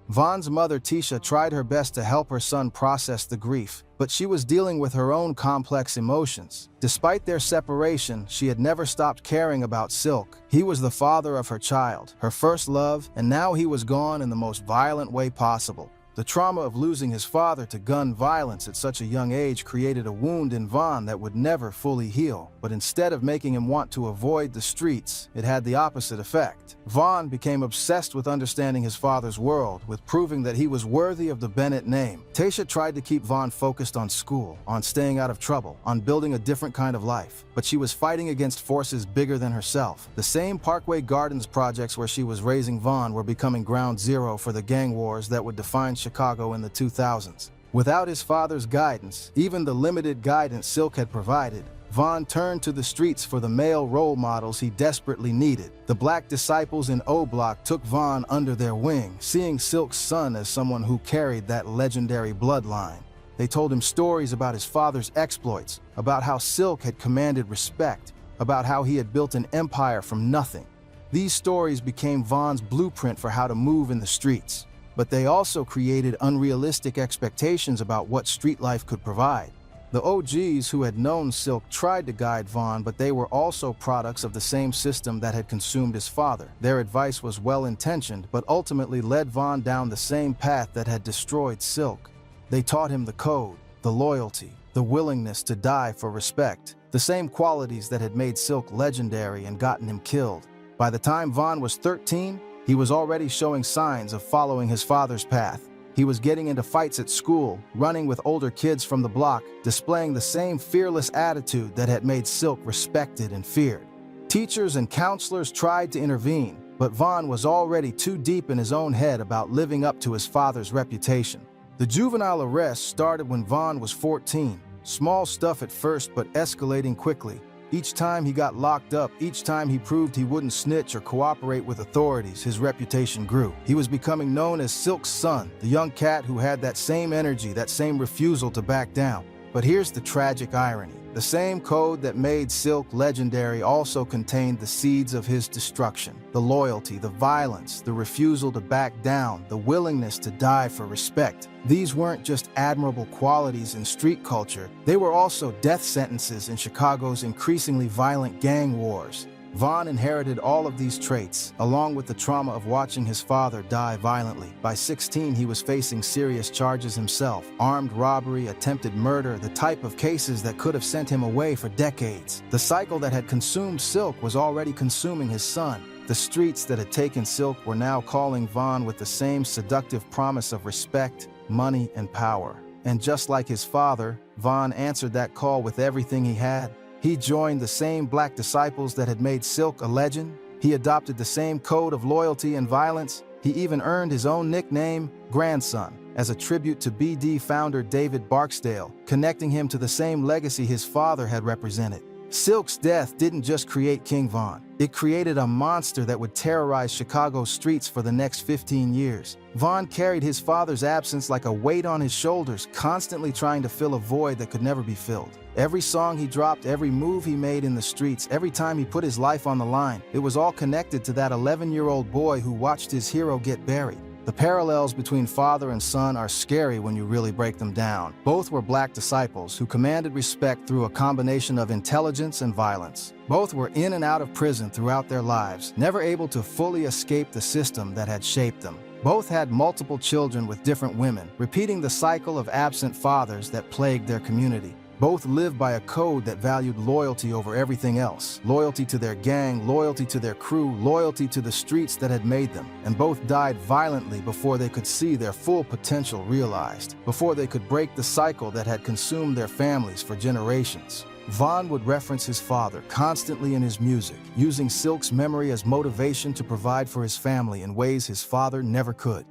Von's mother, Tisha, tried her best to help her son process the grief, but she was dealing with her own complex emotions. Despite their separation, she had never stopped caring about Silk. He was the father of her child, her first love, and now he was gone in the most violent way possible. The trauma of losing his father to gun violence at such a young age created a wound in Von that would never fully heal, but instead of making him want to avoid the streets, it had the opposite effect. Von became obsessed with understanding his father's world, with proving that he was worthy of the Bennett name. Tasha tried to keep Von focused on school, on staying out of trouble, on building a different kind of life, but she was fighting against forces bigger than herself. The same Parkway Gardens projects where she was raising Von were becoming ground zero for the gang wars that would define Chicago in the 2000s. Without his father's guidance, even the limited guidance Silk had provided, Von turned to the streets for the male role models he desperately needed. The black disciples in O Block took Von under their wing, seeing Silk's son as someone who carried that legendary bloodline. They told him stories about his father's exploits, about how Silk had commanded respect, about how he had built an empire from nothing. These stories became Von's blueprint for how to move in the streets. But they also created unrealistic expectations about what street life could provide. The OGs who had known Silk tried to guide Von, but they were also products of the same system that had consumed his father. Their advice was well-intentioned, but ultimately led Von down the same path that had destroyed Silk. They taught him the code, the loyalty, the willingness to die for respect, the same qualities that had made Silk legendary and gotten him killed. By the time Von was 13, he was already showing signs of following his father's path. He was getting into fights at school, running with older kids from the block, displaying the same fearless attitude that had made Silk respected and feared. Teachers and counselors tried to intervene, but Von was already too deep in his own head about living up to his father's reputation. The juvenile arrest started when Von was 14. Small stuff at first, but escalating quickly. Each time he got locked up, each time he proved he wouldn't snitch or cooperate with authorities, his reputation grew. He was becoming known as Silk's son, the young cat who had that same energy, that same refusal to back down. But here's the tragic irony. The same code that made Silk legendary also contained the seeds of his destruction. The loyalty, the violence, the refusal to back down, the willingness to die for respect. These weren't just admirable qualities in street culture, they were also death sentences in Chicago's increasingly violent gang wars. Von inherited all of these traits, along with the trauma of watching his father die violently. By 16, he was facing serious charges himself: armed robbery, attempted murder, the type of cases that could have sent him away for decades. The cycle that had consumed Silk was already consuming his son. The streets that had taken Silk were now calling Von with the same seductive promise of respect, money, and power. And just like his father, Von answered that call with everything he had. He joined the same black disciples that had made Silk a legend. He adopted the same code of loyalty and violence. He even earned his own nickname, Grandson, as a tribute to BD founder David Barksdale, connecting him to the same legacy his father had represented. Silk's death didn't just create King Von. It created a monster that would terrorize Chicago's streets for the next 15 years. Von carried his father's absence like a weight on his shoulders, constantly trying to fill a void that could never be filled. Every song he dropped, every move he made in the streets, every time he put his life on the line, it was all connected to that 11-year-old boy who watched his hero get buried. The parallels between father and son are scary when you really break them down. Both were black disciples who commanded respect through a combination of intelligence and violence. Both were in and out of prison throughout their lives, never able to fully escape the system that had shaped them. Both had multiple children with different women, repeating the cycle of absent fathers that plagued their community. Both lived by a code that valued loyalty over everything else. Loyalty to their gang, loyalty to their crew, loyalty to the streets that had made them. And both died violently before they could see their full potential realized, before they could break the cycle that had consumed their families for generations. Von would reference his father constantly in his music, using Silk's memory as motivation to provide for his family in ways his father never could.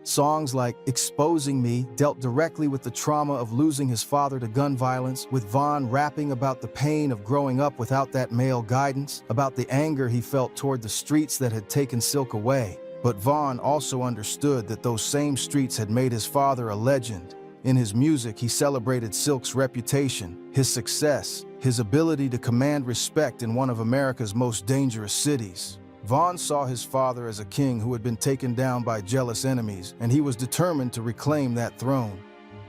Songs like Exposing Me dealt directly with the trauma of losing his father to gun violence, with Von rapping about the pain of growing up without that male guidance, about the anger he felt toward the streets that had taken Silk away. But Von also understood that those same streets had made his father a legend. In his music, he celebrated Silk's reputation, his success, his ability to command respect in one of America's most dangerous cities. Von saw his father as a king who had been taken down by jealous enemies, and he was determined to reclaim that throne.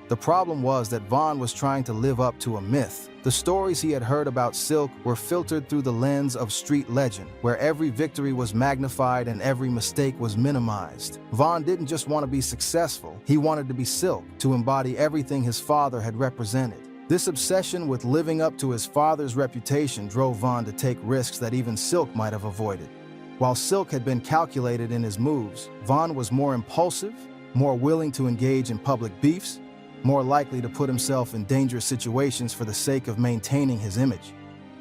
The problem was that Von was trying to live up to a myth. The stories he had heard about Silk were filtered through the lens of street legend, where every victory was magnified and every mistake was minimized. Von didn't just want to be successful, he wanted to be Silk, to embody everything his father had represented. This obsession with living up to his father's reputation drove Von to take risks that even Silk might have avoided. While Silk had been calculated in his moves, Von was more impulsive, more willing to engage in public beefs, more likely to put himself in dangerous situations for the sake of maintaining his image.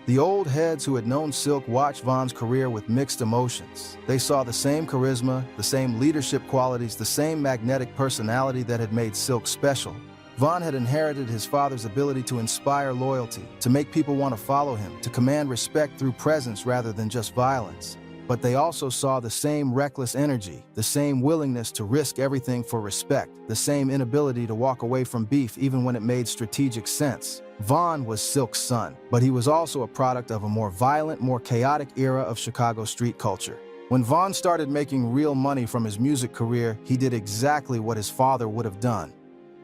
The old heads who had known Silk watched Von's career with mixed emotions. They saw the same charisma, the same leadership qualities, the same magnetic personality that had made Silk special. Von had inherited his father's ability to inspire loyalty, to make people want to follow him, to command respect through presence rather than just violence. But they also saw the same reckless energy, the same willingness to risk everything for respect, the same inability to walk away from beef even when it made strategic sense. Von was Silk's son, but he was also a product of a more violent, more chaotic era of Chicago street culture. When Von started making real money from his music career, he did exactly what his father would have done.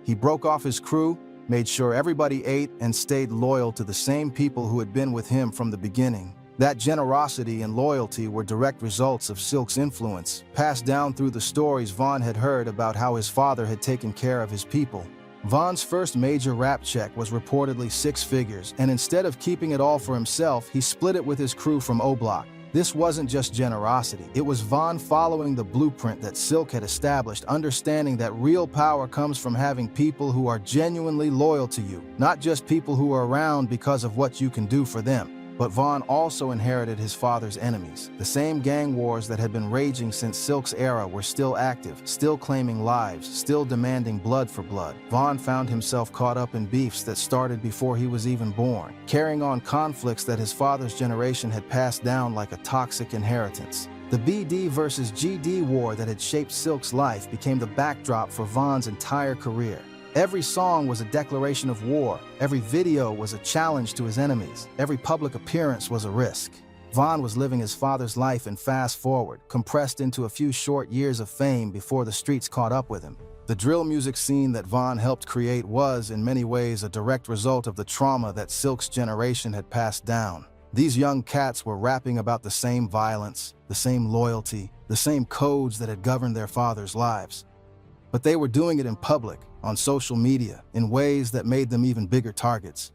He broke off his crew, made sure everybody ate, and stayed loyal to the same people who had been with him from the beginning. That generosity and loyalty were direct results of Silk's influence, passed down through the stories Von had heard about how his father had taken care of his people. Von's first major rap check was reportedly 6 figures, and instead of keeping it all for himself, he split it with his crew from O-Block. This wasn't just generosity, it was Von following the blueprint that Silk had established, understanding that real power comes from having people who are genuinely loyal to you, not just people who are around because of what you can do for them. But Von also inherited his father's enemies. The same gang wars that had been raging since Silk's era were still active, still claiming lives, still demanding blood for blood. Von found himself caught up in beefs that started before he was even born, carrying on conflicts that his father's generation had passed down like a toxic inheritance. The BD versus GD war that had shaped Silk's life became the backdrop for Von's entire career. Every song was a declaration of war, every video was a challenge to his enemies, every public appearance was a risk. Von was living his father's life in fast forward, compressed into a few short years of fame before the streets caught up with him. The drill music scene that Von helped create was, in many ways, a direct result of the trauma that Silk's generation had passed down. These young cats were rapping about the same violence, the same loyalty, the same codes that had governed their fathers' lives. But they were doing it in public, on social media, in ways that made them even bigger targets.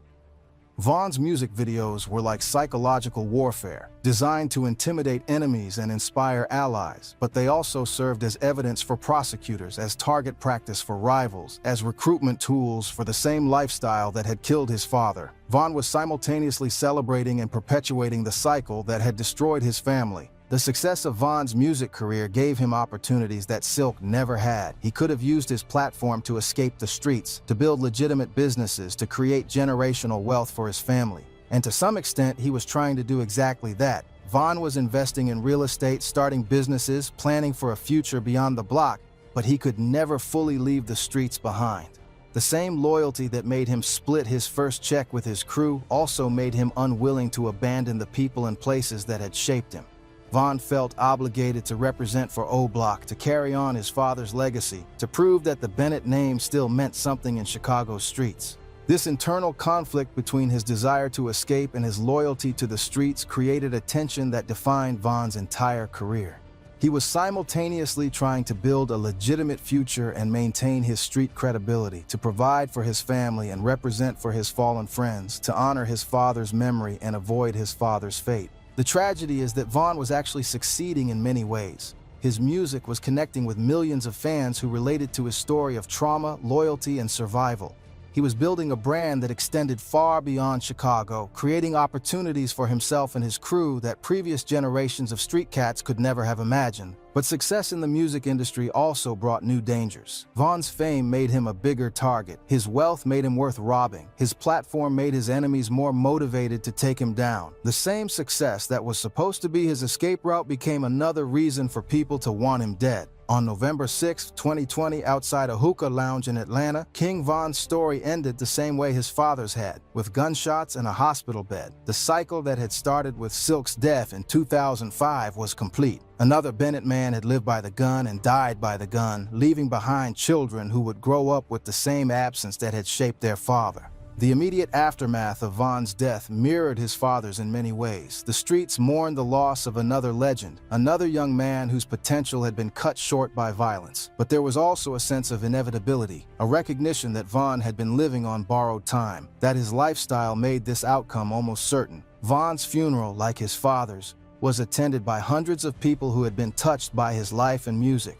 Von's music videos were like psychological warfare, designed to intimidate enemies and inspire allies, but they also served as evidence for prosecutors, as target practice for rivals, as recruitment tools for the same lifestyle that had killed his father. Von was simultaneously celebrating and perpetuating the cycle that had destroyed his family. The success of Von's music career gave him opportunities that Silk never had. He could have used his platform to escape the streets, to build legitimate businesses, to create generational wealth for his family. And to some extent, he was trying to do exactly that. Von was investing in real estate, starting businesses, planning for a future beyond the block, but he could never fully leave the streets behind. The same loyalty that made him split his first check with his crew also made him unwilling to abandon the people and places that had shaped him. Von felt obligated to represent for O-Block, to carry on his father's legacy, to prove that the Bennett name still meant something in Chicago's streets. This internal conflict between his desire to escape and his loyalty to the streets created a tension that defined Von's entire career. He was simultaneously trying to build a legitimate future and maintain his street credibility, to provide for his family and represent for his fallen friends, to honor his father's memory and avoid his father's fate. The tragedy is that Vaughn was actually succeeding in many ways. His music was connecting with millions of fans who related to his story of trauma, loyalty, and survival. He was building a brand that extended far beyond Chicago, creating opportunities for himself and his crew that previous generations of street cats could never have imagined. But success in the music industry also brought new dangers. Vaughn's fame made him a bigger target. His wealth made him worth robbing. His platform made his enemies more motivated to take him down. The same success that was supposed to be his escape route became another reason for people to want him dead. On November 6, 2020, outside a hookah lounge in Atlanta, King Von's story ended the same way his father's had, with gunshots and a hospital bed. The cycle that had started with Silk's death in 2005 was complete. Another Bennett man had lived by the gun and died by the gun, leaving behind children who would grow up with the same absence that had shaped their father. The immediate aftermath of Von's death mirrored his father's in many ways. The streets mourned the loss of another legend, another young man whose potential had been cut short by violence. But there was also a sense of inevitability, a recognition that Von had been living on borrowed time, that his lifestyle made this outcome almost certain. Von's funeral, like his father's, was attended by hundreds of people who had been touched by his life and music.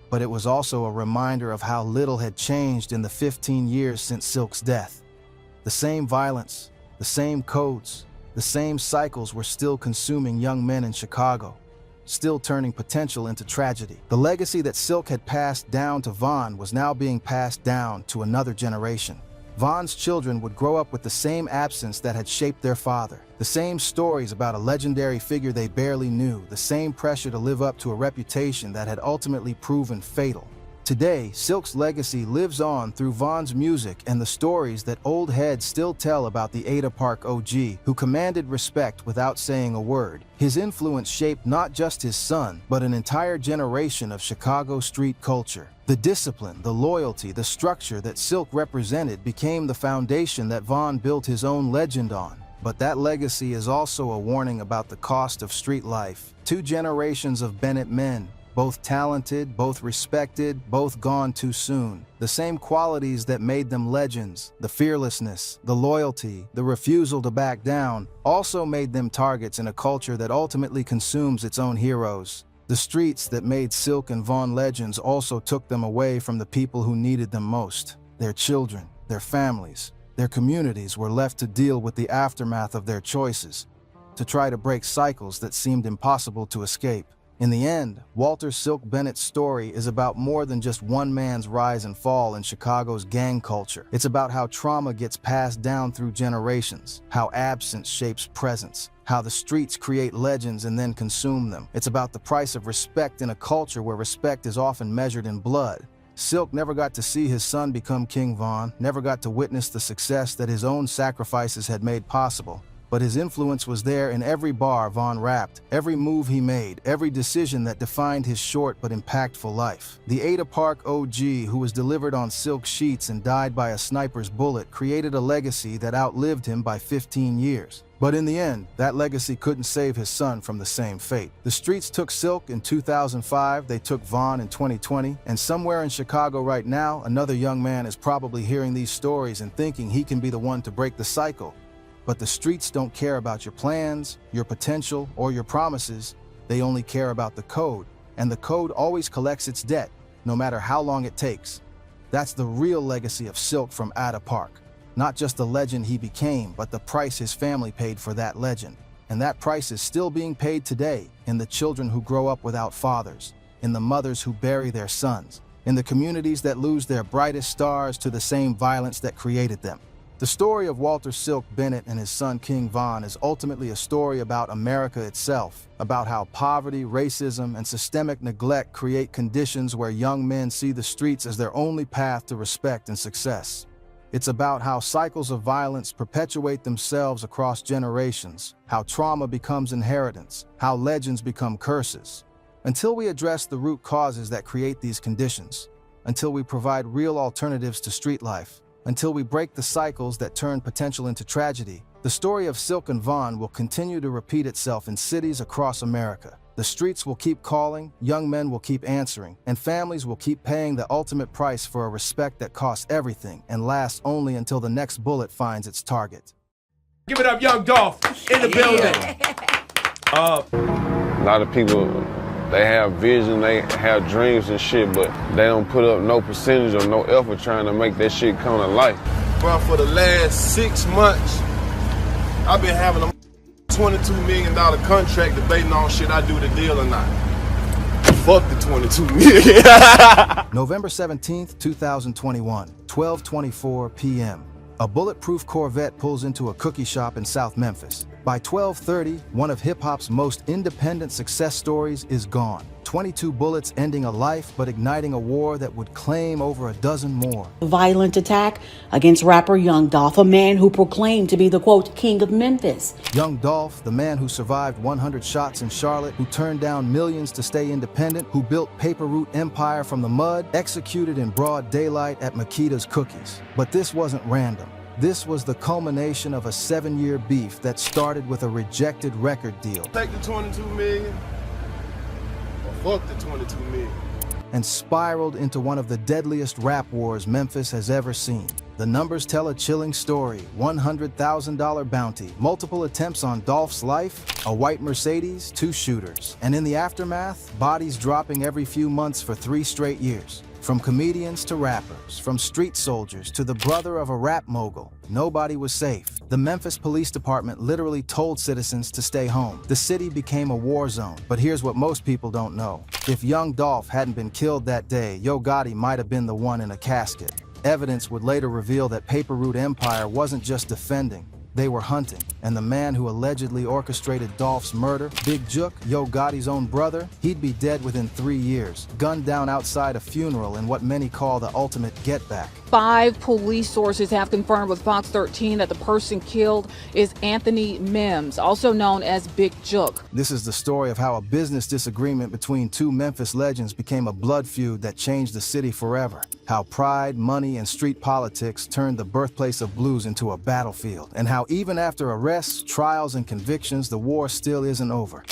But it was also a reminder of how little had changed in the 15 years since Silk's death. The same violence, the same codes, the same cycles were still consuming young men in Chicago, still turning potential into tragedy. The legacy that Silk had passed down to Von was now being passed down to another generation. Von's children would grow up with the same absence that had shaped their father, the same stories about a legendary figure they barely knew, the same pressure to live up to a reputation that had ultimately proven fatal. Today, Silk's legacy lives on through Von's music and the stories that old heads still tell about the Ada Park OG, who commanded respect without saying a word. His influence shaped not just his son, but an entire generation of Chicago street culture. The discipline, the loyalty, the structure that Silk represented became the foundation that Von built his own legend on. But that legacy is also a warning about the cost of street life. 2 generations of Bennett men, both talented, both respected, both gone too soon. The same qualities that made them legends, the fearlessness, the loyalty, the refusal to back down, also made them targets in a culture that ultimately consumes its own heroes. The streets that made Silk and Von legends also took them away from the people who needed them most. Their children, their families, their communities were left to deal with the aftermath of their choices, to try to break cycles that seemed impossible to escape. In the end, Walter Silk Bennett's story is about more than just one man's rise and fall in Chicago's gang culture. It's about how trauma gets passed down through generations, how absence shapes presence, how the streets create legends and then consume them. It's about the price of respect in a culture where respect is often measured in blood. Silk never got to see his son become King Von, never got to witness the success that his own sacrifices had made possible. But his influence was there in every bar Von rapped, every move he made, every decision that defined his short but impactful life. The Ada Park OG, who was delivered on silk sheets and died by a sniper's bullet, created a legacy that outlived him by 15 years. But in the end, that legacy couldn't save his son from the same fate. The streets took Silk in 2005, they took Von in 2020, and somewhere in Chicago right now, another young man is probably hearing these stories and thinking he can be the one to break the cycle. But the streets don't care about your plans, your potential, or your promises. They only care about the code, and the code always collects its debt, no matter how long it takes. That's the real legacy of Silk from Ada Park. Not just the legend he became, but the price his family paid for that legend. And that price is still being paid today in the children who grow up without fathers, in the mothers who bury their sons, in the communities that lose their brightest stars to the same violence that created them. The story of Walter Silk Bennett and his son King Von is ultimately a story about America itself, about how poverty, racism, and systemic neglect create conditions where young men see the streets as their only path to respect and success. It's about how cycles of violence perpetuate themselves across generations, how trauma becomes inheritance, how legends become curses. Until we address the root causes that create these conditions, until we provide real alternatives to street life, until we break the cycles that turn potential into tragedy, the The story of Silk and Vaughn will continue to repeat itself in cities across America. The streets will keep calling, young men will keep answering, and families will keep paying the ultimate price for a respect that costs everything and lasts only until the next bullet finds its target. Give it up, Young Dolph, in the building. A lot of people, they have vision, they have dreams and shit, but they don't put up no percentage or no effort trying to make that shit come to life. Bro, for the last 6 months, I've been having a $22 million contract debating on should I do the deal or not. Fuck the $22 million. November 17th, 2021, 12:24 p.m. A bulletproof Corvette pulls into a cookie shop in South Memphis. By 12:30, one of hip-hop's most independent success stories is gone. 22 bullets ending a life but igniting a war that would claim over a dozen more. Violent attack against rapper Young Dolph, a man who proclaimed to be the, quote, king of Memphis. Young Dolph, the man who survived 100 shots in Charlotte, who turned down millions to stay independent, who built Paper Route Empire from the mud, executed in broad daylight at Makita's Cookies. But this wasn't random. This was the culmination of a 7-year beef that started with a rejected record deal. Take the $22 million, or fuck the $22 million. And spiraled into one of the deadliest rap wars Memphis has ever seen. The numbers tell a chilling story: $100,000 bounty, multiple attempts on Dolph's life, a white Mercedes, 2 shooters. And in the aftermath, bodies dropping every few months for 3 straight years. From comedians to rappers, from street soldiers to the brother of a rap mogul, nobody was safe. The Memphis Police Department literally told citizens to stay home. The city became a war zone. But here's what most people don't know. If Young Dolph hadn't been killed that day, Yo Gotti might have been the one in a casket. Evidence would later reveal that Paper Route Empire wasn't just defending. They were hunting, and the man who allegedly orchestrated Dolph's murder, Big Jook, Yo Gotti's own brother, he'd be dead within 3 years, gunned down outside a funeral in what many call the ultimate get-back. 5 police sources have confirmed with Fox 13 that the person killed is Anthony Mims, also known as Big Jook. This is the story of how a business disagreement between 2 Memphis legends became a blood feud that changed the city forever. How pride, money, and street politics turned the birthplace of blues into a battlefield. And how even after arrests, trials, and convictions, the war still isn't over.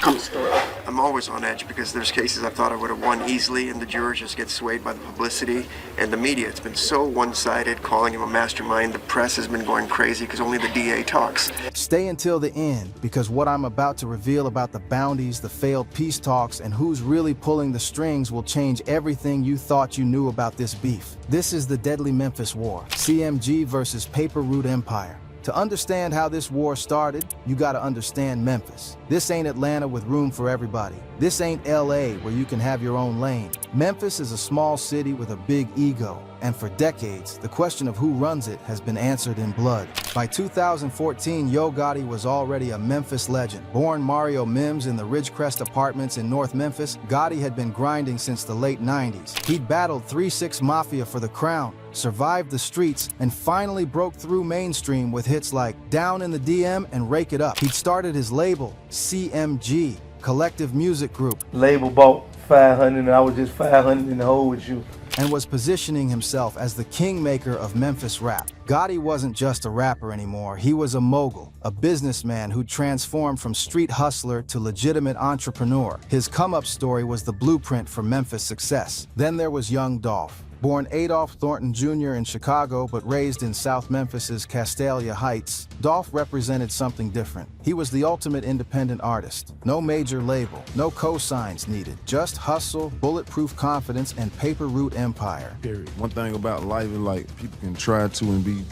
I'm always on edge because there's cases I thought I would have won easily, and the jurors just get swayed by the publicity and the media. It's been so one-sided, calling him a mastermind. The press has been going crazy because only the DA talks. Stay until the end, because what I'm about to reveal about the bounties, the failed peace talks, and who's really pulling the strings will change everything you thought you knew about this beef. This is the Deadly Memphis War, CMG versus Paper Route Empire. To understand how this war started, you gotta understand Memphis. This ain't Atlanta with room for everybody. This ain't LA where you can have your own lane. Memphis is a small city with a big ego. And for decades, the question of who runs it has been answered in blood. By 2014, Yo Gotti was already a Memphis legend. Born Mario Mims in the Ridgecrest Apartments in North Memphis, Gotti had been grinding since the late 90s. He'd battled 3-6 Mafia for the crown, survived the streets, and finally broke through mainstream with hits like Down in the DM and Rake It Up. He'd started his label, CMG, Collective Music Group. Label bought 500 and I was just 500 in the hole with you. And was positioning himself as the kingmaker of Memphis rap. Gotti wasn't just a rapper anymore, he was a mogul, a businessman who transformed from street hustler to legitimate entrepreneur. His come-up story was the blueprint for Memphis success. Then there was Young Dolph. Born Adolph Thornton Jr. in Chicago, but raised in South Memphis's Castalia Heights, Dolph represented something different. He was the ultimate independent artist. No major label, no cosigns needed, just hustle, bulletproof confidence, and Paper Route Empire. Period. One thing about life is like people can try to and be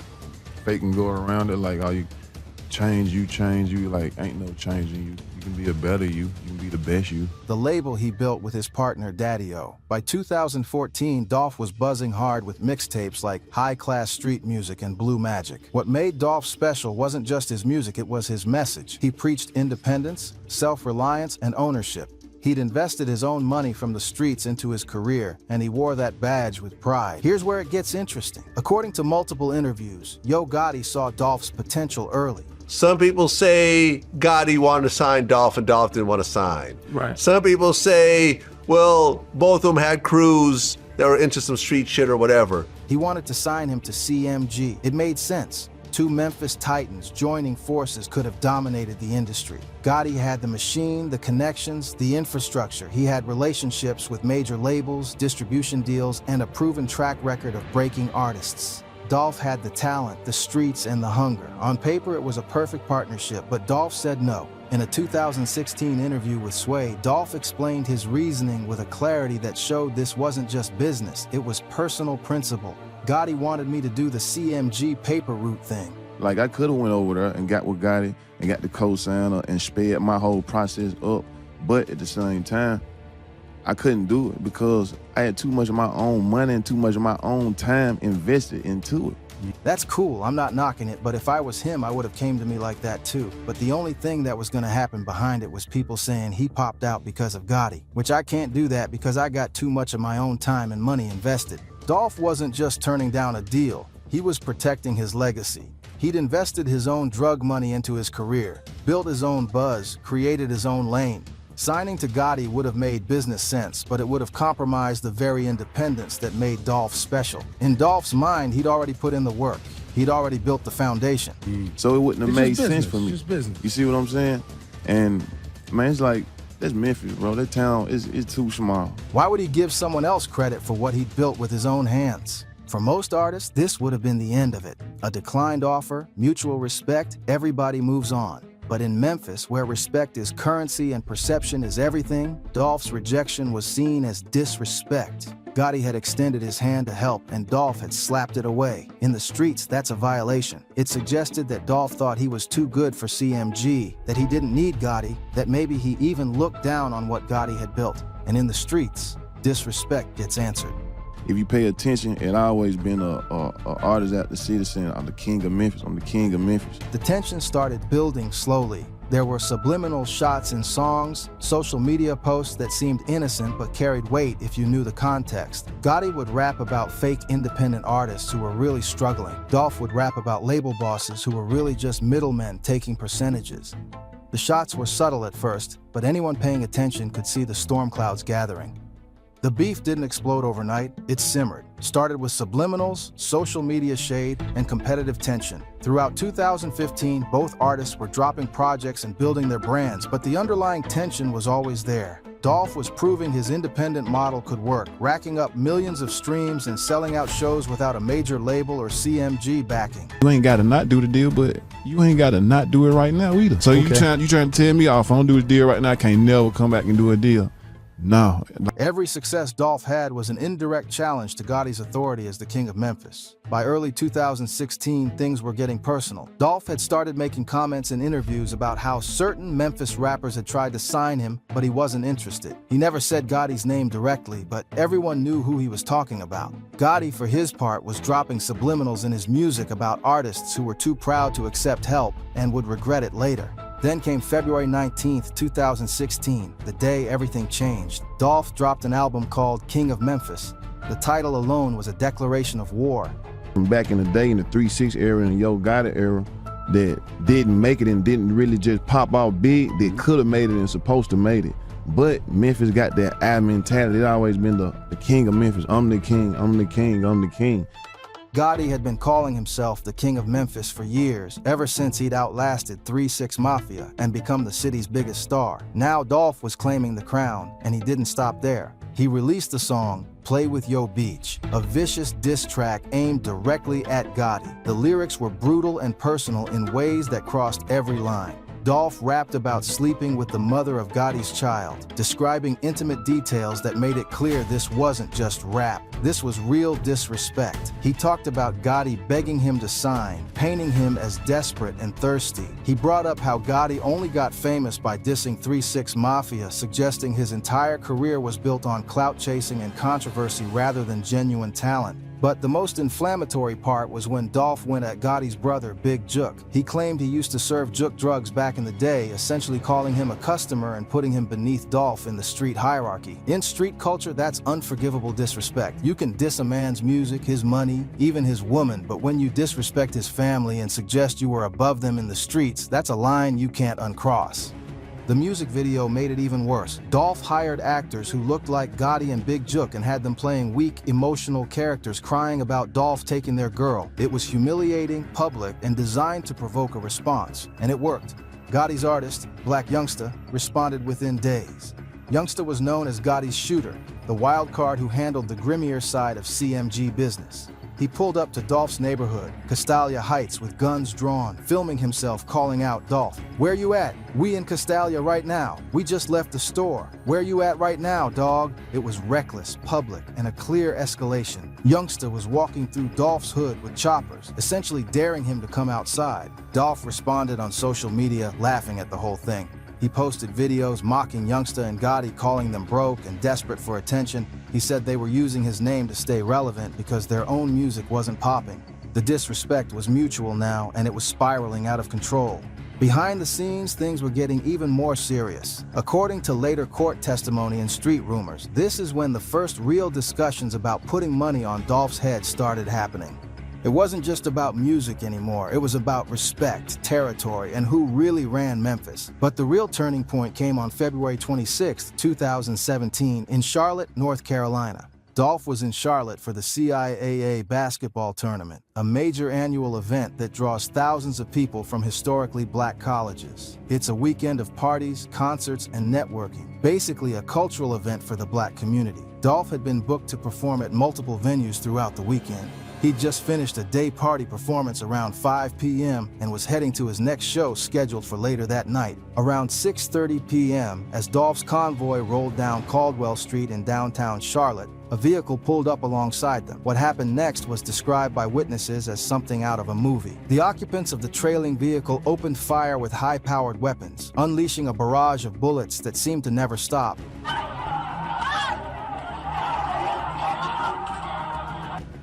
fake and go around it like, oh, you change, like ain't no changing you. You can be a better you can be the best you. The label he built with his partner Daddy-O. By 2014, Dolph was buzzing hard with mixtapes like High Class Street Music and Blue Magic. What made Dolph special wasn't just his music, it was his message. He preached independence, self-reliance, and ownership. He'd invested his own money from the streets into his career, and he wore that badge with pride. Here's where it gets interesting. According to multiple interviews, Yo Gotti saw Dolph's potential early. Some people say Gotti wanted to sign Dolph and Dolph didn't want to sign. Right. Some people say, well, both of them had crews that were into some street shit or whatever. He wanted to sign him to CMG. It made sense. Two Memphis titans joining forces could have dominated the industry. Gotti had the machine, the connections, the infrastructure. He had relationships with major labels, distribution deals, and a proven track record of breaking artists. Dolph had the talent, the streets, and the hunger. On paper, it was a perfect partnership, but Dolph said no. In a 2016 interview with Sway, Dolph explained his reasoning with a clarity that showed this wasn't just business, it was personal principle. Gotti wanted me to do the CMG paper route thing. Like, I could have went over there and got with Gotti and got the co-signer and sped my whole process up, but at the same time, I couldn't do it because I had too much of my own money and too much of my own time invested into it. That's cool, I'm not knocking it, but if I was him, I would have came to me like that too. But the only thing that was gonna happen behind it was people saying he popped out because of Gotti, which I can't do that because I got too much of my own time and money invested. Dolph wasn't just turning down a deal, he was protecting his legacy. He'd invested his own drug money into his career, built his own buzz, created his own lane. Signing to Gotti would have made business sense, but it would have compromised the very independence that made Dolph special. In Dolph's mind, he'd already put in the work. He'd already built the foundation. So it wouldn't have made sense for me. It's business. You see what I'm saying? And man, it's like, that's Memphis, bro. That town is too small. Why would he give someone else credit for what he'd built with his own hands? For most artists, this would have been the end of it. A declined offer, mutual respect, everybody moves on. But in Memphis, where respect is currency and perception is everything, Dolph's rejection was seen as disrespect. Gotti had extended his hand to help, and Dolph had slapped it away. In the streets, that's a violation. It suggested that Dolph thought he was too good for CMG, that he didn't need Gotti, that maybe he even looked down on what Gotti had built. And in the streets, disrespect gets answered. If you pay attention, it always been a artist at the city saying, I'm the king of Memphis, I'm the king of Memphis. The tension started building slowly. There were subliminal shots in songs, social media posts that seemed innocent but carried weight if you knew the context. Gotti would rap about fake independent artists who were really struggling. Dolph would rap about label bosses who were really just middlemen taking percentages. The shots were subtle at first, but anyone paying attention could see the storm clouds gathering. The beef didn't explode overnight, it simmered. Started with subliminals, social media shade, and competitive tension. Throughout 2015, both artists were dropping projects and building their brands, but the underlying tension was always there. Dolph was proving his independent model could work, racking up millions of streams and selling out shows without a major label or CMG backing. You ain't gotta not do the deal, but you ain't gotta not do it right now either. So you trying to tell me, oh, if I don't do the deal right now, I can't never come back and do a deal. No. Every success Dolph had was an indirect challenge to Gotti's authority as the king of Memphis. By early 2016, things were getting personal. Dolph had started making comments in interviews about how certain Memphis rappers had tried to sign him, but he wasn't interested. He never said Gotti's name directly, but everyone knew who he was talking about. Gotti, for his part, was dropping subliminals in his music about artists who were too proud to accept help and would regret it later. Then came February 19th, 2016, the day everything changed. Dolph dropped an album called King of Memphis. The title alone was a declaration of war. From back in the day, in the 3-6 era and Yo Gotti era, that didn't make it and didn't really just pop out big, that could have made it and supposed to made it. But Memphis got that I mentality. It always been the king of Memphis. I'm the king, I'm the king, I'm the king. Gotti had been calling himself the King of Memphis for years, ever since he'd outlasted 3-6 Mafia and become the city's biggest star. Now Dolph was claiming the crown, and he didn't stop there. He released the song, Play With Yo Beach, a vicious diss track aimed directly at Gotti. The lyrics were brutal and personal in ways that crossed every line. Dolph rapped about sleeping with the mother of Gotti's child, describing intimate details that made it clear this wasn't just rap. This was real disrespect. He talked about Gotti begging him to sign, painting him as desperate and thirsty. He brought up how Gotti only got famous by dissing 3-6 Mafia, suggesting his entire career was built on clout chasing and controversy rather than genuine talent. But the most inflammatory part was when Dolph went at Gotti's brother, Big Jook. He claimed he used to serve Jook drugs back in the day, essentially calling him a customer and putting him beneath Dolph in the street hierarchy. In street culture, that's unforgivable disrespect. You can diss a man's music, his money, even his woman, but when you disrespect his family and suggest you were above them in the streets, that's a line you can't uncross. The music video made it even worse. Dolph hired actors who looked like Gotti and Big Jook and had them playing weak, emotional characters crying about Dolph taking their girl. It was humiliating, public, and designed to provoke a response. And it worked. Gotti's artist, Black Youngsta, responded within days. Youngsta was known as Gotti's shooter, the wild card who handled the grimmier side of CMG business. He pulled up to Dolph's neighborhood, Castalia Heights, with guns drawn, filming himself calling out Dolph. "Where you at? We in Castalia right now. We just left the store. Where you at right now, dog?" It was reckless, public, and a clear escalation. Youngsta was walking through Dolph's hood with choppers, essentially daring him to come outside. Dolph responded on social media, laughing at the whole thing. He posted videos mocking Youngsta and Gotti, calling them broke and desperate for attention. He said they were using his name to stay relevant because their own music wasn't popping. The disrespect was mutual now, and it was spiraling out of control. Behind the scenes, things were getting even more serious. According to later court testimony and street rumors, this is when the first real discussions about putting money on Dolph's head started happening. It wasn't just about music anymore, it was about respect, territory, and who really ran Memphis. But the real turning point came on February 26, 2017, in Charlotte, North Carolina. Dolph was in Charlotte for the CIAA basketball tournament, a major annual event that draws thousands of people from historically black colleges. It's a weekend of parties, concerts, and networking, basically a cultural event for the black community. Dolph had been booked to perform at multiple venues throughout the weekend. He'd just finished a day party performance around 5 p.m. and was heading to his next show scheduled for later that night. Around 6:30 p.m., as Dolph's convoy rolled down Caldwell Street in downtown Charlotte, a vehicle pulled up alongside them. What happened next was described by witnesses as something out of a movie. The occupants of the trailing vehicle opened fire with high-powered weapons, unleashing a barrage of bullets that seemed to never stop.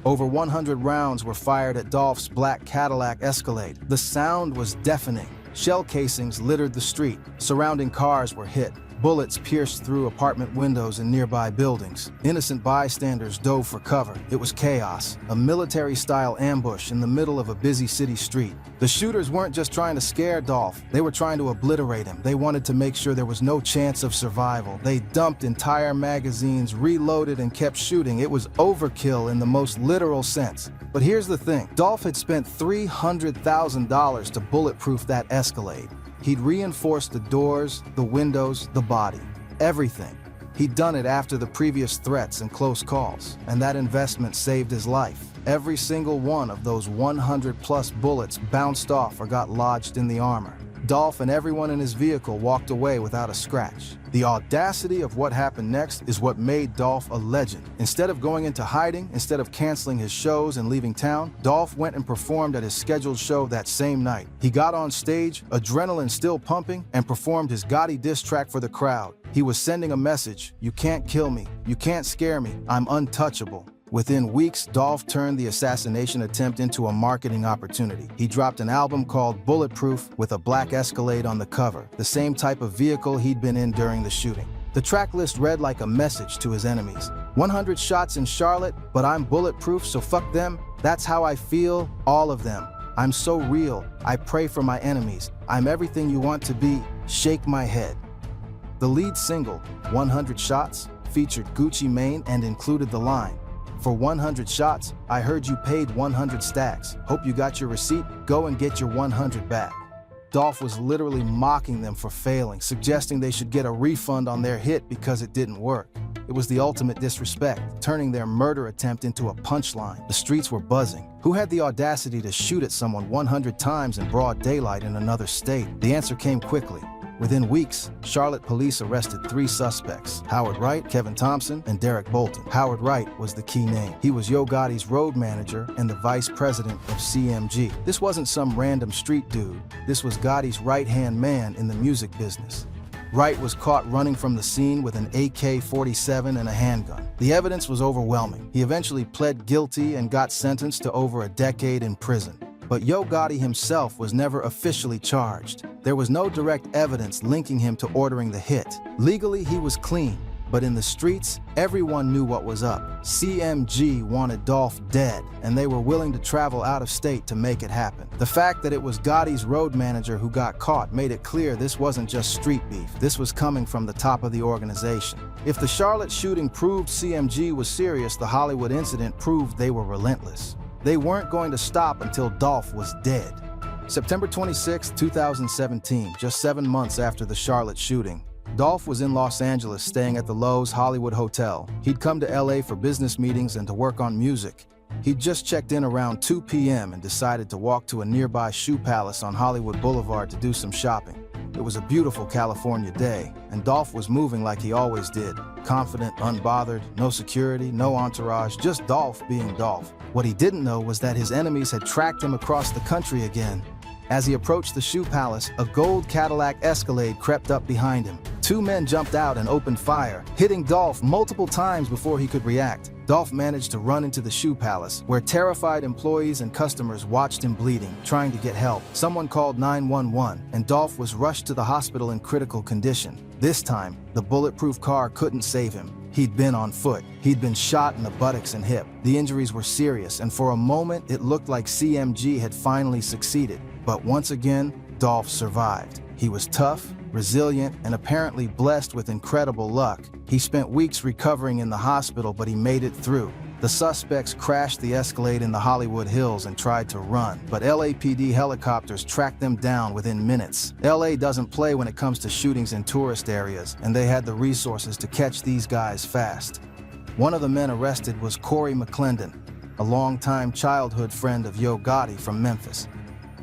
Over 100 rounds were fired at Dolph's black Cadillac Escalade. The sound was deafening. Shell casings littered the street. Surrounding cars were hit. Bullets pierced through apartment windows in nearby buildings. Innocent bystanders dove for cover. It was chaos, a military-style ambush in the middle of a busy city street. The shooters weren't just trying to scare Dolph, they were trying to obliterate him. They wanted to make sure there was no chance of survival. They dumped entire magazines, reloaded, and kept shooting. It was overkill in the most literal sense. But here's the thing, Dolph had spent $300,000 to bulletproof that Escalade. He'd reinforced the doors, the windows, the body, everything. He'd done it after the previous threats and close calls, and that investment saved his life. Every single one of those 100-plus bullets bounced off or got lodged in the armor. Dolph and everyone in his vehicle walked away without a scratch. The audacity of what happened next is what made Dolph a legend. Instead of going into hiding, instead of canceling his shows and leaving town, Dolph went and performed at his scheduled show that same night. He got on stage, adrenaline still pumping, and performed his Gotti diss track for the crowd. He was sending a message: "You can't kill me, you can't scare me, I'm untouchable." Within weeks, Dolph turned the assassination attempt into a marketing opportunity. He dropped an album called Bulletproof with a black Escalade on the cover, the same type of vehicle he'd been in during the shooting. The track list read like a message to his enemies. 100 shots in Charlotte, but I'm bulletproof, so fuck them. That's how I feel, all of them. I'm so real, I pray for my enemies. I'm everything you want to be, shake my head. The lead single, 100 Shots, featured Gucci Mane and included the line, "For 100 shots, I heard you paid 100 stacks. Hope you got your receipt, go and get your 100 back." Dolph was literally mocking them for failing, suggesting they should get a refund on their hit because it didn't work. It was the ultimate disrespect, turning their murder attempt into a punchline. The streets were buzzing. Who had the audacity to shoot at someone 100 times in broad daylight in another state? The answer came quickly. Within weeks, Charlotte police arrested 3 suspects: Howard Wright, Kevin Thompson, and Derek Bolton. Howard Wright was the key name. He was Yo Gotti's road manager and the vice president of CMG. This wasn't some random street dude. This was Gotti's right-hand man in the music business. Wright was caught running from the scene with an AK-47 and a handgun. The evidence was overwhelming. He eventually pled guilty and got sentenced to over a decade in prison. But Yo Gotti himself was never officially charged. There was no direct evidence linking him to ordering the hit. Legally, he was clean. But in the streets, everyone knew what was up. CMG wanted Dolph dead, and they were willing to travel out of state to make it happen. The fact that it was Gotti's road manager who got caught made it clear this wasn't just street beef. This was coming from the top of the organization. If the Charlotte shooting proved CMG was serious, the Hollywood incident proved they were relentless. They weren't going to stop until Dolph was dead. September 26, 2017, just 7 months after the Charlotte shooting, Dolph was in Los Angeles staying at the Lowe's Hollywood Hotel. He'd come to LA for business meetings and to work on music. He'd just checked in around 2 p.m. and decided to walk to a nearby shoe palace on Hollywood Boulevard to do some shopping. It was a beautiful California day, and Dolph was moving like he always did. Confident, unbothered, no security, no entourage, just Dolph being Dolph. What he didn't know was that his enemies had tracked him across the country again. As he approached the shoe palace, a gold Cadillac Escalade crept up behind him. 2 men jumped out and opened fire, hitting Dolph multiple times before he could react. Dolph managed to run into the shoe palace, where terrified employees and customers watched him bleeding, trying to get help. Someone called 911, and Dolph was rushed to the hospital in critical condition. This time, the bulletproof car couldn't save him. He'd been on foot. He'd been shot in the buttocks and hip. The injuries were serious, and for a moment, it looked like CMG had finally succeeded. But once again, Dolph survived. He was tough, resilient, and apparently blessed with incredible luck. He spent weeks recovering in the hospital, but he made it through. The suspects crashed the Escalade in the Hollywood Hills and tried to run, but LAPD helicopters tracked them down within minutes. LA doesn't play when it comes to shootings in tourist areas, and they had the resources to catch these guys fast. One of the men arrested was Corey McClendon, a longtime childhood friend of Yo Gotti from Memphis.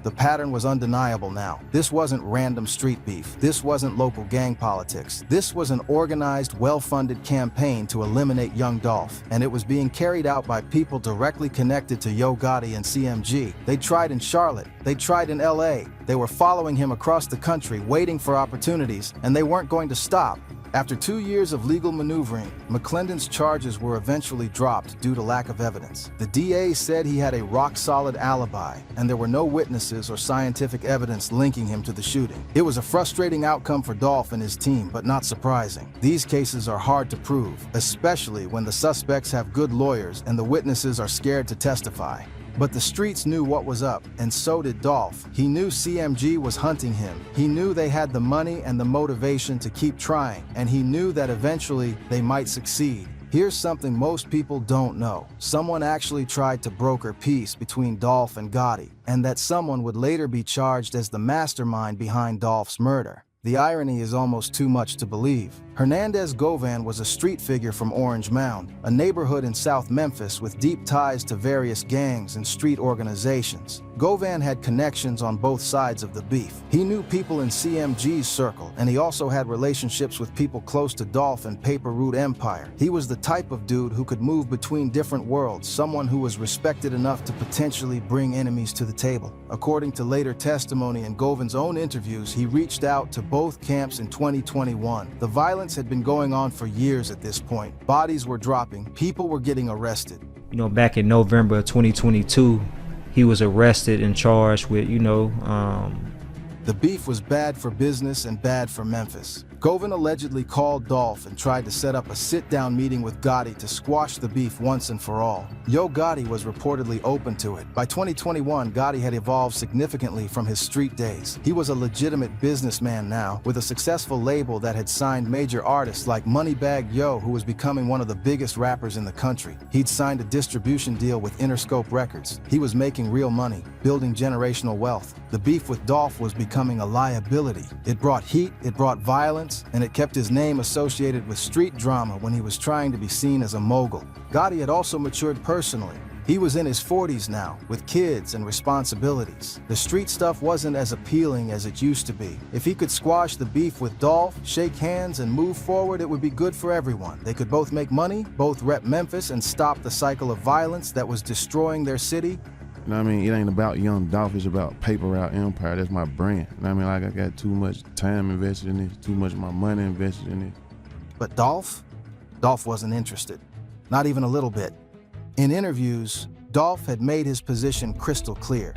The pattern was undeniable now. This wasn't random street beef. This wasn't local gang politics. This was an organized, well-funded campaign to eliminate young Dolph, and it was being carried out by people directly connected to Yo Gotti and CMG. They tried in Charlotte. They tried in LA. They were following him across the country, waiting for opportunities, and they weren't going to stop. After 2 years of legal maneuvering, McClendon's charges were eventually dropped due to lack of evidence. The DA said he had a rock-solid alibi, and there were no witnesses or scientific evidence linking him to the shooting. It was a frustrating outcome for Dolph and his team, but not surprising. These cases are hard to prove, especially when the suspects have good lawyers and the witnesses are scared to testify. But the streets knew what was up, and so did Dolph. He knew CMG was hunting him. He knew they had the money and the motivation to keep trying, and he knew that eventually they might succeed. Here's something most people don't know. Someone actually tried to broker peace between Dolph and Gotti, and that someone would later be charged as the mastermind behind Dolph's murder. The irony is almost too much to believe. Hernandez Govan was a street figure from Orange Mound, a neighborhood in South Memphis with deep ties to various gangs and street organizations. Govan had connections on both sides of the beef. He knew people in CMG's circle, and he also had relationships with people close to Dolph and Paper Route Empire. He was the type of dude who could move between different worlds, someone who was respected enough to potentially bring enemies to the table. According to later testimony in Govan's own interviews, he reached out to both camps in 2021. The violence had been going on for years at this point. Bodies were dropping, people were getting arrested. You know, back in November of 2022, he was arrested and charged with, The beef was bad for business and bad for Memphis. Govan allegedly called Dolph and tried to set up a sit-down meeting with Gotti to squash the beef once and for all. Yo Gotti was reportedly open to it. By 2021, Gotti had evolved significantly from his street days. He was a legitimate businessman now, with a successful label that had signed major artists like Moneybagg Yo, who was becoming one of the biggest rappers in the country. He'd signed a distribution deal with Interscope Records. He was making real money, building generational wealth. The beef with Dolph was becoming a liability. It brought heat, it brought violence, and it kept his name associated with street drama when he was trying to be seen as a mogul. Gotti had also matured personally. He was in his 40s now, with kids and responsibilities. The street stuff wasn't as appealing as it used to be. If he could squash the beef with Dolph, shake hands, and move forward, it would be good for everyone. They could both make money, both rep Memphis, and stop the cycle of violence that was destroying their city. You know what I mean? It ain't about young Dolph, it's about Paper Route Empire. That's my brand. You know what I mean? Like, I got too much time invested in it, too much of my money invested in it. But Dolph wasn't interested. Not even a little bit. In interviews, Dolph had made his position crystal clear.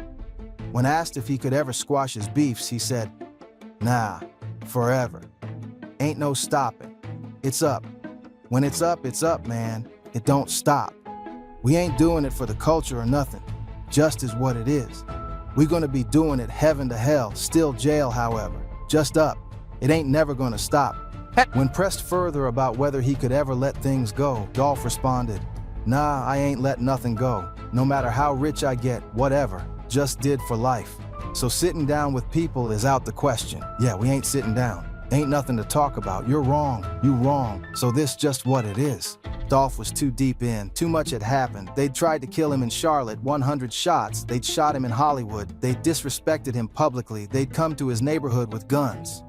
When asked if he could ever squash his beefs, he said, "Nah, forever. Ain't no stopping. It's up. When it's up, man. It don't stop. We ain't doing it for the culture or nothing. Just is what it is. We gonna be doing it heaven to hell, still jail, however. Just up. It ain't never gonna stop. When pressed further about whether he could ever let things go, Dolph responded, "Nah, I ain't let nothing go. No matter how rich I get, whatever. Just did for life. So sitting down with people is out the question. Yeah, we ain't sitting down. Ain't nothing to talk about. You're wrong. You wrong. So this just what it is." Dolph was too deep in. Too much had happened. They'd tried to kill him in Charlotte, 100 shots. They'd shot him in Hollywood. They'd disrespected him publicly. They'd come to his neighborhood with guns.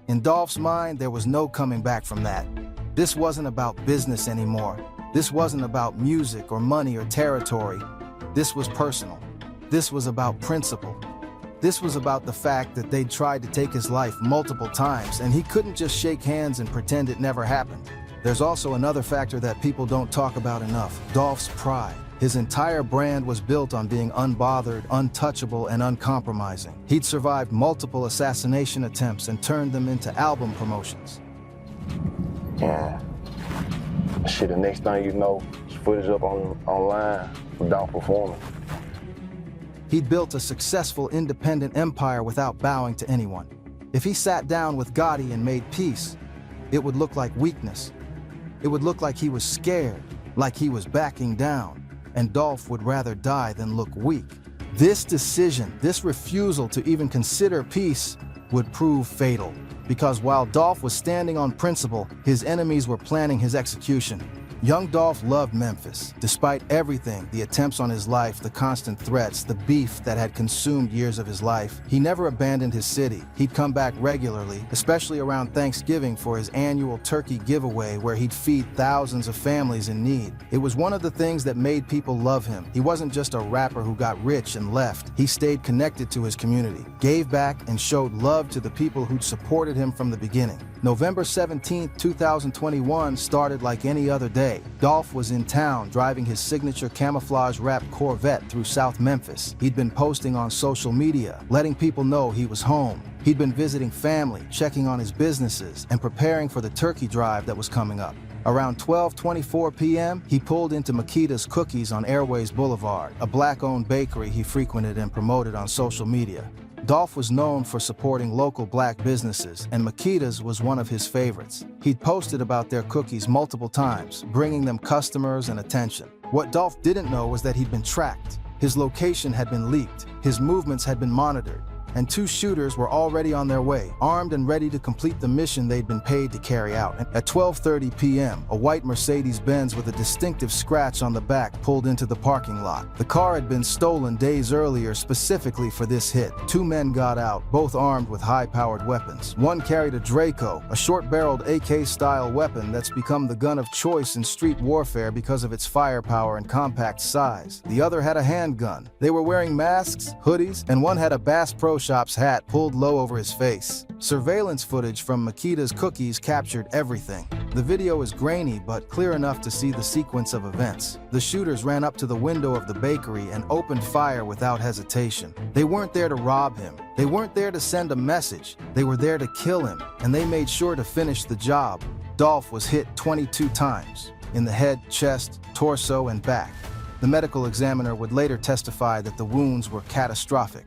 In Dolph's mind, there was no coming back from that. This wasn't about business anymore. This wasn't about music or money or territory. This was personal. This was about principle. This was about the fact that they'd tried to take his life multiple times, and he couldn't just shake hands and pretend it never happened. There's also another factor that people don't talk about enough: Dolph's pride. His entire brand was built on being unbothered, untouchable, and uncompromising. He'd survived multiple assassination attempts and turned them into album promotions. Yeah. Shit, the next thing you know, there's footage up online of Dolph performing. He'd built a successful independent empire without bowing to anyone. If he sat down with Gotti and made peace, it would look like weakness. It would look like he was scared, like he was backing down, and Dolph would rather die than look weak. This decision, this refusal to even consider peace, would prove fatal, because while Dolph was standing on principle, his enemies were planning his execution. Young Dolph loved Memphis. Despite everything, the attempts on his life, the constant threats, the beef that had consumed years of his life, he never abandoned his city. He'd come back regularly, especially around Thanksgiving for his annual turkey giveaway where he'd feed thousands of families in need. It was one of the things that made people love him. He wasn't just a rapper who got rich and left. He stayed connected to his community, gave back, and showed love to the people who'd supported him from the beginning. November 17, 2021 started like any other day. Dolph was in town driving his signature camouflage-wrapped Corvette through South Memphis. He'd been posting on social media, letting people know he was home. He'd been visiting family, checking on his businesses, and preparing for the turkey drive that was coming up. Around 12:24 p.m., he pulled into Makita's Cookies on Airways Boulevard, a black-owned bakery he frequented and promoted on social media. Dolph was known for supporting local black businesses, and Makita's was one of his favorites. He'd posted about their cookies multiple times, bringing them customers and attention. What Dolph didn't know was that he'd been tracked. His location had been leaked, his movements had been monitored, and two shooters were already on their way, armed and ready to complete the mission they'd been paid to carry out. At 12:30 p.m., a white Mercedes-Benz with a distinctive scratch on the back pulled into the parking lot. The car had been stolen days earlier specifically for this hit. Two men got out, both armed with high-powered weapons. One carried a Draco, a short-barreled AK-style weapon that's become the gun of choice in street warfare because of its firepower and compact size. The other had a handgun. They were wearing masks, hoodies, and one had a Bass Pro Shop's hat pulled low over his face. Surveillance footage from Makita's Cookies captured everything. The video is grainy but clear enough to see the sequence of events. The shooters ran up to the window of the bakery and opened fire without hesitation. They weren't there to rob him. They weren't there to send a message. They were there to kill him, and they made sure to finish the job. Dolph was hit 22 times, in the head, chest, torso, and back. The medical examiner would later testify that the wounds were catastrophic.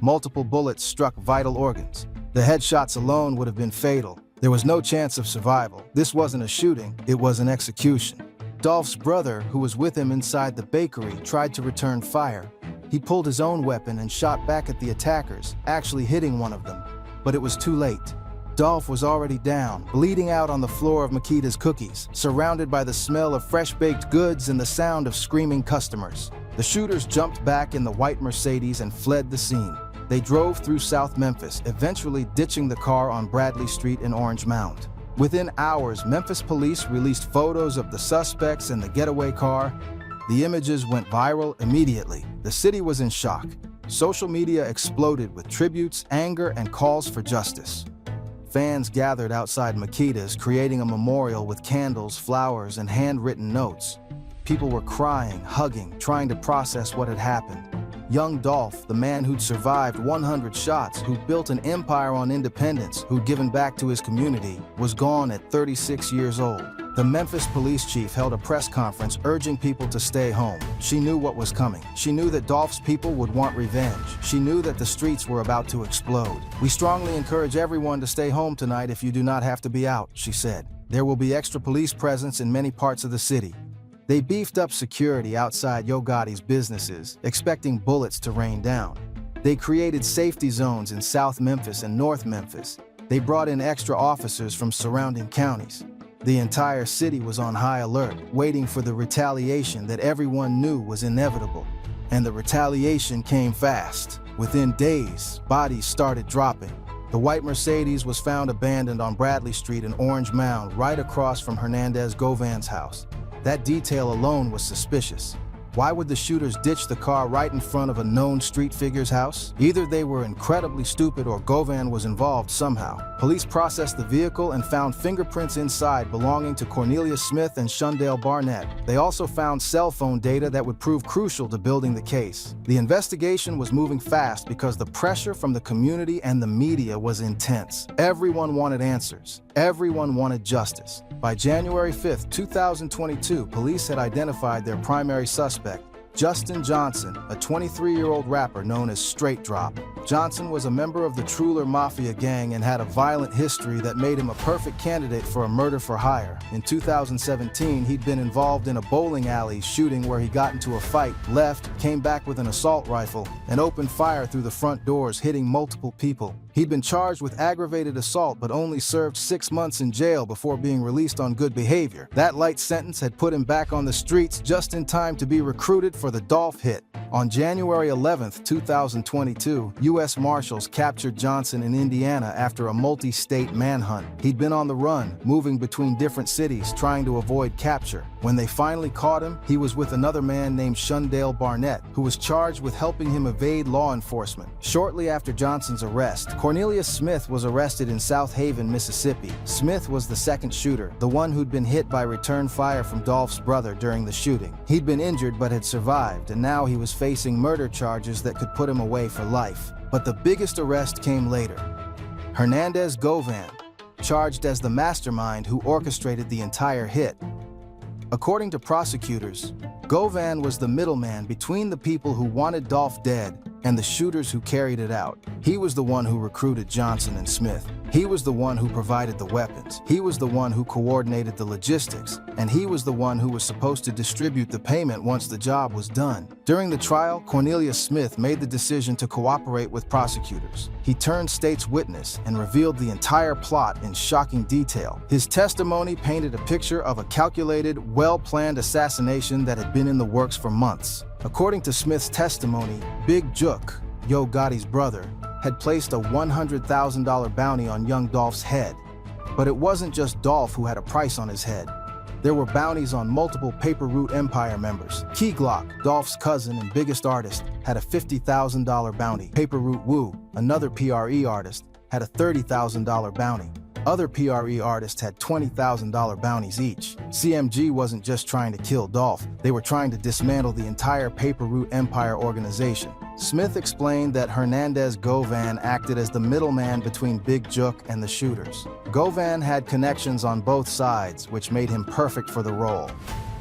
Multiple bullets struck vital organs. The headshots alone would have been fatal. There was no chance of survival. This wasn't a shooting, it was an execution. Dolph's brother, who was with him inside the bakery, tried to return fire. He pulled his own weapon and shot back at the attackers, actually hitting one of them. But it was too late. Dolph was already down, bleeding out on the floor of Makita's Cookies, surrounded by the smell of fresh-baked goods and the sound of screaming customers. The shooters jumped back in the white Mercedes and fled the scene. They drove through South Memphis, eventually ditching the car on Bradley Street in Orange Mound. Within hours, Memphis police released photos of the suspects and the getaway car. The images went viral immediately. The city was in shock. Social media exploded with tributes, anger, and calls for justice. Fans gathered outside Makita's, creating a memorial with candles, flowers, and handwritten notes. People were crying, hugging, trying to process what had happened. Young Dolph, the man who'd survived 100 shots, who'd built an empire on independence, who'd given back to his community, was gone at 36 years old. The Memphis police chief held a press conference urging people to stay home. She knew what was coming. She knew that Dolph's people would want revenge. She knew that the streets were about to explode. "We strongly encourage everyone to stay home tonight if you do not have to be out," she said. "There will be extra police presence in many parts of the city." They beefed up security outside Yo Gotti's businesses, expecting bullets to rain down. They created safety zones in South Memphis and North Memphis. They brought in extra officers from surrounding counties. The entire city was on high alert, waiting for the retaliation that everyone knew was inevitable. And the retaliation came fast. Within days, bodies started dropping. The white Mercedes was found abandoned on Bradley Street in Orange Mound, right across from Hernandez Govan's house. That detail alone was suspicious. Why would the shooters ditch the car right in front of a known street figure's house? Either they were incredibly stupid or Govan was involved somehow. Police processed the vehicle and found fingerprints inside belonging to Cornelius Smith and Shundale Barnett. They also found cell phone data that would prove crucial to building the case. The investigation was moving fast because the pressure from the community and the media was intense. Everyone wanted answers. Everyone wanted justice. By January 5, 2022, police had identified their primary suspect, Justin Johnson, a 23-year-old rapper known as Straight Drop. Johnson was a member of the Truller Mafia gang and had a violent history that made him a perfect candidate for a murder for hire. In 2017, he'd been involved in a bowling alley shooting where he got into a fight, left, came back with an assault rifle, and opened fire through the front doors, hitting multiple people. He'd been charged with aggravated assault but only served 6 months in jail before being released on good behavior. That light sentence had put him back on the streets just in time to be recruited for the Dolph hit. On January 11, 2022, U.S. Marshals captured Johnson in Indiana after a multi-state manhunt. He'd been on the run, moving between different cities, trying to avoid capture. When they finally caught him, he was with another man named Shundale Barnett, who was charged with helping him evade law enforcement. Shortly after Johnson's arrest, Cornelius Smith was arrested in South Haven, Mississippi. Smith was the second shooter, the one who'd been hit by return fire from Dolph's brother during the shooting. He'd been injured but had survived, and now he was facing murder charges that could put him away for life. But the biggest arrest came later. Hernandez Govan, charged as the mastermind who orchestrated the entire hit. According to prosecutors, Govan was the middleman between the people who wanted Dolph dead and the shooters who carried it out. He was the one who recruited Johnson and Smith. He was the one who provided the weapons. He was the one who coordinated the logistics. And he was the one who was supposed to distribute the payment once the job was done. During the trial, Cornelius Smith made the decision to cooperate with prosecutors. He turned state's witness and revealed the entire plot in shocking detail. His testimony painted a picture of a calculated, well-planned assassination that had been in the works for months. According to Smith's testimony, Big Juk, Yo Gotti's brother, had placed a $100,000 bounty on young Dolph's head. But it wasn't just Dolph who had a price on his head. There were bounties on multiple Paper Route Empire members. Key Glock, Dolph's cousin and biggest artist, had a $50,000 bounty. Paper Route Wu, another PRE artist, had a $30,000 bounty. Other PRE artists had $20,000 bounties each. CMG wasn't just trying to kill Dolph, they were trying to dismantle the entire Paper Route Empire organization. Smith explained that Hernandez Govan acted as the middleman between Big Juk and the shooters. Govan had connections on both sides, which made him perfect for the role.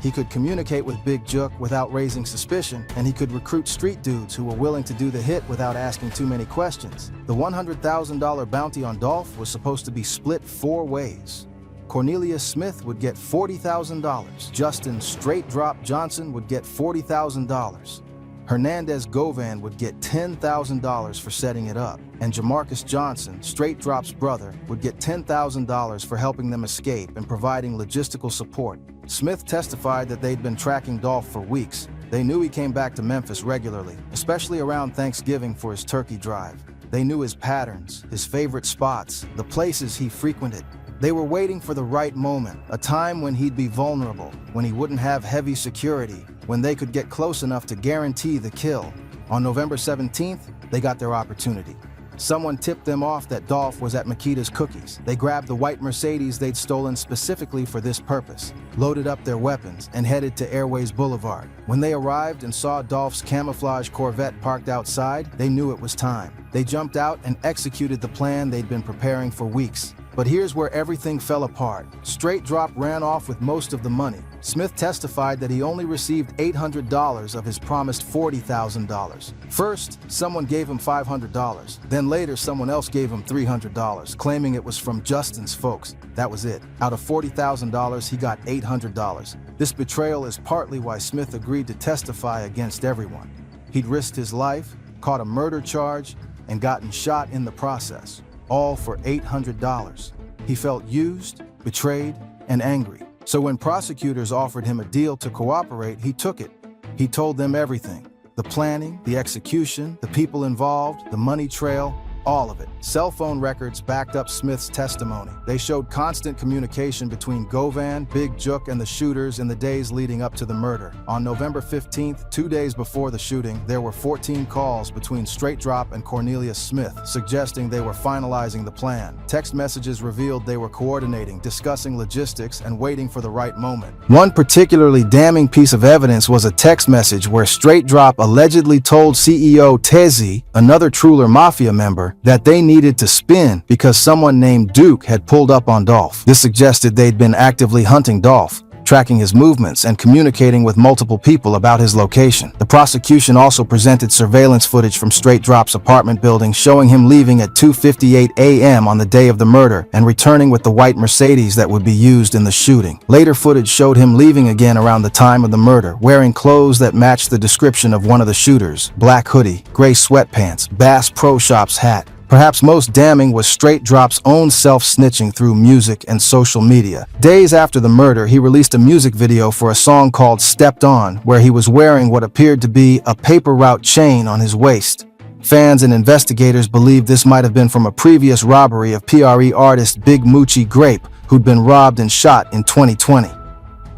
He could communicate with Big Juk without raising suspicion, and he could recruit street dudes who were willing to do the hit without asking too many questions. The $100,000 bounty on Dolph was supposed to be split 4 ways. Cornelius Smith would get $40,000. Justin Straight Drop Johnson would get $40,000. Hernandez Govan would get $10,000 for setting it up, and Jamarcus Johnson, Straight Drop's brother, would get $10,000 for helping them escape and providing logistical support. Smith testified that they'd been tracking Dolph for weeks. They knew he came back to Memphis regularly, especially around Thanksgiving for his turkey drive. They knew his patterns, his favorite spots, the places he frequented. They were waiting for the right moment, a time when he'd be vulnerable, when he wouldn't have heavy security, when they could get close enough to guarantee the kill. On November 17th, they got their opportunity. Someone tipped them off that Dolph was at Makita's Cookies. They grabbed the white Mercedes they'd stolen specifically for this purpose, loaded up their weapons, and headed to Airways Boulevard. When they arrived and saw Dolph's camouflage Corvette parked outside, they knew it was time. They jumped out and executed the plan they'd been preparing for weeks. But here's where everything fell apart. Straight Drop ran off with most of the money. Smith testified that he only received $800 of his promised $40,000. First, someone gave him $500. Then later, someone else gave him $300, claiming it was from Justin's folks. That was it. Out of $40,000, he got $800. This betrayal is partly why Smith agreed to testify against everyone. He'd risked his life, caught a murder charge, and gotten shot in the process, all for $800. He felt used, betrayed, and angry. So when prosecutors offered him a deal to cooperate, he took it. He told them everything: the planning, the execution, the people involved, the money trail, all of it. Cell phone records backed up Smith's testimony. They showed constant communication between Govan, Big Jook, and the shooters in the days leading up to the murder. On November 15th, 2 days before the shooting, there were 14 calls between Straight Drop and Cornelius Smith, suggesting they were finalizing the plan. Text messages revealed they were coordinating, discussing logistics, and waiting for the right moment. One particularly damning piece of evidence was a text message where Straight Drop allegedly told CEO Tezzi, another Truller Mafia member, that they needed to spin because someone named Duke had pulled up on Dolph. This suggested they'd been actively hunting Dolph, tracking his movements and communicating with multiple people about his location. The prosecution also presented surveillance footage from Straight Drop's apartment building showing him leaving at 2:58 a.m. on the day of the murder and returning with the white Mercedes that would be used in the shooting. Later footage showed him leaving again around the time of the murder, wearing clothes that matched the description of one of the shooters: black hoodie, gray sweatpants, Bass Pro Shops hat. Perhaps most damning was Straight Drop's own self-snitching through music and social media. Days after the murder, he released a music video for a song called Stepped On, where he was wearing what appeared to be a paper route chain on his waist. Fans and investigators believe this might have been from a previous robbery of PRE artist Big Moochie Grape, who'd been robbed and shot in 2020.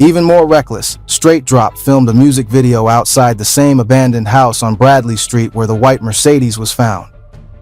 Even more reckless, Straight Drop filmed a music video outside the same abandoned house on Bradley Street where the white Mercedes was found.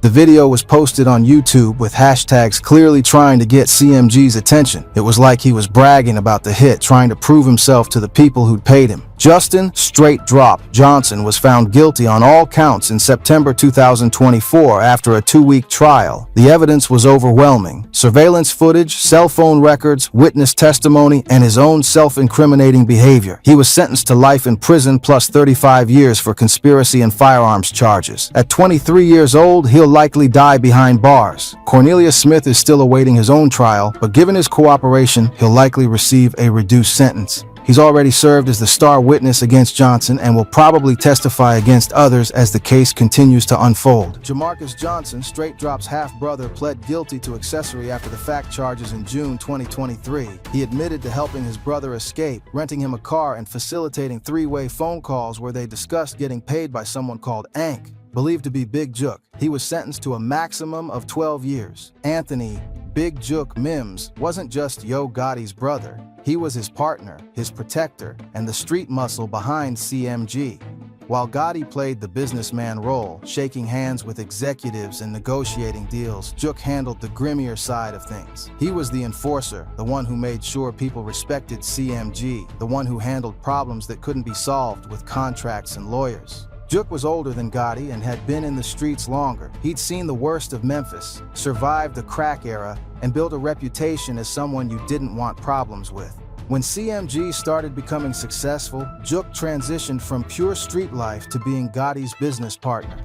The video was posted on YouTube with hashtags clearly trying to get CMG's attention. It was like he was bragging about the hit, trying to prove himself to the people who'd paid him. Justin Straight Drop Johnson was found guilty on all counts in September 2024 after a 2-week trial. The evidence was overwhelming: surveillance footage, cell phone records, witness testimony, and his own self-incriminating behavior. He was sentenced to life in prison plus 35 years for conspiracy and firearms charges. At 23 years old, he'll likely die behind bars. Cornelius Smith is still awaiting his own trial, but given his cooperation, he'll likely receive a reduced sentence. He's already served as the star witness against Johnson and will probably testify against others as the case continues to unfold. Jamarcus Johnson, Straight Drop's half-brother, pled guilty to accessory after the fact charges in June 2023. He admitted to helping his brother escape, renting him a car, and facilitating 3-way phone calls where they discussed getting paid by someone called Ank, believed to be Big Jook. He was sentenced to a maximum of 12 years. Anthony Big Jook Mims wasn't just Yo Gotti's brother. He was his partner, his protector, and the street muscle behind CMG. While Gotti played the businessman role, shaking hands with executives and negotiating deals, Jook handled the grimmier side of things. He was the enforcer, the one who made sure people respected CMG, the one who handled problems that couldn't be solved with contracts and lawyers. Jook was older than Gotti and had been in the streets longer. He'd seen the worst of Memphis, survived the crack era, and built a reputation as someone you didn't want problems with. When CMG started becoming successful, Jook transitioned from pure street life to being Gotti's business partner.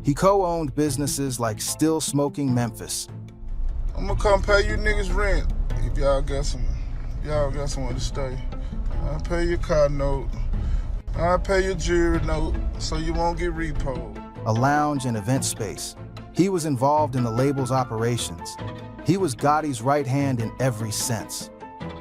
He co-owned businesses like Still Smoking Memphis. I'm gonna come pay you niggas rent if y'all got somewhere to stay. I'll pay your car note. I'll pay your jewelry note so you won't get repoed. A lounge and event space. He was involved in the label's operations. He was Gotti's right hand in every sense.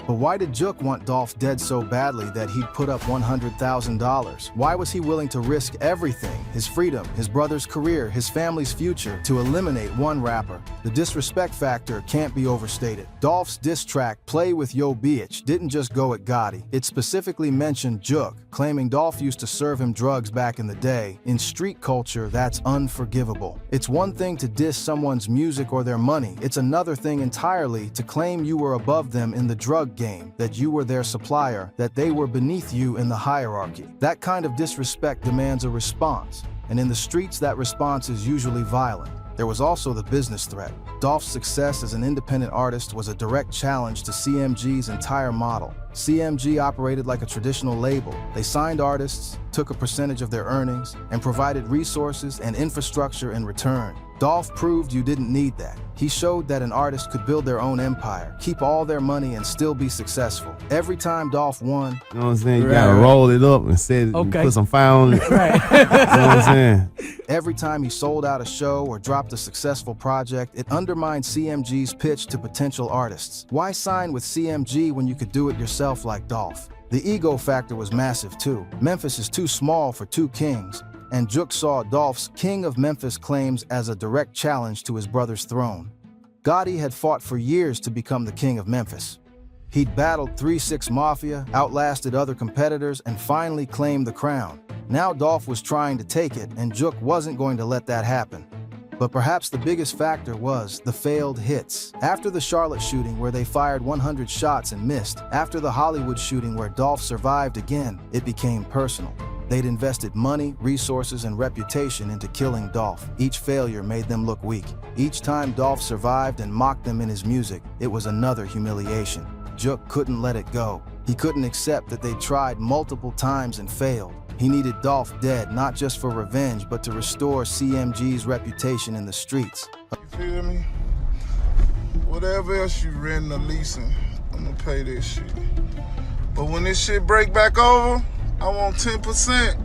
But why did Jook want Dolph dead so badly that he'd put up $100,000? Why was he willing to risk everything, his freedom, his brother's career, his family's future, to eliminate one rapper? The disrespect factor can't be overstated. Dolph's diss track, Play With Yo Bitch, didn't just go at Gotti. It specifically mentioned Jook, claiming Dolph used to serve him drugs back in the day. In street culture, that's unforgivable. It's one thing to diss someone's music or their money. It's another thing entirely to claim you were above them in the drug game, that you were their supplier, that they were beneath you in the hierarchy. That kind of disrespect demands a response, and in the streets that response is usually violent. There was also the business threat. Dolph's success as an independent artist was a direct challenge to CMG's entire model. CMG operated like a traditional label. They signed artists, took a percentage of their earnings, and provided resources and infrastructure in return. Dolph proved you didn't need that. He showed that an artist could build their own empire, keep all their money, and still be successful. Every time Dolph won, you know what I'm saying? You gotta roll it up and set it, and put some fire on it. Right. You know what I'm saying? Every time he sold out a show or dropped a successful project, it undermined CMG's pitch to potential artists. Why sign with CMG when you could do it yourself like Dolph? The ego factor was massive too. Memphis is too small for two kings, and Juke saw Dolph's King of Memphis claims as a direct challenge to his brother's throne. Gotti had fought for years to become the King of Memphis. He'd battled 3-6 Mafia, outlasted other competitors, and finally claimed the crown. Now Dolph was trying to take it, and Juke wasn't going to let that happen. But perhaps the biggest factor was the failed hits. After the Charlotte shooting where they fired 100 shots and missed, after the Hollywood shooting where Dolph survived again, it became personal. They'd invested money, resources, and reputation into killing Dolph. Each failure made them look weak. Each time Dolph survived and mocked them in his music, it was another humiliation. Juke couldn't let it go. He couldn't accept that they'd tried multiple times and failed. He needed Dolph dead, not just for revenge, but to restore CMG's reputation in the streets. You feel me? Whatever else you renting or leasing, I'm gonna pay this shit. But when this shit break back over, I want 10%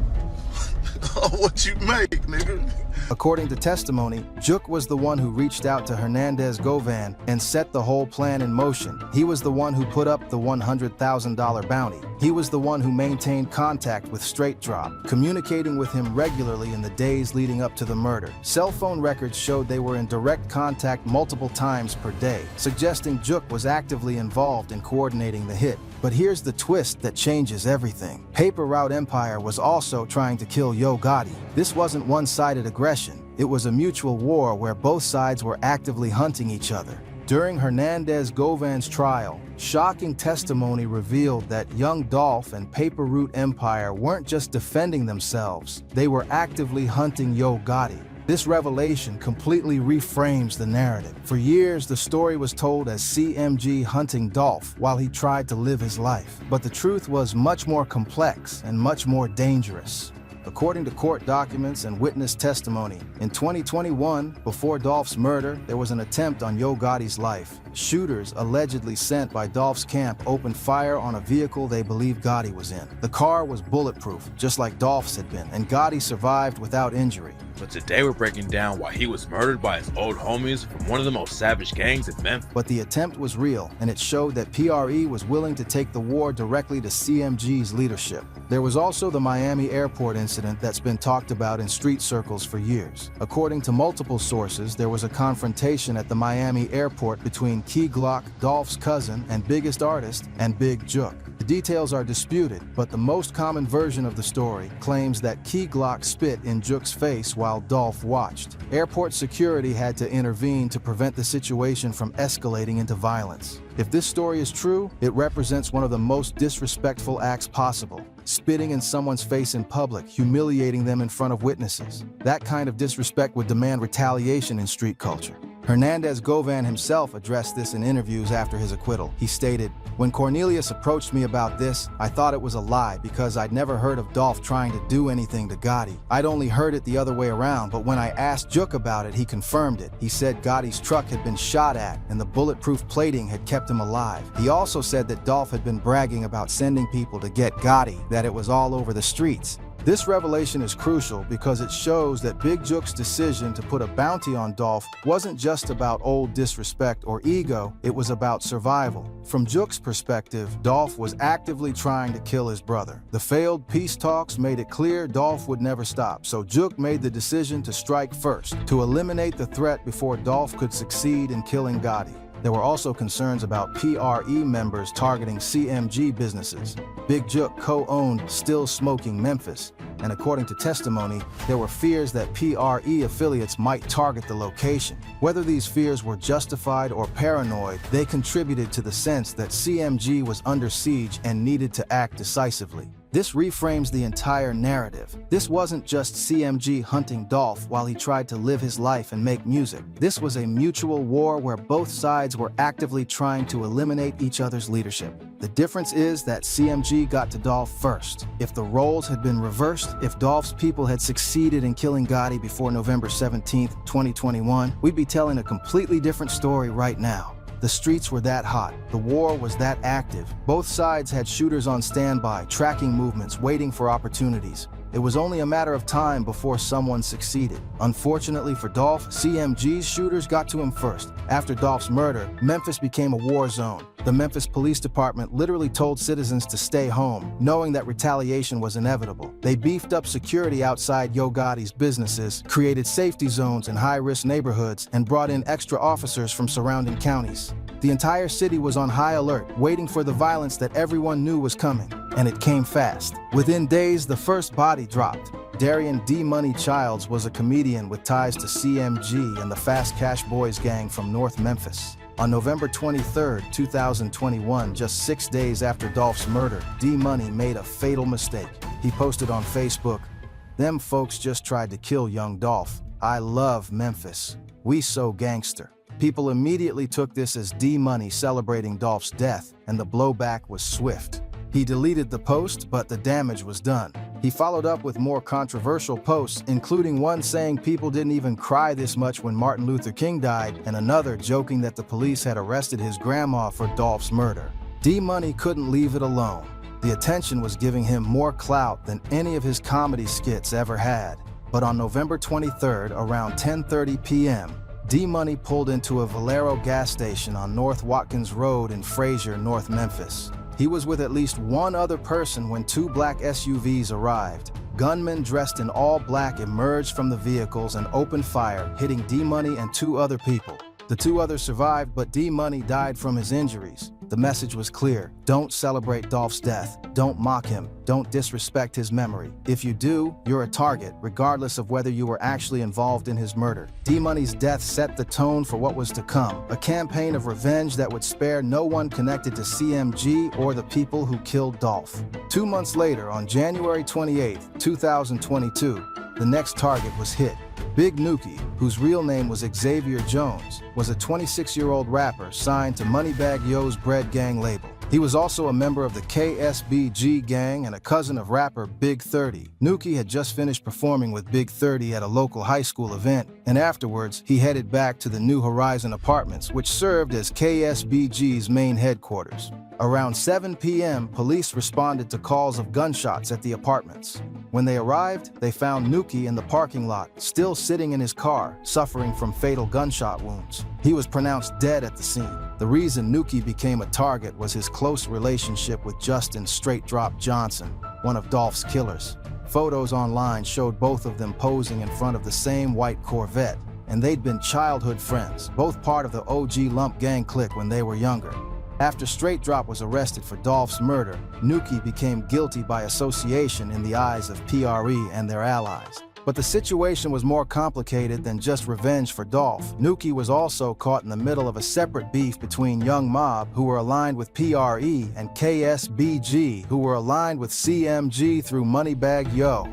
of what you make, nigga. According to testimony, Juke was the one who reached out to Hernandez Govan and set the whole plan in motion. He was the one who put up the $100,000 bounty. He was the one who maintained contact with Straight Drop, communicating with him regularly in the days leading up to the murder. Cell phone records showed they were in direct contact multiple times per day, suggesting Juke was actively involved in coordinating the hit. But here's the twist that changes everything. Paper Route Empire was also trying to kill Yo Gotti. This wasn't one-sided aggression. It was a mutual war where both sides were actively hunting each other. During Hernandez Govan's trial, shocking testimony revealed that young Dolph and Paper Route Empire weren't just defending themselves, they were actively hunting Yo Gotti. This revelation completely reframes the narrative. For years, the story was told as CMG hunting Dolph while he tried to live his life. But the truth was much more complex and much more dangerous. According to court documents and witness testimony, in 2021, before Dolph's murder, there was an attempt on Yo Gotti's life. Shooters allegedly sent by Dolph's camp opened fire on a vehicle they believed Gotti was in. The car was bulletproof, just like Dolph's had been, and Gotti survived without injury. But today we're breaking down why he was murdered by his old homies from one of the most savage gangs in Memphis. But the attempt was real, and it showed that PRE was willing to take the war directly to CMG's leadership. There was also the Miami airport incident that's been talked about in street circles for years. According to multiple sources, there was a confrontation at the Miami airport between Key Glock, Dolph's cousin and biggest artist, and Big Juke. The details are disputed, but the most common version of the story claims that Key Glock spit in Juke's face while Dolph watched. Airport security had to intervene to prevent the situation from escalating into violence. If this story is true, it represents one of the most disrespectful acts possible. Spitting in someone's face in public, humiliating them in front of witnesses. That kind of disrespect would demand retaliation in street culture. Hernandez Govan himself addressed this in interviews after his acquittal. He stated, "When Cornelius approached me about this, I thought it was a lie because I'd never heard of Dolph trying to do anything to Gotti. I'd only heard it the other way around, but when I asked Juke about it, he confirmed it. He said Gotti's truck had been shot at and the bulletproof plating had kept him alive. He also said that Dolph had been bragging about sending people to get Gotti, that it was all over the streets." This revelation is crucial because it shows that Big Juke's decision to put a bounty on Dolph wasn't just about old disrespect or ego, it was about survival. From Juke's perspective, Dolph was actively trying to kill his brother. The failed peace talks made it clear Dolph would never stop, so Juke made the decision to strike first, to eliminate the threat before Dolph could succeed in killing Gotti. There were also concerns about PRE members targeting CMG businesses. Big Juke co-owned Still Smoking Memphis, and according to testimony, there were fears that PRE affiliates might target the location. Whether these fears were justified or paranoid, they contributed to the sense that CMG was under siege and needed to act decisively. This reframes the entire narrative. This wasn't just CMG hunting Dolph while he tried to live his life and make music. This was a mutual war where both sides were actively trying to eliminate each other's leadership. The difference is that CMG got to Dolph first. If the roles had been reversed, if Dolph's people had succeeded in killing Gotti before November 17, 2021, we'd be telling a completely different story right now. The streets were that hot. The war was that active. Both sides had shooters on standby, tracking movements, waiting for opportunities. It was only a matter of time before someone succeeded. Unfortunately for Dolph, CMG's shooters got to him first. After Dolph's murder, Memphis became a war zone. The Memphis Police Department literally told citizens to stay home, knowing that retaliation was inevitable. They beefed up security outside Yo Gotti's businesses, created safety zones in high-risk neighborhoods, and brought in extra officers from surrounding counties. The entire city was on high alert, waiting for the violence that everyone knew was coming. And it came fast. Within days, the first body dropped. Darian D. Money Childs was a comedian with ties to CMG and the Fast Cash Boys gang from North Memphis. On November 23, 2021, just 6 days after Dolph's murder, D. Money made a fatal mistake. He posted on Facebook, "Them folks just tried to kill young Dolph. I love Memphis. We so gangster." People immediately took this as D. Money celebrating Dolph's death, and the blowback was swift. He deleted the post, but the damage was done. He followed up with more controversial posts, including one saying people didn't even cry this much when Martin Luther King died, and another joking that the police had arrested his grandma for Dolph's murder. D. Money couldn't leave it alone. The attention was giving him more clout than any of his comedy skits ever had. But on November 23rd, around 10:30 p.m., D. Money pulled into a Valero gas station on North Watkins Road in Frazier, North Memphis. He was with at least one other person when two black SUVs arrived. Gunmen dressed in all black emerged from the vehicles and opened fire, hitting D. Money and two other people. The two others survived, but D. Money died from his injuries. The message was clear: don't celebrate Dolph's death, don't mock him, don't disrespect his memory. If you do, you're a target, regardless of whether you were actually involved in his murder. D. Money's death set the tone for what was to come, a campaign of revenge that would spare no one connected to CMG or the people who killed Dolph. 2 months later, on January 28, 2022, the next target was hit. Big Nuki, whose real name was Xavier Jones, was a 26-year-old rapper signed to Moneybagg Yo's Bread Gang label. He was also a member of the KSBG gang and a cousin of rapper Big 30. Nuki had just finished performing with Big 30 at a local high school event, and afterwards, he headed back to the New Horizon Apartments, which served as KSBG's main headquarters. Around 7 p.m., police responded to calls of gunshots at the apartments. When they arrived, they found Nuki in the parking lot, still sitting in his car, suffering from fatal gunshot wounds. He was pronounced dead at the scene. The reason Nuki became a target was his close relationship with Justin Straight Drop Johnson, one of Dolph's killers. Photos online showed both of them posing in front of the same white Corvette, and they'd been childhood friends, both part of the OG Lump Gang clique when they were younger. After Straight Drop was arrested for Dolph's murder, Nuki became guilty by association in the eyes of PRE and their allies. But the situation was more complicated than just revenge for Dolph. Nuki was also caught in the middle of a separate beef between Young Mob, who were aligned with PRE, and KSBG, who were aligned with CMG through Moneybagg Yo.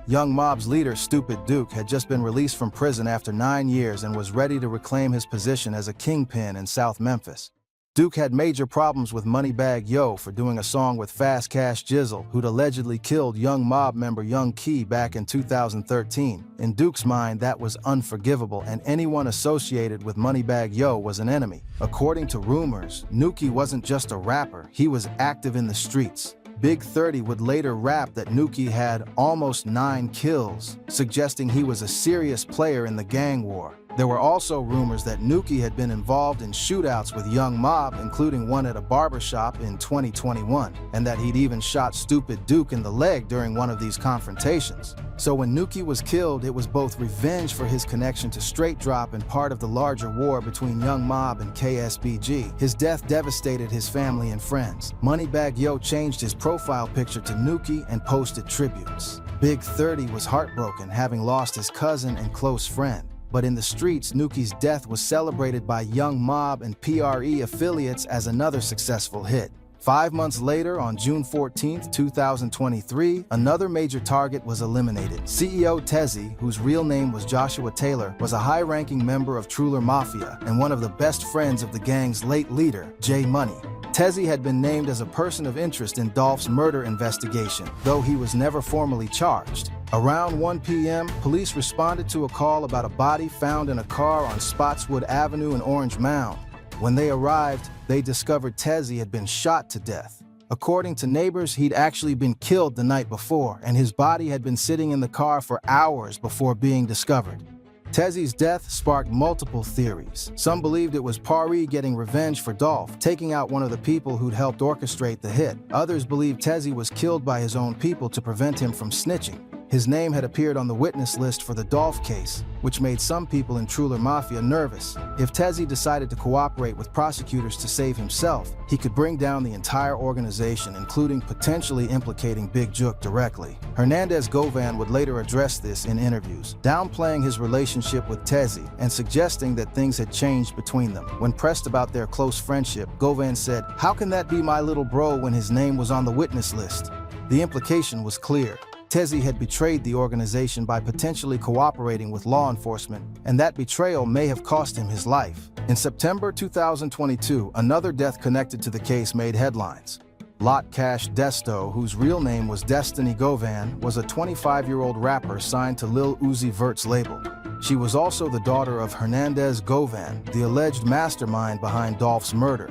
Young Mob's leader, Stupid Duke, had just been released from prison after 9 years and was ready to reclaim his position as a kingpin in South Memphis. Duke had major problems with Moneybagg Yo for doing a song with Fast Cash Jizzle, who'd allegedly killed Young Mob member Young Key back in 2013. In Duke's mind, that was unforgivable, and anyone associated with Moneybagg Yo was an enemy. According to rumors, Nuki wasn't just a rapper, he was active in the streets. Big 30 would later rap that Nuki had almost 9 kills, suggesting he was a serious player in the gang war. There were also rumors that Nuki had been involved in shootouts with Young Mob, including one at a barbershop in 2021, and that he'd even shot Stupid Duke in the leg during one of these confrontations. So when Nuki was killed, it was both revenge for his connection to Straight Drop and part of the larger war between Young Mob and KSBG. His death devastated his family and friends. Moneybagg Yo changed his profile picture to Nuki and posted tributes. Big 30 was heartbroken, having lost his cousin and close friend. But in the streets, Nuki's death was celebrated by Young Mob and PRE affiliates as another successful hit. 5 months later, on June 14, 2023, another major target was eliminated. CEO Tezzy, whose real name was Joshua Taylor, was a high-ranking member of Truller Mafia and one of the best friends of the gang's late leader, J Money. Tezzy had been named as a person of interest in Dolph's murder investigation, though he was never formally charged. Around 1 p.m., police responded to a call about a body found in a car on Spotswood Avenue in Orange Mound. When they arrived, they discovered Tezzy had been shot to death. According to neighbors, he'd actually been killed the night before, and his body had been sitting in the car for hours before being discovered. Tezzy's death sparked multiple theories. Some believed it was Paris getting revenge for Dolph, taking out one of the people who'd helped orchestrate the hit. Others believed Tezzy was killed by his own people to prevent him from snitching. His name had appeared on the witness list for the Dolph case, which made some people in Truller Mafia nervous. If Tezzy decided to cooperate with prosecutors to save himself, he could bring down the entire organization, including potentially implicating Big Jook directly. Hernandez Govan would later address this in interviews, downplaying his relationship with Tezzy and suggesting that things had changed between them. When pressed about their close friendship, Govan said, "How can that be my little bro when his name was on the witness list?" The implication was clear. Tezzy had betrayed the organization by potentially cooperating with law enforcement, and that betrayal may have cost him his life. In September 2022, another death connected to the case made headlines. Lot Cash Desto, whose real name was Destiny Govan, was a 25-year-old rapper signed to Lil Uzi Vert's label. She was also the daughter of Hernandez Govan, the alleged mastermind behind Dolph's murder.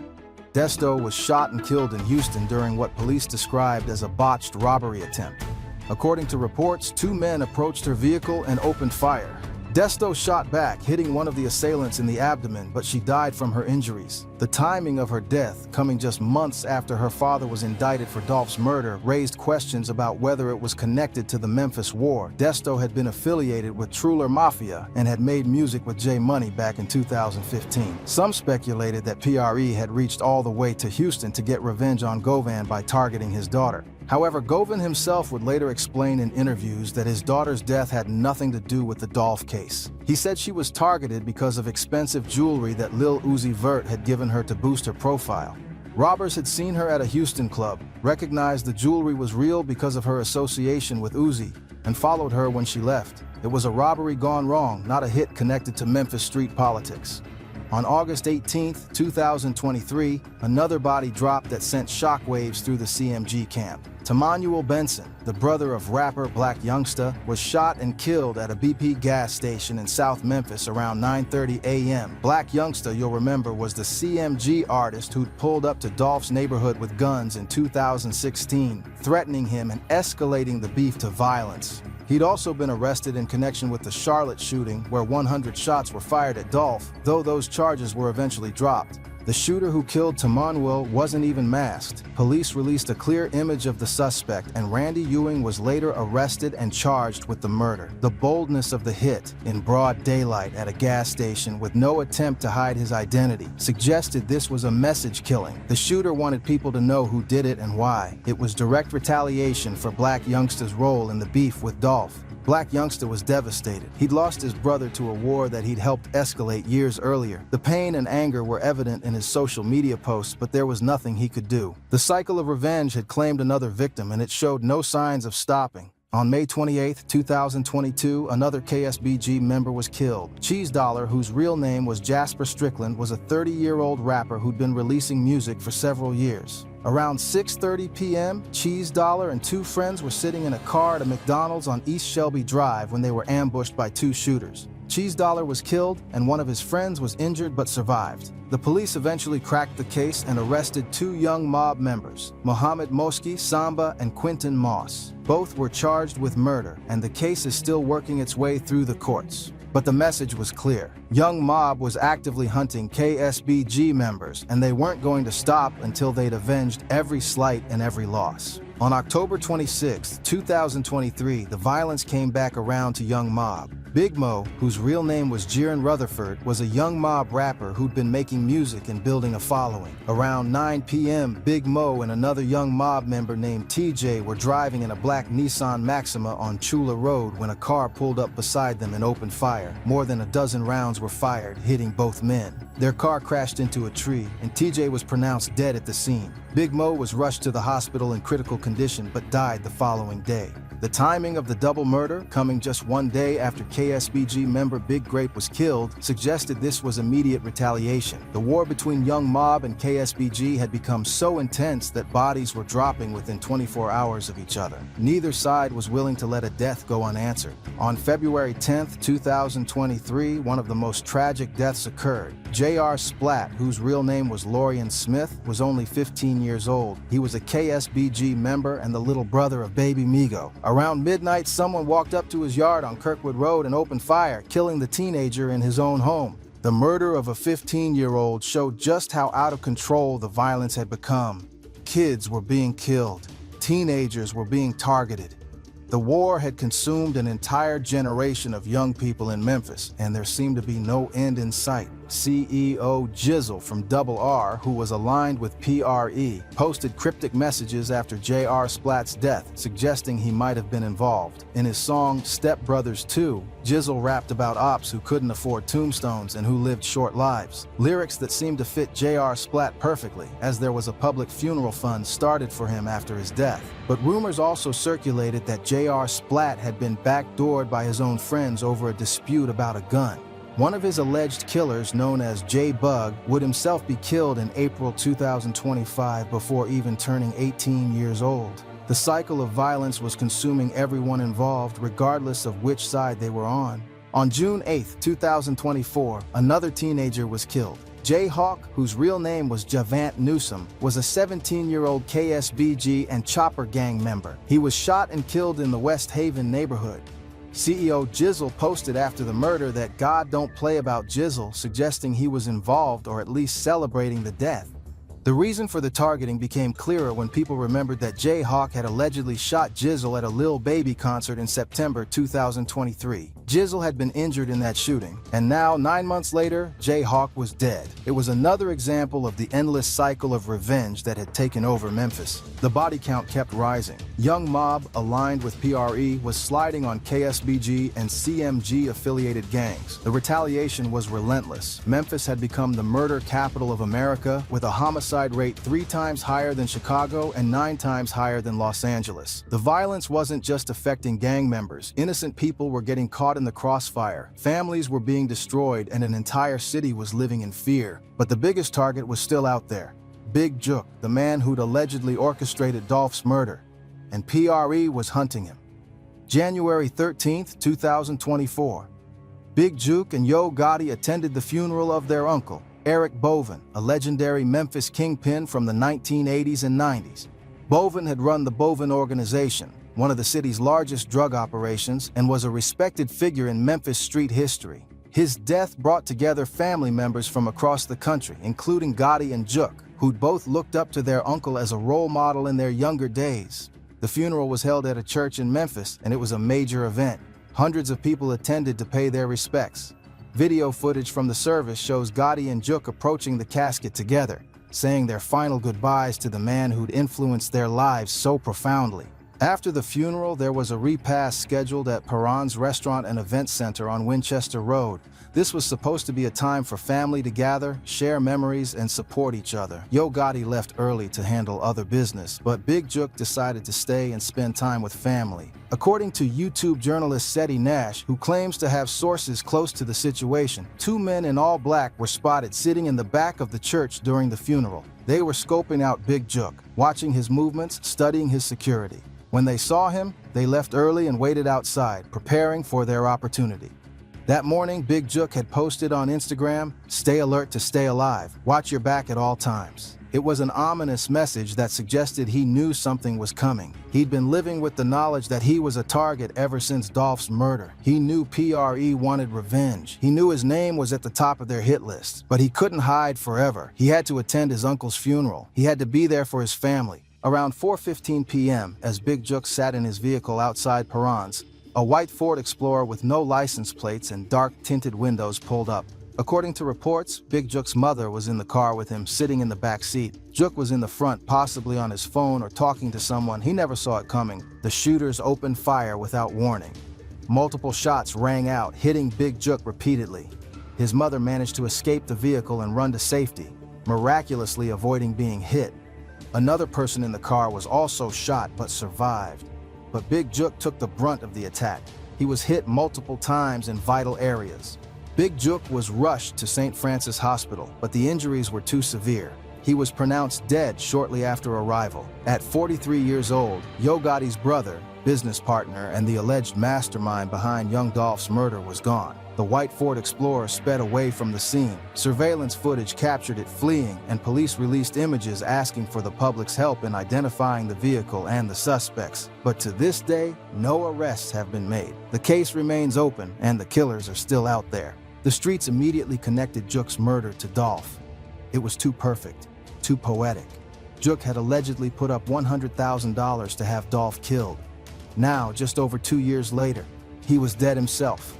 Desto was shot and killed in Houston during what police described as a botched robbery attempt. According to reports, 2 men approached her vehicle and opened fire. Desto shot back, hitting one of the assailants in the abdomen, but she died from her injuries. The timing of her death, coming just months after her father was indicted for Dolph's murder, raised questions about whether it was connected to the Memphis War. Desto had been affiliated with Truller Mafia and had made music with J Money back in 2015. Some speculated that PRE had reached all the way to Houston to get revenge on Govan by targeting his daughter. However, Govan himself would later explain in interviews that his daughter's death had nothing to do with the Dolph case. He said she was targeted because of expensive jewelry that Lil Uzi Vert had given her to boost her profile. Robbers had seen her at a Houston club, recognized the jewelry was real because of her association with Uzi, and followed her when she left. It was a robbery gone wrong, not a hit connected to Memphis street politics. On August 18, 2023, another body dropped that sent shockwaves through the CMG camp. Tamanuel Benson, the brother of rapper Black Youngsta, was shot and killed at a BP gas station in South Memphis around 9:30 a.m. Black Youngsta, you'll remember, was the CMG artist who'd pulled up to Dolph's neighborhood with guns in 2016, threatening him and escalating the beef to violence. He'd also been arrested in connection with the Charlotte shooting, where 100 shots were fired at Dolph, though those charges were eventually dropped. The shooter who killed Tamanuel wasn't even masked. Police released a clear image of the suspect, and Randy Ewing was later arrested and charged with the murder. The boldness of the hit, in broad daylight at a gas station with no attempt to hide his identity, suggested this was a message killing. The shooter wanted people to know who did it and why. It was direct retaliation for Black Youngsta's role in the beef with Dolph. Black Youngsta was devastated. He'd lost his brother to a war that he'd helped escalate years earlier. The pain and anger were evident in his social media posts, but there was nothing he could do. The cycle of revenge had claimed another victim, and it showed no signs of stopping. On May 28, 2022, another KSBG member was killed. Cheese Dollar, whose real name was Jasper Strickland, was a 30-year-old rapper who'd been releasing music for several years. Around 6:30 p.m., Cheese Dollar and 2 friends were sitting in a car at a McDonald's on East Shelby Drive when they were ambushed by 2 shooters. Cheese Dollar was killed, and one of his friends was injured but survived. The police eventually cracked the case and arrested 2 young mob members, Mohammed Moski Samba and Quentin Moss. Both were charged with murder, and the case is still working its way through the courts. But the message was clear. Young Mob was actively hunting KSBG members, and they weren't going to stop until they'd avenged every slight and every loss. On October 26, 2023, the violence came back around to Young Mob. Big Mo, whose real name was Jiren Rutherford, was a young mob rapper who'd been making music and building a following. Around 9 p.m., Big Mo and another young mob member named TJ were driving in a black Nissan Maxima on Chula Road when a car pulled up beside them and opened fire. More than a dozen rounds were fired, hitting both men. Their car crashed into a tree, and TJ was pronounced dead at the scene. Big Mo was rushed to the hospital in critical condition but died the following day. The timing of the double murder, coming just one day after KSBG member Big Grape was killed, suggested this was immediate retaliation. The war between Young Mob and KSBG had become so intense that bodies were dropping within 24 hours of each other. Neither side was willing to let a death go unanswered. On February 10, 2023, one of the most tragic deaths occurred. J.R. Splat, whose real name was Lorian Smith, was only 15 years old. He was a KSBG member and the little brother of Baby Migo. Around midnight, someone walked up to his yard on Kirkwood Road and opened fire, killing the teenager in his own home. The murder of a 15-year-old showed just how out of control the violence had become. Kids were being killed. Teenagers were being targeted. The war had consumed an entire generation of young people in Memphis, and there seemed to be no end in sight. CEO Jizzle from Double R, who was aligned with PRE, posted cryptic messages after J.R. Splat's death, suggesting he might have been involved. In his song Step Brothers 2, Jizzle rapped about ops who couldn't afford tombstones and who lived short lives. Lyrics that seemed to fit J.R. Splat perfectly, as there was a public funeral fund started for him after his death. But rumors also circulated that J.R. Splat had been backdoored by his own friends over a dispute about a gun. One of his alleged killers, known as J-Bug, would himself be killed in April 2025 before even turning 18 years old. The cycle of violence was consuming everyone involved, regardless of which side they were on. On June 8, 2024, another teenager was killed. Jayhawk, whose real name was Javant Newsom, was a 17-year-old KSBG and Chopper Gang member. He was shot and killed in the West Haven neighborhood. CEO Jizzle posted after the murder that God don't play about Jizzle, suggesting he was involved or at least celebrating the death. The reason for the targeting became clearer when people remembered that Jayhawk had allegedly shot Jizzle at a Lil Baby concert in September 2023. Jizzle had been injured in that shooting, and now, 9 months later, Jayhawk was dead. It was another example of the endless cycle of revenge that had taken over Memphis. The body count kept rising. Young Mob, aligned with PRE, was sliding on KSBG and CMG-affiliated gangs. The retaliation was relentless. Memphis had become the murder capital of America, with a homicide rate 3 times higher than Chicago and 9 times higher than Los Angeles. The violence wasn't just affecting gang members. Innocent people were getting caught in the crossfire. Families were being destroyed and an entire city was living in fear. But the biggest target was still out there. Big Jook, the man who'd allegedly orchestrated Dolph's murder. And PRE was hunting him. January 13th, 2024. Big Jook and Yo Gotti attended the funeral of their uncle, Eric Boven, a legendary Memphis kingpin from the 1980s and 90s. Boven had run the Boven Organization, one of the city's largest drug operations, and was a respected figure in Memphis street history. His death brought together family members from across the country, including Gotti and Jook, who'd both looked up to their uncle as a role model in their younger days. The funeral was held at a church in Memphis, and it was a major event. Hundreds of people attended to pay their respects. Video footage from the service shows Gotti and Jook approaching the casket together, saying their final goodbyes to the man who'd influenced their lives so profoundly. After the funeral, there was a repast scheduled at Perron's Restaurant and Event Center on Winchester Road. This was supposed to be a time for family to gather, share memories, and support each other. Yo Gotti left early to handle other business, but Big Jook decided to stay and spend time with family. According to YouTube journalist Seti Nash, who claims to have sources close to the situation, 2 men in all black were spotted sitting in the back of the church during the funeral. They were scoping out Big Jook, watching his movements, studying his security. When they saw him, they left early and waited outside, preparing for their opportunity. That morning, Big Jook had posted on Instagram, "Stay alert to stay alive. Watch your back at all times." It was an ominous message that suggested he knew something was coming. He'd been living with the knowledge that he was a target ever since Dolph's murder. He knew PRE wanted revenge. He knew his name was at the top of their hit list. But he couldn't hide forever. He had to attend his uncle's funeral. He had to be there for his family. Around 4:15 p.m., as Big Jook sat in his vehicle outside Perron's, A white Ford Explorer with no license plates and dark tinted windows pulled up. According to reports, Big Jook's mother was in the car with him, sitting in the back seat. Jook was in the front, possibly on his phone or talking to someone. He never saw it coming. The shooters opened fire without warning. Multiple shots rang out, hitting Big Jook repeatedly. His mother managed to escape the vehicle and run to safety, miraculously avoiding being hit. Another person in the car was also shot but survived. But Big Jook took the brunt of the attack. He was hit multiple times in vital areas. Big Jook was rushed to St. Francis Hospital, but the injuries were too severe. He was pronounced dead shortly after arrival. At 43 years old, Yo Gotti's brother, business partner, and the alleged mastermind behind young Dolph's murder was gone. The white Ford Explorer sped away from the scene. Surveillance footage captured it fleeing, and police released images asking for the public's help in identifying the vehicle and the suspects. But to this day, no arrests have been made. The case remains open, and the killers are still out there. The streets immediately connected Jook's murder to Dolph. It was too perfect, too poetic. Jook had allegedly put up $100,000 to have Dolph killed. Now, just over 2 years later, he was dead himself.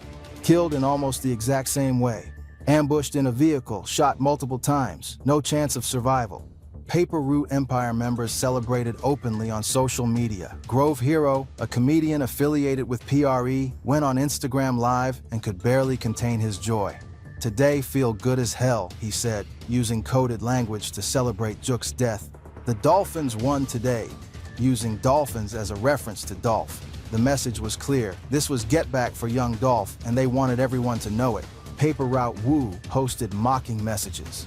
Killed in almost the exact same way. Ambushed in a vehicle, shot multiple times, no chance of survival. Paper Route Empire members celebrated openly on social media. Grove Hero, a comedian affiliated with PRE, went on Instagram Live and could barely contain his joy. "Today feel good as hell," he said, using coded language to celebrate Jook's death. The Dolphins won today, using dolphins as a reference to Dolph. The message was clear. This was get back for young Dolph, and they wanted everyone to know it. Paper Route Woo posted mocking messages.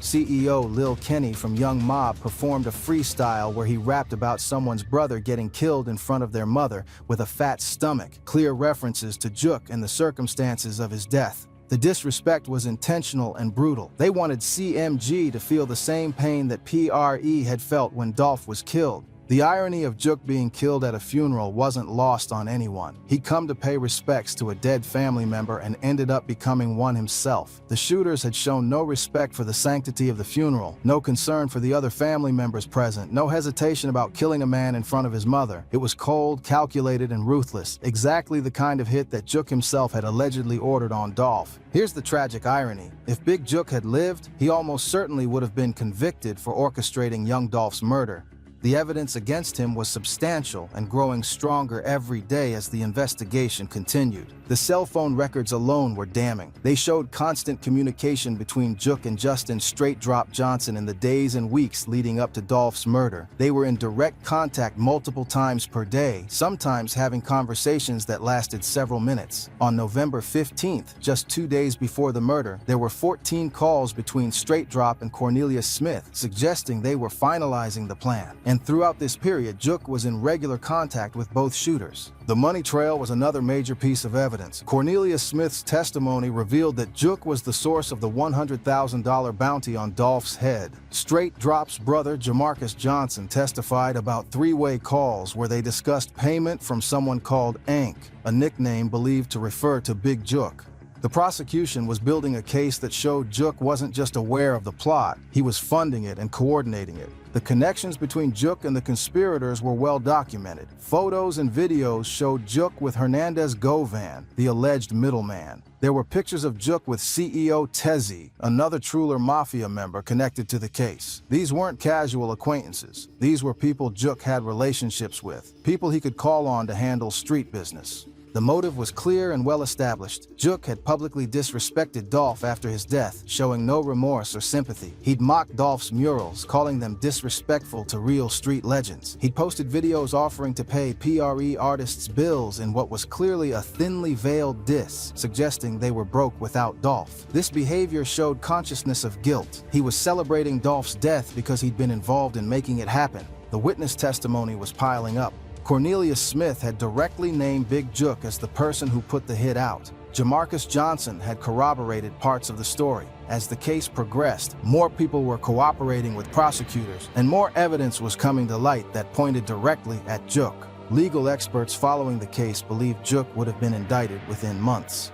CEO Lil Kenny from Young Mob performed a freestyle where he rapped about someone's brother getting killed in front of their mother with a fat stomach, clear references to Jook and the circumstances of his death. The disrespect was intentional and brutal. They wanted CMG to feel the same pain that PRE had felt when Dolph was killed. The irony of Jook being killed at a funeral wasn't lost on anyone. He'd come to pay respects to a dead family member and ended up becoming one himself. The shooters had shown no respect for the sanctity of the funeral, no concern for the other family members present, no hesitation about killing a man in front of his mother. It was cold, calculated, and ruthless, exactly the kind of hit that Jook himself had allegedly ordered on Dolph. Here's the tragic irony. If Big Jook had lived, he almost certainly would have been convicted for orchestrating young Dolph's murder. The evidence against him was substantial and growing stronger every day as the investigation continued. The cell phone records alone were damning. They showed constant communication between Jook and Justin Straight Drop Johnson in the days and weeks leading up to Dolph's murder. They were in direct contact multiple times per day, sometimes having conversations that lasted several minutes. On November 15th, just 2 days before the murder, there were 14 calls between Straight Drop and Cornelius Smith, suggesting they were finalizing the plan. And throughout this period, Jook was in regular contact with both shooters. The money trail was another major piece of evidence. Cornelius Smith's testimony revealed that Jook was the source of the $100,000 bounty on Dolph's head. Straight Drop's brother, Jamarcus Johnson, testified about three-way calls where they discussed payment from someone called Ank, a nickname believed to refer to Big Jook. The prosecution was building a case that showed Jook wasn't just aware of the plot, he was funding it and coordinating it. The connections between Jook and the conspirators were well documented. Photos and videos showed Jook with Hernandez Govan, the alleged middleman. There were pictures of Jook with CEO Tezzi, another Truller Mafia member connected to the case. These weren't casual acquaintances. These were people Jook had relationships with, people he could call on to handle street business. The motive was clear and well established. Jook had publicly disrespected Dolph after his death, showing no remorse or sympathy. He'd mocked Dolph's murals, calling them disrespectful to real street legends. He'd posted videos offering to pay PRE artists' bills in what was clearly a thinly veiled diss, suggesting they were broke without Dolph. This behavior showed consciousness of guilt. He was celebrating Dolph's death because he'd been involved in making it happen. The witness testimony was piling up. Cornelius Smith had directly named Big Jook as the person who put the hit out. Jamarcus Johnson had corroborated parts of the story. As the case progressed, more people were cooperating with prosecutors, and more evidence was coming to light that pointed directly at Jook. Legal experts following the case believed Jook would have been indicted within months.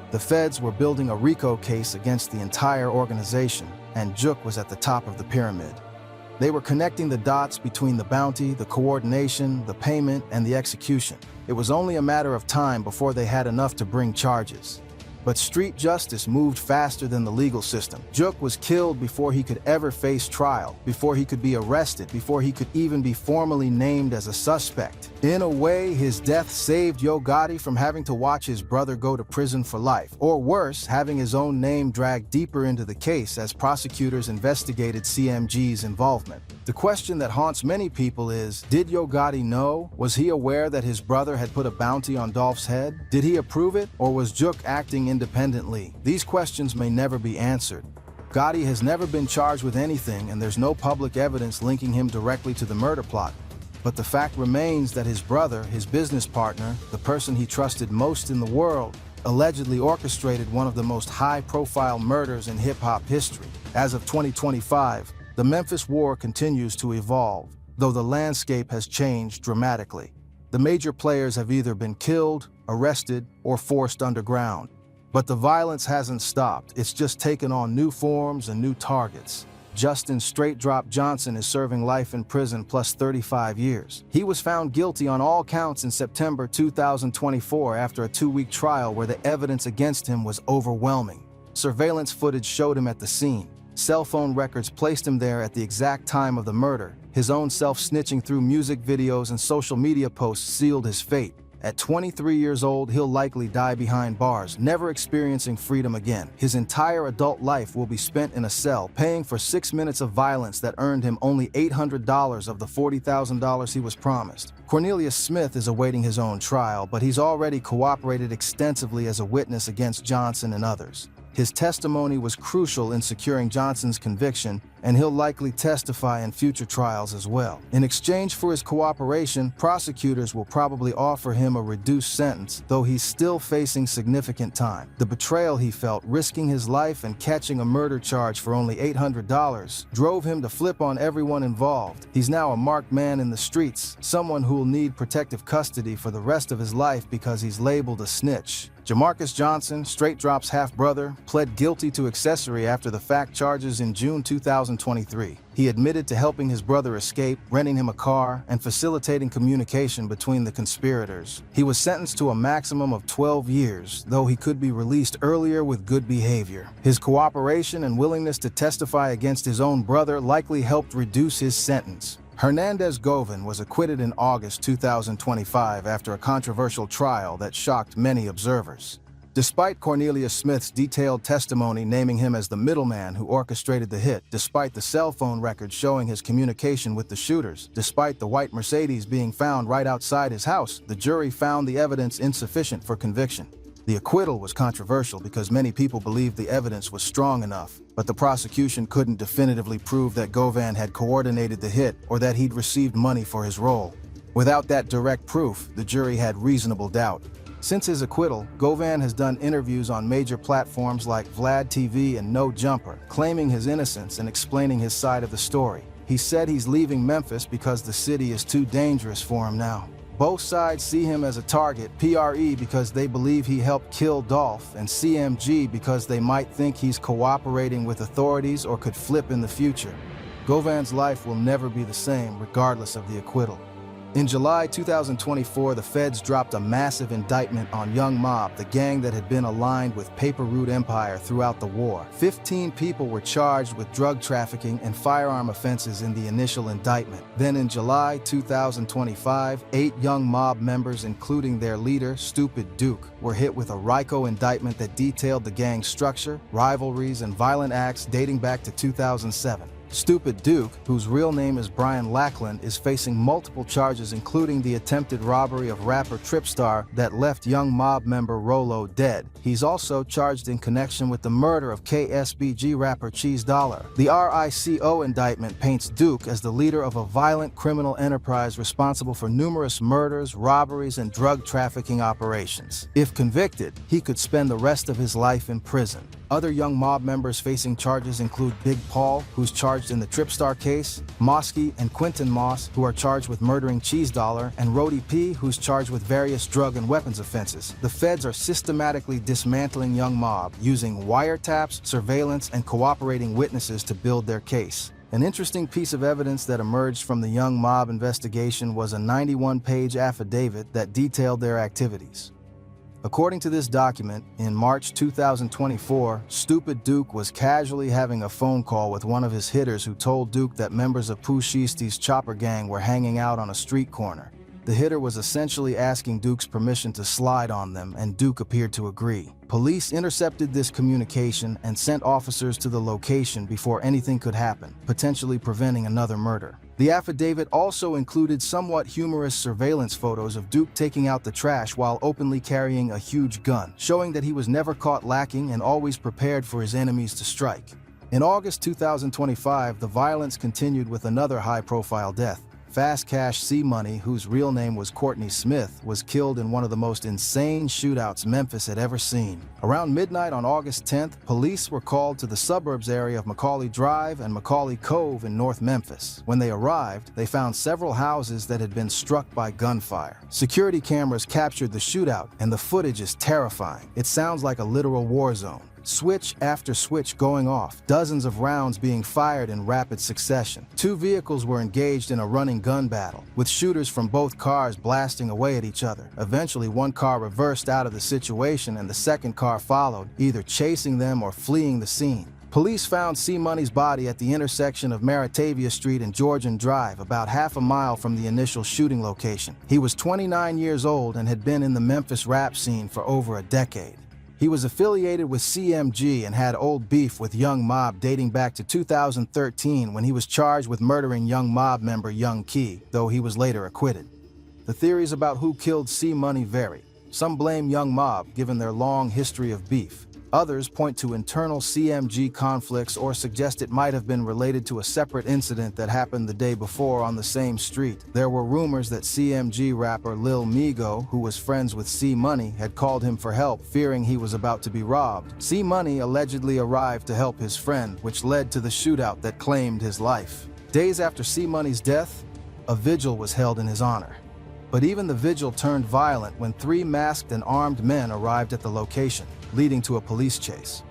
The feds were building a RICO case against the entire organization, and Jook was at the top of the pyramid. They were connecting the dots between the bounty, the coordination, the payment, and the execution. It was only a matter of time before they had enough to bring charges. But street justice moved faster than the legal system. Juk was killed before he could ever face trial, before he could be arrested, before he could even be formally named as a suspect. In a way, his death saved Yo Gotti from having to watch his brother go to prison for life, or worse, having his own name dragged deeper into the case as prosecutors investigated CMG's involvement. The question that haunts many people is, did Yo Gotti know? Was he aware that his brother had put a bounty on Dolph's head? Did he approve it, or was Juk acting independently? These questions may never be answered. Gotti has never been charged with anything, and there's no public evidence linking him directly to the murder plot. But the fact remains that his brother, his business partner, the person he trusted most in the world, allegedly orchestrated one of the most high-profile murders in hip-hop history. As of 2025, the Memphis War continues to evolve, though the landscape has changed dramatically. The major players have either been killed, arrested, or forced underground. But the violence hasn't stopped. It's just taken on new forms and new targets. Justin Straight Drop Johnson is serving life in prison plus 35 years. He was found guilty on all counts in September 2024 after a 2-week trial where the evidence against him was overwhelming. Surveillance footage showed him at the scene. Cell phone records placed him there at the exact time of the murder. His own self-snitching through music videos and social media posts sealed his fate. At 23 years old, he'll likely die behind bars, never experiencing freedom again. His entire adult life will be spent in a cell, paying for 6 minutes of violence that earned him only $800 of the $40,000 he was promised. Cornelius Smith is awaiting his own trial, but he's already cooperated extensively as a witness against Johnson and others. His testimony was crucial in securing Johnson's conviction, and he'll likely testify in future trials as well. In exchange for his cooperation, prosecutors will probably offer him a reduced sentence, though he's still facing significant time. The betrayal he felt, risking his life and catching a murder charge for only $800, drove him to flip on everyone involved. He's now a marked man in the streets, someone who'll need protective custody for the rest of his life because he's labeled a snitch. Jamarcus Johnson, Straight Drop's half-brother, pled guilty to accessory after the fact charges in June 2023. He admitted to helping his brother escape, renting him a car, and facilitating communication between the conspirators. He was sentenced to a maximum of 12 years, though he could be released earlier with good behavior. His cooperation and willingness to testify against his own brother likely helped reduce his sentence. Hernandez Govan was acquitted in August 2025 after a controversial trial that shocked many observers. Despite Cornelius Smith's detailed testimony naming him as the middleman who orchestrated the hit, despite the cell phone records showing his communication with the shooters, despite the white Mercedes being found right outside his house, the jury found the evidence insufficient for conviction. The acquittal was controversial because many people believed the evidence was strong enough, but the prosecution couldn't definitively prove that Govan had coordinated the hit or that he'd received money for his role. Without that direct proof, the jury had reasonable doubt. Since his acquittal, Govan has done interviews on major platforms like Vlad TV and No Jumper, claiming his innocence and explaining his side of the story. He said he's leaving Memphis because the city is too dangerous for him now. Both sides see him as a target, PRE because they believe he helped kill Dolph, and CMG because they might think he's cooperating with authorities or could flip in the future. Govan's life will never be the same, regardless of the acquittal. In July 2024, the feds dropped a massive indictment on Young Mob, the gang that had been aligned with Paper Route Empire throughout the war. 15 people were charged with drug trafficking and firearm offenses in the initial indictment. Then in July 2025, 8 Young Mob members, including their leader, Stupid Duke, were hit with a RICO indictment that detailed the gang's structure, rivalries, and violent acts dating back to 2007. Stupid Duke, whose real name is Brian Lackland, is facing multiple charges including the attempted robbery of rapper Tripstar that left Young Mob member Rolo dead. He's also charged in connection with the murder of KSBG rapper Cheese Dollar. The RICO indictment paints Duke as the leader of a violent criminal enterprise responsible for numerous murders, robberies, and drug trafficking operations. If convicted, he could spend the rest of his life in prison. Other young mob members facing charges include Big Paul, who's charged in the Tripstar case, Mosky and Quentin Moss, who are charged with murdering Cheese Dollar, and Rhodey P., who's charged with various drug and weapons offenses. The feds are systematically dismantling Young Mob, using wiretaps, surveillance, and cooperating witnesses to build their case. An interesting piece of evidence that emerged from the Young Mob investigation was a 91-page affidavit that detailed their activities. According to this document, in March 2024, Stupid Duke was casually having a phone call with one of his hitters who told Duke that members of Pooh Shiesty's chopper gang were hanging out on a street corner. The hitter was essentially asking Duke's permission to slide on them, and Duke appeared to agree. Police intercepted this communication and sent officers to the location before anything could happen, potentially preventing another murder. The affidavit also included somewhat humorous surveillance photos of Duke taking out the trash while openly carrying a huge gun, showing that he was never caught lacking and always prepared for his enemies to strike. In August 2025, the violence continued with another high-profile death. Fast Cash C-Money, whose real name was Courtney Smith, was killed in one of the most insane shootouts Memphis had ever seen. Around midnight on August 10th, police were called to the suburbs area of Macaulay Drive and Macaulay Cove in North Memphis. When they arrived, they found several houses that had been struck by gunfire. Security cameras captured the shootout, and the footage is terrifying. It sounds like a literal war zone. Switch after switch going off, dozens of rounds being fired in rapid succession. Two vehicles were engaged in a running gun battle, with shooters from both cars blasting away at each other. Eventually, one car reversed out of the situation and the second car followed, either chasing them or fleeing the scene. Police found C-Money's body at the intersection of Maritavia Street and Georgian Drive, about half a mile from the initial shooting location. He was 29 years old and had been in the Memphis rap scene for over a decade. He was affiliated with CMG and had old beef with Young Mob dating back to 2013 when he was charged with murdering Young Mob member Young Key, though he was later acquitted. The theories about who killed C-Money vary. Some blame Young Mob, given their long history of beef. Others point to internal CMG conflicts or suggest it might have been related to a separate incident that happened the day before on the same street. There were rumors that CMG rapper Lil Migo, who was friends with C-Money, had called him for help, fearing he was about to be robbed. C-Money allegedly arrived to help his friend, which led to the shootout that claimed his life. Days after C-Money's death, a vigil was held in his honor. But even the vigil turned violent when 3 masked and armed men arrived at the location, leading to a police chase.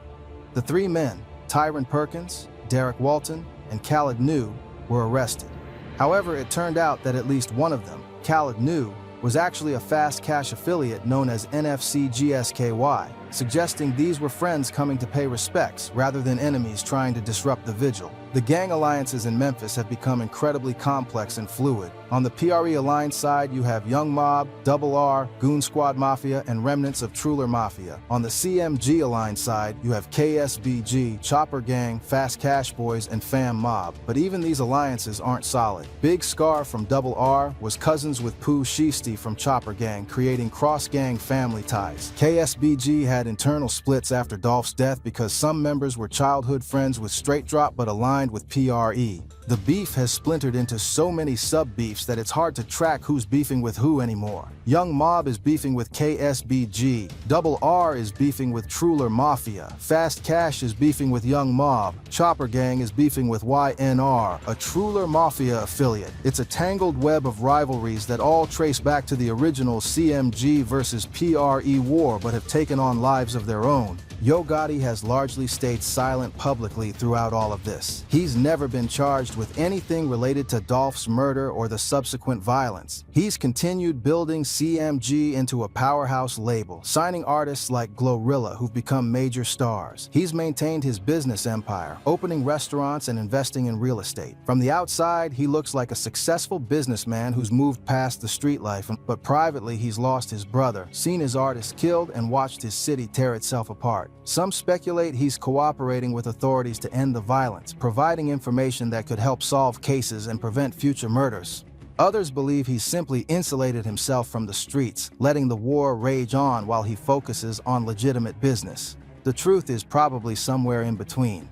The 3 men, Tyron Perkins, Derek Walton, and Khaled New, were arrested. However, it turned out that at least one of them, Khaled New, was actually a Fast Cash affiliate known as NFC GSKY, suggesting these were friends coming to pay respects rather than enemies trying to disrupt the vigil. The gang alliances in Memphis have become incredibly complex and fluid. On the PRE Alliance side, you have Young Mob, Double R, Goon Squad Mafia, and remnants of Truler Mafia. On the CMG Alliance side, you have KSBG, Chopper Gang, Fast Cash Boys, and Fam Mob. But even these alliances aren't solid. Big Scar from Double R was cousins with Pooh Shiesty from Chopper Gang, creating cross-gang family ties. KSBG had internal splits after Dolph's death because some members were childhood friends with Straight Drop but aligned with PRE. The beef has splintered into so many sub-beefs that it's hard to track who's beefing with who anymore. Young Mob is beefing with KSBG, Double R is beefing with Truler Mafia, Fast Cash is beefing with Young Mob, Chopper Gang is beefing with YNR, a Truler Mafia affiliate. It's a tangled web of rivalries that all trace back to the original CMG versus PRE war but have taken on lives of their own. Yo Gotti has largely stayed silent publicly throughout all of this. He's never been charged with anything related to Dolph's murder or the subsequent violence. He's continued building CMG into a powerhouse label, signing artists like Glorilla who've become major stars. He's maintained his business empire, opening restaurants and investing in real estate. From the outside, he looks like a successful businessman who's moved past the street life, but privately he's lost his brother, seen his artists killed, and watched his city tear itself apart. Some speculate he's cooperating with authorities to end the violence, providing information that could help solve cases and prevent future murders. Others believe he's simply insulated himself from the streets, letting the war rage on while he focuses on legitimate business. The truth is probably somewhere in between.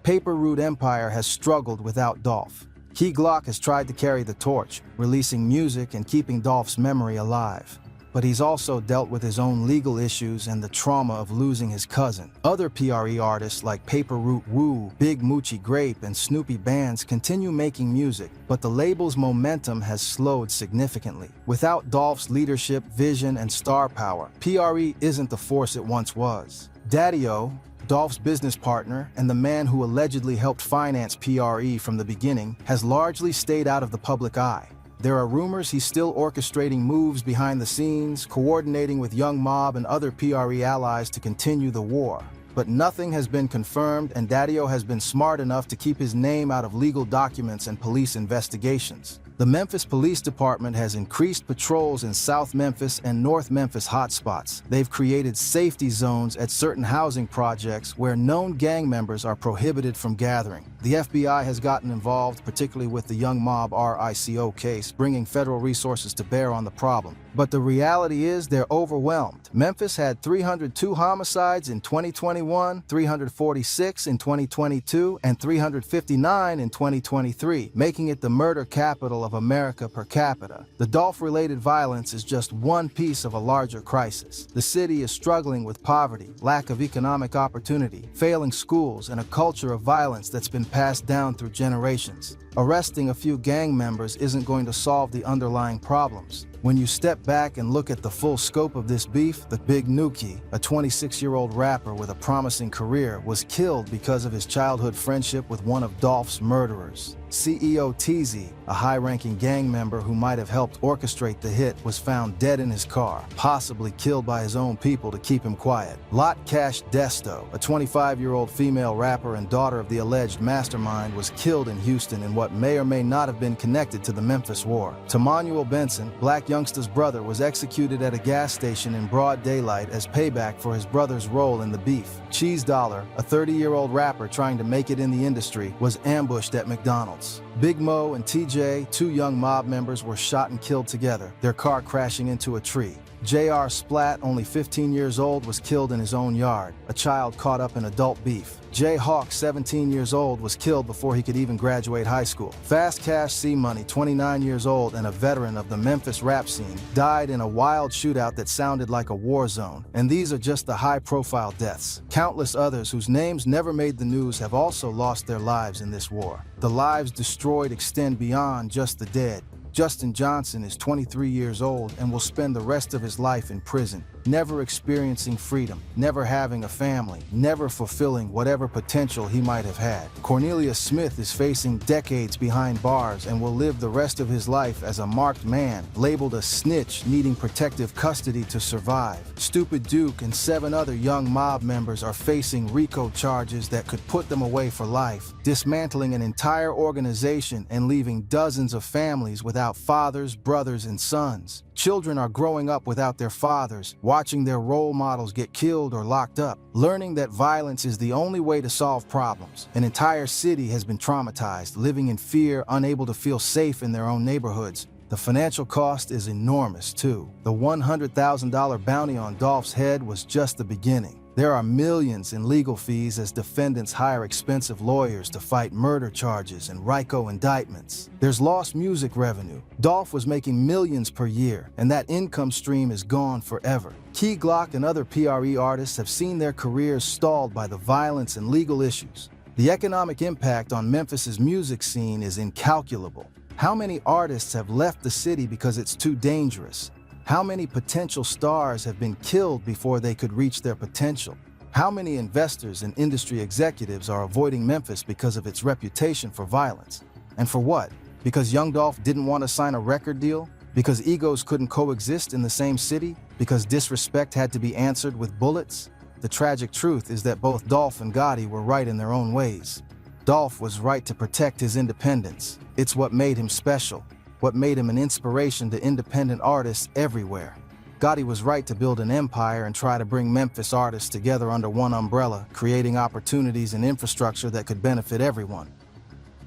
Paper Route Empire has struggled without Dolph. Key Glock has tried to carry the torch, releasing music and keeping Dolph's memory alive. but he's also dealt with his own legal issues and the trauma of losing his cousin. Other PRE artists like Paper Root Woo, Big Moochie Grape, and Snoopy Bands continue making music, but the label's momentum has slowed significantly. Without Dolph's leadership, vision, and star power, PRE isn't the force it once was. Daddy-O, Dolph's business partner and the man who allegedly helped finance PRE from the beginning, has largely stayed out of the public eye. There are rumors he's still orchestrating moves behind the scenes, coordinating with Young Mob and other PRE allies to continue the war. But nothing has been confirmed, and Daddy-O has been smart enough to keep his name out of legal documents and police investigations. The Memphis Police Department has increased patrols in South Memphis and North Memphis hotspots. They've created safety zones at certain housing projects where known gang members are prohibited from gathering. The FBI has gotten involved, particularly with the Young Mob RICO case, bringing federal resources to bear on the problem. But the reality is they're overwhelmed. Memphis had 302 homicides in 2021, 346 in 2022, and 359 in 2023, making it the murder capital of America per capita. The Dolph-related violence is just one piece of a larger crisis. The city is struggling with poverty, lack of economic opportunity, failing schools, and a culture of violence that's been passed down through generations. Arresting a few gang members isn't going to solve the underlying problems. When you step back and look at the full scope of this beef, the Big Nookie, a 26-year-old rapper with a promising career, was killed because of his childhood friendship with one of Dolph's murderers. CEO Teezy, a high-ranking gang member who might have helped orchestrate the hit, was found dead in his car, possibly killed by his own people to keep him quiet. Lot Cash Desto, a 25-year-old female rapper and daughter of the alleged mastermind, was killed in Houston in what may or may not have been connected to the Memphis War. Tamanuel Benson, Black Youngster's brother, was executed at a gas station in broad daylight as payback for his brother's role in the beef. Cheese Dollar, a 30-year-old rapper trying to make it in the industry, was ambushed at McDonald's. Big Mo and TJ, two Young Mob members, were shot and killed together, their car crashing into a tree. J.R. Splat, only 15 years old, was killed in his own yard, a child caught up in adult beef. Jay Hawk, 17 years old, was killed before he could even graduate high school. Fast Cash C Money, 29 years old and a veteran of the Memphis rap scene, died in a wild shootout that sounded like a war zone. And these are just the high-profile deaths. Countless others whose names never made the news have also lost their lives in this war. The lives destroyed extend beyond just the dead. Justin Johnson is 23 years old and will spend the rest of his life in prison, never experiencing freedom, never having a family, never fulfilling whatever potential he might have had. Cornelius Smith is facing decades behind bars and will live the rest of his life as a marked man, labeled a snitch needing protective custody to survive. Stupid Duke and 7 other Young Mob members are facing RICO charges that could put them away for life, dismantling an entire organization and leaving dozens of families without fathers, brothers, and sons. Children are growing up without their fathers, watching their role models get killed or locked up, learning that violence is the only way to solve problems. An entire city has been traumatized, living in fear, unable to feel safe in their own neighborhoods. The financial cost is enormous, too. The $100,000 bounty on Dolph's head was just the beginning. There are millions in legal fees as defendants hire expensive lawyers to fight murder charges and RICO indictments. There's lost music revenue. Dolph was making millions per year, and that income stream is gone forever. Key Glock and other PRE artists have seen their careers stalled by the violence and legal issues. The economic impact on Memphis's music scene is incalculable. How many artists have left the city because it's too dangerous? How many potential stars have been killed before they could reach their potential? How many investors and industry executives are avoiding Memphis because of its reputation for violence? And for what? Because Young Dolph didn't want to sign a record deal? Because egos couldn't coexist in the same city? Because disrespect had to be answered with bullets? The tragic truth is that both Dolph and Gotti were right in their own ways. Dolph was right to protect his independence. It's what made him special. What made him an inspiration to independent artists everywhere. Gotti was right to build an empire and try to bring Memphis artists together under one umbrella, creating opportunities and infrastructure that could benefit everyone.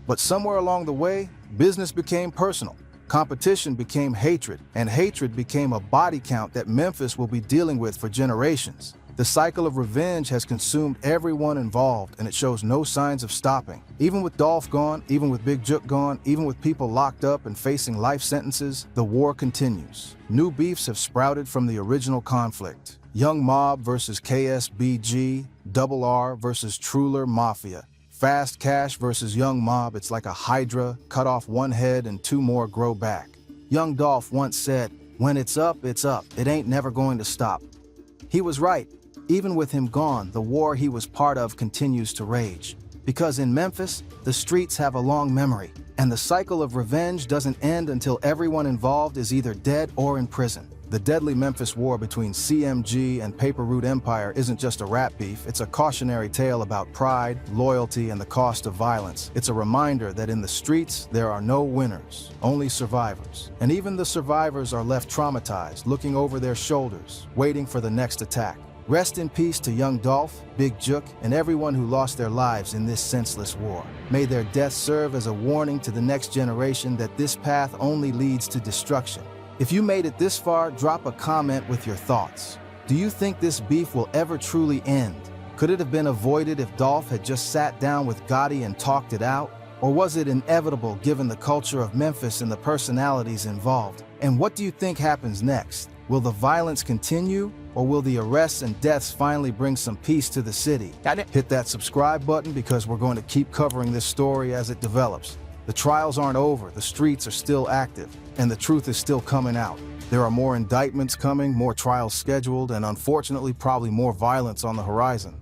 But somewhere along the way, business became personal. Competition became hatred, and hatred became a body count that Memphis will be dealing with for generations. The cycle of revenge has consumed everyone involved, and it shows no signs of stopping. Even with Dolph gone, even with Big Jook gone, even with people locked up and facing life sentences, the war continues. New beefs have sprouted from the original conflict. Young Mob versus KSBG, Double R versus Truler Mafia. Fast Cash versus Young Mob, it's like a hydra, cut off one head and two more grow back. Young Dolph once said, "When it's up, it ain't never going to stop." He was right. Even with him gone, the war he was part of continues to rage. Because in Memphis, the streets have a long memory, and the cycle of revenge doesn't end until everyone involved is either dead or in prison. The deadly Memphis war between CMG and Paper Route Empire isn't just a rap beef, it's a cautionary tale about pride, loyalty, and the cost of violence. It's a reminder that in the streets, there are no winners, only survivors. And even the survivors are left traumatized, looking over their shoulders, waiting for the next attack. Rest in peace to young Dolph, Big Jook, and everyone who lost their lives in this senseless war. May their deaths serve as a warning to the next generation that this path only leads to destruction. If you made it this far, drop a comment with your thoughts. Do you think this beef will ever truly end? Could it have been avoided if Dolph had just sat down with Gotti and talked it out? Or was it inevitable given the culture of Memphis and the personalities involved? And what do you think happens next? Will the violence continue, or will the arrests and deaths finally bring some peace to the city? Hit that subscribe button because we're going to keep covering this story as it develops. The trials aren't over, the streets are still active, and the truth is still coming out. There are more indictments coming, more trials scheduled, and unfortunately probably more violence on the horizon.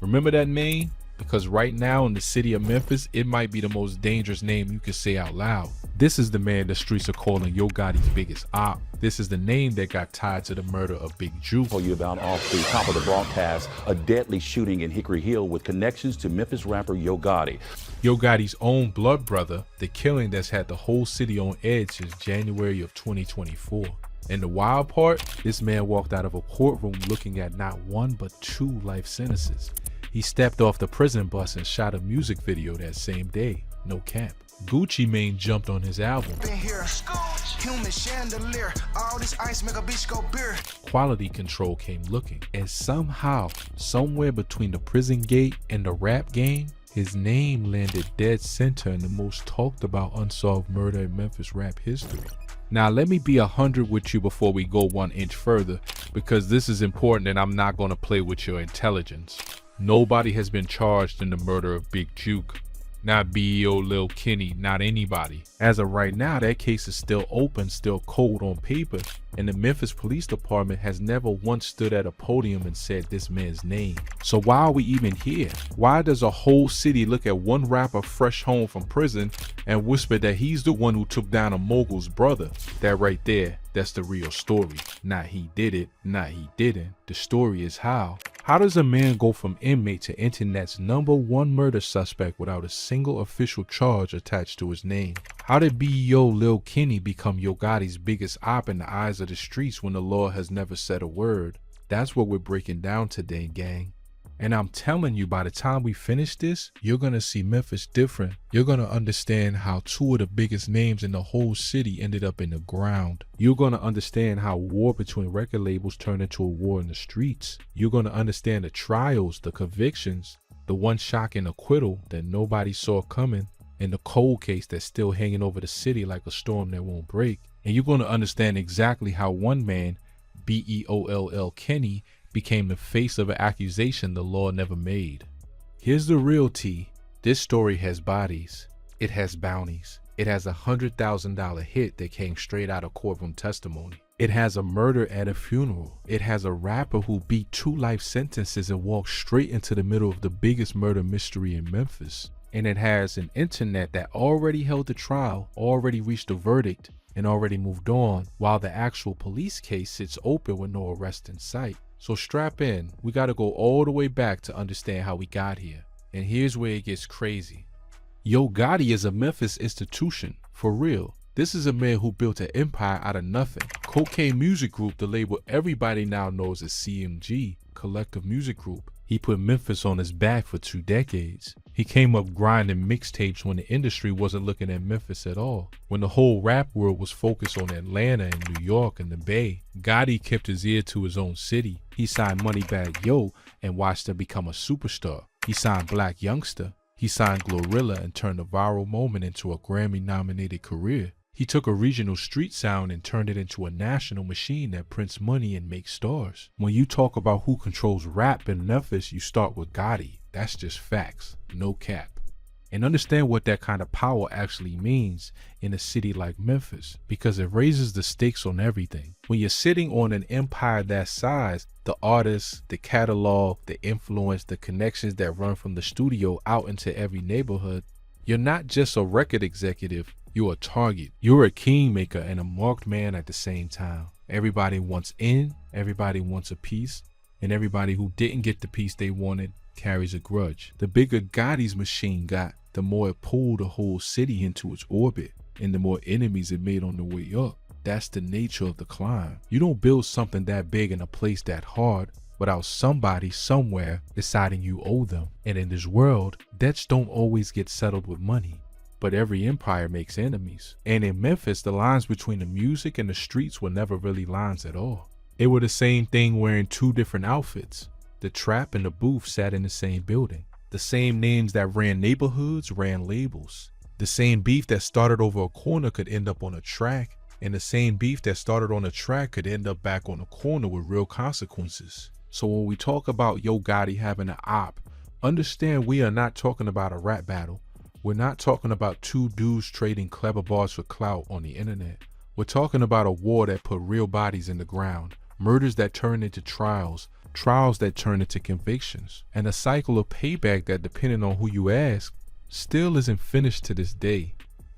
Remember that name? Because right now in the city of Memphis, it might be the most dangerous name you can say out loud. This is the man the streets are calling Yo Gotti's biggest op. This is the name that got tied to the murder of Big Juke. Tell you about off the top of the broadcast, a deadly shooting in Hickory Hill with connections to Memphis rapper Yo Gotti. Yo Gotti's own blood brother, the killing that's had the whole city on edge since January of 2024. And the wild part, this man walked out of a courtroom looking at not one but 2 life sentences. He stepped off the prison bus and shot a music video that same day, no cap. Gucci Mane jumped on his album. Quality Control came looking, and somehow, somewhere between the prison gate and the rap game, his name landed dead center in the most talked about unsolved murder in Memphis rap history. Now let me be 100 with you before we go 1 inch further, because this is important and I'm not going to play with your intelligence. Nobody has been charged in the murder of Big Juke. Not BEO Lil Kenny, not anybody. As of right now, that case is still open, still cold on paper, and the Memphis Police Department has never once stood at a podium and said this man's name. So why are we even here? Why does a whole city look at one rapper fresh home from prison and whisper that he's the one who took down a mogul's brother? That right there, that's the real story. Not he did it, not he didn't. The story is how. How does a man go from inmate to internet's #1 murder suspect without a single official charge attached to his name? How did BEO Lil Kenny become Yo Gotti's biggest op in the eyes of the streets when the law has never said a word? That's what we're breaking down today, gang. And I'm telling you, by the time we finish this, you're gonna see Memphis different. You're gonna understand how 2 of the biggest names in the whole city ended up in the ground. You're gonna understand how war between record labels turned into a war in the streets. You're gonna understand the trials, the convictions, the one shocking acquittal that nobody saw coming, and the cold case that's still hanging over the city like a storm that won't break. And you're gonna understand exactly how one man, BEOLL Kenny, became the face of an accusation the law never made. Here's the real tea. This story has bodies. It has bounties. It has a $100,000 hit that came straight out of courtroom testimony. It has a murder at a funeral. It has a rapper who beat 2 life sentences and walked straight into the middle of the biggest murder mystery in Memphis. And it has an internet that already held the trial, already reached a verdict, and already moved on, while the actual police case sits open with no arrest in sight. So strap in, we gotta go all the way back to understand how we got here. And here's where it gets crazy. Yo Gotti is a Memphis institution, for real. This is a man who built an empire out of nothing. Cocaine Music Group, the label everybody now knows as CMG, Collective Music Group. He put Memphis on his back for 2 decades. He came up grinding mixtapes when the industry wasn't looking at Memphis at all. When the whole rap world was focused on Atlanta and New York and the Bay, Gotti kept his ear to his own city. He signed Moneybagg Yo and watched him become a superstar. He signed Black Youngster. He signed Glorilla and turned a viral moment into a Grammy-nominated career. He took a regional street sound and turned it into a national machine that prints money and makes stars. When you talk about who controls rap in Memphis, you start with Gotti. That's just facts, no cap. And understand what that kind of power actually means in a city like Memphis, because it raises the stakes on everything. When you're sitting on an empire that size, the artists, the catalog, the influence, the connections that run from the studio out into every neighborhood, you're not just a record executive, you're a target. You're a kingmaker and a marked man at the same time. Everybody wants in, everybody wants a piece, and everybody who didn't get the piece they wanted carries a grudge. The bigger Gotti's machine got, the more it pulled the whole city into its orbit, and the more enemies it made on the way up. That's the nature of the climb. You don't build something that big in a place that hard without somebody somewhere deciding you owe them. And in this world, debts don't always get settled with money, but every empire makes enemies. And in Memphis, the lines between the music and the streets were never really lines at all. They were the same thing wearing two different outfits. The trap and the booth sat in the same building. The same names that ran neighborhoods ran labels. The same beef that started over a corner could end up on a track, and the same beef that started on a track could end up back on a corner with real consequences. So when we talk about Yo Gotti having an op, understand we are not talking about a rap battle. We're not talking about two dudes trading clever bars for clout on the internet. We're talking about a war that put real bodies in the ground, murders that turned into trials, trials that turn into convictions, and a cycle of payback that, depending on who you ask, still isn't finished to this day.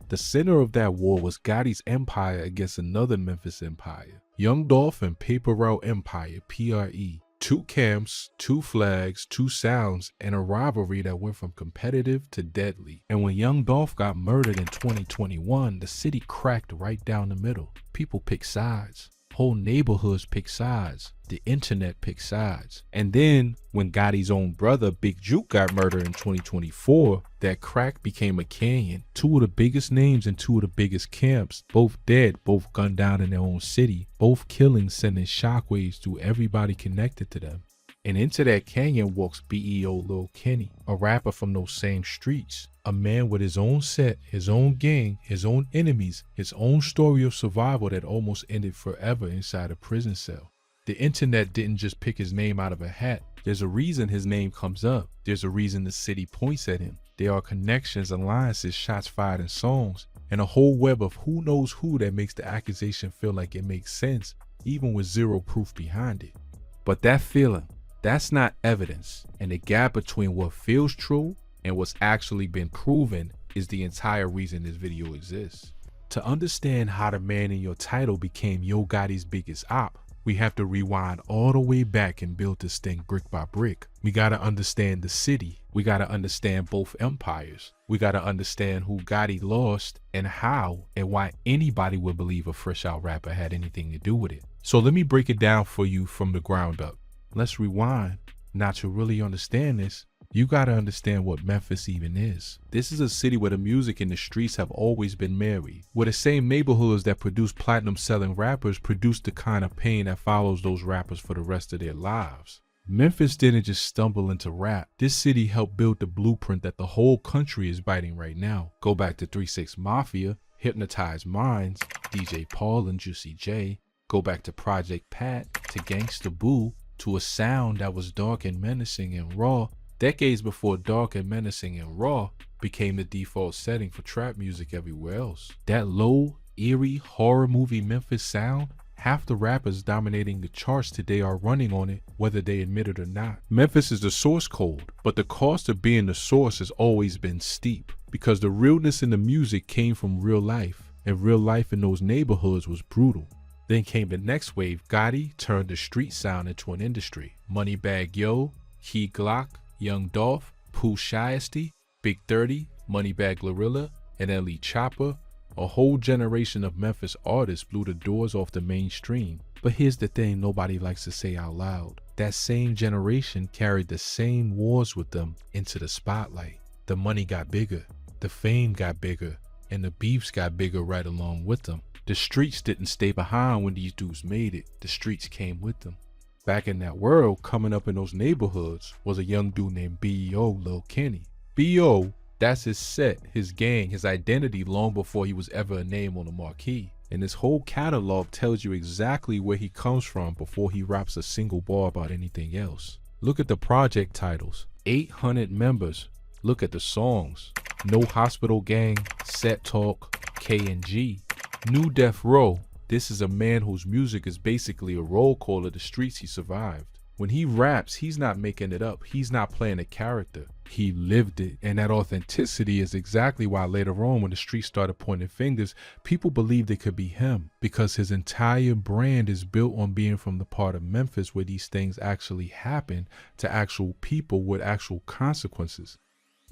The center of that war was Gotti's empire against another Memphis empire, Young Dolph and Paper Route Empire, PRE. Two camps, two flags, two sounds, and a rivalry that went from competitive to deadly. And when Young Dolph got murdered in 2021, the city cracked right down the middle. People picked sides. Whole neighborhoods picked sides. The internet picked sides. And then when Gotti's own brother, Big Juke, got murdered in 2024, that crack became a canyon. Two of the biggest names in two of the biggest camps, both dead, both gunned down in their own city, both killings sending shockwaves through everybody connected to them. And into that canyon walks BEO Lil Kenny, a rapper from those same streets. A man with his own set, his own gang, his own enemies, his own story of survival that almost ended forever inside a prison cell. The internet didn't just pick his name out of a hat. There's a reason his name comes up. There's a reason the city points at him. There are connections, alliances, shots fired, and songs, and a whole web of who knows who that makes the accusation feel like it makes sense, even with zero proof behind it. But that feeling, that's not evidence, and the gap between what feels true and what's actually been proven is the entire reason this video exists. To understand how the man in your title became Yo Gotti's biggest op, we have to rewind all the way back and build this thing brick by brick. We gotta understand the city. We gotta understand both empires. We gotta understand who Gotti lost and how and why anybody would believe a fresh out rapper had anything to do with it. So let me break it down for you from the ground up. Let's rewind. Now, to really understand this, you gotta understand what Memphis even is. This is a city where the music and the streets have always been married, where the same neighborhoods that produce platinum selling rappers produce the kind of pain that follows those rappers for the rest of their lives. Memphis didn't just stumble into rap. This city helped build the blueprint that the whole country is biting right now. Go back to 3 6 Mafia, Hypnotized Minds, DJ Paul and Juicy J. Go back to Project Pat, to Gangsta Boo, to a sound that was dark and menacing and raw, decades before dark and menacing and raw became the default setting for trap music everywhere else. That low, eerie, horror movie Memphis sound, half the rappers dominating the charts today are running on it, whether they admit it or not. Memphis is the source code, but the cost of being the source has always been steep, because the realness in the music came from real life, and real life in those neighborhoods was brutal. Then came the next wave. Gotti turned the street sound into an industry. Moneybagg Yo, Key Glock, Young Dolph, Pooh Shiesty, Big 30, Moneybagg Glorilla, and Elite Chopper. A whole generation of Memphis artists blew the doors off the mainstream. But here's the thing nobody likes to say out loud. That same generation carried the same wars with them into the spotlight. the money got bigger, the fame got bigger, and the beefs got bigger right along with them. The streets didn't stay behind when these dudes made it. The streets came with them. Back in that world, coming up in those neighborhoods, was a young dude named B.O. Lil Kenny. B.O., that's his set, his gang, his identity long before he was ever a name on the marquee. And this whole catalog tells you exactly where he comes from before he raps a single bar about anything else. Look at the project titles. 800 members. Look at the songs. No Hospital Gang, Set Talk, K&G. New Death Row. This is a man whose music is basically a roll call of the streets he survived. When he raps, he's not making it up. He's not playing a character. He lived it. And that authenticity is exactly why later on, when the streets started pointing fingers, people believed it could be him, because his entire brand is built on being from the part of Memphis where these things actually happen to actual people with actual consequences.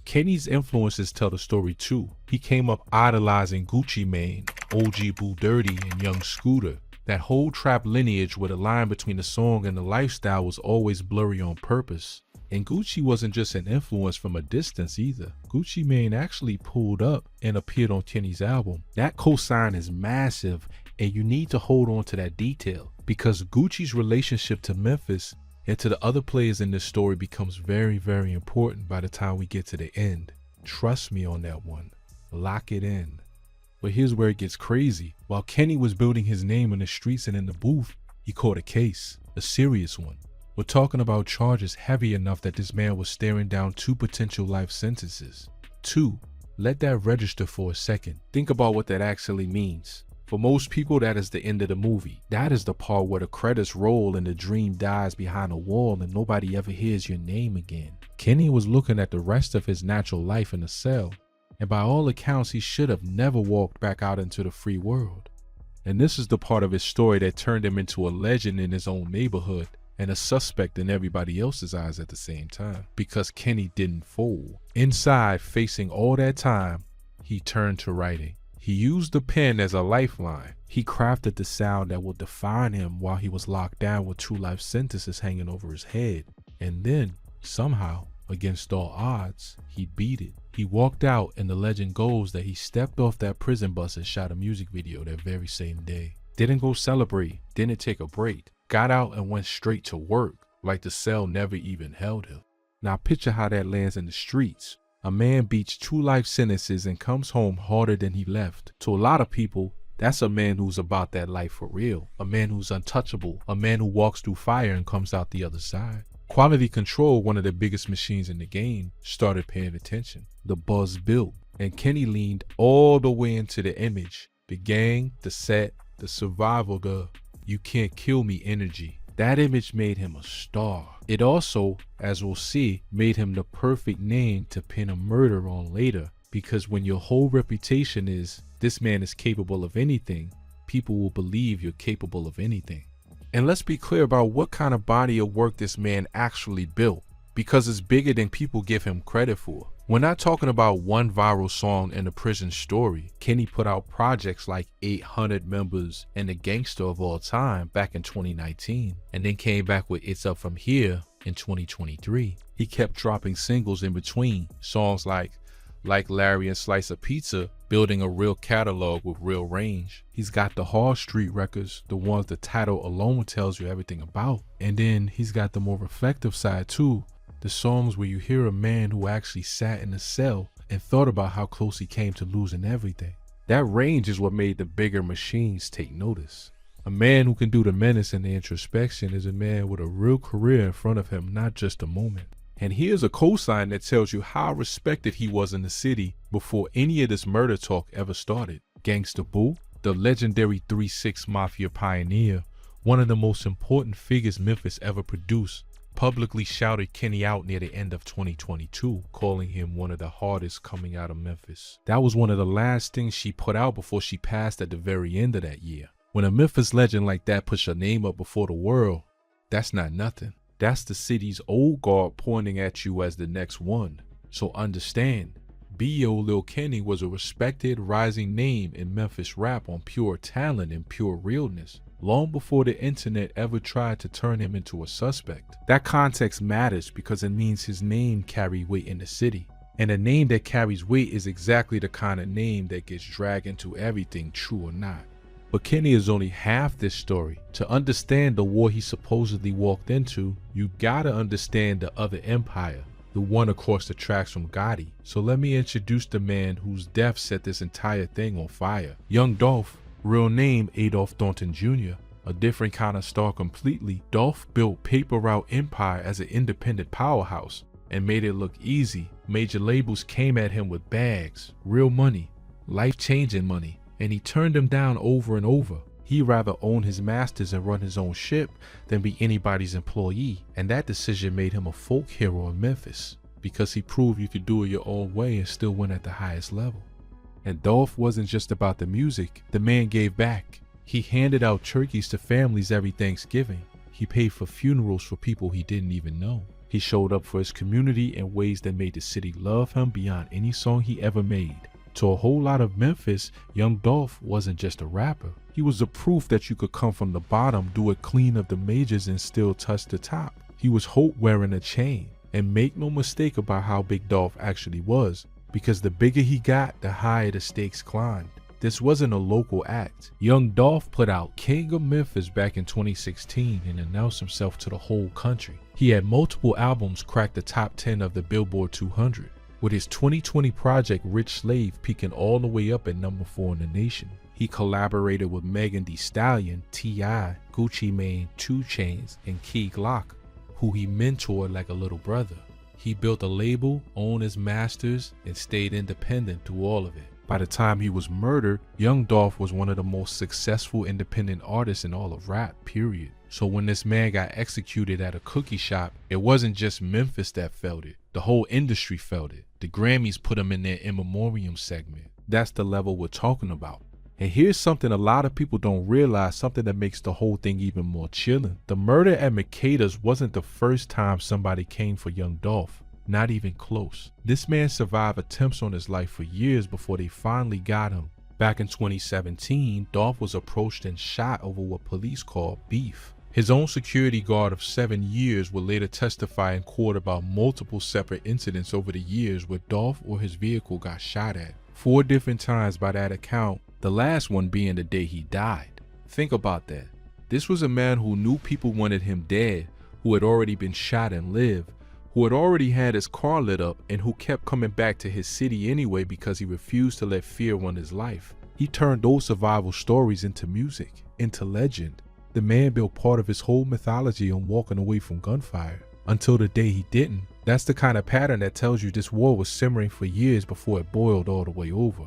Kenny's influences tell the story too. He came up idolizing Gucci Mane, OG Boo Dirty, and Young Scooter. That whole trap lineage where the line between the song and the lifestyle was always blurry on purpose. And Gucci wasn't just an influence from a distance either. Gucci Mane actually pulled up and appeared on Kenny's album. That cosign is massive, and you need to hold on to that detail, because Gucci's relationship to Memphis and to the other players in this story becomes very, very important by the time we get to the end. Trust me on that one. Lock it in. But here's where it gets crazy. While Kenny was building his name in the streets and in the booth, he caught a case, a serious one. We're talking about charges heavy enough that this man was staring down 2 potential life sentences. 2. Let that register for a second. Think about what that actually means. For most people, that is the end of the movie. That is the part where the credits roll and the dream dies behind a wall and nobody ever hears your name again. Kenny was looking at the rest of his natural life in a cell, and by all accounts, he should have never walked back out into the free world. And this is the part of his story that turned him into a legend in his own neighborhood and a suspect in everybody else's eyes at the same time, because Kenny didn't fold. Inside, facing all that time, he turned to writing. He used the pen as a lifeline. He crafted the sound that would define him while he was locked down with 2 life sentences hanging over his head. And then, somehow, against all odds, he beat it. He walked out, and the legend goes that he stepped off that prison bus and shot a music video that very same day. Didn't go celebrate, didn't take a break. Got out and went straight to work, like the cell never even held him. Now picture how that lands in the streets. A man beats 2 life sentences and comes home harder than he left. To a lot of people, that's a man who's about that life for real. A man who's untouchable. A man who walks through fire and comes out the other side. Quality Control, one of the biggest machines in the game, started paying attention. The buzz built, and Kenny leaned all the way into the image. The gang, the set, the survival, the "you can't kill me" energy. That image made him a star. It also, as we'll see, made him the perfect name to pin a murder on later, because when your whole reputation is, this man is capable of anything, people will believe you're capable of anything. And let's be clear about what kind of body of work this man actually built, because it's bigger than people give him credit for. We're not talking about one viral song in the prison story. Kenny put out projects like 800 Members and The Gangster of All Time back in 2019, and then came back with It's Up From Here in 2023. He kept dropping singles in between, songs like Larry and Slice of Pizza, building a real catalog with real range. He's got the Hard Street records, the ones the title alone tells you everything about. And then he's got the more reflective side too, the songs where you hear a man who actually sat in a cell and thought about how close he came to losing everything. That range is what made the bigger machines take notice. A man who can do the menace and the introspection is a man with a real career in front of him, not just a moment. And here's a cosign that tells you how respected he was in the city before any of this murder talk ever started. Gangsta Boo, the legendary 3-6 Mafia pioneer, one of the most important figures Memphis ever produced, publicly shouted Kenny out near the end of 2022, calling him one of the hardest coming out of Memphis. That was one of the last things she put out before she passed at the very end of that year. When a Memphis legend like that puts your name up before the world, that's not nothing. That's the city's old guard pointing at you as the next one. So understand, B.O. Lil Kenny was a respected, rising name in Memphis rap on pure talent and pure realness, long before the internet ever tried to turn him into a suspect. That context matters because it means his name carried weight in the city. And a name that carries weight is exactly the kind of name that gets dragged into everything, true or not. But Kenny is only half this story. To understand the war he supposedly walked into, you gotta understand the other empire, the one across the tracks from Gotti. So let me introduce the man whose death set this entire thing on fire. Young Dolph, real name Adolph Thornton Jr., a different kind of star completely. Dolph built Paper Route Empire as an independent powerhouse and made it look easy. Major labels came at him with bags, real money, life-changing money, and he turned them down over and over. He'd rather own his masters and run his own ship than be anybody's employee, and that decision made him a folk hero in Memphis because he proved you could do it your own way and still win at the highest level. And Dolph wasn't just about the music. The man gave back. He handed out turkeys to families every Thanksgiving. He paid for funerals for people he didn't even know. He showed up for his community in ways that made the city love him beyond any song he ever made. To a whole lot of Memphis, Young Dolph wasn't just a rapper. He was the proof that you could come from the bottom, do it clean of the majors, and still touch the top. He was Hope wearing a chain. And make no mistake about how big Dolph actually was, because the bigger he got, the higher the stakes climbed. This wasn't a local act. Young Dolph put out King of Memphis back in 2016 and announced himself to the whole country. He had multiple albums crack the top 10 of the Billboard 200, with his 2020 project Rich Slave peaking all the way up at number 4 in the nation. He collaborated with Megan Thee Stallion, T.I., Gucci Mane, 2 Chainz, and Key Glock, who he mentored like a little brother. He built a label, owned his masters, and stayed independent through all of it. By the time he was murdered, Young Dolph was one of the most successful independent artists in all of rap, period. So when this man got executed at a cookie shop, it wasn't just Memphis that felt it. The whole industry felt it. The Grammys put him in their in memoriam segment. That's the level we're talking about. And here's something a lot of people don't realize, something that makes the whole thing even more chilling. The murder at Makeda's wasn't the first time somebody came for Young Dolph. Not even close. This man survived attempts on his life for years before they finally got him. Back in 2017, Dolph was approached and shot over what police called beef. His own security guard of 7 years would later testify in court about multiple separate incidents over the years where Dolph or his vehicle got shot at. 4 different times by that account, the last one being the day he died. Think about that. This was a man who knew people wanted him dead, who had already been shot and lived, who had already had his car lit up, and who kept coming back to his city anyway because he refused to let fear run his life. He turned those survival stories into music, into legend. The man built part of his whole mythology on walking away from gunfire, until the day he didn't. That's the kind of pattern that tells you this war was simmering for years before it boiled all the way over.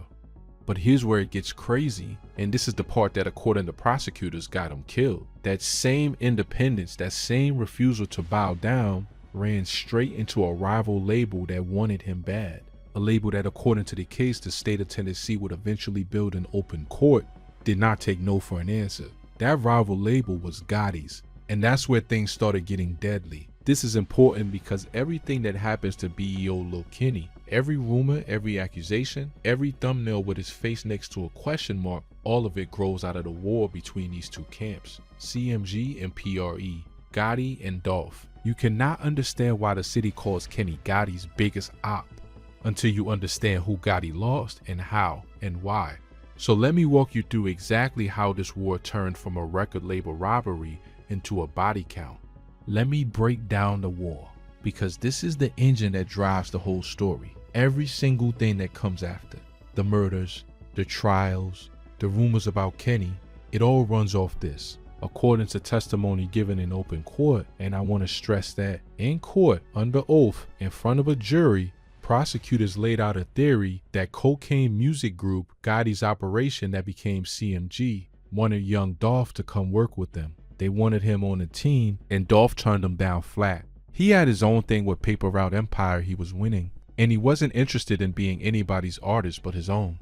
But here's where it gets crazy, and this is the part that, according to prosecutors, got him killed. That same independence, that same refusal to bow down, ran straight into a rival label that wanted him bad. A label that, according to the case, the state of Tennessee would eventually build in open court, did not take no for an answer. That rival label was Gotti's, and that's where things started getting deadly. This is important because everything that happens to BEO Lil Kenny, every rumor, every accusation, every thumbnail with his face next to a question mark, all of it grows out of the war between these two camps, CMG and PRE, Gotti and Dolph. You cannot understand why the city calls Kenny Gotti's biggest op until you understand who Gotti lost and how and why. So let me walk you through exactly how this war turned from a record label robbery into a body count. Let me break down the war, because this is the engine that drives the whole story. Every single thing that comes after, the murders, the trials, the rumors about Kenny, it all runs off this. According to testimony given in open court, and I want to stress that, in court, under oath, in front of a jury, prosecutors laid out a theory that Cocaine Music Group, Gotti's operation that became CMG, wanted Young Dolph to come work with them. They wanted him on the team, and Dolph turned him down flat. He had his own thing with Paper Route Empire he was winning, and he wasn't interested in being anybody's artist but his own.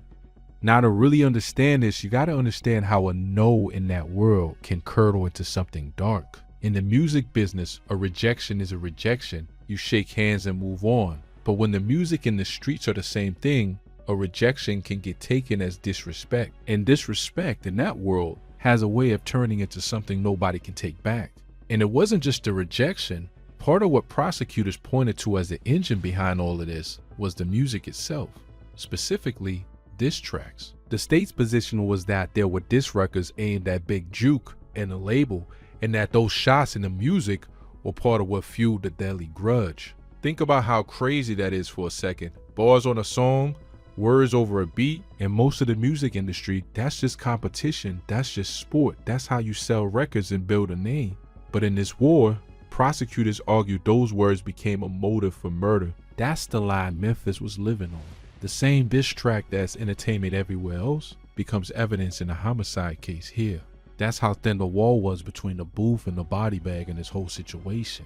Now, to really understand this, you gotta understand how a no in that world can curdle into something dark. In the music business, a rejection is a rejection. You shake hands and move on. But when the music and the streets are the same thing, a rejection can get taken as disrespect. And disrespect in that world has a way of turning into something nobody can take back. And it wasn't just a rejection, Part of what prosecutors pointed to as the engine behind all of this was the music itself, specifically diss tracks. The state's position was that there were diss records aimed at Big Juke and the label, and that those shots in the music were part of what fueled the deadly grudge. Think about how crazy that is for a second. Bars on a song, words over a beat, and most of the music industry, that's just competition, that's just sport, that's how you sell records and build a name. But in this war, prosecutors argued those words became a motive for murder. That's the lie Memphis was living on. The same diss track that's entertainment everywhere else becomes evidence in a homicide case here. That's how thin the wall was between the booth and the body bag in this whole situation.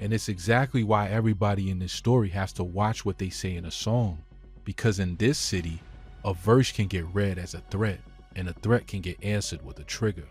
And it's exactly why everybody in this story has to watch what they say in a song. Because in this city, a verse can get read as a threat, and a threat can get answered with a trigger.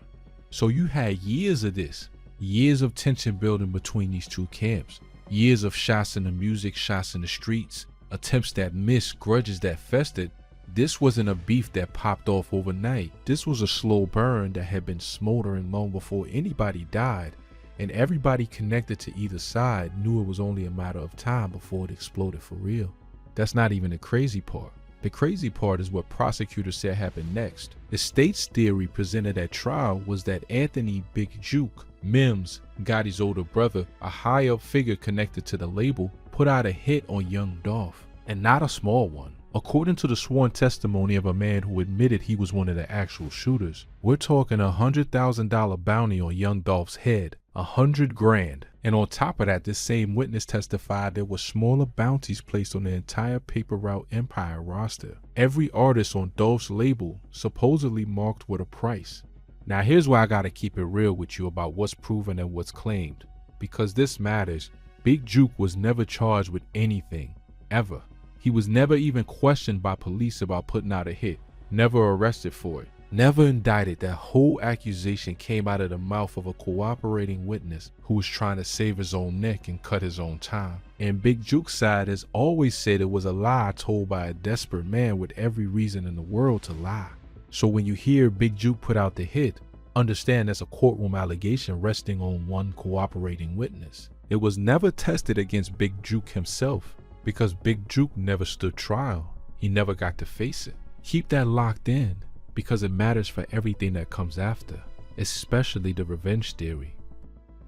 So you had years of this, years of tension building between these two camps, years of shots in the music, shots in the streets, attempts that missed, grudges that festered. This wasn't a beef that popped off overnight. This was a slow burn that had been smoldering long before anybody died, and everybody connected to either side knew it was only a matter of time before it exploded for real. That's not even the crazy part. The crazy part is what prosecutors said happened next. The state's theory presented at trial was that Anthony Big Juke Mims, Gotti's older brother, a high-up figure connected to the label, put out a hit on young Dolph, and not a small one. According to the sworn testimony of a man who admitted he was one of the actual shooters, we're talking $100,000 bounty on young Dolph's head, $100 grand. And on top of that, this same witness testified there were smaller bounties placed on the entire Paper Route Empire roster. Every artist on Dolph's label supposedly marked with a price. Now here's why I gotta keep it real with you about what's proven and what's claimed. Because this matters, Big Juke was never charged with anything, ever. He was never even questioned by police about putting out a hit, never arrested for it, never indicted. That whole accusation came out of the mouth of a cooperating witness who was trying to save his own neck and cut his own time. And Big Juke's side has always said it was a lie told by a desperate man with every reason in the world to lie. So when you hear Big Juke put out the hit, understand there's a courtroom allegation resting on one cooperating witness. It was never tested against Big Juke himself, because Big Juke never stood trial. He never got to face it. Keep that locked in, because it matters for everything that comes after, especially the revenge theory.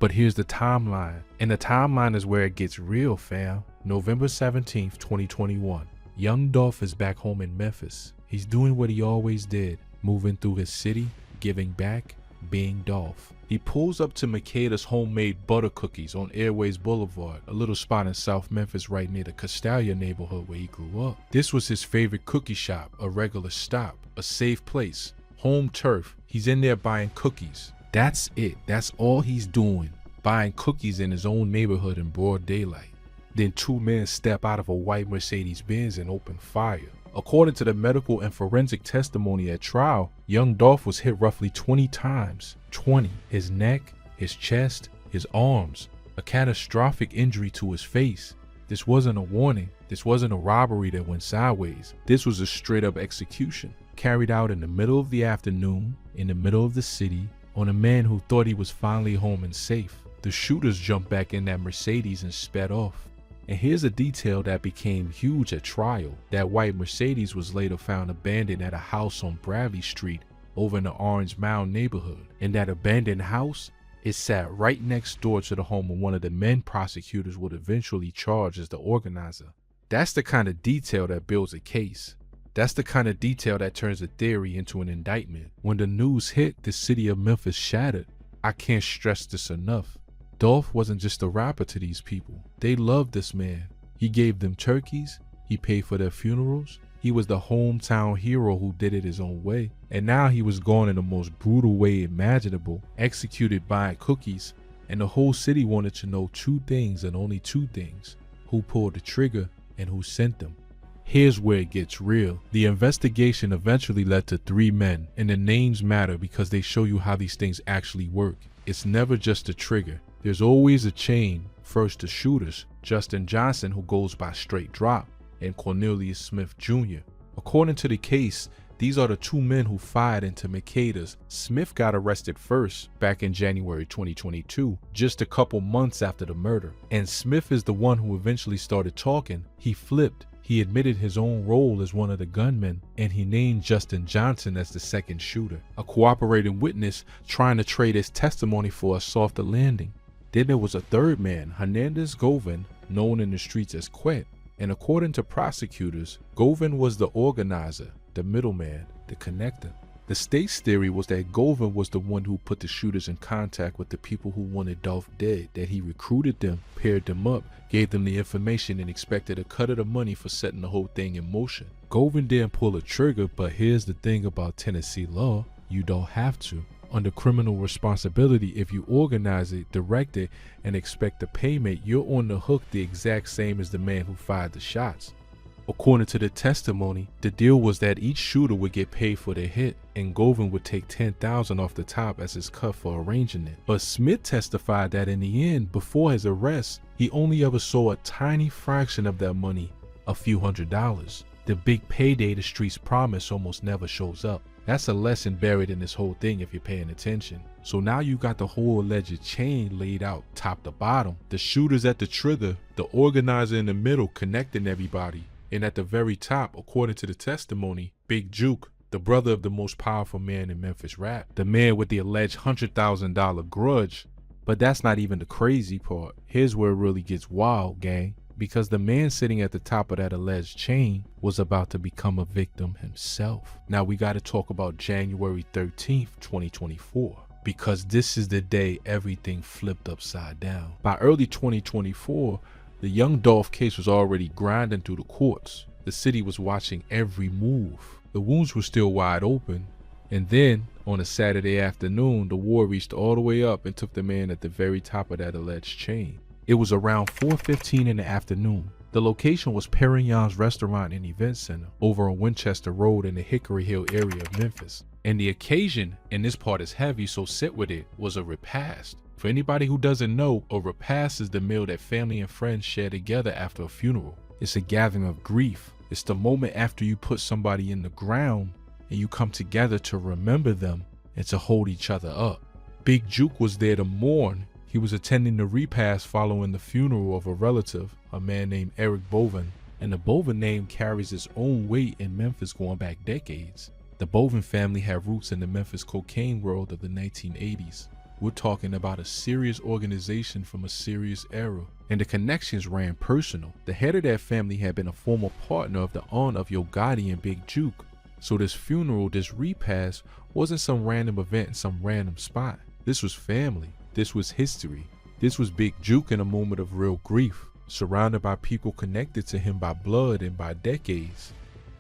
But here's the timeline, and the timeline is where it gets real, fam. November 17th, 2021. Young Dolph is back home in Memphis. He's doing what he always did, moving through his city, giving back, being Dolph. He pulls up to Makeda's homemade butter cookies on Airways Boulevard, a little spot in South Memphis right near the Castalia neighborhood where he grew up. This was his favorite cookie shop, a regular stop, a safe place, home turf. He's in there buying cookies. That's it. That's all he's doing, buying cookies in his own neighborhood in broad daylight. Then two men step out of a white Mercedes-Benz and open fire. According to the medical and forensic testimony at trial, young Dolph was hit roughly 20 times. 20. His neck, his chest, his arms. A catastrophic injury to his face. This wasn't a warning. This wasn't a robbery that went sideways. This was a straight up execution, carried out in the middle of the afternoon, in the middle of the city, on a man who thought he was finally home and safe. The shooters jumped back in that Mercedes and sped off. And here's a detail that became huge at trial. That white Mercedes was later found abandoned at a house on Bradley Street over in the Orange Mound neighborhood. And that abandoned house, it sat right next door to the home of one of the men prosecutors would eventually charge as the organizer. That's the kind of detail that builds a case. That's the kind of detail that turns a theory into an indictment. When the news hit, the city of Memphis shattered. I can't stress this enough. Dolph wasn't just a rapper to these people. They loved this man. He gave them turkeys. He paid for their funerals. He was the hometown hero who did it his own way. And now he was gone in the most brutal way imaginable, executed buying cookies. And the whole city wanted to know two things and only two things: who pulled the trigger and who sent them. Here's where it gets real. The investigation eventually led to 3 men, and the names matter because they show you how these things actually work. It's never just a trigger. There's always a chain. First the shooters, Justin Johnson, who goes by Straight Drop, and Cornelius Smith Jr. According to the case, These are the two men who fired into Makeda's. Smith got arrested first back in January 2022, just a couple months after the murder. And Smith is the one who eventually started talking. He flipped. He admitted his own role as one of the gunmen, and he named Justin Johnson as the second shooter, a cooperating witness trying to trade his testimony for a softer landing. Then there was a third man, Hernandez Govan, known in the streets as Quet, and according to prosecutors, Govan was the organizer, the middleman, the connector. The state's theory was that Govan was the one who put the shooters in contact with the people who wanted Dolph dead, that he recruited them, paired them up, gave them the information, and expected a cut of the money for setting the whole thing in motion. Govan didn't pull a trigger, but here's the thing about Tennessee law, you don't have to. Under criminal responsibility, if you organize it, direct it, and expect a payment, you're on the hook the exact same as the man who fired the shots. According to the testimony, the deal was that each shooter would get paid for their hit, and Govan would take $10,000 off the top as his cut for arranging it. But Smith testified that in the end, before his arrest, he only ever saw a tiny fraction of that money, a few $100s. The big payday the streets promise almost never shows up. That's a lesson buried in this whole thing if you're paying attention. So now you got the whole alleged chain laid out top to bottom. The shooters at the trigger, the organizer in the middle connecting everybody. And at the very top, according to the testimony, Big Juke, the brother of the most powerful man in Memphis rap, the man with the alleged $100,000 grudge. But that's not even the crazy part. Here's where it really gets wild, gang. Because the man sitting at the top of that alleged chain was about to become a victim himself. Now we got to talk about January 13th, 2024. Because this is the day everything flipped upside down. By early 2024, the young Dolph case was already grinding through the courts. The city was watching every move. The wounds were still wide open. And then, on a Saturday afternoon, the war reached all the way up and took the man at the very top of that alleged chain. It was around 4:15 in the afternoon. The location was Perignon's Restaurant and Event Center over on Winchester Road in the Hickory Hill area of Memphis. And the occasion, and this part is heavy, so sit with it, was a repast. For anybody who doesn't know, a repast is the meal that family and friends share together after a funeral. It's a gathering of grief. It's the moment after you put somebody in the ground and you come together to remember them and to hold each other up. Big Juke was there to mourn. He was attending the repast following the funeral of a relative, a man named Eric Boven, and the Boven name carries its own weight in Memphis going back decades. The Boven family had roots in the Memphis cocaine world of the 1980s. We're talking about a serious organization from a serious era, and the connections ran personal. The head of that family had been a former partner of the aunt of Yo Gotti and Big Juke, so this funeral, this repast, wasn't some random event in some random spot. This was family. This was history. This was Big Juke in a moment of real grief, surrounded by people connected to him by blood and by decades.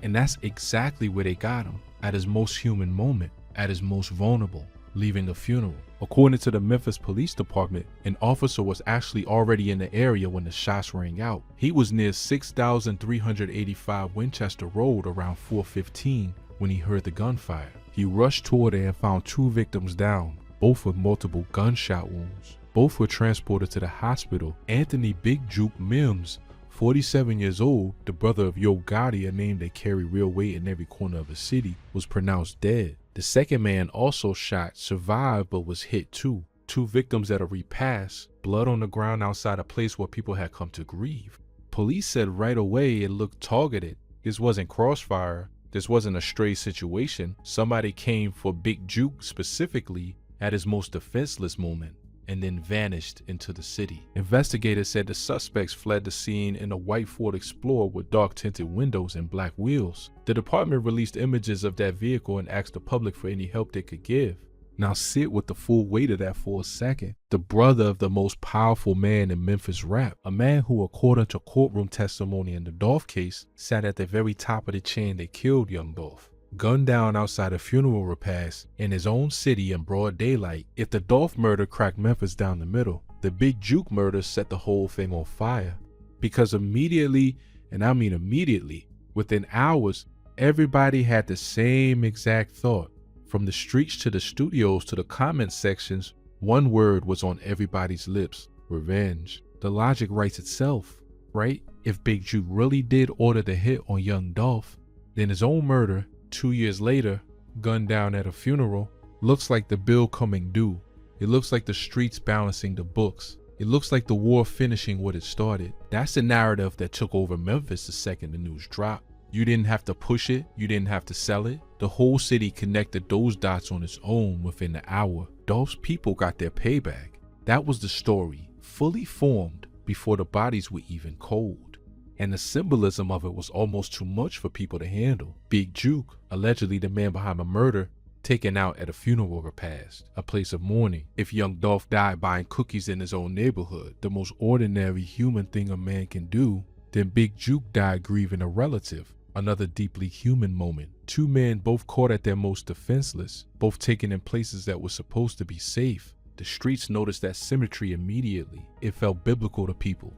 And that's exactly where they got him, at his most human moment, at his most vulnerable, leaving the funeral. According to the Memphis Police Department, an officer was actually already in the area when the shots rang out. He was near 6385 Winchester Road around 4:15 when he heard the gunfire. He rushed toward it and found two victims down, both with multiple gunshot wounds. Both were transported to the hospital. Anthony Big Juke Mims, 47 years old, the brother of Yo Gotti, a name that carried real weight in every corner of the city, was pronounced dead. The second man, also shot, survived but was hit too. Two victims at a repast, blood on the ground outside a place where people had come to grieve. Police said right away it looked targeted. This wasn't crossfire. This wasn't a stray situation. Somebody came for Big Juke specifically at his most defenseless moment and then vanished into the city. Investigators said the suspects fled the scene in a white Ford Explorer with dark tinted windows and black wheels. The department released images of that vehicle and asked the public for any help they could give. Now sit with the full weight of that for a second. The brother of the most powerful man in Memphis rap, a man who, according to courtroom testimony in the Dolph case, sat at the very top of the chain that killed young Dolph. Gunned down outside a funeral repast in his own city in broad daylight. If the Dolph murder cracked Memphis down the middle, the Big Juke murder set the whole thing on fire. Because immediately, and I mean immediately, within hours, everybody had the same exact thought. From the streets to the studios to the comment sections, one word was on everybody's lips: revenge. The logic writes itself, right? If Big Juke really did order the hit on young Dolph, then his own murder 2 years later, gunned down at a funeral. Looks like the bill coming due. It looks like the streets balancing the books. It looks like the war finishing what it started. That's the narrative that took over Memphis the second the news dropped. You didn't have to push it. You didn't have to sell it. The whole city connected those dots on its own within the hour. Dolph's people got their payback. That was the story, fully formed before the bodies were even cold. And the symbolism of it was almost too much for people to handle. Big Juke, allegedly the man behind the murder, taken out at a funeral repast, a place of mourning. If young Dolph died buying cookies in his own neighborhood, the most ordinary human thing a man can do, then Big Juke died grieving a relative, another deeply human moment. Two men both caught at their most defenseless, both taken in places that were supposed to be safe. The streets noticed that symmetry immediately. It felt biblical to people.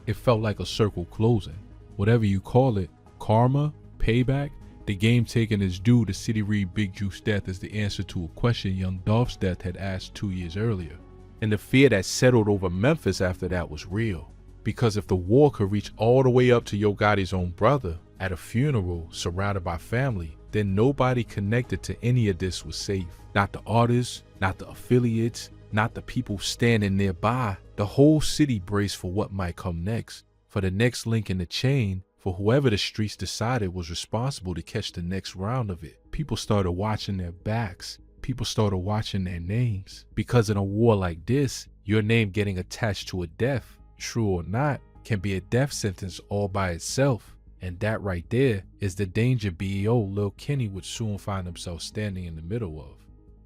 It felt like a circle closing. Whatever you call it, karma, payback, the game taking its due. The city read Big Juke's death as the answer to a question young Dolph's death had asked 2 years earlier. And the fear that settled over Memphis after that was real. Because if the war could reach all the way up to Yo Gotti's own brother at a funeral surrounded by family, then nobody connected to any of this was safe. Not the artists, not the affiliates, not the people standing nearby. The whole city braced for what might come next, for the next link in the chain, for whoever the streets decided was responsible to catch the next round of it. People started watching their backs. People started watching their names. Because in a war like this, your name getting attached to a death, true or not, can be a death sentence all by itself. And that right there is the danger BEO Lil Kenny would soon find himself standing in the middle of.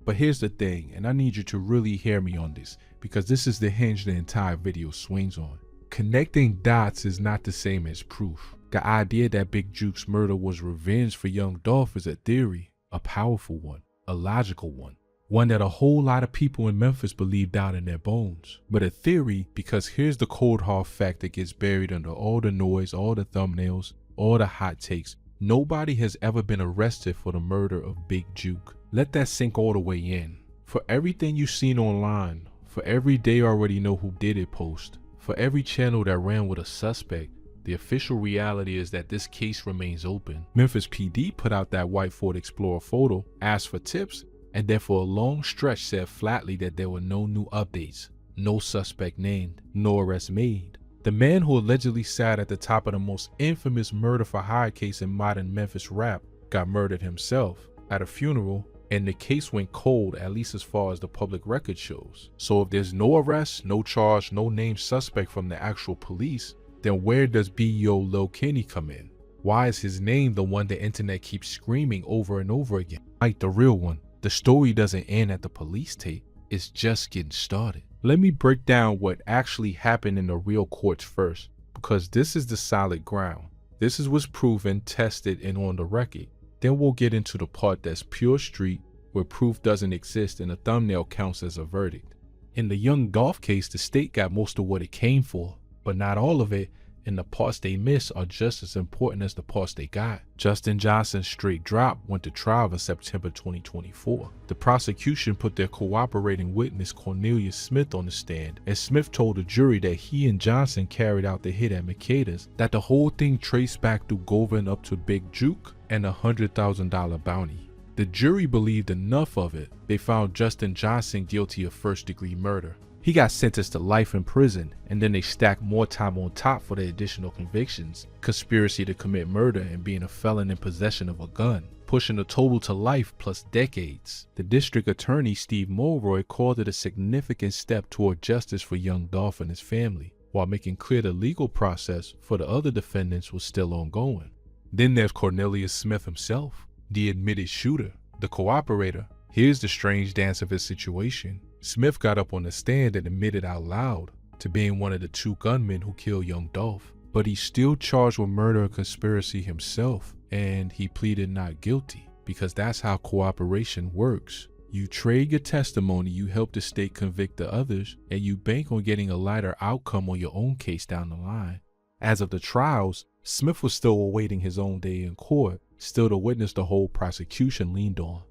But here's the thing, and I need you to really hear me on this, because this is the hinge the entire video swings on. Connecting dots is not the same as proof. The idea that Big Juke's murder was revenge for young Dolph is a theory, a powerful one, a logical one that a whole lot of people in Memphis believe down in their bones. But a theory, because here's the cold hard fact that gets buried under all the noise, all the thumbnails, all the hot takes. Nobody has ever been arrested for the murder of Big Juke. Let that sink all the way in. For everything you've seen online, for every "they already know who did it" post, for every channel that ran with a suspect, the official reality is that this case remains open. Memphis PD put out that white Ford Explorer photo, asked for tips, and then for a long stretch said flatly that there were no new updates, no suspect named, no arrest made. The man who allegedly sat at the top of the most infamous murder for hire case in modern Memphis rap got murdered himself at a funeral, and the case went cold, at least as far as the public record shows. So if there's no arrest, no charge, no named suspect from the actual police, then where does BEO Lil Kenny come in? Why is his name the one the internet keeps screaming over and over again? Like the real one. The story doesn't end at the police tape, it's just getting started. Let me break down what actually happened in the real courts first, because this is the solid ground. This is what's proven, tested, and on the record. Then we'll get into the part that's pure street, where proof doesn't exist and the thumbnail counts as a verdict. In the young Dolph case, the state got most of what it came for, but not all of it, and the parts they missed are just as important as the parts they got. Justin Johnson's straight drop went to trial in September 2024. The prosecution put their cooperating witness Cornelius Smith on the stand, and Smith told the jury that he and Johnson carried out the hit at Makeda's, that the whole thing traced back through Govan up to Big Juke and a $100,000 bounty. The jury believed enough of it. They found Justin Johnson guilty of first-degree murder. He got sentenced to life in prison, and then they stacked more time on top for the additional convictions: conspiracy to commit murder and being a felon in possession of a gun, pushing the total to life plus decades. The district attorney Steve Mulroy called it a significant step toward justice for young Dolph and his family, while making clear the legal process for the other defendants was still ongoing. Then there's Cornelius Smith himself, the admitted shooter, the cooperator. Here's the strange dance of his situation. Smith got up on the stand and admitted out loud to being one of the two gunmen who killed young Dolph, but he's still charged with murder and conspiracy himself, and he pleaded not guilty, because that's how cooperation works. You trade your testimony, you help the state convict the others, and you bank on getting a lighter outcome on your own case down the line. As of the trials, Smith was still awaiting his own day in court, still the witness the whole prosecution leaned on.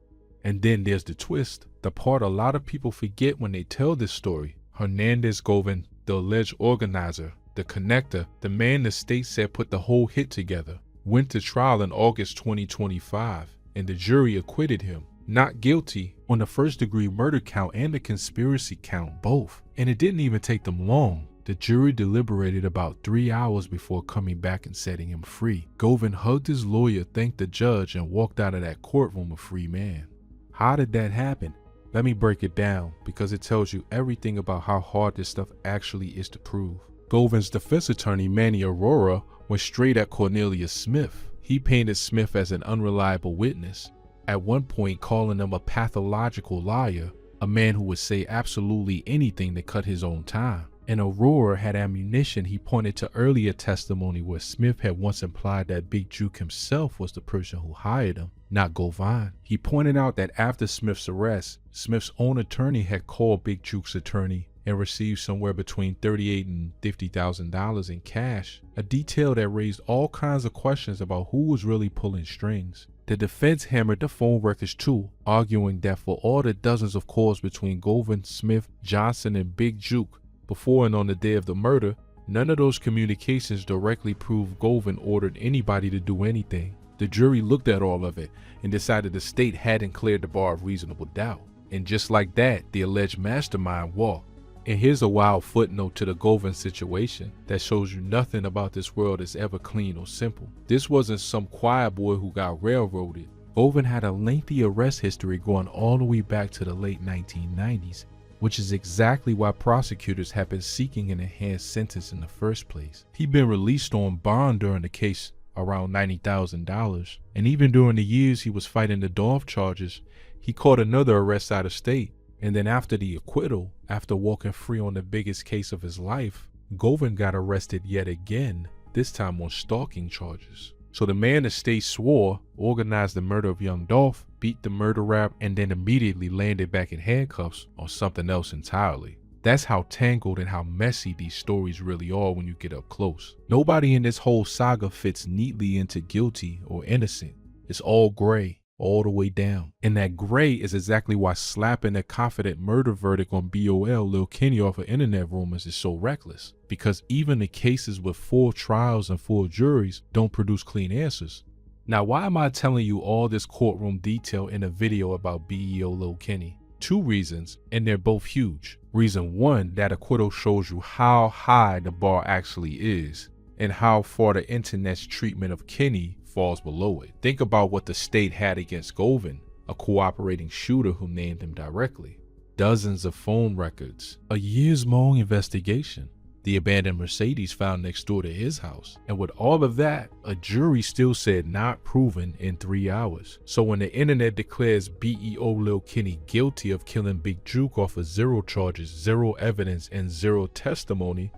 And then there's the twist, the part a lot of people forget when they tell this story. Hernandez Govan, the alleged organizer, the connector, the man the state said put the whole hit together, went to trial in August 2025. and the jury acquitted him. Not guilty on the first-degree murder count and the conspiracy count both. And it didn't even take them long. The jury deliberated about 3 hours before coming back and setting him free. Govan hugged his lawyer, thanked the judge, and walked out of that courtroom a free man. How did that happen? Let me break it down because it tells you everything about how hard this stuff actually is to prove. Govan's defense attorney, Manny Aurora, went straight at Cornelius Smith. He painted Smith as an unreliable witness, at one point calling him a pathological liar, a man who would say absolutely anything to cut his own time. And Aurora had ammunition. He pointed to earlier testimony where Smith had once implied that Big Juke himself was the person who hired him, not Govan. He pointed out that after Smith's arrest, Smith's own attorney had called Big Juke's attorney and received somewhere between $38,000 and $50,000 in cash, a detail that raised all kinds of questions about who was really pulling strings. The defense hammered the phone records too, arguing that for all the dozens of calls between Govan, Smith, Johnson, and Big Juke before and on the day of the murder, none of those communications directly proved Govan ordered anybody to do anything. The jury looked at all of it and decided the state hadn't cleared the bar of reasonable doubt. And just like that, the alleged mastermind walked. And here's a wild footnote to the Govan situation that shows you nothing about this world is ever clean or simple. This wasn't some choir boy who got railroaded. Govan had a lengthy arrest history going all the way back to the late 1990s, which is exactly why prosecutors have been seeking an enhanced sentence in the first place. He'd been released on bond during the case, around $90,000, and even during the years he was fighting the Dolph charges, he caught another arrest out of state. And then after the acquittal, after walking free on the biggest case of his life, Govan got arrested yet again, this time on stalking charges. So the man the state swore organized the murder of young Dolph, beat the murder rap, and then immediately landed back in handcuffs on something else entirely. That's how tangled and how messy these stories really are when you get up close. Nobody in this whole saga fits neatly into guilty or innocent. It's all gray, all the way down. And that gray is exactly why slapping a confident murder verdict on BOL Lil Kenny off of internet rumors is so reckless. Because even the cases with full trials and full juries don't produce clean answers. Now, why am I telling you all this courtroom detail in a video about BEO Lil Kenny? Two reasons, and they're both huge. Reason one, that acquittal shows you how high the bar actually is, and how far the internet's treatment of Kenny falls below it. Think about what the state had against Govan, a cooperating shooter who named him directly. Dozens of phone records, a years-long investigation, the abandoned Mercedes found next door to his house. And with all of that, a jury still said not proven in 3 hours. So when the internet declares BEO Lil Kenny guilty of killing Big Juke off of 0 charges, 0 evidence, and 0 testimony,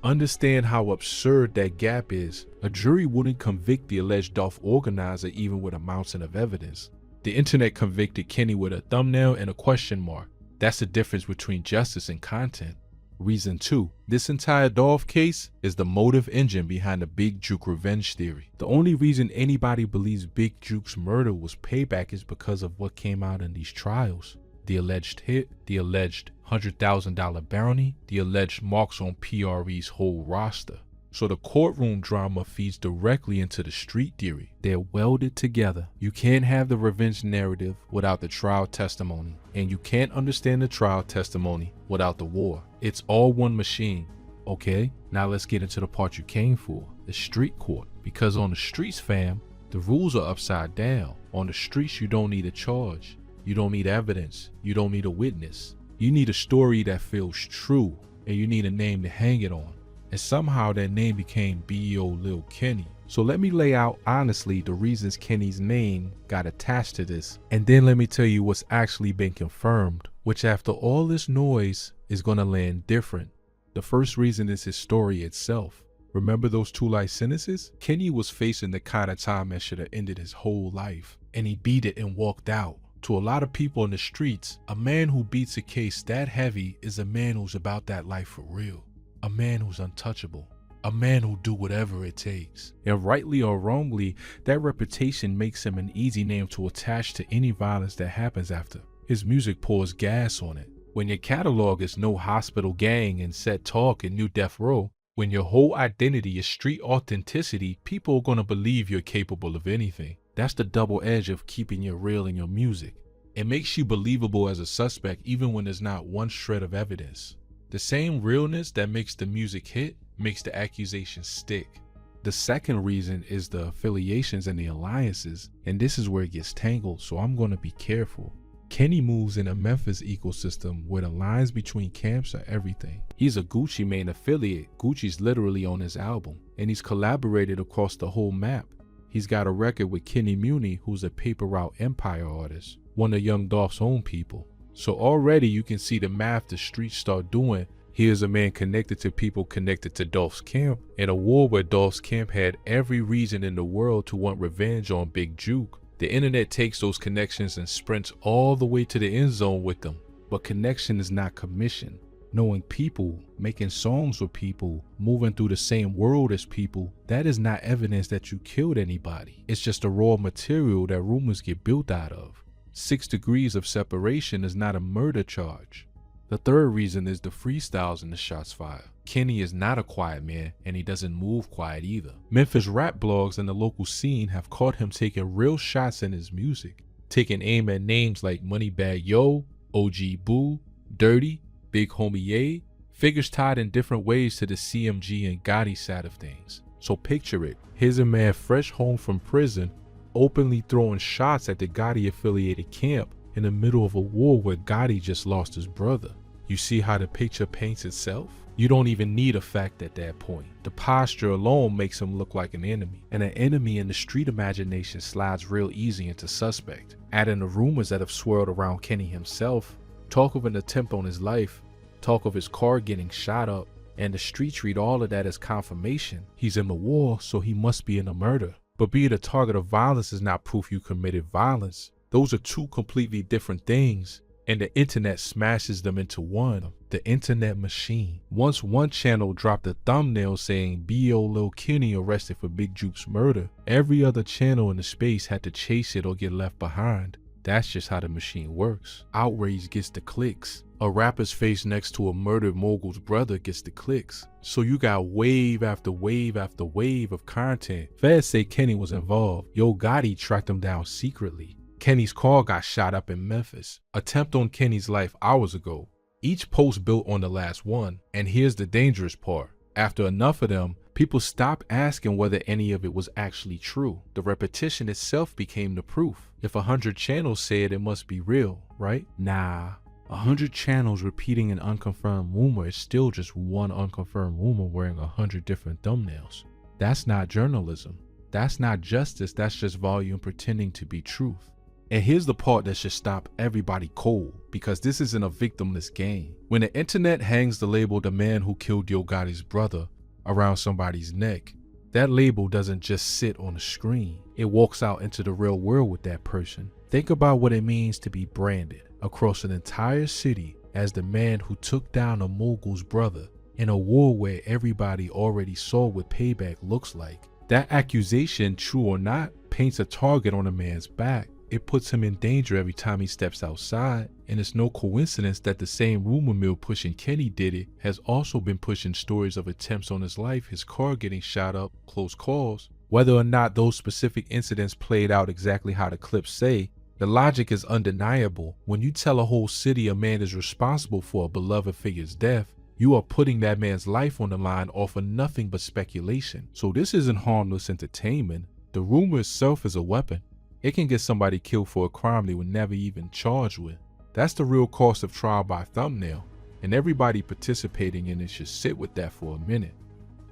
understand how absurd that gap is. A jury wouldn't convict the alleged Dolph organizer even with a mountain of evidence. The internet convicted Kenny with a thumbnail and a question mark. That's the difference between justice and content. Reason 2, this entire Dolph case is the motive engine behind the Big Juke revenge theory. The only reason anybody believes Big Juke's murder was payback is because of what came out in these trials. The alleged hit, the alleged $100,000 bounty, the alleged marks on PRE's whole roster. So the courtroom drama feeds directly into the street theory. They're welded together. You can't have the revenge narrative without the trial testimony, and you can't understand the trial testimony without the war. It's all one machine. Okay, now let's get into the part you came for, the street court. Because on the streets, fam, the rules are upside down. On the streets, you don't need a charge. You don't need evidence. You don't need a witness. You need a story that feels true, and you need a name to hang it on. And somehow that name became BEO Lil Kenny. So let me lay out honestly the reasons Kenny's name got attached to this. And then let me tell you what's actually been confirmed, which after all this noise is gonna land different. The first reason is his story itself. Remember those 2 life sentences? Kenny was facing the kind of time that should have ended his whole life. And he beat it and walked out. To a lot of people in the streets, a man who beats a case that heavy is a man who's about that life for real. A man who's untouchable. A man who'll do whatever it takes. And rightly or wrongly, that reputation makes him an easy name to attach to any violence that happens after. His music pours gas on it. When your catalog is No Hospital Gang and Set Talk and New Death Row, when your whole identity is street authenticity, people are gonna believe you're capable of anything. That's the double edge of keeping it real in your music. It makes you believable as a suspect even when there's not one shred of evidence. The same realness that makes the music hit makes the accusation stick. The second reason is the affiliations and the alliances, and this is where it gets tangled, so I'm going to be careful. Kenny moves in a Memphis ecosystem where the lines between camps are everything. He's a Gucci Mane affiliate. Gucci's literally on his album, and he's collaborated across the whole map. He's got a record with Kenny Muni, who's a Paper Route Empire artist, one of Young Dolph's own people. So already you can see the math the streets start doing. Here's a man connected to people connected to Dolph's camp, in a war where Dolph's camp had every reason in the world to want revenge on Big Juke. The internet takes those connections and sprints all the way to the end zone with them. But connection is not commission. Knowing people, making songs with people, moving through the same world as people, that is not evidence that you killed anybody. It's just a raw material that rumors get built out of. 6 degrees of separation is not a murder charge. The third reason is the freestyles and the shots fired. Kenny is not a quiet man, and he doesn't move quiet either. Memphis rap blogs and the local scene have caught him taking real shots in his music, taking aim at names like Moneybag Yo, OG Boo, Dirty, Big Homie Ye, figures tied in different ways to the CMG and Gotti side of things. So picture it, here's a man fresh home from prison, openly throwing shots at the Gotti affiliated camp in the middle of a war where Gotti just lost his brother. You see how the picture paints itself? You don't even need a fact at that point. The posture alone makes him look like an enemy, and an enemy in the street imagination slides real easy into suspect. Add in the rumors that have swirled around Kenny himself, talk of an attempt on his life, talk of his car getting shot up, and the streets read all of that as confirmation. He's in the war, so he must be in a murder. But being a target of violence is not proof you committed violence. Those are two completely different things, and the internet smashes them into one. The internet machine. Once one channel dropped a thumbnail saying B.O. Lil Kenny arrested for Big Juke's murder, every other channel in the space had to chase it or get left behind. That's just how the machine works. Outrage gets the clicks. A rapper's face next to a murdered mogul's brother gets the clicks. So you got wave after wave after wave of content. Feds say Kenny was involved. Yo Gotti tracked him down secretly. Kenny's car got shot up in Memphis. Attempt on Kenny's life hours ago. Each post built on the last one. And here's the dangerous part. After enough of them, people stopped asking whether any of it was actually true. The repetition itself became the proof. If 100 channels said it must be real, right? Nah. 100 channels repeating an unconfirmed rumor is still just one unconfirmed rumor wearing 100 different thumbnails. That's not journalism. That's not justice. That's just volume pretending to be truth. And here's the part that should stop everybody cold, because this isn't a victimless game. When the internet hangs the label "the man who killed Yo Gotti's brother" around somebody's neck, that label doesn't just sit on the screen. It walks out into the real world with that person. Think about what it means to be branded across an entire city as the man who took down a mogul's brother in a war where everybody already saw what payback looks like. That accusation, true or not, paints a target on a man's back. It puts him in danger every time he steps outside, and it's no coincidence that the same rumor mill pushing Kenny did it has also been pushing stories of attempts on his life, his car getting shot up, close calls. Whether or not those specific incidents played out exactly how the clips say, the logic is undeniable. When you tell a whole city a man is responsible for a beloved figure's death, you are putting that man's life on the line off of nothing but speculation. So this isn't harmless entertainment. The rumor itself is a weapon. It can get somebody killed for a crime they were never even charged with. That's the real cost of trial by thumbnail, and everybody participating in it should sit with that for a minute.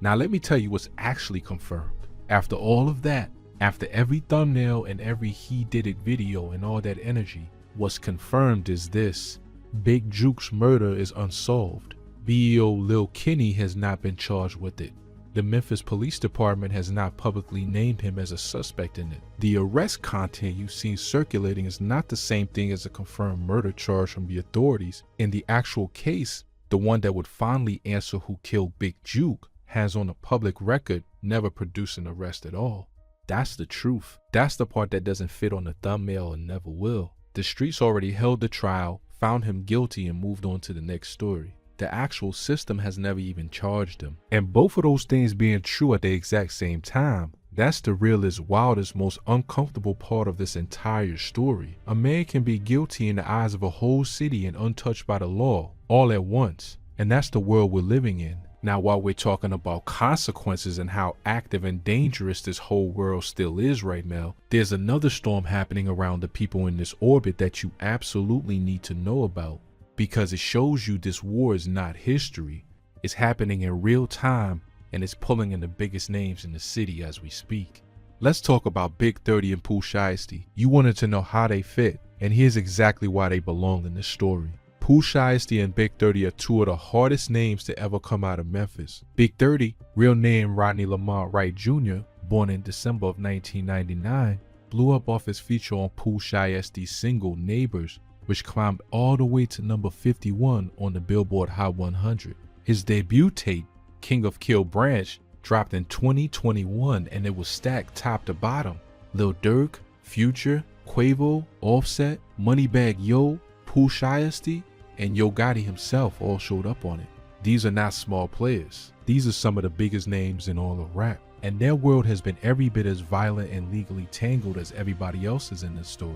Now let me tell you what's actually confirmed. After all of that, after every thumbnail and every he did it video and all that energy, what's confirmed is this: Big Juke's murder is unsolved. B.O. Lil Kenny has not been charged with it. The Memphis Police Department has not publicly named him as a suspect in it. The arrest content you've seen circulating is not the same thing as a confirmed murder charge from the authorities. In the actual case, the one that would finally answer who killed Big Juke has on a public record never produced an arrest at all. That's the truth. That's the part that doesn't fit on the thumbnail and never will. The streets already held the trial, found him guilty, and moved on to the next story. The actual system has never even charged him. And both of those things being true at the exact same time, That's the realest, wildest, most uncomfortable part of this entire story. A man can be guilty in the eyes of a whole city and untouched by the law, all at once. And that's the world we're living in. Now, while we're talking about consequences and how active and dangerous this whole world still is right now, there's another storm happening around the people in this orbit that you absolutely need to know about, because it shows you this war is not history. It's happening in real time, and it's pulling in the biggest names in the city as we speak. Let's talk about Big 30 and Pooh Shiesty. You wanted to know how they fit, and here's exactly why they belong in this story. Pooh Shiesty and Big 30 are two of the hardest names to ever come out of Memphis. Big 30, real name Rodney Lamont Wright Jr., born in December of 1999, blew up off his feature on Pooh Shiesty's single Neighbors, which climbed all the way to number 51 on the Billboard Hot 100. His debut tape, King of Kill Branch, dropped in 2021 and it was stacked top to bottom. Lil Durk, Future, Quavo, Offset, Moneybagg Yo, Pooh Shiesty, and Yo Gotti himself all showed up on it. These are not small players. These are some of the biggest names in all of rap, and their world has been every bit as violent and legally tangled as everybody else's in this story.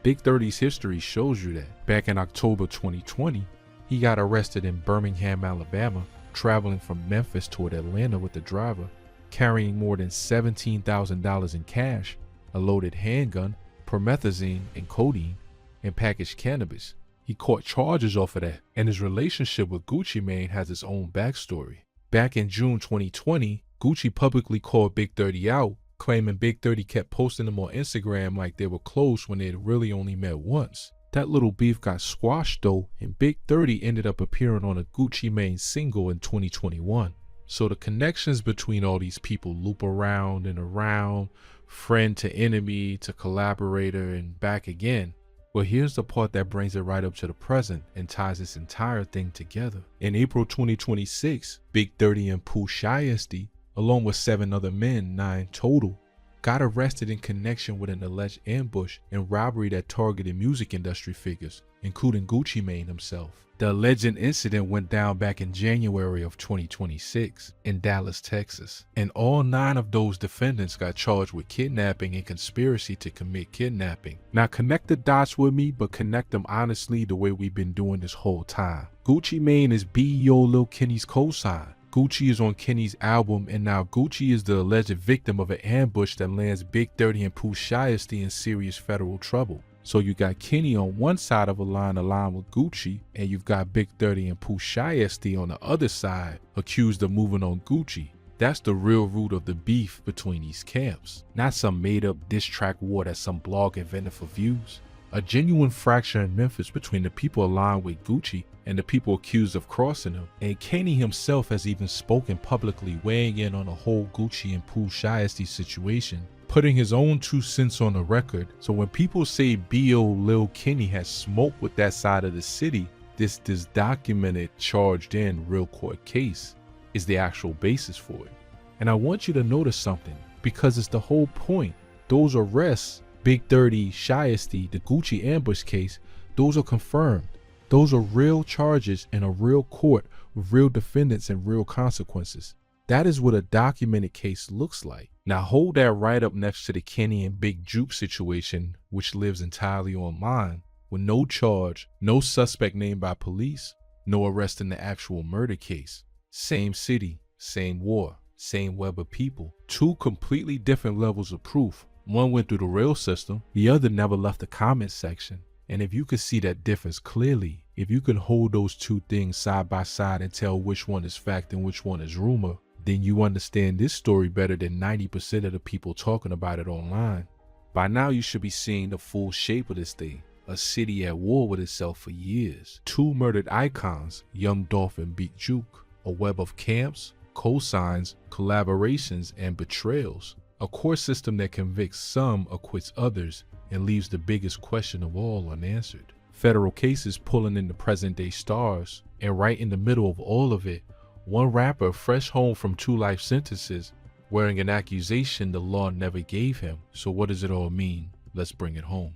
Big 30's history shows you that. Back in October 2020, he got arrested in Birmingham, Alabama, traveling from Memphis toward Atlanta with the driver, carrying more than $17,000 in cash, a loaded handgun, promethazine and codeine, and packaged cannabis. He caught charges off of that, and his relationship with Gucci Mane has its own backstory. Back in June 2020, Gucci publicly called Big 30 out, claiming Big 30 kept posting them on Instagram like they were close when they had really only met once. That little beef got squashed though, and Big 30 ended up appearing on a Gucci Mane single in 2021. So the connections between all these people loop around and around, friend to enemy to collaborator and back again. Well, here's the part that brings it right up to the present and ties this entire thing together. In April 2026, Big 30 and Pooh Shiesty, along with 7 other men, 9 total, got arrested in connection with an alleged ambush and robbery that targeted music industry figures, including Gucci Mane himself. The alleged incident went down back in January of 2026 in Dallas, Texas, and all 9 of those defendants got charged with kidnapping and conspiracy to commit kidnapping. Now connect the dots with me, but connect them honestly the way we've been doing this whole time. Gucci Mane is B.O. Lil Kenny's cosign. Gucci is on Kenny's album, and now Gucci is the alleged victim of an ambush that lands Big 30 and Pooh Shiesty in serious federal trouble. So you got Kenny on one side of a line aligned with Gucci, and you've got Big 30 and Pooh Shiesty on the other side, accused of moving on Gucci. That's the real root of the beef between these camps, not some made-up diss track war that some blog invented for views. A genuine fracture in Memphis between the people aligned with Gucci and the people accused of crossing him. And Kenny himself has even spoken publicly, weighing in on the whole Gucci and Pooh Shiesty situation, putting his own 2 cents on the record. So when people say B.O. Lil Kenny has smoke with that side of the city, this documented, charged in real court case is the actual basis for it. And I want you to notice something, because it's the whole point. Those arrests, Big 30, Shiesty, the Gucci ambush case, those are confirmed. Those are real charges in a real court with real defendants and real consequences. That is what a documented case looks like. Now hold that right up next to the Kenny and Big Juke situation, which lives entirely online, with no charge, no suspect named by police, no arrest in the actual murder case. Same city, same war, same web of people. 2 completely different levels of proof. One went through the real system, the other never left the comment section. And if you could see that difference clearly, if you can hold those 2 things side by side and tell which one is fact and which one is rumor, then you understand this story better than 90% of the people talking about it online. By now you should be seeing the full shape of this thing, a city at war with itself for years. 2 murdered icons, Young Dolph and Big Juke, a web of camps, cosigns, collaborations, and betrayals. A court system that convicts some, acquits others, and leaves the biggest question of all unanswered. Federal cases pulling in the present day stars, and right in the middle of all of it, one rapper fresh home from 2 life sentences, wearing an accusation the law never gave him. So what does it all mean? Let's bring it home.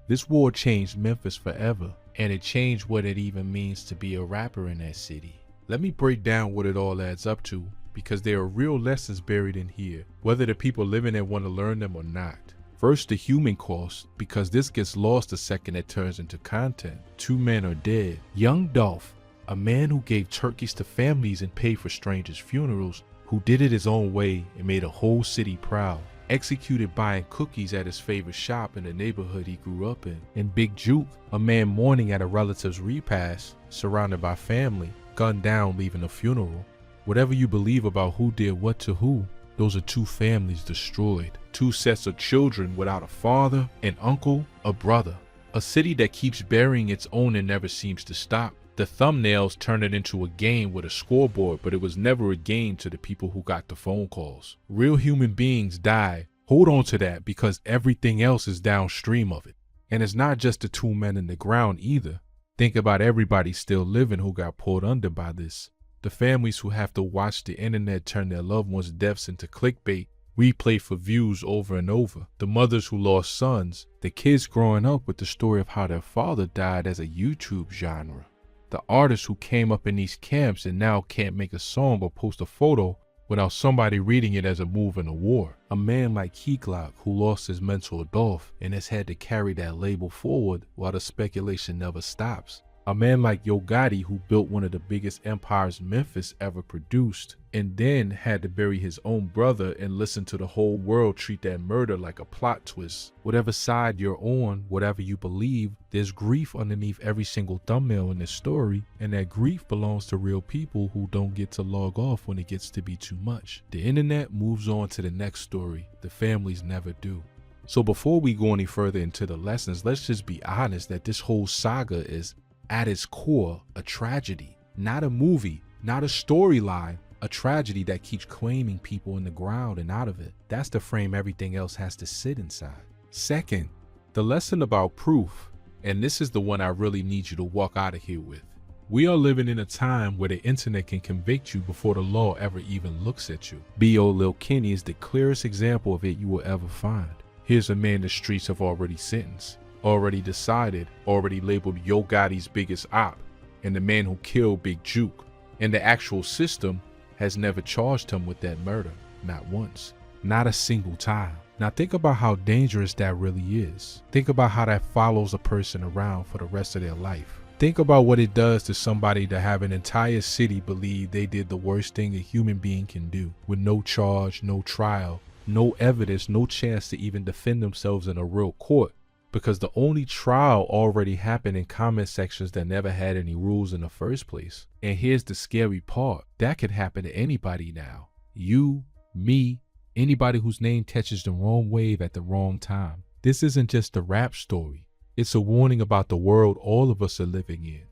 This war changed Memphis forever, and it changed what it even means to be a rapper in that city. Let me break down what it all adds up to, because there are real lessons buried in here, whether the people living it want to learn them or not. First, the human cost, because this gets lost the second it turns into content. 2 men are dead. Young Dolph, a man who gave turkeys to families and paid for strangers' funerals, who did it his own way and made a whole city proud, executed buying cookies at his favorite shop in the neighborhood he grew up in. And Big Juke, a man mourning at a relative's repast, surrounded by family, gunned down leaving a funeral. Whatever you believe about who did what to who, those are 2 families destroyed. 2 sets of children without a father, an uncle, a brother. A city that keeps burying its own and never seems to stop. The thumbnails turned it into a game with a scoreboard, but it was never a game to the people who got the phone calls. Real human beings die. Hold on to that, because everything else is downstream of it. And it's not just the 2 men in the ground either. Think about everybody still living who got pulled under by this. The families who have to watch the internet turn their loved ones' deaths into clickbait, replay for views over and over. The mothers who lost sons. The kids growing up with the story of how their father died as a YouTube genre. The artists who came up in these camps and now can't make a song or post a photo without somebody reading it as a move in a war. A man like Heeklock who lost his mentor Dolph and has had to carry that label forward while the speculation never stops. A man like Yo Gotti who built one of the biggest empires Memphis ever produced and then had to bury his own brother and listen to the whole world treat that murder like a plot twist. Whatever side you're on, whatever you believe, there's grief underneath every single thumbnail in this story, and that grief belongs to real people who don't get to log off when it gets to be too much. The internet moves on to the next story. The families never do. So before we go any further into the lessons, let's just be honest that this whole saga is at its core a tragedy, not a movie, not a storyline, a tragedy that keeps claiming people in the ground and out of it. That's the frame everything else has to sit inside. Second, the lesson about proof, and this is the one I really need you to walk out of here with. We are living in a time where the internet can convict you before the law ever even looks at you. B.O. Lil Kenny is the clearest example of it you will ever find. Here's a man the streets have already sentenced, already decided, already labeled Yo Gotti's biggest op, and the man who killed Big Juke. And the actual system has never charged him with that murder, not once, not a single time. Now think about how dangerous that really is. Think about how that follows a person around for the rest of their life. Think about what it does to somebody to have an entire city believe they did the worst thing a human being can do, with no charge, no trial, no evidence, no chance to even defend themselves in a real court, because the only trial already happened in comment sections that never had any rules in the first place. And here's the scary part. That could happen to anybody now. You, me, anybody whose name catches the wrong wave at the wrong time. This isn't just a rap story. It's a warning about the world all of us are living in.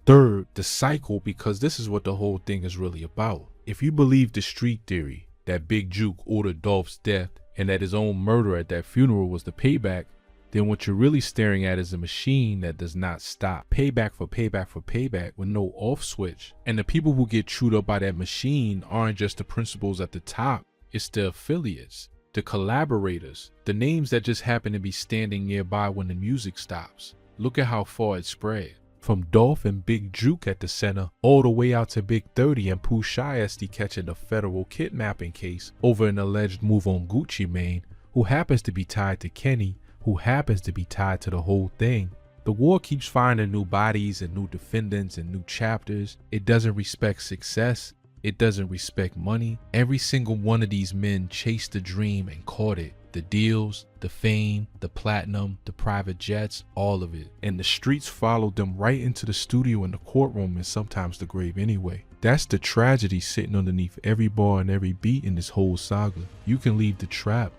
Third, the cycle, because this is what the whole thing is really about. If you believe the street theory that Big Juke ordered Dolph's death and that his own murder at that funeral was the payback, then what you're really staring at is a machine that does not stop. Payback for payback for payback with no off switch. And the people who get chewed up by that machine aren't just the principals at the top, it's the affiliates, the collaborators, the names that just happen to be standing nearby when the music stops. Look at how far it spread. From Dolph and Big Juke at the center, all the way out to Big 30 and Pooh Shiesty catching a federal kidnapping case over an alleged move on Gucci Mane, who happens to be tied to Kenny, who happens to be tied to the whole thing. The war keeps finding new bodies and new defendants and new chapters. It doesn't respect success. It doesn't respect money. Every single one of these men chased the dream and caught it. The deals, the fame, the platinum, the private jets, all of it. And the streets followed them right into the studio and the courtroom and sometimes the grave anyway. That's the tragedy sitting underneath every bar and every beat in this whole saga. You can leave the trap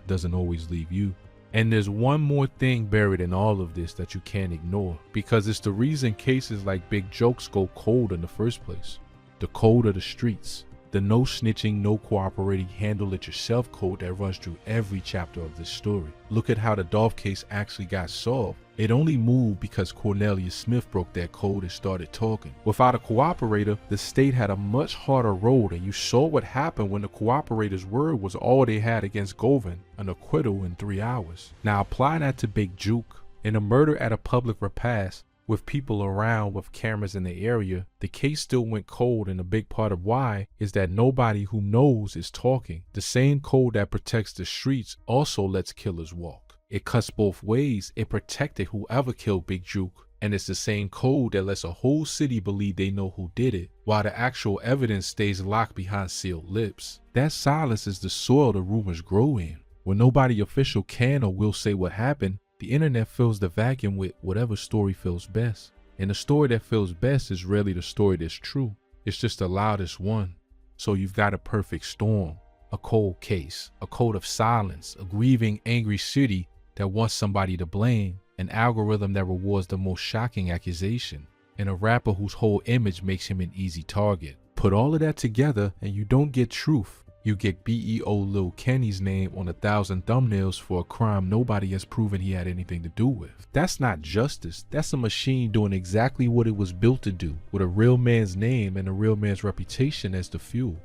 doesn't always leave you. And there's one more thing buried in all of this that you can't ignore, because it's the reason cases like Big Jokes go cold in the first place. The code of the streets. The no snitching, no cooperating, handle it yourself code that runs through every chapter of this story. Look at how the Dolph case actually got solved. It only moved because Cornelius Smith broke that code and started talking. Without a cooperator, the state had a much harder road, and you saw what happened when the cooperator's word was all they had against Govan, an acquittal in 3 hours. Now apply that to Big Juke. In a murder at a public repast, With people around with cameras in the area, the case still went cold, and a big part of why is that nobody who knows is talking. The same code that protects the streets also lets killers walk. It cuts both ways. It protected whoever killed Big Juke, and it's the same code that lets a whole city believe they know who did it, while the actual evidence stays locked behind sealed lips. That silence is the soil the rumors grow in. When nobody official can or will say what happened, the internet fills the vacuum with whatever story feels best. And the story that feels best is rarely the story that's true. It's just the loudest one. So you've got a perfect storm, a cold case, a code of silence, a grieving, angry city that wants somebody to blame, an algorithm that rewards the most shocking accusation, and a rapper whose whole image makes him an easy target. Put all of that together and you don't get truth. You get BEO Lil Kenny's name on 1,000 thumbnails for a crime nobody has proven he had anything to do with. That's not justice. That's a machine doing exactly what it was built to do, with a real man's name and a real man's reputation as the fuel.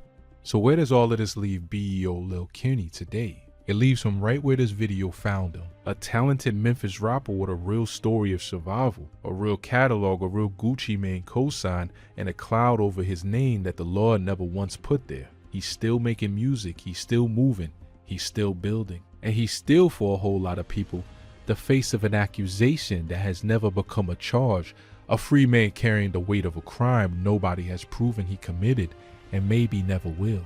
So where does all of this leave BEO Lil Kenny today? It leaves him right where this video found him. A talented Memphis rapper with a real story of survival, a real catalog, a real Gucci Mane cosign, and a cloud over his name that the Lord never once put there. He's still making music, he's still moving, he's still building, and he's still, for a whole lot of people, the face of an accusation that has never become a charge, a free man carrying the weight of a crime nobody has proven he committed and maybe never will.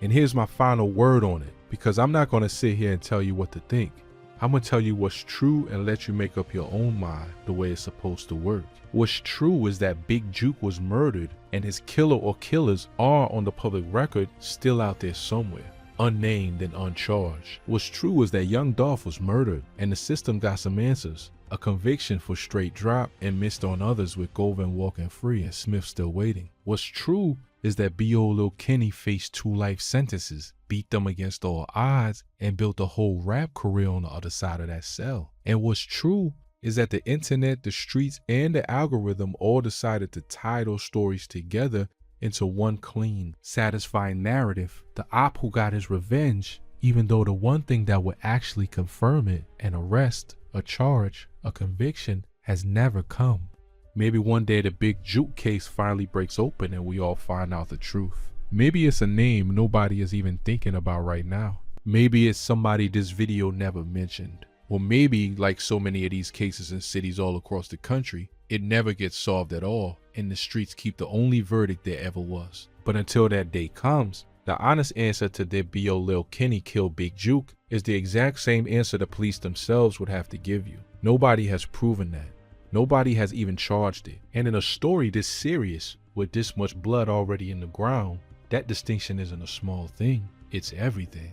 And here's my final word on it, because I'm not going to sit here and tell you what to think. I'm going to tell you what's true and let you make up your own mind the way it's supposed to work. What's true is that Big Juke was murdered and his killer or killers are on the public record still out there somewhere, unnamed and uncharged. What's true is that young Dolph was murdered and the system got some answers. A conviction for straight drop and missed on others with Govan walking free and Smith still waiting. What's true is that B.O. Lil Kenny faced 2 life sentences, beat them against all odds, and built a whole rap career on the other side of that cell. And what's true is that the internet, the streets, and the algorithm all decided to tie those stories together into one clean, satisfying narrative. The op who got his revenge, even though the one thing that would actually confirm it, an arrest, a charge, a conviction, has never come. Maybe one day the Big Juke case finally breaks open and we all find out the truth. Maybe it's a name nobody is even thinking about right now. Maybe it's somebody this video never mentioned. Or maybe, like so many of these cases in cities all across the country, it never gets solved at all and the streets keep the only verdict there ever was. But until that day comes, the honest answer to did B.O. Lil Kenny kill Big Juke is the exact same answer the police themselves would have to give you. Nobody has proven that. Nobody has even charged it. And in a story this serious, with this much blood already in the ground, that distinction isn't a small thing, it's everything.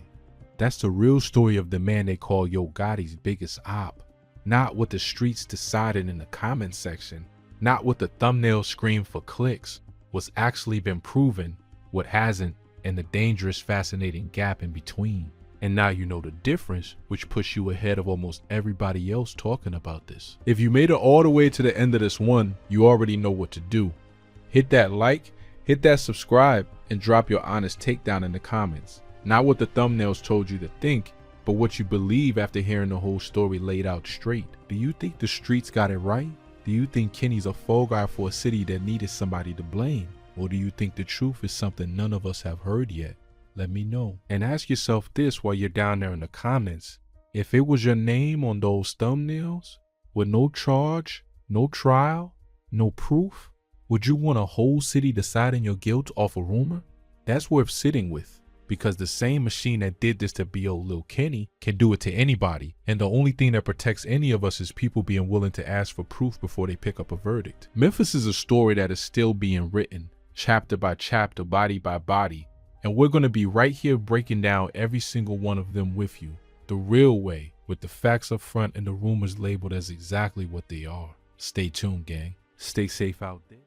That's the real story of the man they call Yo Gotti's biggest op. Not what the streets decided in the comment section, not what the thumbnails scream for clicks, what's actually been proven, what hasn't, and the dangerous, fascinating gap in between. And now you know the difference, which puts you ahead of almost everybody else talking about this. If you made it all the way to the end of this one, you already know what to do. Hit that like, hit that subscribe, and drop your honest takedown in the comments. Not what the thumbnails told you to think, but what you believe after hearing the whole story laid out straight. Do you think the streets got it right? Do you think Kenny's a fall guy for a city that needed somebody to blame? Or do you think the truth is something none of us have heard yet? Let me know. And ask yourself this while you're down there in the comments. If it was your name on those thumbnails, with no charge, no trial, no proof, would you want a whole city deciding your guilt off a rumor? That's worth sitting with, because the same machine that did this to B.O. Lil Kenny can do it to anybody, and the only thing that protects any of us is people being willing to ask for proof before they pick up a verdict. Memphis is a story that is still being written, chapter by chapter, body by body, and we're going to be right here breaking down every single one of them with you, the real way, with the facts up front and the rumors labeled as exactly what they are. Stay tuned, gang. Stay safe out there.